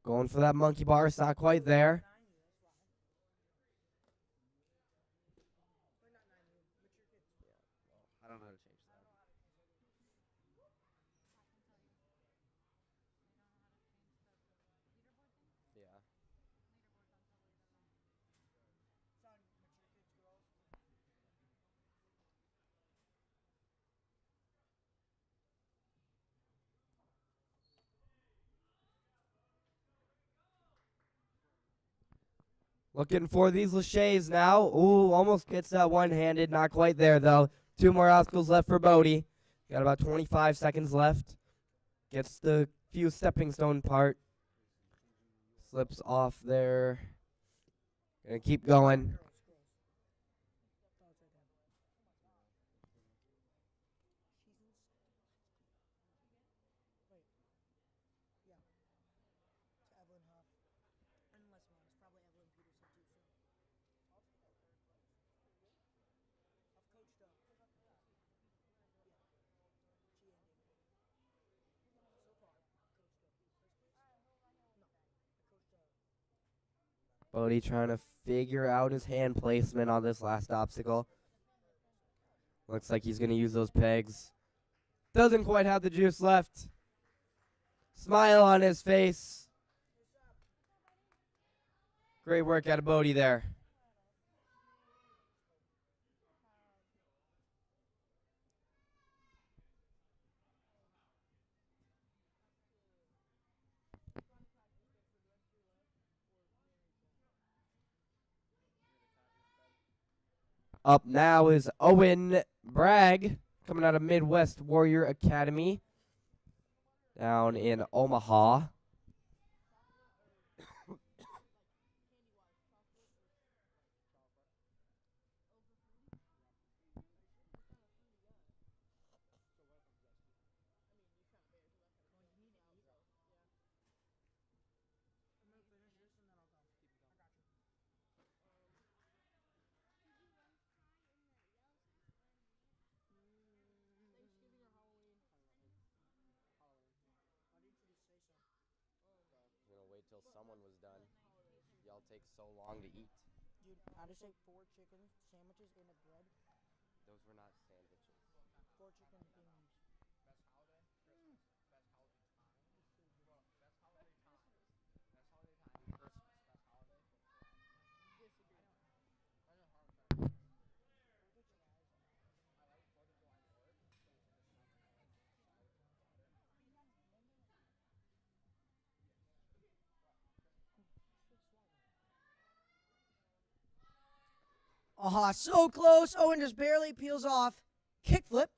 Going for that monkey bar. It's not quite there. I don't know how to change that. Yeah. Looking for these laches now. Ooh, almost gets that one-handed. Not quite there, though. 2 more obstacles left for Bodie. Got about 25 seconds left. Gets the few stepping stone part. Slips off there. Gonna keep going. Bodie trying to figure out his hand placement on this last obstacle. Looks like he's going to use those pegs. Doesn't quite have the juice left. Smile on his face. Great work out of Bodie there. Up now is Owen Bragg, coming out of Midwest Warrior Academy down in Omaha. Wait till someone was done. Y'all take so long to eat. Dude, I just ate 4 chicken sandwiches and a bread. Those were not sandwiches. 4 chicken thingies. Best holiday? Christmas. Best holiday time? What? Best holiday time? Best holiday time? Christmas. Best holiday? Disagree. I know how it's I like 4th of July more. Aha, so close. Owen just barely peels off. Kickflip.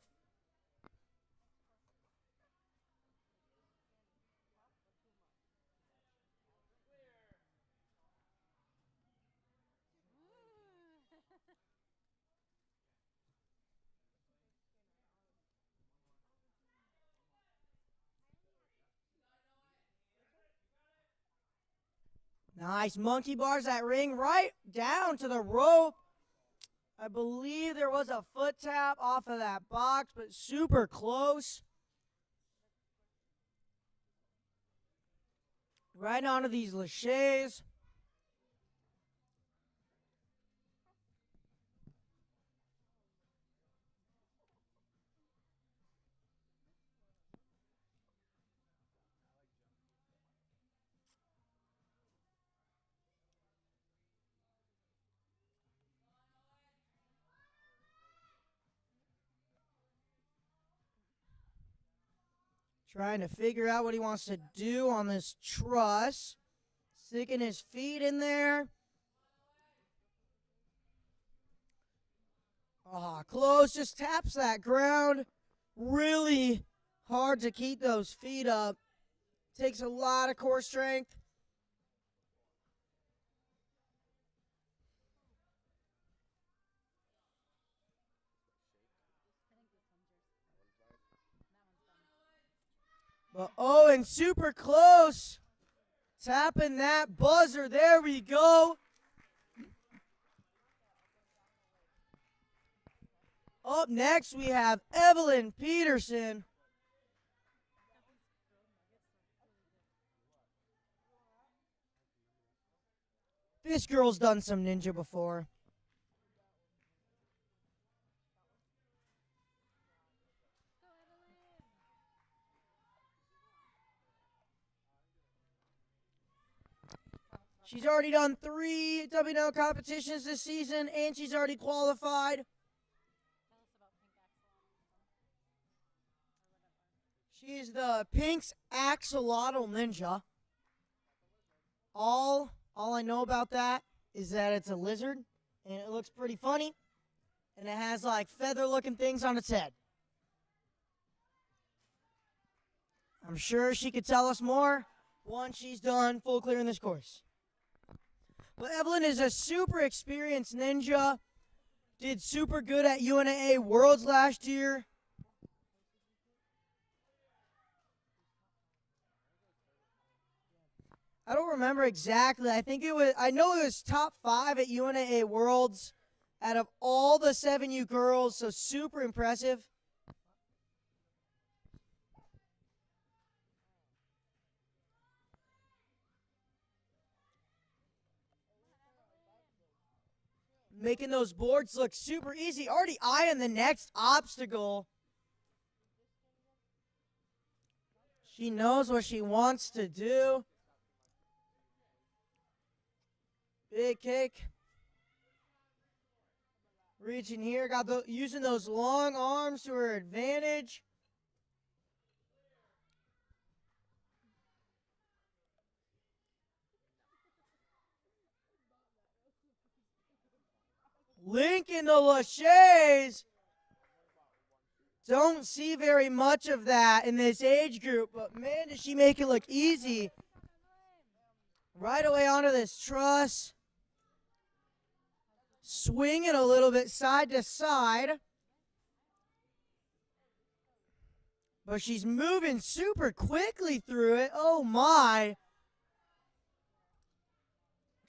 Nice monkey bars that ring right down to the rope. I believe there was a foot tap off of that box, but super close. Right onto these laches. Trying to figure out what he wants to do on this truss. Sticking his feet in there. Ah, close. Just taps that ground. Really hard to keep those feet up. Takes a lot of core strength. But Owen super close. Tapping that buzzer. There we go. Up next, we have Evelyn Peterson. This girl's done some ninja before. She's already done 3 WNL competitions this season, and she's already qualified. She is the Pink's Axolotl Ninja. All I know about that is that it's a lizard, and it looks pretty funny, and it has like feather-looking things on its head. I'm sure she could tell us more once she's done full clearing this course. But Evelyn is a super experienced ninja. Did super good at UNAA Worlds last year. I don't remember exactly. I know it was top 5 at UNAA Worlds out of all the 7U girls, so super impressive. Making those boards look super easy. Already eyeing the next obstacle. She knows what she wants to do. Big kick. Reaching here, using those long arms to her advantage. Linking the laches. Don't see very much of that in this age group, but man, does she make it look easy. Right away onto this truss. Swinging a little bit side to side. But she's moving super quickly through it. Oh my.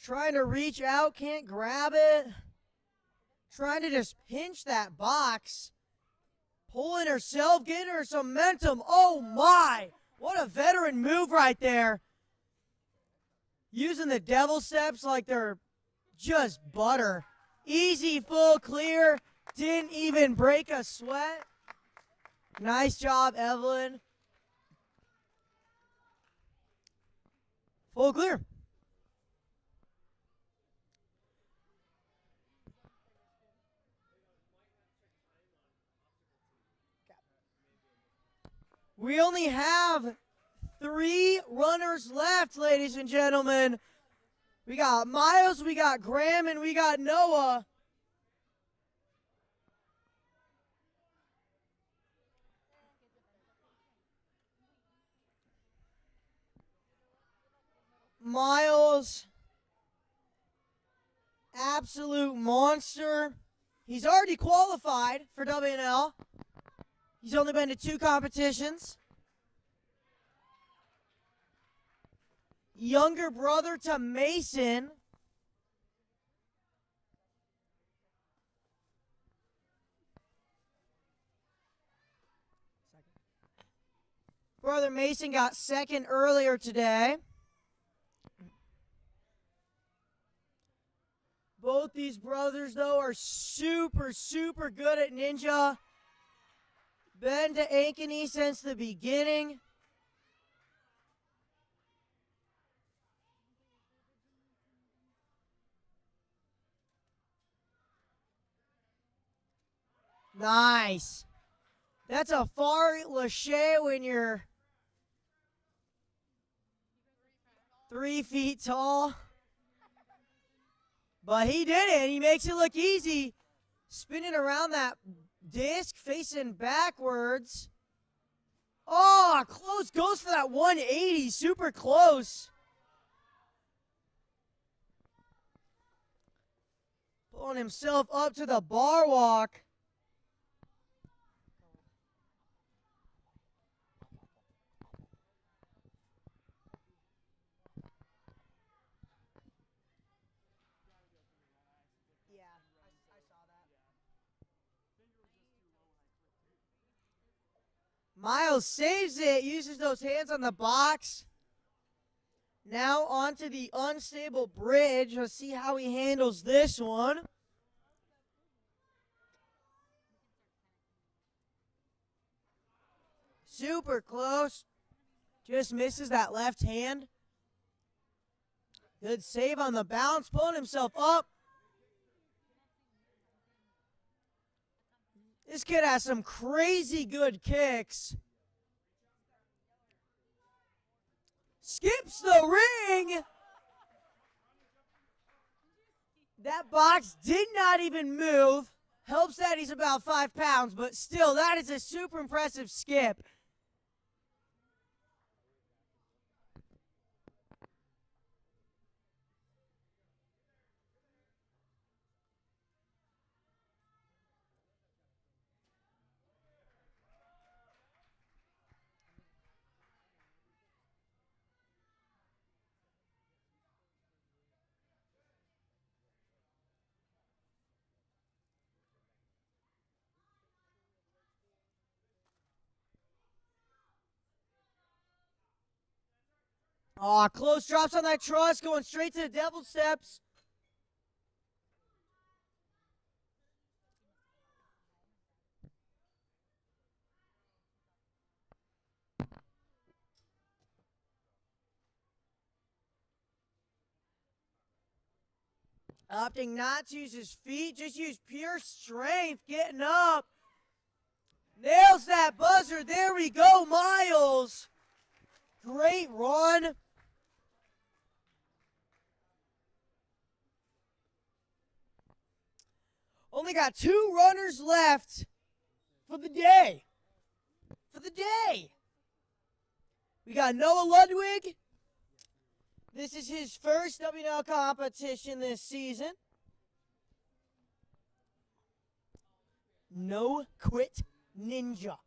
Trying to reach out, can't grab it. Trying to just pinch that box. Pulling herself, getting her some momentum. Oh my. What a veteran move right there. Using the devil steps like they're just butter. Easy, full clear. Didn't even break a sweat. Nice job, Evelyn. Full clear. We only have 3 runners left, ladies and gentlemen. We got Miles, we got Graham, and we got Noah. Miles, absolute monster. He's already qualified for WNL. He's only been to 2 competitions. Younger brother to Mason. Brother Mason got second earlier today. Both these brothers, though, are super, super good at ninja. Been to Ankeny since the beginning. Nice. That's a far lache when you're 3 feet tall. But he did it. He makes it look easy. Spinning around that disc, facing backwards. Oh, close. Goes for that 180. Super close. Pulling himself up to the bar walk. Miles saves it, uses those hands on the box. Now onto the unstable bridge. Let's see how he handles this one. Super close. Just misses that left hand. Good save on the bounce, pulling himself up. This kid has some crazy good kicks. Skips the ring. That box did not even move. Helps that he's about 5 pounds, but still, that is a super impressive skip. Aw, close drops on that truss, going straight to the devil steps. Opting not to use his feet, just use pure strength, getting up. Nails that buzzer. There we go, Miles. Great run. Only got 2 runners left for the day. We got Noah Ludwig. This is his first WNL competition this season. No quit ninja.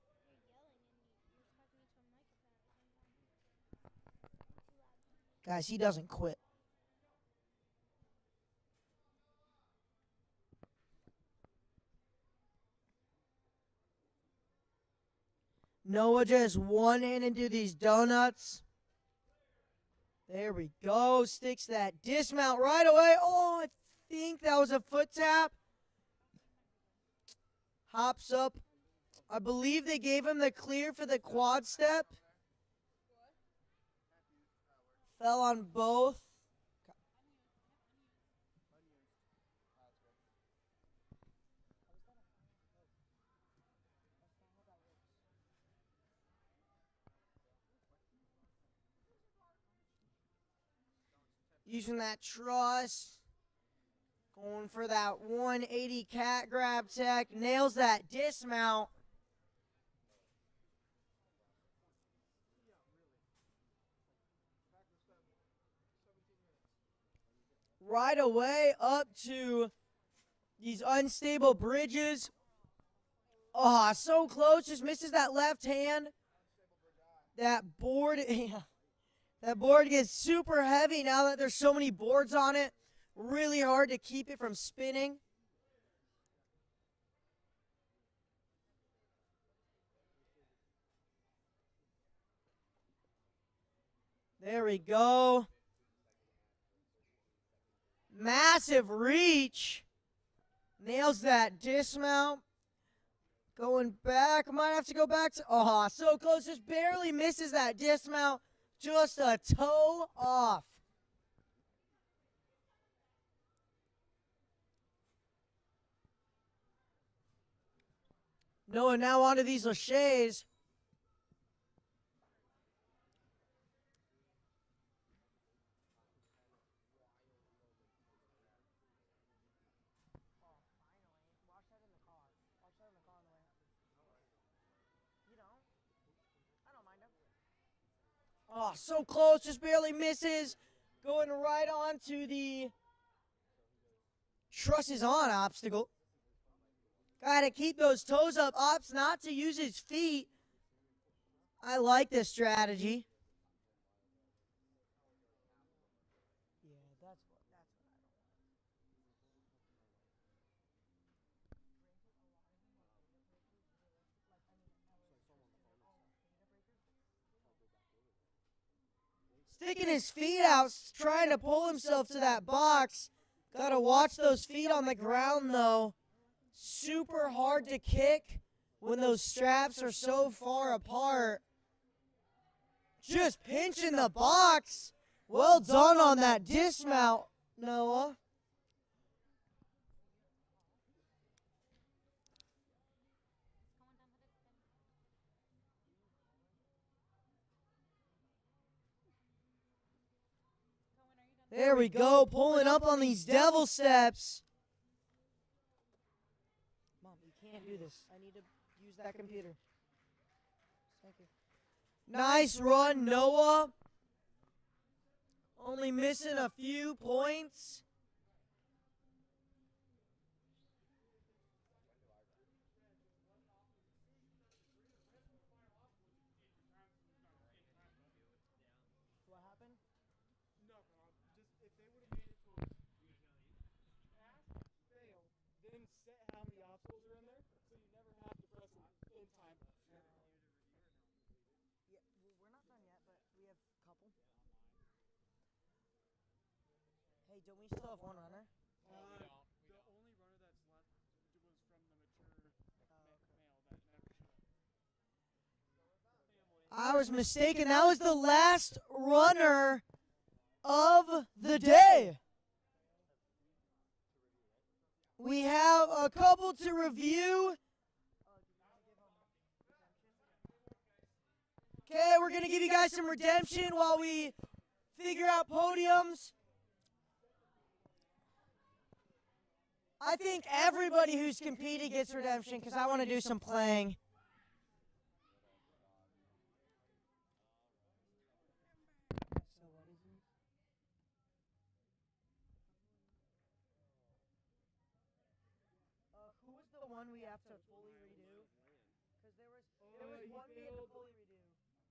Guys, he doesn't quit. Noah just one-handed do these donuts. There we go. Sticks that dismount right away. Oh, I think that was a foot tap. Hops up. I believe they gave him the clear for the quad step. Fell on both. Using that truss. Going for that 180 cat grab tech. Nails that dismount. Right away up to these unstable bridges. Oh, so close. Just misses that left hand. That board, yeah. That board gets super heavy now that there's so many boards on it. Really hard to keep it from spinning. There we go. Massive reach. Nails that dismount. Going back. Might have to go back to. Oh, so close. Just barely misses that dismount. Just a toe off. Noah now onto these laches. Oh, so close, just barely misses. Going right on to the trusses on obstacle. Gotta keep those toes up. Opts not to use his feet. I like this strategy. Yeah, that's what I don't like. Sticking his feet out, trying to pull himself to that box. Gotta watch those feet on the ground, though. Super hard to kick when those straps are so far apart. Just pinching the box. Well done on that dismount, Noah. Cohen, are you done? There we go, pulling up on these devil steps. Mom, you can't do this. I need to use that computer. Thank you. Nice run, Noah. Only missing a few points. What happened? Nothing. Just if they would have made it to a pass, fail, then set how many obstacles are in there, so you never have to press an in time. Yeah, well, we're not done yet, but we have a couple. Hey, don't we still have one runner? The only runner that's left was from the mature male that never showed up. I was mistaken. That was the last runner of the day. We have a couple to review. Okay, we're going to give you guys some redemption while we figure out podiums. I think everybody who's competing gets redemption because I want to do some playing. Who was the one we have to fully redo? Because there was one we had to fully redo.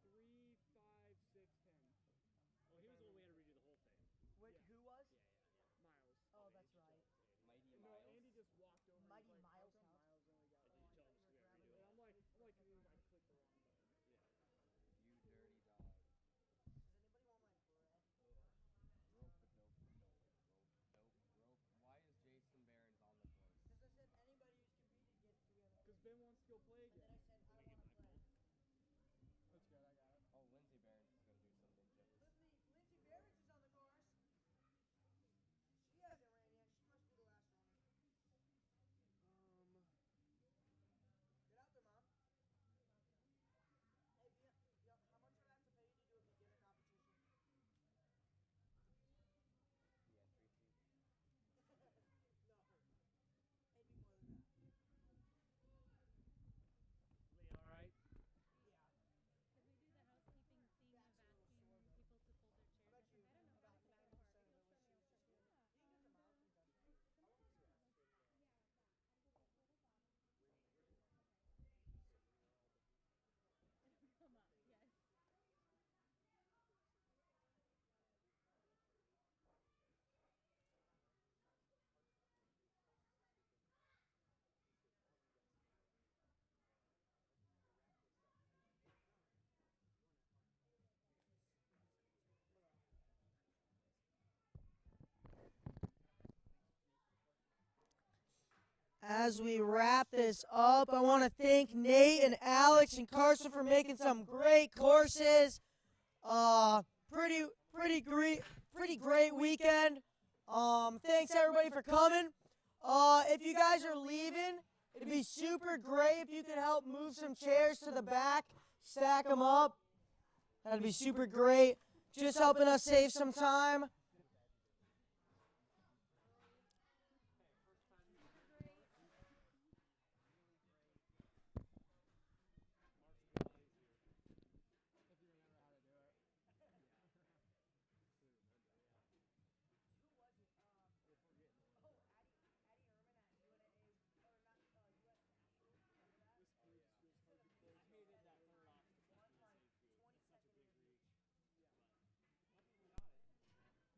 3, 5, 6, 10. Oh, he was the one we had to redo the whole thing. Wait, who was? Miles. Oh, that's right. Mighty No, Miles. Andy just walked over. Mighty and was like, Miles how come house. Miles only got And did you tell him to redo And it? I'm like, I clicked the wrong button. You dirty dog. Does anybody want my bread? Rope, but nope, nope, rope, nope, rope. Why is Jason Barons on the course? Because I said anybody who's competing gets together. Because Ben wants to go play And then again. I said I want to play. That's good, I got it. Oh, Lindsay Barons is going to do some ninja. Lindsay Barons is on the course. She hasn't ran yet. She must be the last runner. Get out there, Mom. Hey, how much would I have to pay you to do a beginner competition? The entry fee. No. It'd be more than that. Lee, all right? Yeah. Could we do the housekeeping thing of asking people to fold their chairs? I bet you I don't know. about 90% of it was she was just doing. You can get the mountains done. How long was the Come up, yes. As we wrap this up, I want to thank Nate and Alex and Carson for making some great courses. Pretty great weekend. Thanks everybody for coming. If you guys are leaving, it'd be super great if you could help move some chairs to the back, stack them up. That'd be super great. Just helping us save some time. I hated that third option. It's such a big reach.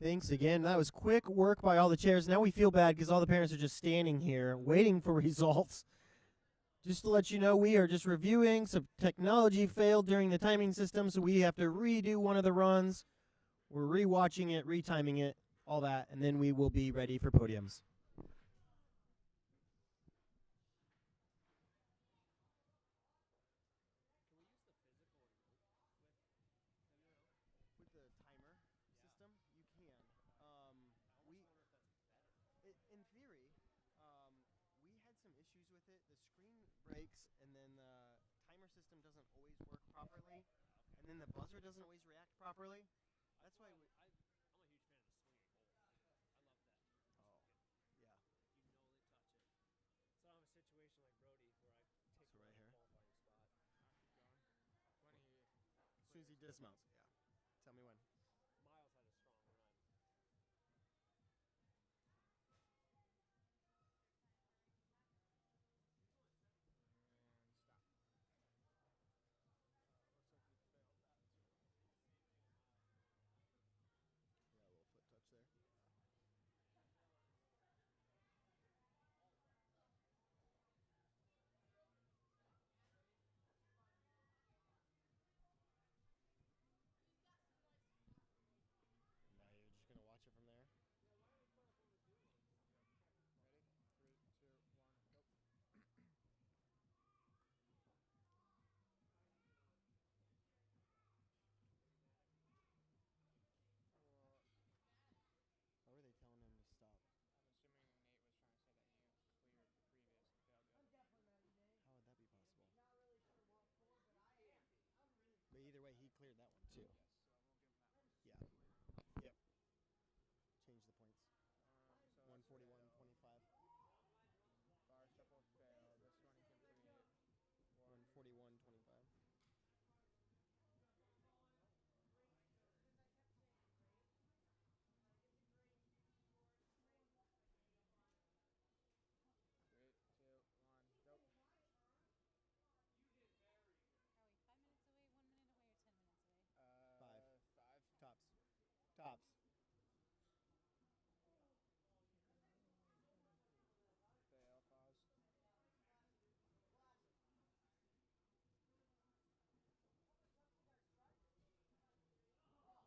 Thanks again. That was quick work by all the chairs. Now we feel bad because all the parents are just standing here waiting for results. Just to let you know, we are just reviewing. Some technology failed during the timing system, so we have to redo one of the runs. We're rewatching it, retiming it, all that, and then we will be ready for podiums. With the timer system, you can. In theory, we had some issues with it. The screen breaks, and then the timer system doesn't always work properly, and then the buzzer doesn't always react properly. That's why we. I'm a huge fan of the swinging bowl. I love that. Yeah. You know they touch it. So I don't have a situation like Brody where I take So the right here? qualifying spot. I'll keep going. When he As soon as he dismounts, yeah. Tell me when. Miles had a strong run. and stop. Looks like he failed that too. Yeah, a little foot touch there. Now you're just gonna watch it from there. Ready? 3, 2, 1, go. Well, Why were they telling him to stop? I'm assuming Nate was trying to say that he cleared the previous and failed the other. How would that be possible? But either way, he cleared that one too. Yes, so we'll give him that one. Yeah. Yep. Change the points. So 141.25. bar shuffle failed. This one he completed. 141.25. Three, two, one, go. Are we 5 minutes away, 1 minute away, or 10 minutes away? 5. Tops. Tops.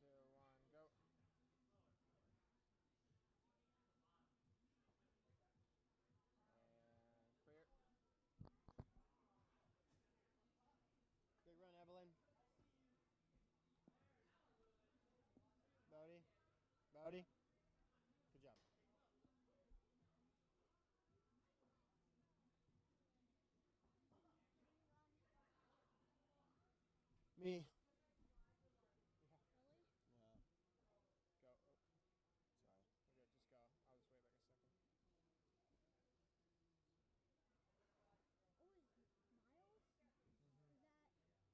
Fail. Pause. Three, two, one, go. And clear. Good run, Evelyn. Bowdy. Bowdy. Good job. Me. Really? Yeah. Go. Oh, Sorry. we're good. Just go. I'll just wait like a second.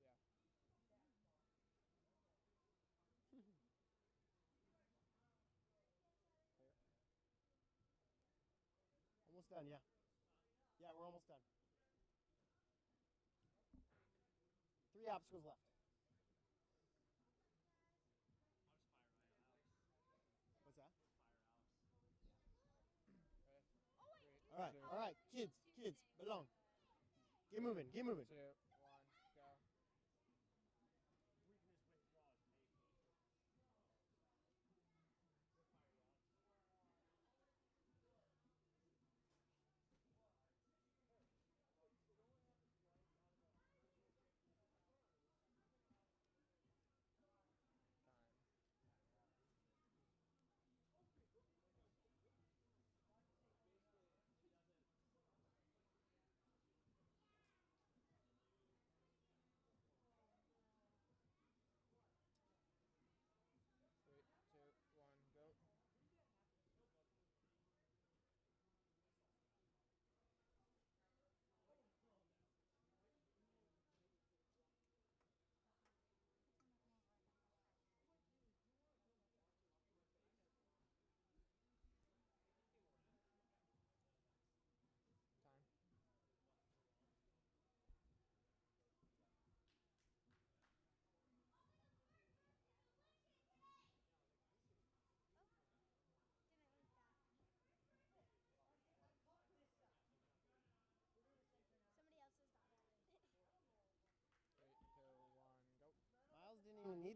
Oh, is Miles? Mm-hmm. Is that? Yeah. Clear. Almost done, yeah. Yeah, we're almost done. 3 obstacles left. I'll just fire right out. What's that? Fire out. Ready? 3, All right, 2, all right, kids, belong. Get moving, get moving. 2, 1, go. We can just withdraw his paper. Time.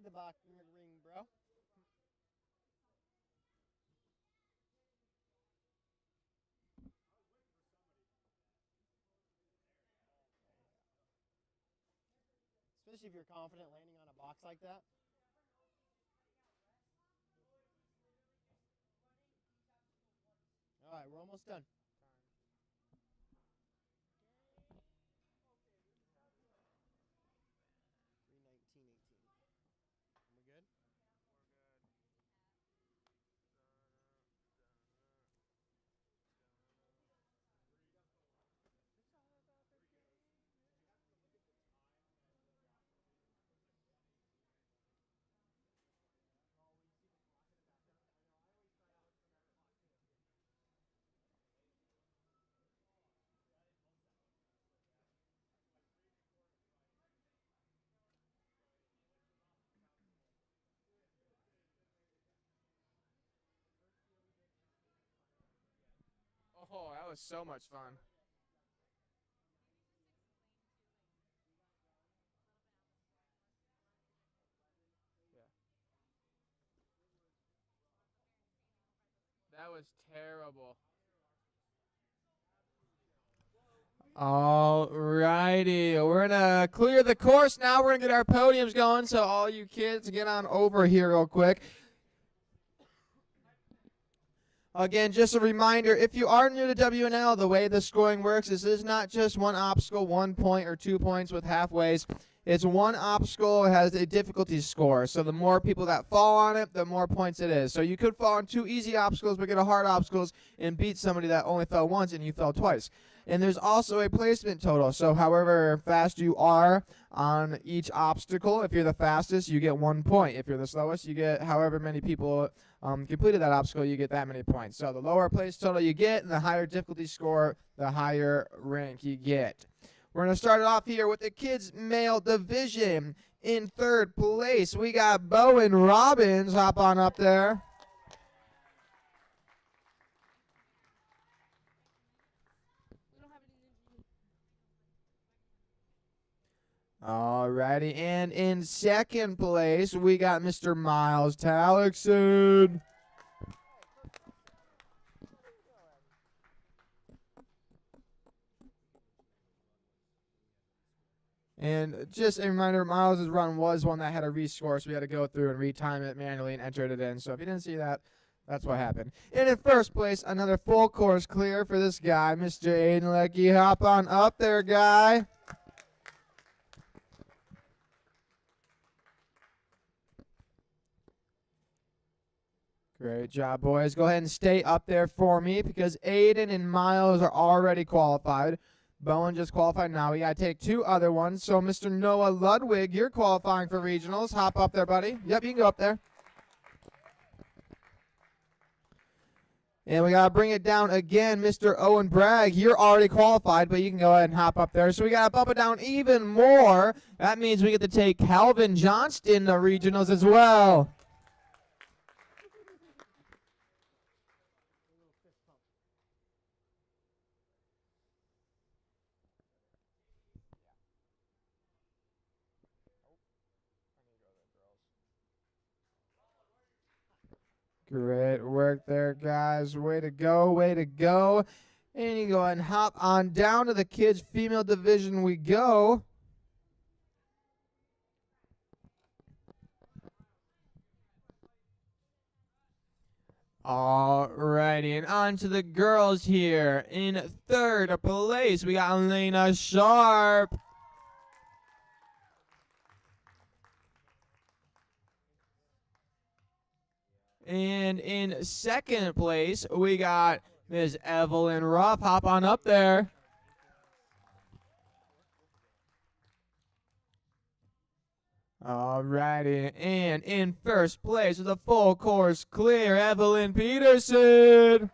need the boxing ring, bro. Especially if you're confident landing on a box like that. All right, we're almost done. 3:19:18. We good? Oh, that was so much fun. That was terrible. All righty, we're gonna clear the course now. We're gonna get our podiums going, so all you kids get on over here real quick. Again, just a reminder, if you are new to WNL, the way the scoring works is this is not just one obstacle, 1 point or 2 points with halfways. It's one obstacle has a difficulty score. So the more people that fall on it, the more points it is. So you could fall on 2 easy obstacles but get a hard obstacles and beat somebody that only fell once and you fell twice. And there's also a placement total. So however fast you are on each obstacle, if you're the fastest, you get 1 point. If you're the slowest, you get however many people completed that obstacle, you get that many points. So the lower place total you get and the higher difficulty score, the higher rank you get. We're going to start it off here with the kids' male division. In third place, we got Bowen Robbins. Hop on up there. Alrighty, and in second place, we got Mr. Miles Talixon. And just a reminder, Miles' run was one that had a rescore, so we had to go through and retime it manually and enter it in. So if you didn't see that, that's what happened. And in first place, another full course clear for this guy, Mr. Aiden Leckie. Hop on up there, guy. Great job, boys. Go ahead and stay up there for me because Aiden and Miles are already qualified. Bowen just qualified now. We got to take 2 other ones. So, Mr. Noah Ludwig, you're qualifying for regionals. Hop up there, buddy. Yep, you can go up there. And we got to bring it down again. Mr. Owen Bragg, you're already qualified, but you can go ahead and hop up there. So we got to bump it down even more. That means we get to take Calvin Johnston to regionals as well. Great work there, guys. Way to go, way to go. And you go ahead and hop on down to the kids' female division we go. Alrighty, and on to the girls here. In third place, we got Elena Sharp. And in second place, we got Ms. Evelyn Ruff. Hop on up there. Alrighty, and in first place with a full course clear, Evelyn Peterson.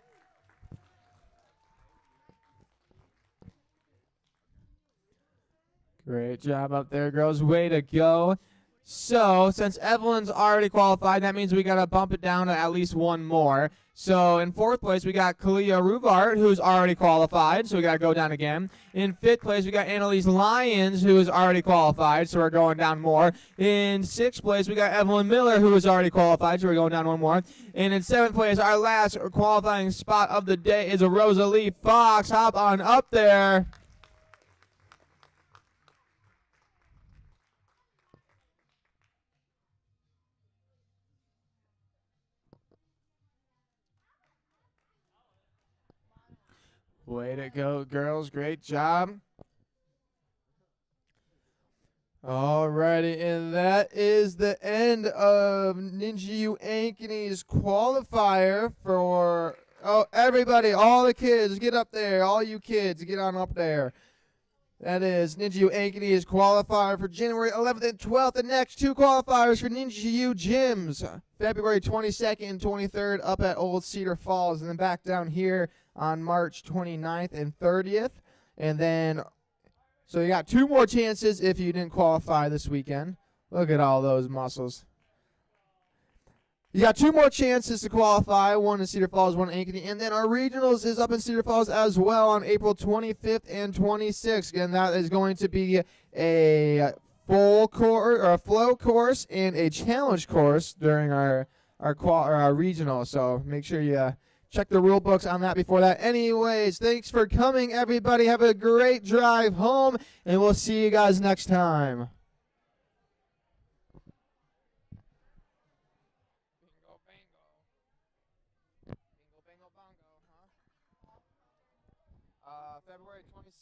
Great job up there, girls. Way to go. So, since Evelyn's already qualified, that means we got to bump it down to at least one more. So, in 4th place, we got Kalia Ruvart, who's already qualified, so we got to go down again. In 5th place, we got Annalise Lyons, who is already qualified, so we're going down more. In 6th place, we got Evelyn Miller, who is already qualified, so we're going down one more. And in 7th place, our last qualifying spot of the day is a Rosalie Fox. Hop on up there. Way to go, girls. Great job. Alrighty, and that is the end of Ninja U Ankeny's qualifier for everybody, all the kids, get up there. All you kids, get on up there. That is Ninja U Ankeny's qualifier for January 11th and 12th. The next 2 qualifiers for Ninja U Gyms, February 22nd and 23rd up at Old Cedar Falls, and then back down here on March 29th and 30th. And then, so you got 2 more chances if you didn't qualify this weekend. Look at all those muscles. You got 2 more chances to qualify, one in Cedar Falls, one in Ankeny. And then our regionals is up in Cedar Falls as well on April 25th and 26th. Again, that is going to be a full course, or a flow course, and a challenge course during our regional. So make sure you check the rule books on that before that. Anyways, thanks for coming, everybody. Have a great drive home, and we'll see you guys next time. February 22nd.